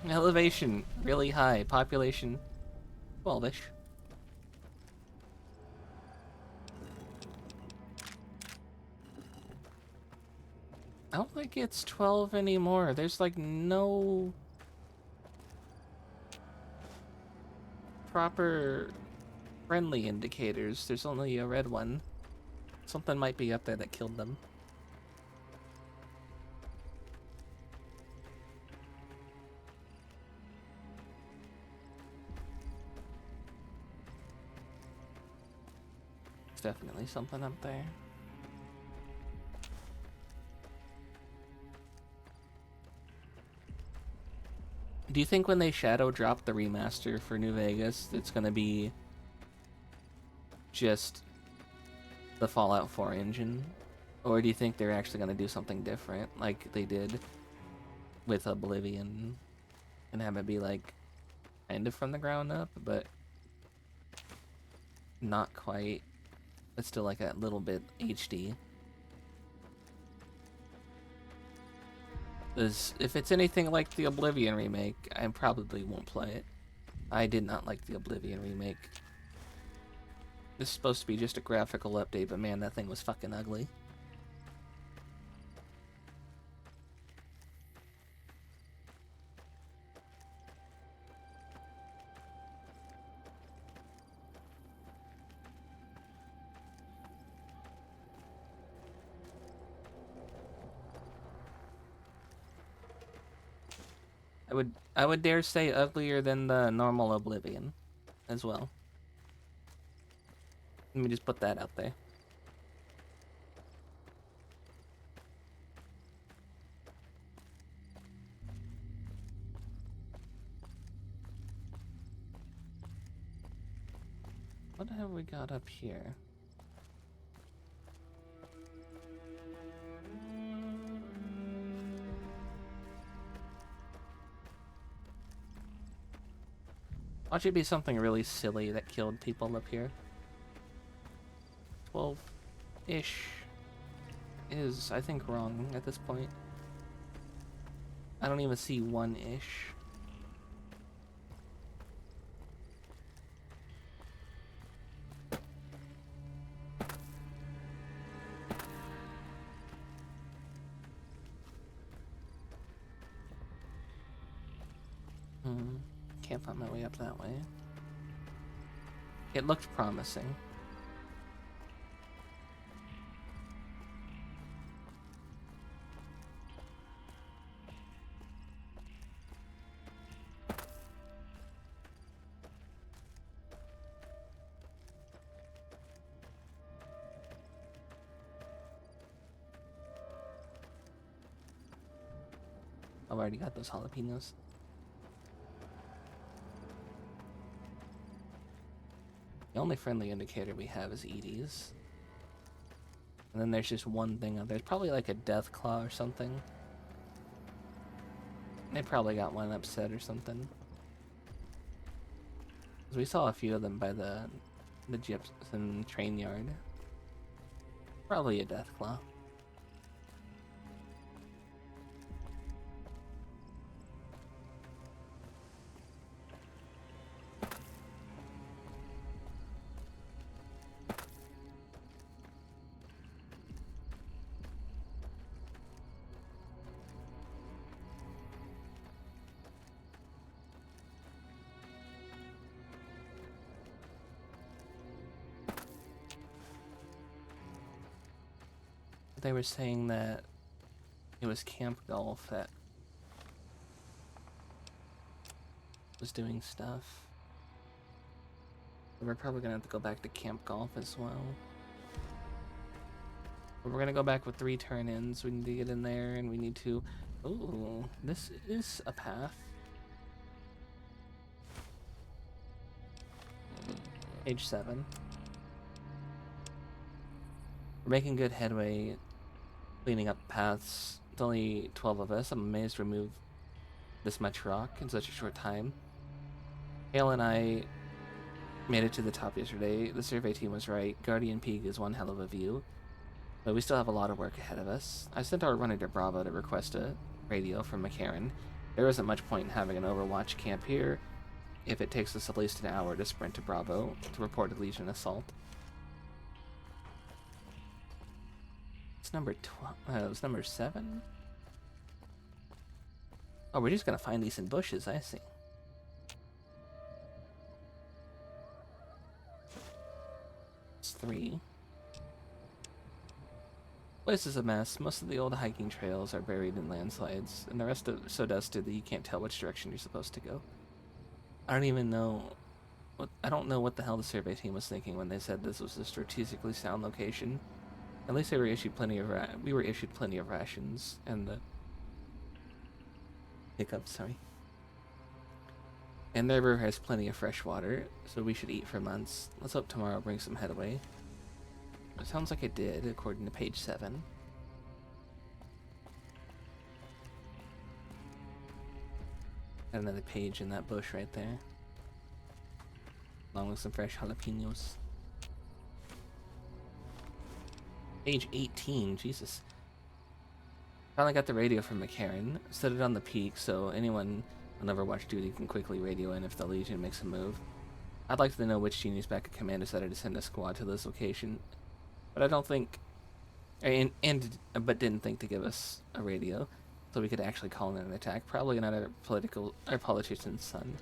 Elevation really high. Population 12-ish. I don't think it's 12 anymore. There's like no proper friendly indicators. There's only a red one. Something might be up there that killed them. There's definitely something up there. Do you think when they shadow drop the remaster for New Vegas, it's gonna be just the Fallout 4 engine? Or do you think they're actually gonna do something different, like they did with Oblivion, and have it be like kind of from the ground up, but not quite? It's still like a little bit HD. If it's anything like the Oblivion remake, I probably won't play it. I did not like the Oblivion remake. This is supposed to be just a graphical update, but man, that thing was fucking ugly. I would dare say uglier than the normal Oblivion as well. Let me just put that out there. What have we got up here? Watch it be something really silly that killed people up here. 12-ish is, I think, wrong at this point. I don't even see 1-ish. Can't find my way up that way. It looked promising. I've already got those jalapenos. The only friendly indicator we have is Edie's. And then there's just one thing up there. There's probably like a death claw or something. They probably got one upset or something. 'Cause we saw a few of them by the Gypsum train yard. Probably a death claw. They were saying that it was Camp Golf that was doing stuff. We're probably gonna have to go back to Camp Golf as well. But we're gonna go back with 3 turn-ins. We need to get in there, and we need to... Ooh, this is a path. Page 7. We're making good headway cleaning up paths. It's only 12 of us. I'm amazed to remove this much rock in such a short time. Hale and I made it to the top yesterday. The survey team was right. Guardian Peak is one hell of a view. But we still have a lot of work ahead of us. I sent our runner to Bravo to request a radio from McCarran. There isn't much point in having an Overwatch camp here if it takes us at least an hour to sprint to Bravo to report a Legion assault. It's number 12. It's number 7. Oh, we're just gonna find these in bushes. I see. It's 3. Place is a mess. Most of the old hiking trails are buried in landslides, and the rest is so dusted that you can't tell which direction you're supposed to go. I don't even know. I don't know what the hell the survey team was thinking when they said this was a strategically sound location. At least they were issued plenty of we were issued plenty of rations and the hiccups. Sorry. And the river has plenty of fresh water, so we should eat for months. Let's hope tomorrow brings some headway. It sounds like it did, according to page 7. Got another page in that bush right there. Along with some fresh jalapenos. Page 18, Jesus. Finally got the radio from McCarran. Set it on the peak so anyone on Overwatch duty can quickly radio in if the Legion makes a move. I'd like to know which genius back at command decided to send a squad to this location, but I don't think, but didn't think to give us a radio, so we could actually call in an attack. Probably another politician's son.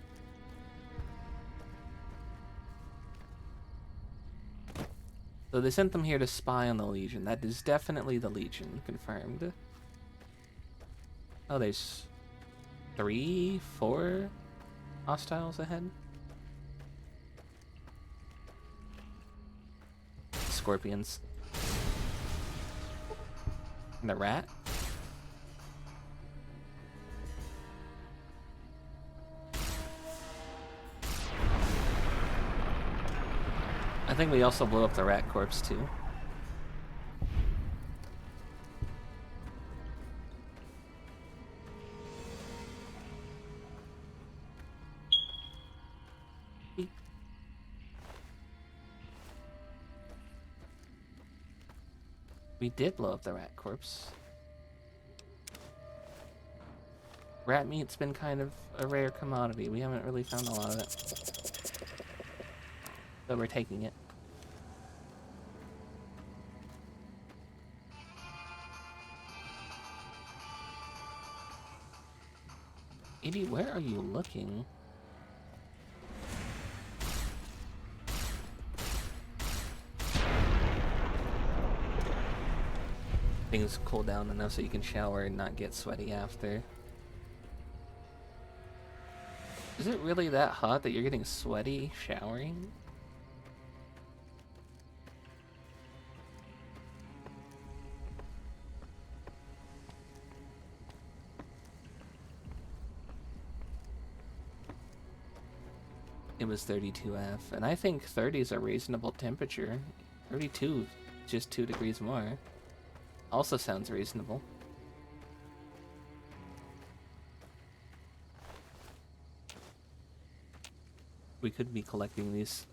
So they sent them here to spy on the Legion. That is definitely the Legion, confirmed. Oh, there's 3, 4 hostiles ahead. Scorpions. And the rat. I think we also blew up the rat corpse too. We did blow up the rat corpse. Rat meat's been kind of a rare commodity. We haven't really found a lot of it. But we're taking it. Edie, where are you looking? Things cool down enough so you can shower and not get sweaty after. Is it really that hot that you're getting sweaty showering? It was 32F, and I think 30 is a reasonable temperature. 32, just 2 degrees more. Also sounds reasonable. We could be collecting these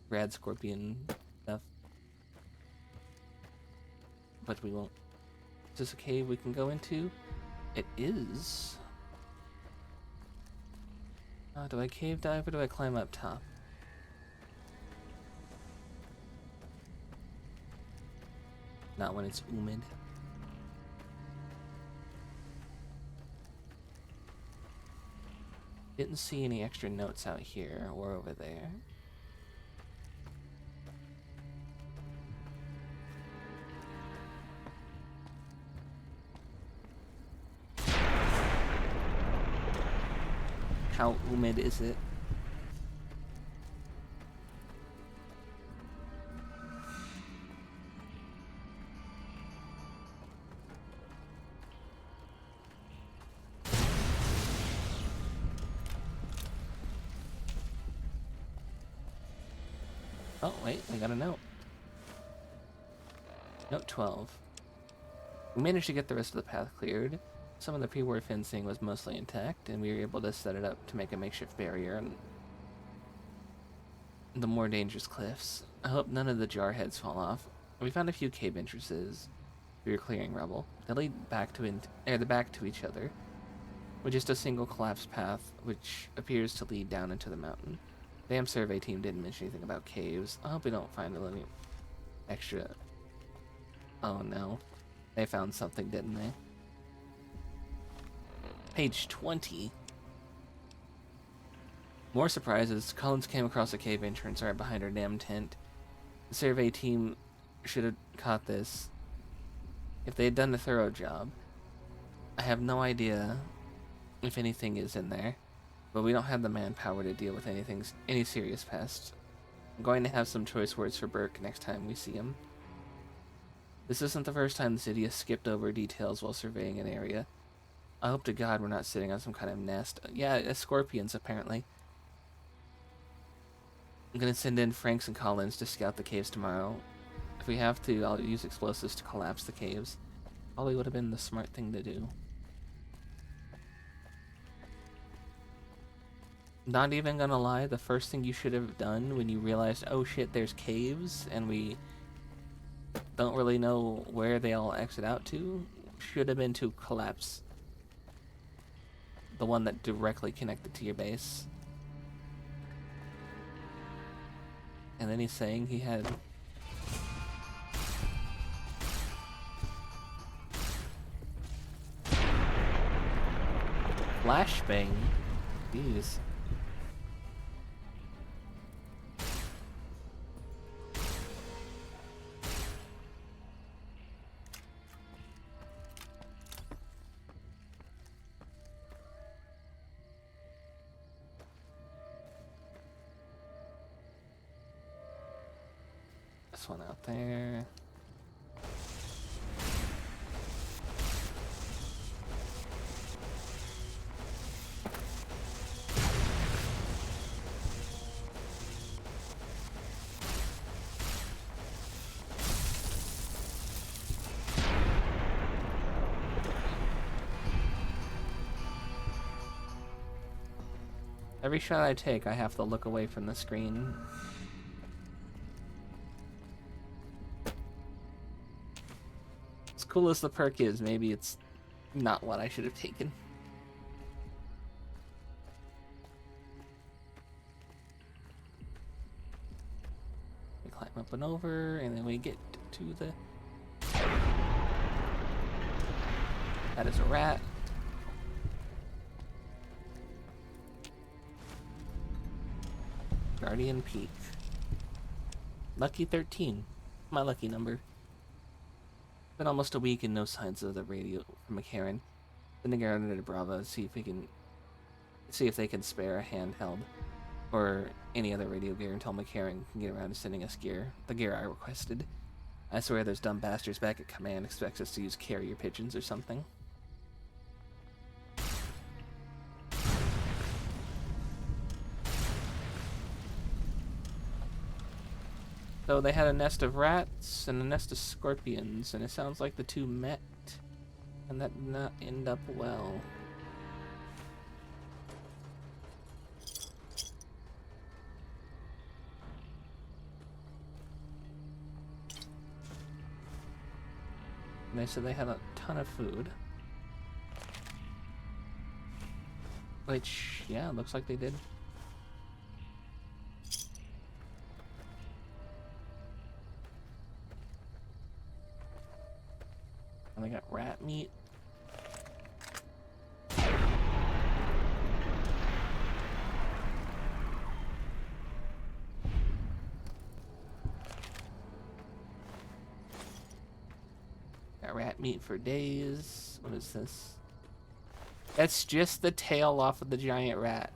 rad scorpion stuff, but we won't. Is this a cave we can go into? It is. Do I cave dive or do I climb up top? Not when it's humid. Didn't see any extra notes out here or over there. How humid is it? Oh, wait, I got a note. Note 12. We managed to get the rest of the path cleared. Some of the pre-war fencing was mostly intact, and we were able to set it up to make a makeshift barrier on the more dangerous cliffs. I hope none of the jarheads fall off. We found a few cave entrances. We were clearing rubble. They lead back to each other, with just a single collapsed path, which appears to lead down into the mountain. The damn survey team didn't mention anything about caves. I hope we don't find any extra. Oh no, they found something, didn't they? Page 20. More surprises. Collins came across a cave entrance right behind our damn tent. The survey team should have caught this if they had done a thorough job. I have no idea if anything is in there, but we don't have the manpower to deal with any serious pests. I'm going to have some choice words for Burke next time we see him. This isn't the first time the city has skipped over details while surveying an area. I hope to God we're not sitting on some kind of nest. Yeah, scorpions, apparently. I'm gonna send in Franks and Collins to scout the caves tomorrow. If we have to, I'll use explosives to collapse the caves. Probably would have been the smart thing to do. Not even gonna lie, the first thing you should have done when you realized, oh shit, there's caves, and we don't really know where they all exit out to, should have been to collapse the one that directly connected to your base. And then he's saying he had... flashbang? Jeez. This one out there. Every shot I take, I have to look away from the screen. As cool as the perk is, maybe it's not what I should have taken. We climb up and over, and then we get to the... That is a rat. Guardian Peak. Lucky 13. My lucky number. Been almost a week and no signs of the radio from McCarran. Sending her under to Bravo to see if they can spare a handheld or any other radio gear until McCarran can get around to sending us gear. The gear I requested. I swear those dumb bastards back at command expects us to use carrier pigeons or something. So they had a nest of rats and a nest of scorpions, and it sounds like the two met, and that did not end up well. And they said they had a ton of food. Which, yeah, looks like they did. And they got rat meat. Got rat meat for days. What is this? That's just the tail off of the giant rat.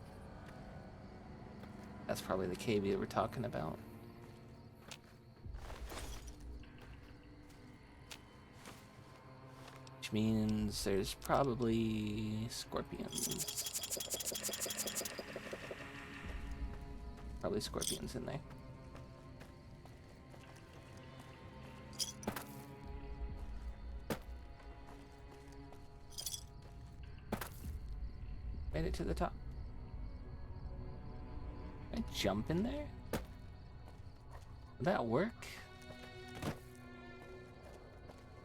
That's probably the cavia we're talking about. Which means there's probably scorpions. Probably scorpions in there. Made it to the top. Can I jump in there? Would that work?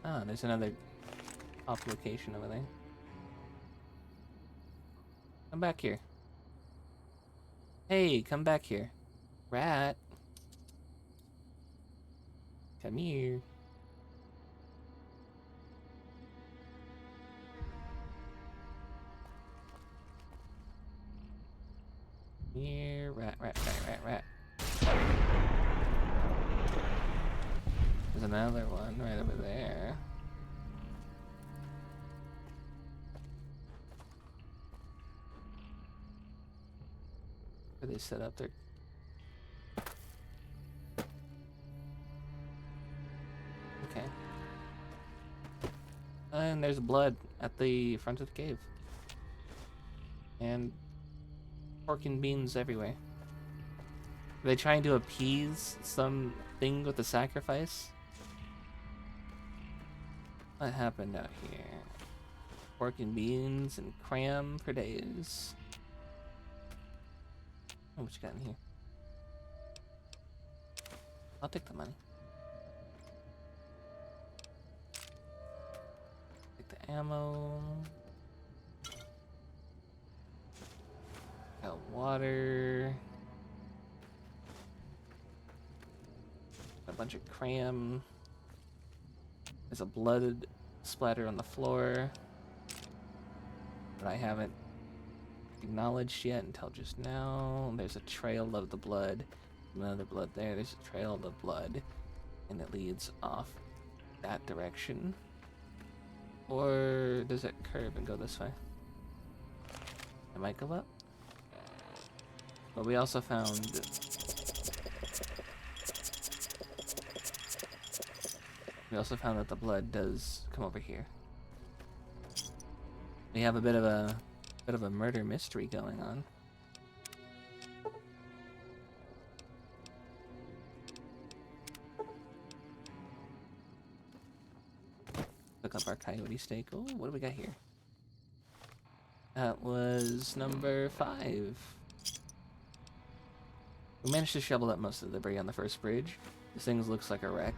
Ah, there's another off location over there. Come back here. Hey, come back here. Rat. Come here. Here, rat, rat, rat, rat, rat. There's another one right over there. Where they set up their... Okay. And there's blood at the front of the cave. And pork and beans everywhere. Are they trying to appease something with the sacrifice? What happened out here? Pork and beans and cram for days. Oh, what you got in here? I'll take the money. Take the ammo. Got water. Got a bunch of cram. There's a blood splatter on the floor that I haven't acknowledged yet until just now. There's a trail of the blood. Another blood there. There's a trail of the blood. And it leads off that direction. Or does it curve and go this way? It might go up. But we also found... We also found that the blood does come over here. We have a bit of a murder mystery going on. Look up our coyote steak. Oh, what do we got here? That was number 5. We managed to shovel up most of the debris on the first bridge. This thing looks like a wreck.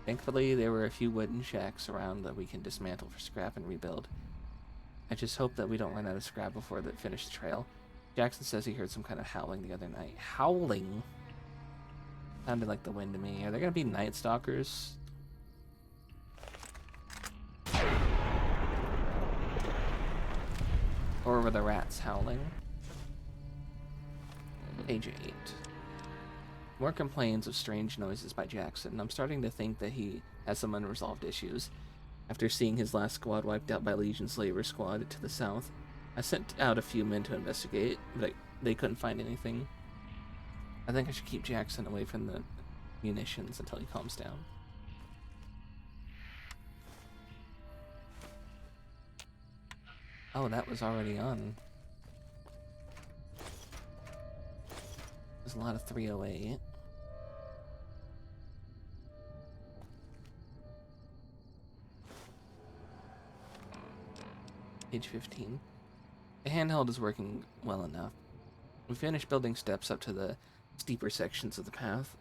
Thankfully, there were a few wooden shacks around that we can dismantle for scrap and rebuild. I just hope that we don't run out of scrap before they finish the trail. Jackson says he heard some kind of howling the other night. Howling? Sounded like the wind to me. Are there gonna be night stalkers? Or were the rats howling? Page 8. More complaints of strange noises by Jackson. I'm starting to think that he has some unresolved issues. After seeing his last squad wiped out by Legion Slaver squad to the south, I sent out a few men to investigate, but they couldn't find anything. I think I should keep Jackson away from the munitions until he calms down. Oh, that was already on. There's a lot of 308. Page 15. The handheld is working well enough. We finished building steps up to the steeper sections of the path.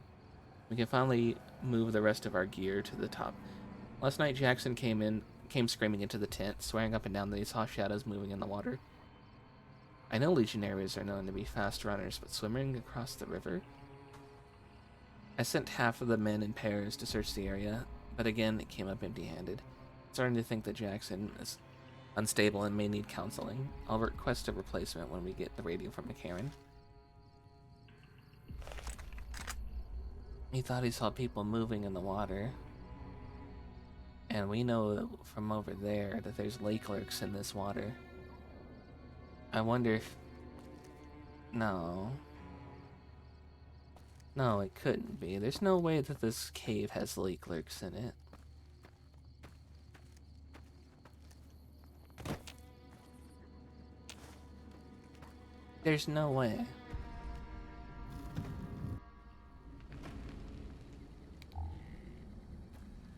We can finally move the rest of our gear to the top. Last night Jackson came screaming into the tent, swearing up and down that he saw shadows moving in the water. I know legionaries are known to be fast runners, but swimming across the river? I sent half of the men in pairs to search the area, but again it came up empty-handed. Starting to think that Jackson is unstable and may need counseling. I'll request a replacement when we get the radio from McCarran. He thought he saw people moving in the water. And we know from over there that there's lake lurks in this water. I wonder if... No. No, it couldn't be. There's no way that this cave has lake lurks in it. There's no way.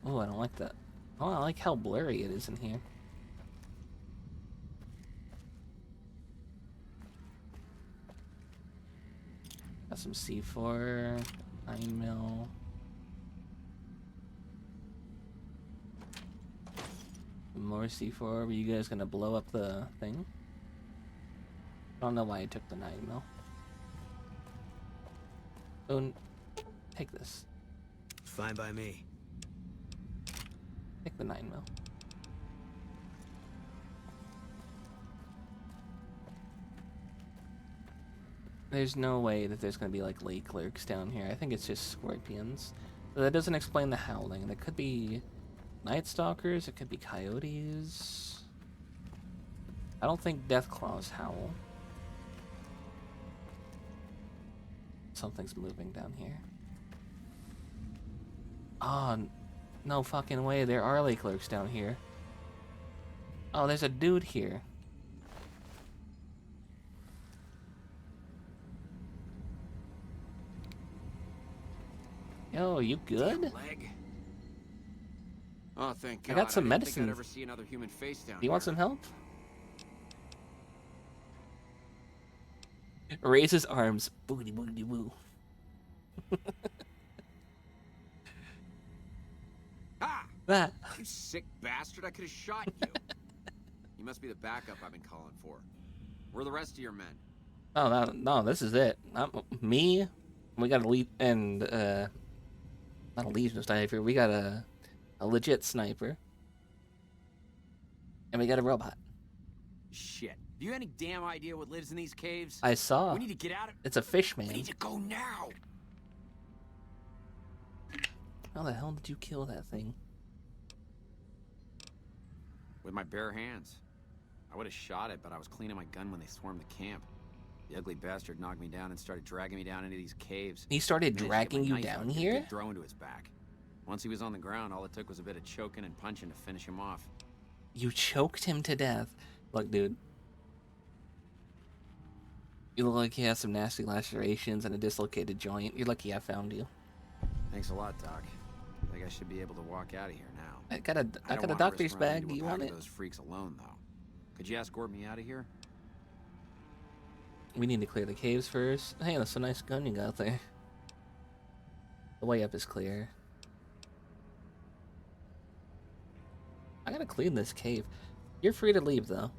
Oh, I don't like that. Oh, I like how blurry it is in here. Got some C4, 9mm. More C4. Were you guys gonna blow up the thing? I don't know why I took the 9mm. Oh, take this. Fine by me. Take the 9mm. There's no way that there's gonna be like lake lurks down here. I think it's just scorpions. But that doesn't explain the howling. There could be night stalkers. It could be coyotes. I don't think Deathclaws howl. Something's moving down here. Oh, no fucking way. There are lake lurks down here. Oh, there's a dude here. Yo, you good? Leg. Oh, thank I God. got some didn't think medicine. I'd ever see another human face down Do you want here. some help? Raise his arms. Boogity boogity woo. Ah! That. You sick bastard! I could have shot you. You must be the backup I've been calling for. Where are the rest of your men? Oh no, this is it. Me. We got a lead and not a Legion sniper. We got a legit sniper, and we got a robot. Shit. Do you have any damn idea what lives in these caves? I saw. We need to get out of. It's a fish man. We need to go now. How the hell did you kill that thing? With my bare hands. I would have shot it, but I was cleaning my gun when they swarmed the camp. The ugly bastard knocked me down and started dragging me down into these caves. He started Managed to get dragging my you knife out down and get a here? good throw into his back. Once he was on the ground, all it took was a bit of choking and punching to finish him off. You choked him to death. Look, dude. You look like he has some nasty lacerations and a dislocated joint. You're lucky I found you. Thanks a lot, Doc. I think I should be able to walk out of here now. I got a I don't doctor's wanna risk running bag. into Do a you pack want of it? Those freaks alone, though. Could you escort me out of here? We need to clear the caves first. Hey, that's a nice gun you got there. The way up is clear. I gotta clean this cave. You're free to leave, though.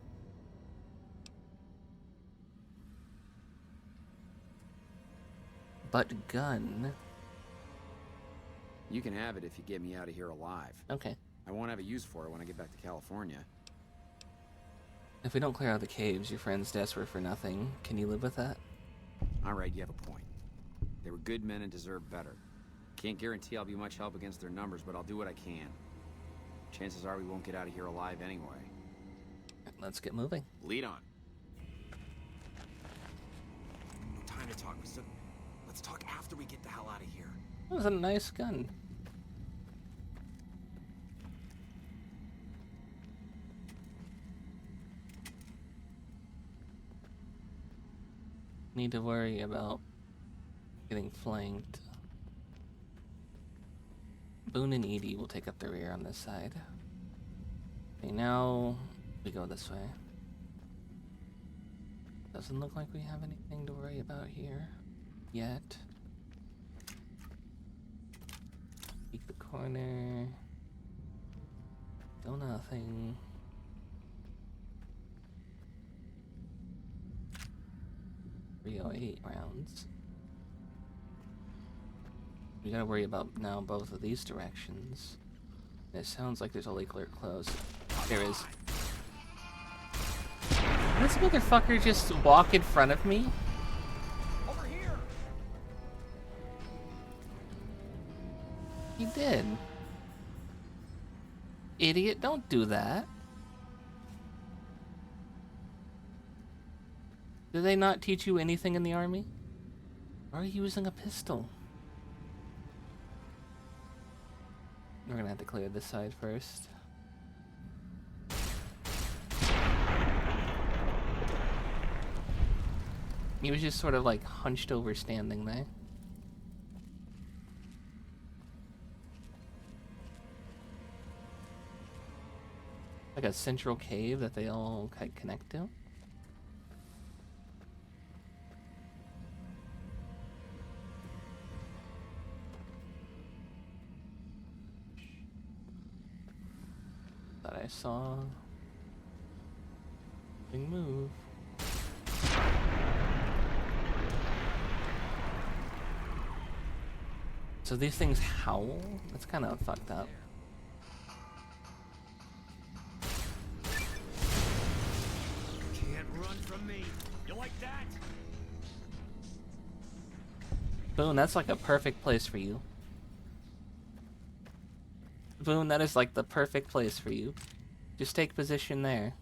But gun. You can have it if you get me out of here alive. Okay. I won't have a use for it when I get back to California. If we don't clear out the caves, your friend's deaths were for nothing. Can you live with that? All right, you have a point. They were good men and deserve better. Can't guarantee I'll be much help against their numbers, but I'll do what I can. Chances are we won't get out of here alive anyway. Let's get moving. Lead on. No time to talk, mister. Let's talk after we get the hell out of here. That was a nice gun. Need to worry about getting flanked. Boone and Edie will take up the rear on this side. Okay, now we go this way. Doesn't look like we have anything to worry about here yet. Peek the corner. Still nothing. .308 rounds. We gotta worry about now both of these directions. It sounds like there's a lake clear close. There is. Did this motherfucker just walk in front of me? Over here. He did. Idiot, don't do that. Did they not teach you anything in the army? Why are you using a pistol? We're gonna have to clear this side first. He was just sort of like hunched over standing there. Like a central cave that they all connect to. That I saw. Big move. So these things howl? That's kind of fucked up. Can't run from me. You like that? Boone, that's like a perfect place for you. Boone, that is like the perfect place for you. Just take position there.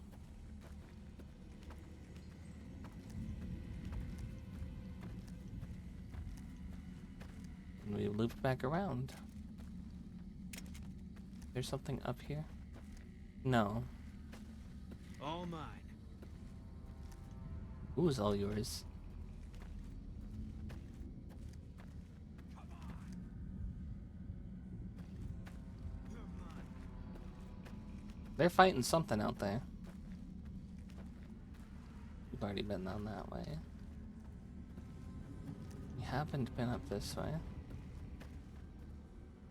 And we loop back around. There's something up here? No. All mine. Who is all yours? They're fighting something out there. We've already been down that way. We haven't been up this way.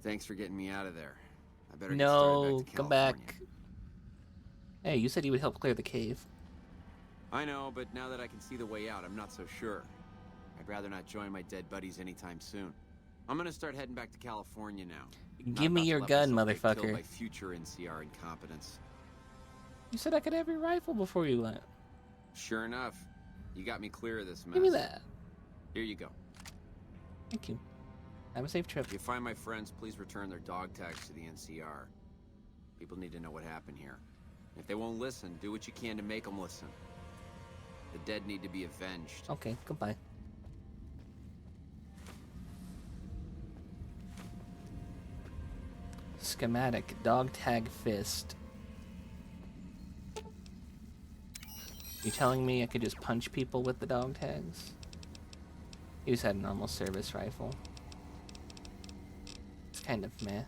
Thanks for getting me out of there. I better get started back to come California. back. Hey, you said you would help clear the cave. I know, but now that I can see the way out, I'm not so sure. I'd rather not join my dead buddies anytime soon. I'm gonna start heading back to California now. Give me your gun, motherfucker. By future NCR incompetence. You said I could have your rifle before you went. Sure enough, you got me clear of this mess. Give me that. Here you go. Thank you. Have a safe trip. If you find my friends, please return their dog tags to the NCR. People need to know what happened here. If they won't listen, do what you can to make them listen. The dead need to be avenged. Okay, goodbye. Schematic. Dog tag fist. You telling me I could just punch people with the dog tags? You just had a normal service rifle. It's kind of meh.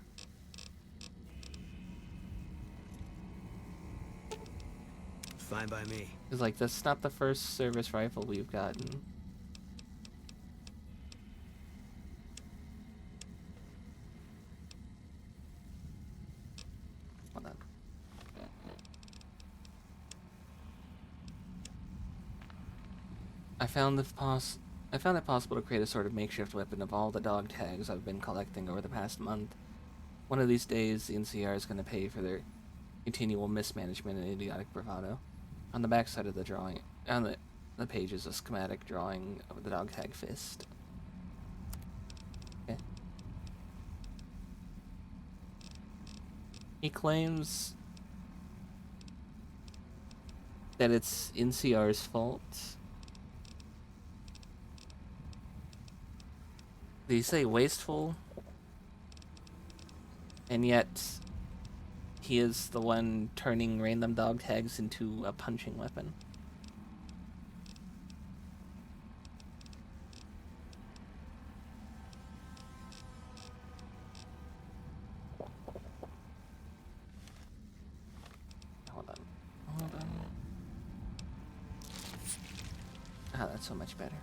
Fine by me. It's like, that's not the first service rifle we've gotten. Hold on. I found it possible to create a sort of makeshift weapon of all the dog tags I've been collecting over the past month. One of these days, the NCR is going to pay for their continual mismanagement and idiotic bravado. On the back side of the drawing, on the page is a schematic drawing of the dog tag fist. Okay. He claims that it's NCR's fault. Did he say wasteful? And yet, he is the one turning random dog tags into a punching weapon. Hold on. Hold on. Ah, that's so much better.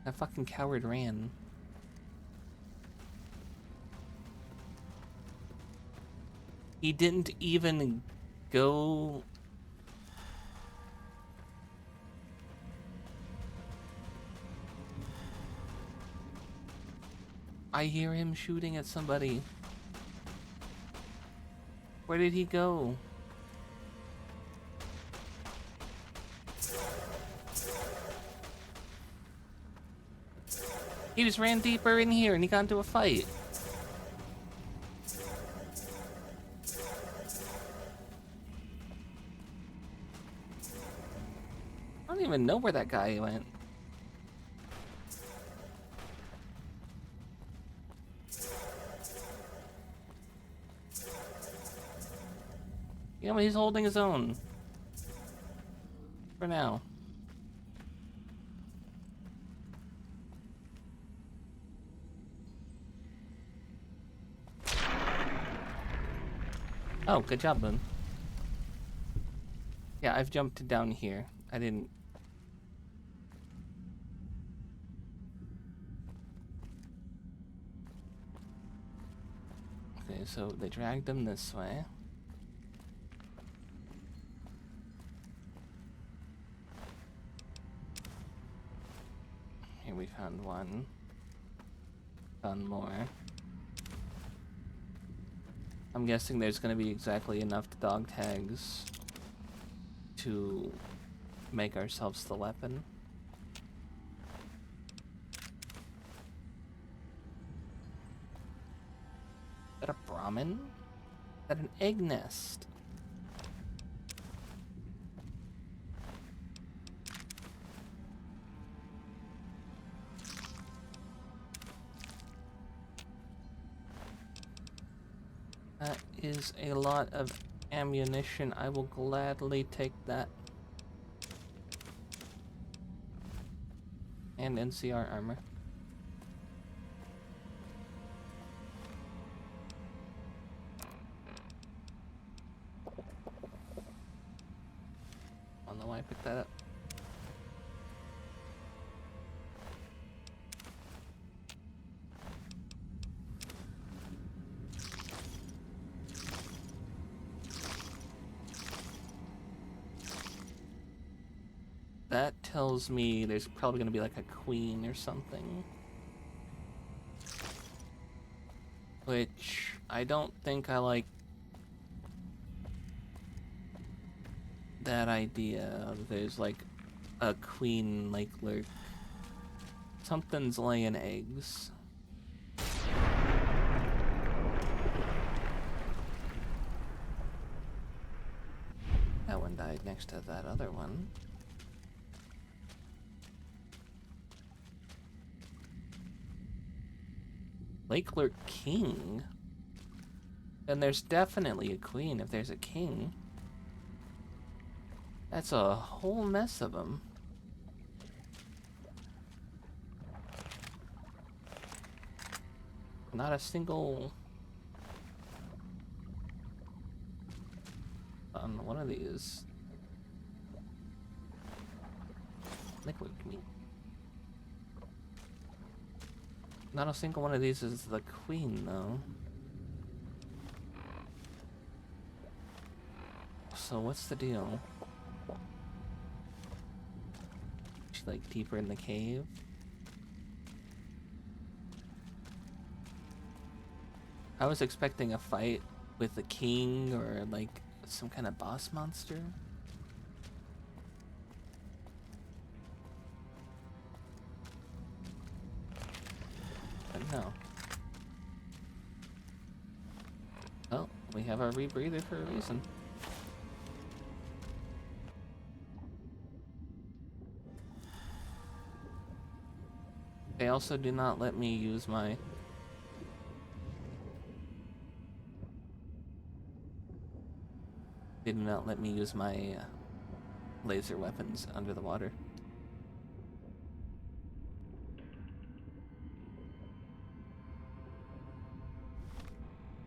That fucking coward ran. He didn't even go... I hear him shooting at somebody. Where did he go? He just ran deeper in here and he got into a fight. I don't even know where that guy went. You know, he's holding his own. For now. Oh, good job, Boone. Yeah, I've jumped down here. I didn't... Okay, so they dragged them this way. Here we found one. Found more. I'm guessing there's gonna be exactly enough dog tags to make ourselves the weapon. Is that a Brahmin? Is that an egg nest? That is a lot of ammunition. I will gladly take that. And NCR armor. I picked that up. That tells me there's probably gonna be like a queen or something. Which I don't think I like that idea. There's like a queen lake lurk. Something's laying eggs. That one died next to that other one. Lake Lurk King? And there's definitely a queen if there's a king. That's a whole mess of them. Not a single... on one of these. Lake Lurk King. Not a single one of these is the queen, though. So what's the deal? She's like deeper in the cave. I was expecting a fight with the king or like some kind of boss monster. No. Oh, we have our rebreather for a reason. They also do not let me use my... They do not let me use my laser weapons under the water.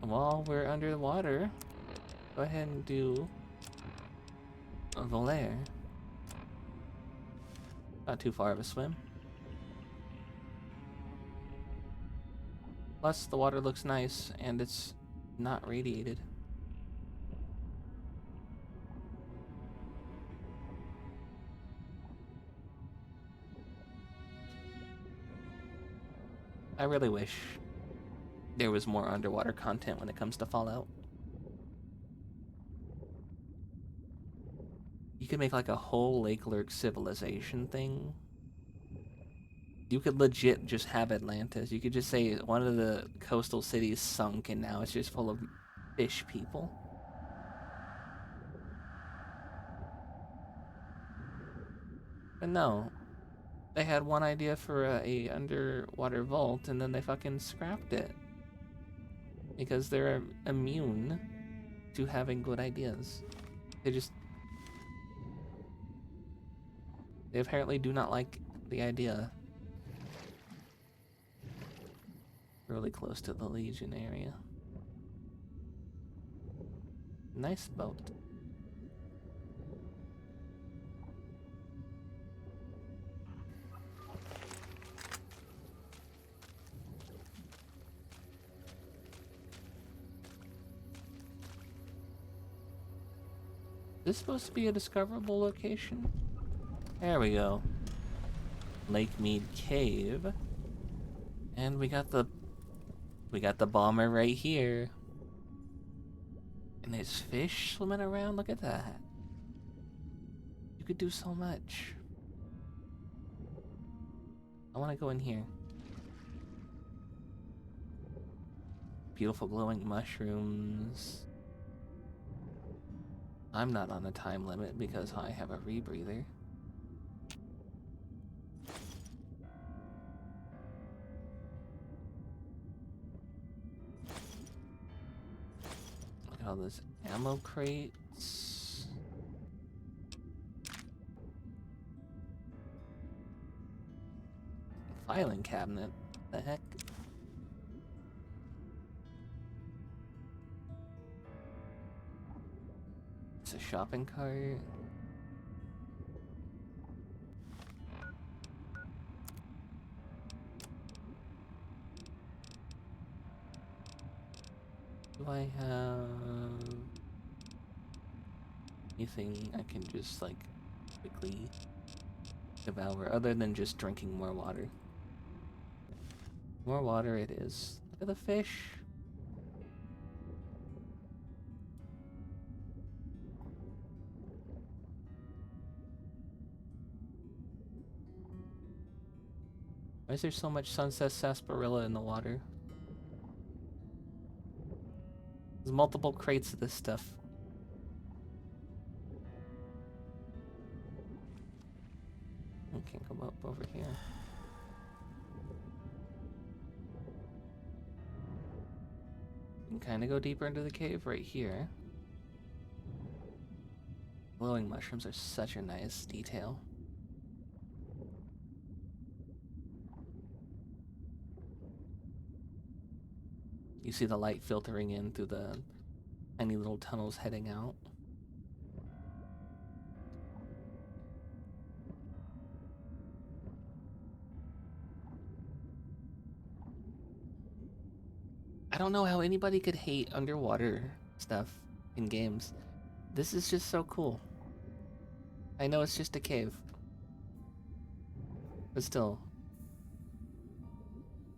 While we're under the water, go ahead and do a Volaire. Not too far of a swim. Plus, the water looks nice and it's not radiated. I really wish there was more underwater content when it comes to Fallout. You could make like a whole Lake Lurk civilization thing. You could legit just have Atlantis. You could just say one of the coastal cities sunk and now it's just full of fish people. But no. They had one idea for a underwater vault and then they fucking scrapped it. Because they're immune to having good ideas. They apparently do not like the idea. Really close to the Legion area. Nice boat. Is this supposed to be a discoverable location? There we go. Lake Mead Cave. And we got the bomber right here. And there's fish swimming around, look at that. You could do so much. I wanna go in here. Beautiful glowing mushrooms. I'm not on a time limit because I have a rebreather. Look at all those ammo crates. Filing cabinet. What the heck? It's a shopping cart. Do I have anything I can just like quickly devour other than just drinking more water? More water it is. Look at the fish. Why is there so much sunset sarsaparilla in the water? There's multiple crates of this stuff. I can come up over here. You can kind of go deeper into the cave right here. Glowing mushrooms are such a nice detail. You see the light filtering in through the tiny little tunnels heading out. I don't know how anybody could hate underwater stuff in games. This is just so cool. I know it's just a cave. But still.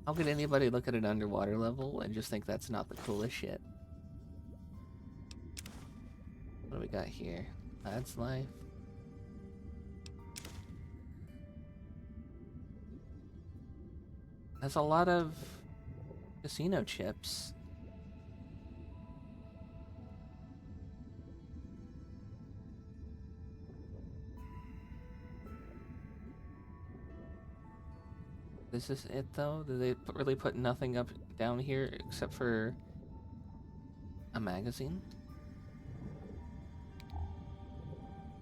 How could anybody look at an underwater level and just think that's not the coolest shit? What do we got here? That's life. That's a lot of casino chips. Is this it though? Did they really put nothing up down here except for a magazine?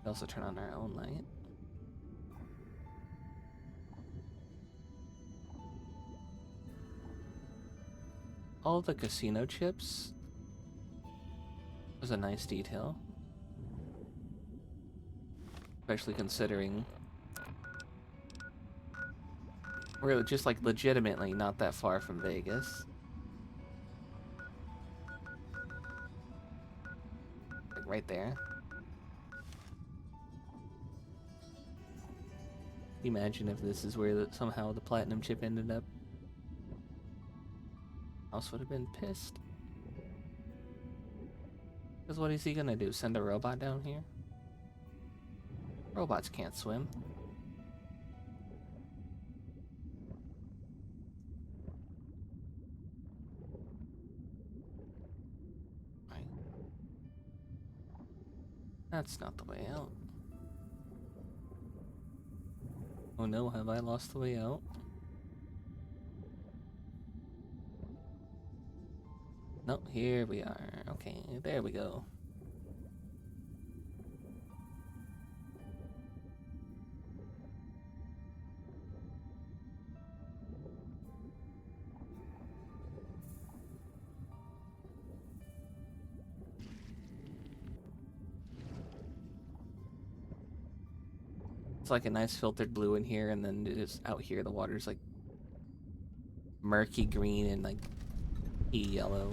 We also turn on our own light. All the casino chips was a nice detail. Especially considering we're just like legitimately not that far from Vegas. Like right there. Imagine if this is where somehow the platinum chip ended up. House would have been pissed. Because what is he gonna do? Send a robot down here? Robots can't swim. Right. That's not the way out. Oh no, have I lost the way out? No, here we are. Okay, there we go. It's like a nice filtered blue in here, and then just out here the water's like murky green and like pea yellow.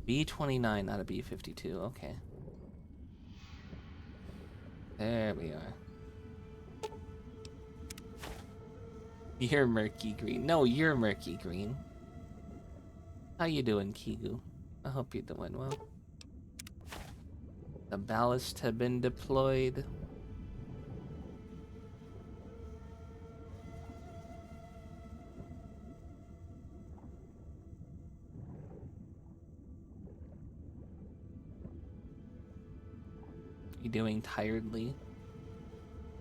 B29, not a B52, okay. There we are. You're murky green. No, you're murky green. How you doing, Kigu? I hope you're doing well. The ballast have been deployed. You doing tiredly?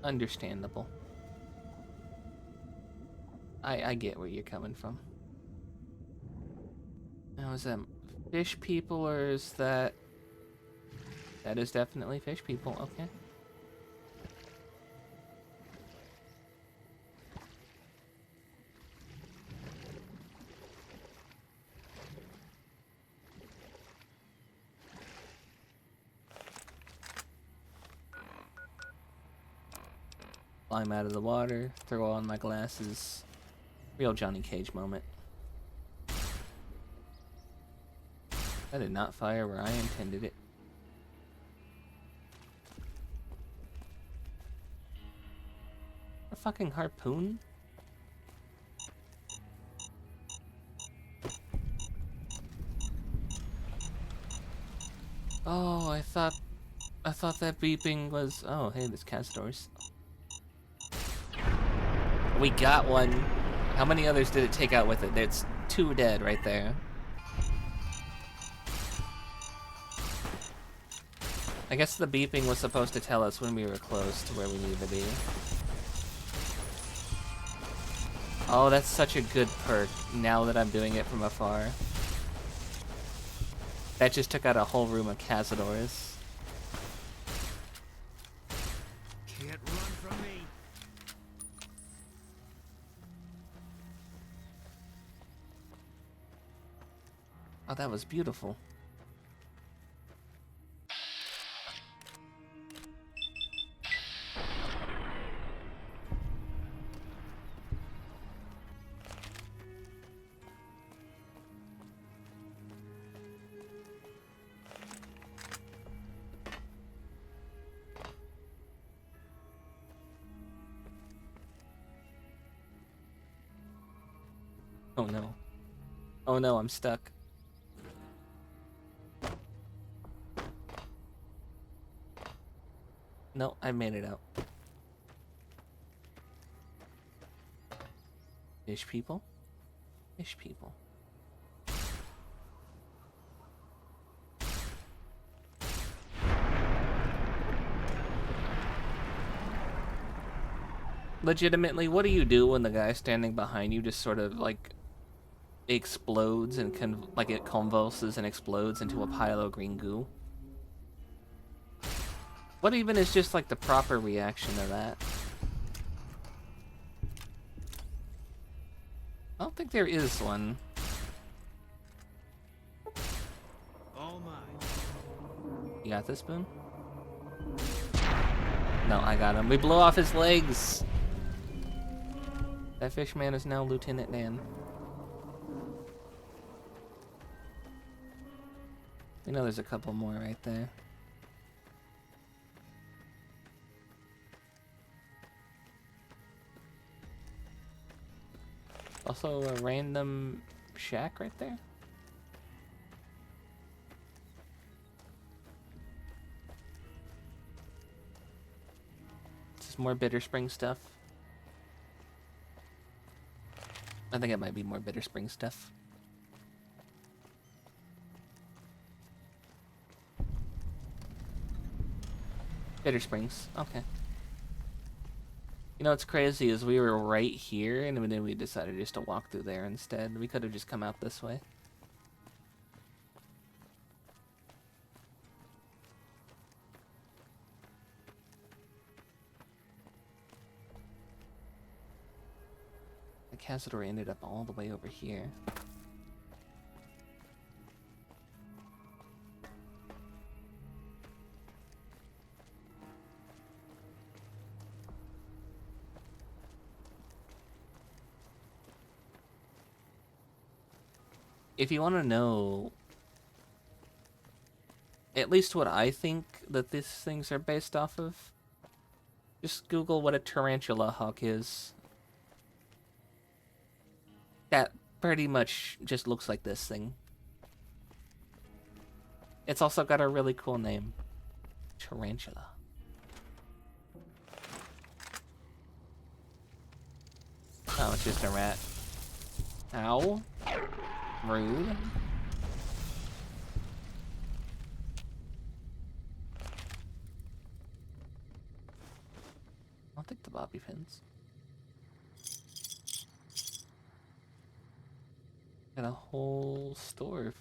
Understandable. I get where you're coming from. Now, is that fish people or is that... That is definitely fish people, okay. Climb out of the water, throw on my glasses. Real Johnny Cage moment. That did not fire where I intended it. A fucking harpoon? Oh, I thought that beeping was... Oh, hey, there's Cazadors. We got one. How many others did it take out with it? It's 2 dead right there. I guess the beeping was supposed to tell us when we were close to where we needed to be. Oh, that's such a good perk now that I'm doing it from afar. That just took out a whole room of Cazadors. Can't run from me. Oh, that was beautiful. Oh no. Oh no, I'm stuck. No, I made it out. Fish people? Fish people. Legitimately, what do you do when the guy standing behind you just sort of like explodes and like it convulses and explodes into a pile of green goo? What even is just like the proper reaction to that? I don't think there is one. Oh my. You got this, Boone? No, I got him. We blew off his legs! That fish man is now Lieutenant Dan. You know there's a couple more right there. Also a random shack right there. This is more Bitter Spring stuff. I think it might be more Bitter Spring stuff. Bitter Springs, okay. You know what's crazy is we were right here and then we decided just to walk through there instead. We could have just come out this way. The Cazador ended up all the way over here. If you want to know at least what I think that these things are based off of, just Google what a tarantula hawk is. That pretty much just looks like this thing. It's also got a really cool name. Tarantula. Oh, it's just a rat. Ow. Rude. I'll take the bobby pins. Got a whole store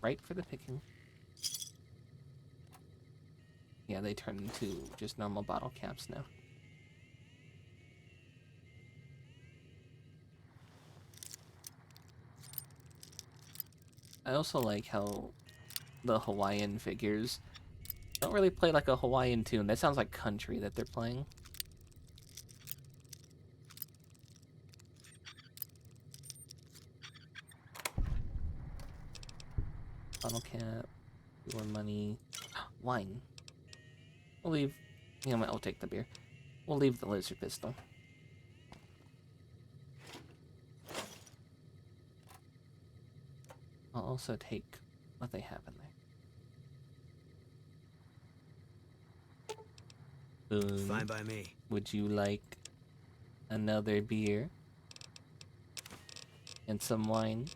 right for the picking. Yeah, they turn into just normal bottle caps now. I also like how the Hawaiian figures don't really play like a Hawaiian tune. That sounds like country that they're playing. Bottle cap. More money. Wine. We'll leave. You know what? I'll take the beer. We'll leave the laser pistol. I'll also take what they have in there. Boom. Fine by me. Would you like another beer? And some wine?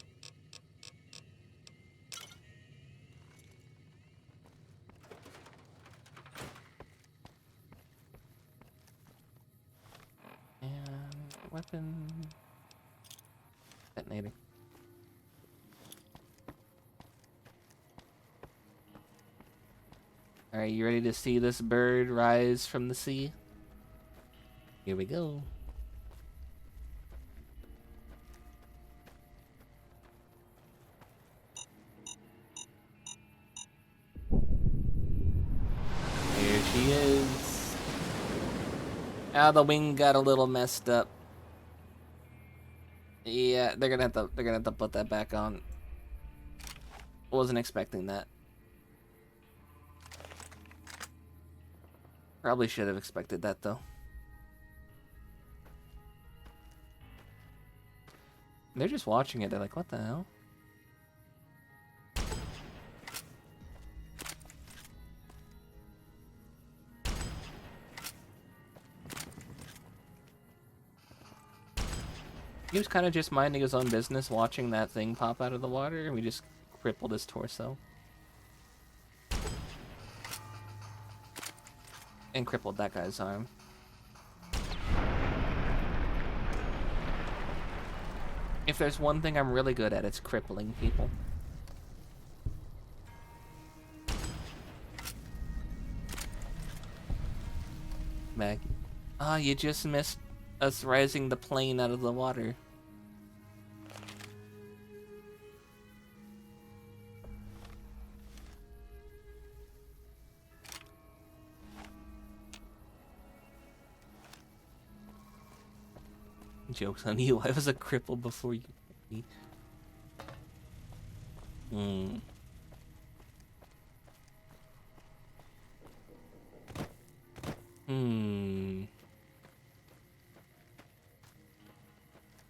And weapon detonator. Alright, you ready to see this bird rise from the sea? Here we go. Here she is. Ah, the wing got a little messed up. Yeah, they're gonna have to put that back on. Wasn't expecting that. Probably should have expected that though. They're just watching it. They're like, what the hell? He was kind of just minding his own business, watching that thing pop out of the water, and we just crippled his torso. And crippled that guy's arm. If there's one thing I'm really good at, it's crippling people. Maggie. Ah, you just missed us rising the plane out of the water. Joke's on you. I was a cripple before you.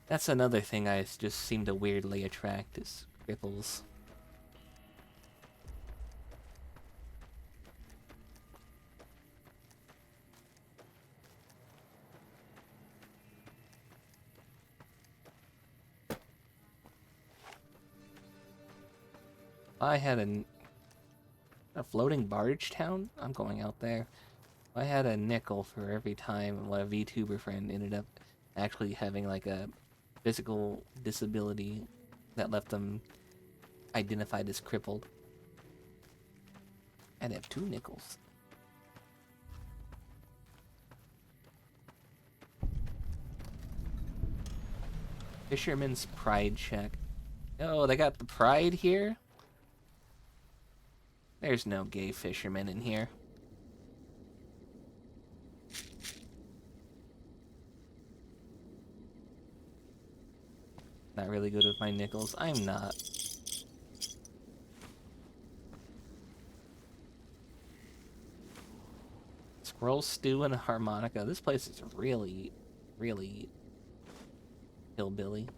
That's another thing I just seem to weirdly attract is cripples. I had a floating barge town? I'm going out there. I had a nickel for every time a VTuber friend ended up actually having like a physical disability that left them identified as crippled. I'd have 2 nickels. Fisherman's Pride Shack. Oh, they got the Pride here? There's no gay fishermen in here. Not really good with my nickels. I'm not. Squirrel stew and a harmonica. This place is really, really hillbilly.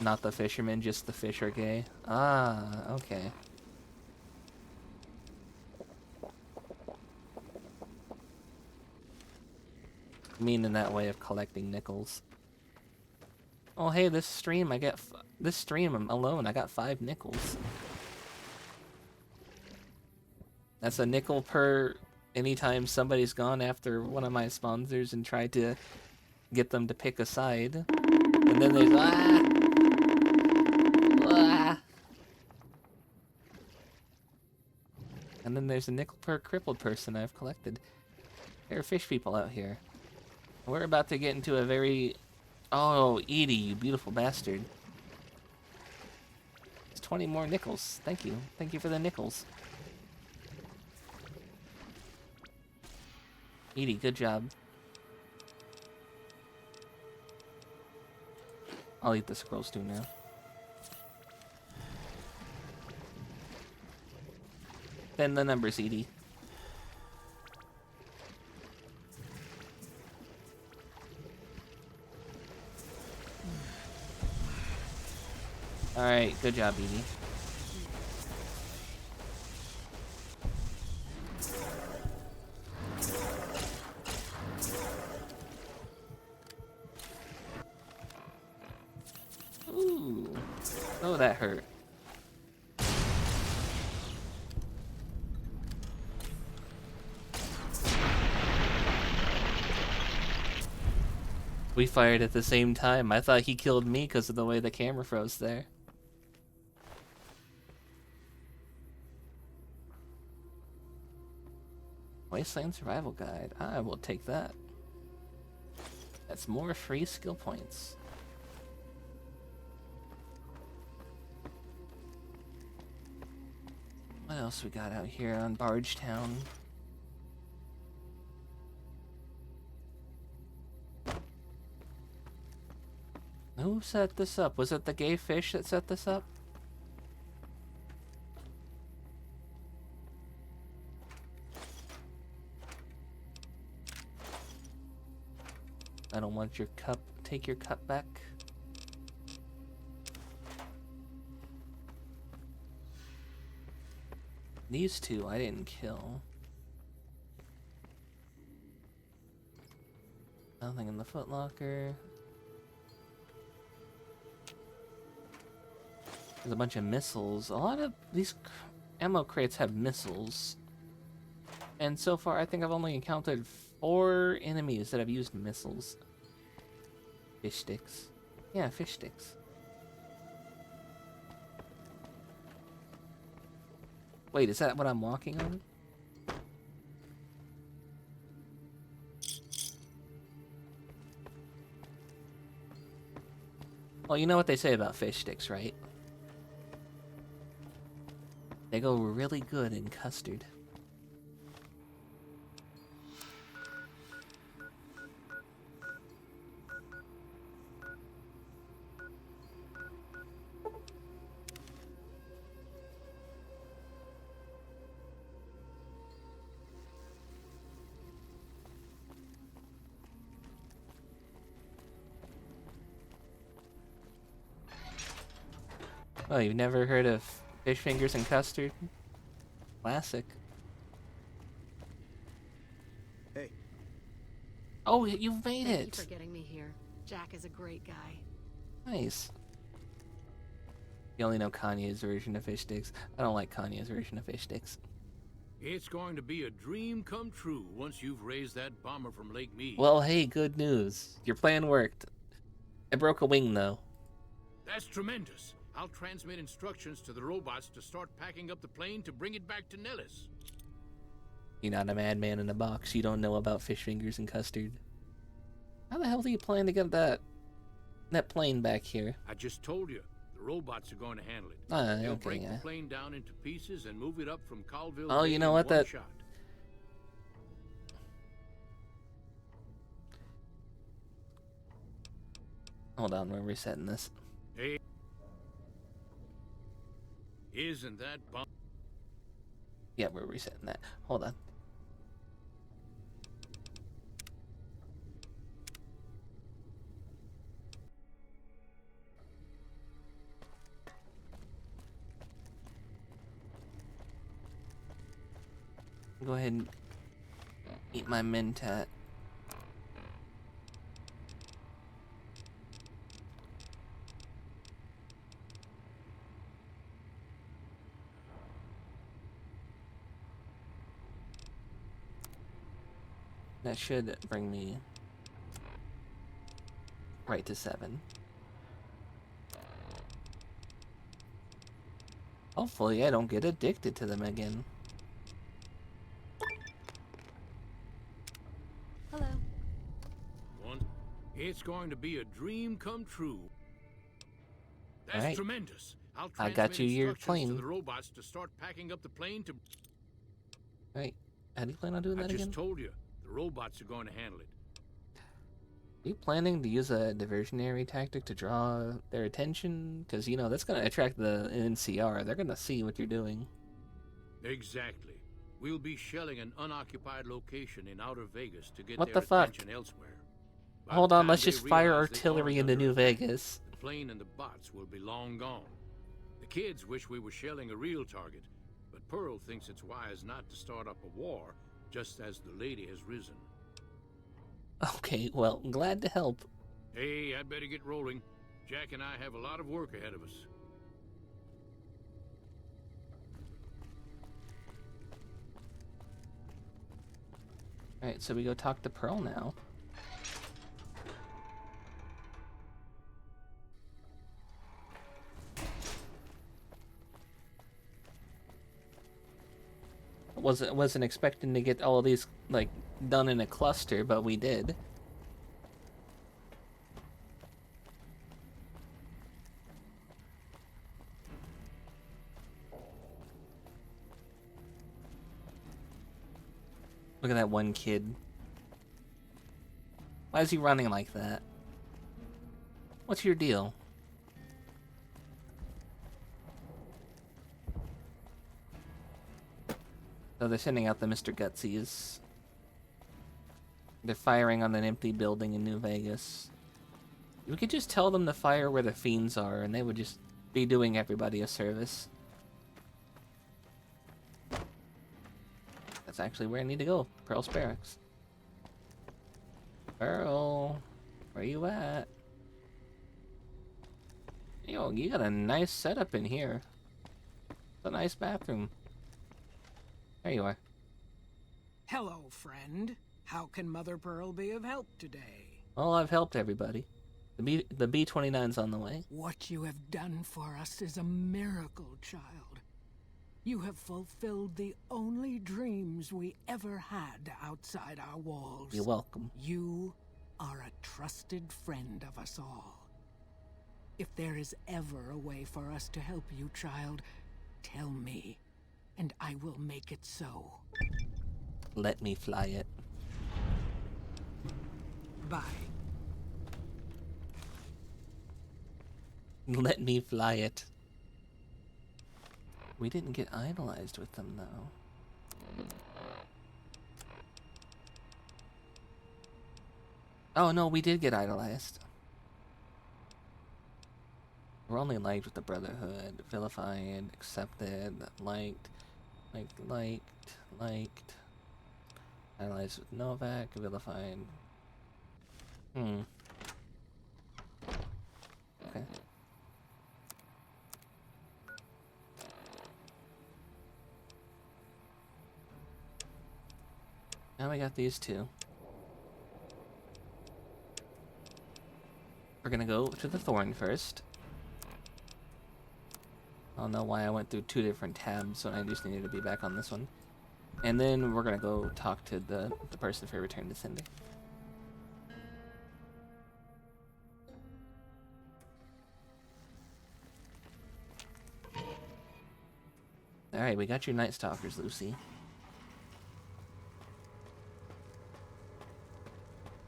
Not the fishermen, just the fish are gay. Ah, okay. Mean in that way of collecting nickels. Oh hey, this stream this stream alone I got 5 nickels. That's a nickel per anytime somebody's gone after one of my sponsors and tried to get them to pick a side. And then there's and then there's a nickel per crippled person I've collected. There are fish people out here. We're about to get into a very... Oh, Edie, you beautiful bastard. It's 20 more nickels. Thank you. Thank you for the nickels. Edie, good job. I'll eat the scrolls too now. Then the numbers, Edie. Alright, good job, Edie. Ooh. Oh, that hurt. We fired at the same time. I thought he killed me because of the way the camera froze there. Wasteland Survival Guide. I will take that. That's more free skill points. What else we got out here on Bargetown? Who set this up? Was it the gay fish that set this up? I don't want your cup. Take your cup back. These two I didn't kill. Nothing in the footlocker. There's a bunch of missiles. A lot of these ammo crates have missiles. And so far, I think I've only encountered 4 enemies that have used missiles. Fish sticks. Yeah, fish sticks. Wait, is that what I'm walking on? Well, you know what they say about fish sticks, right? They go really good in custard. Oh, you've never heard of fish fingers and custard? Classic. Hey. Oh, you've made Thank it! you for getting me here. Jack is a great guy. Nice. You only know Kanye's version of fish sticks. I don't like Kanye's version of fish sticks. It's going to be a dream come true once you've raised that bomber from Lake Mead. Well, hey, good news. Your plan worked. I broke a wing, though. That's tremendous. I'll transmit instructions to the robots to start packing up the plane to bring it back to Nellis. You're not a madman in a box. You don't know about fish fingers and custard. How the hell do you plan to get that plane back here? I just told you. The robots are going to handle it. They'll Okay, break yeah. the plane down into pieces and move it up from Colville. Oh, Bay you know in what, one that- shot. Hold on, we're resetting this. Hey. Isn't that bomb? Yeah, we're resetting that. Hold on. Go ahead and eat my Mentat. That should bring me right to 7. Hopefully I don't get addicted to them again. Hello. It's going to be a dream come true. That's Alright. tremendous. I'll I got transmit you your instructions plane. to the robots to start packing up the plane to. Right. How do you plan on doing I that just again? told you. The robots are going to handle it. Are you planning to use a diversionary tactic to draw their attention? Because, you know, that's going to attract the NCR. They're going to see what you're doing. Exactly. We'll be shelling an unoccupied location in outer Vegas to get What their the fuck? attention elsewhere. By Hold the on, time let's they just fire realize they artillery aren't into under New attack, Vegas. The plane and the bots will be long gone. The kids wish we were shelling a real target, but Pearl thinks it's wise not to start up a war just as the lady has risen. Okay, well, glad to help. Hey, I'd better get rolling. Jack and I have a lot of work ahead of us. Alright, so we go talk to Pearl now. Wasn't expecting to get all of these, like, done in a cluster, but we did. Look at that one kid. Why is he running like that? What's your deal? So they're sending out the Mr. Gutsies. They're firing on an empty building in New Vegas. We could just tell them to fire where the fiends are, and they would just be doing everybody a service. That's actually where I need to go. Pearl's Barracks. Pearl, where you at? Yo, you got a nice setup in here. It's a nice bathroom. There you are. Hello, friend. How can Mother Pearl be of help today? Well, I've helped everybody. The B-29's on the way. What you have done for us is a miracle, child. You have fulfilled the only dreams we ever had outside our walls. You're welcome. You are a trusted friend of us all. If there is ever a way for us to help you, child, tell me, and I will make it so. Let me fly it. Bye. Let me fly it. We didn't get idolized with them, though. Oh, no, we did get idolized. We're only liked with the Brotherhood, vilified, accepted, liked. Idolized with Novak, vilified. Okay. Now we got these two. We're gonna go to the Thorn first. I don't know why I went through two different tabs when I just needed to be back on this one. And then we're gonna go talk to the person for Return to Cinder. Alright, we got your Night Stalkers, Lucy.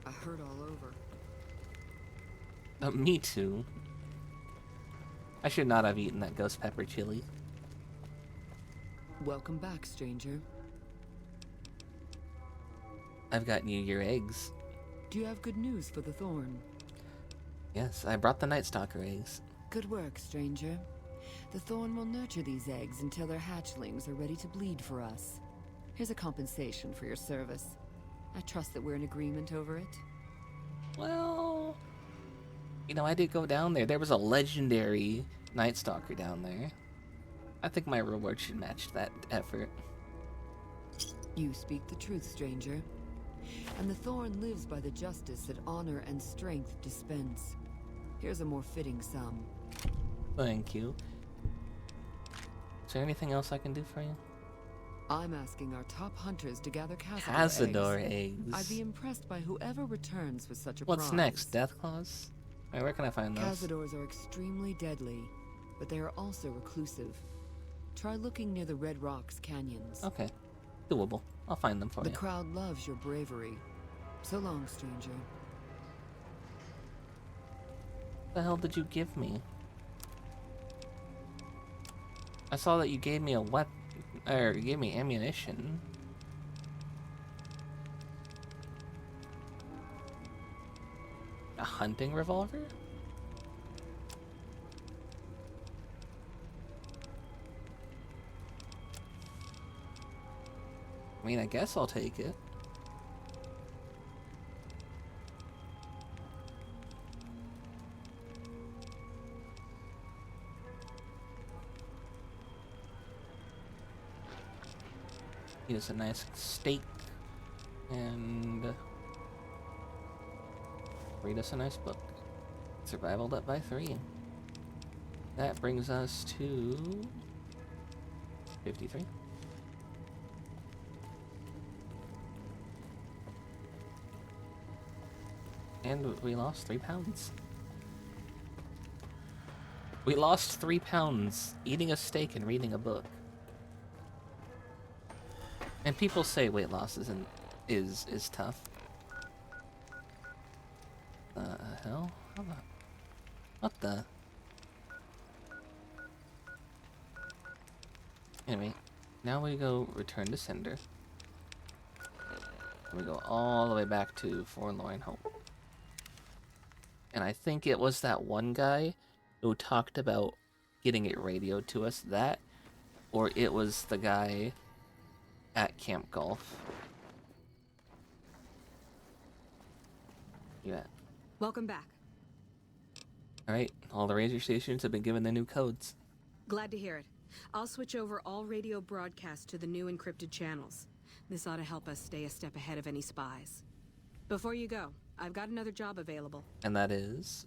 I hurt all over. Me too. I should not have eaten that ghost pepper chili. Welcome back, stranger. I've gotten you your eggs. Do you have good news for the Thorn? Yes, I brought the Night Stalker eggs. Good work, stranger. The Thorn will nurture these eggs until their hatchlings are ready to bleed for us. Here's a compensation for your service. I trust that we're in agreement over it. Well, you know, I did go down there. There was a legendary Night Stalker down there. I think my reward should match that effort. You speak the truth, stranger. And the Thorn lives by the justice that honor and strength dispense. Here's a more fitting sum. Thank you. Is there anything else I can do for you? I'm asking our top hunters to gather Cazador eggs. I'd be impressed by whoever returns with such a What's prize. next? Deathclaws? Alright, where can I find those? Cazadors are extremely deadly, but they are also reclusive. Try looking near the Red Rocks canyons. Okay. Doable. I'll find them for you. The crowd loves your bravery. So long, stranger. The hell did you give me? I saw that you gave me a weapon, or you gave me ammunition. A hunting revolver? I mean, I guess I'll take it. Here's a nice steak, and read us a nice book. Survival up by 3. That brings us to 53. And we lost 3 pounds. We lost 3 pounds eating a steak and reading a book. And people say weight loss is tough. Hell? What the? Anyway, now we go return to Cinder. We go all the way back to Forlorn Hope. And I think it was that one guy who talked about getting it radioed to us, that, or it was the guy at Camp Golf. You at? Welcome back. Alright, all the ranger stations have been given their new codes. Glad to hear it. I'll switch over all radio broadcasts to the new encrypted channels. This ought to help us stay a step ahead of any spies. Before you go, I've got another job available. And that is?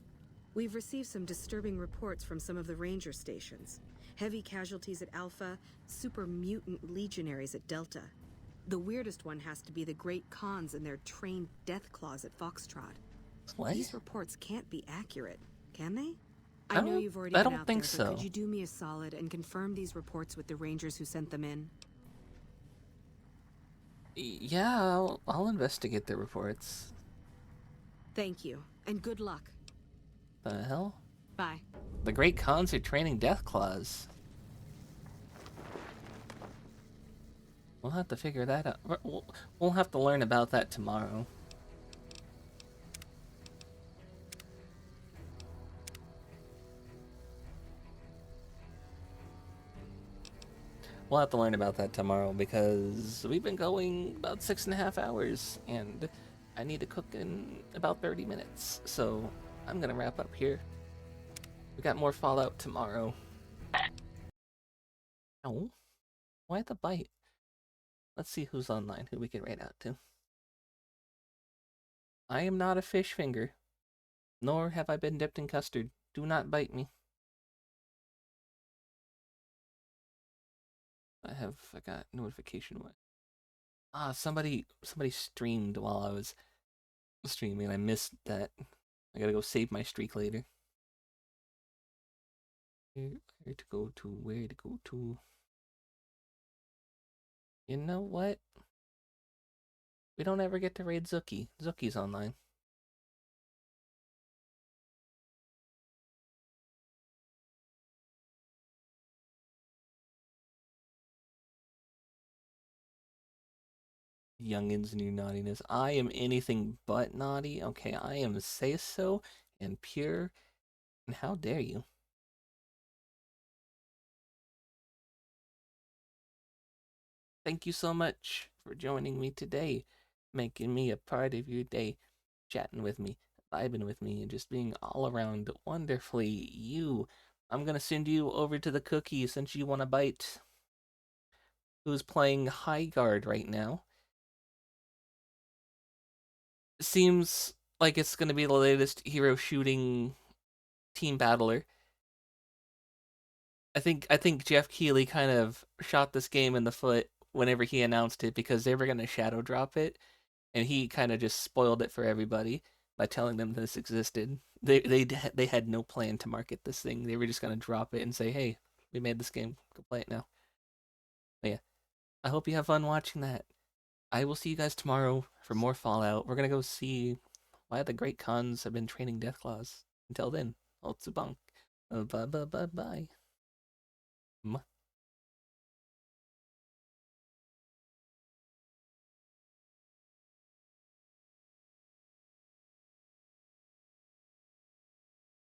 We've received some disturbing reports from some of the ranger stations. Heavy casualties at Alpha, super mutant legionaries at Delta. The weirdest one has to be the Great Khans and their trained death claws at Foxtrot. What? These reports can't be accurate, can they? I know you've already I been don't out think there, so. but could you do me a solid and confirm these reports with the rangers who sent them in? Yeah, I'll investigate the reports. Thank you, and good luck. The hell? Bye. The Great Khans are training death claws. We'll have to figure that out. We'll have to learn about that tomorrow. We'll have to learn about that tomorrow because we've been going about 6.5 hours and I need to cook in about 30 minutes. So I'm gonna wrap up here. We got more Fallout tomorrow. Oh, why the bite? Let's see who's online, who we can write out to. I am not a fish finger, nor have I been dipped in custard. Do not bite me. I got notification. What? Ah, somebody streamed while I was streaming. I missed that. I gotta go save my streak later. Where to go to? Where to go to? You know what? We don't ever get to raid Zuki. Zuki's online. Youngins and your naughtiness. I am anything but naughty. Okay, I am say so and pure. And how dare you? Thank you so much for joining me today, making me a part of your day, chatting with me, vibing with me, and just being all around wonderfully you. I'm gonna send you over to the cookie since you want a bite. Who's playing High Guard right now? Seems like it's gonna be the latest hero shooting team battler. I think Jeff Keighley kind of shot this game in the foot whenever he announced it because they were gonna shadow drop it, and he kind of just spoiled it for everybody by telling them this existed. They had no plan to market this thing. They were just gonna drop it and say, "Hey, we made this game. Go play it now." But yeah, I hope you have fun watching that. I will see you guys tomorrow for more Fallout. We're gonna go see why the Great Khans have been training Deathclaws. Until then. Otsubonk. Bye bye bye bye.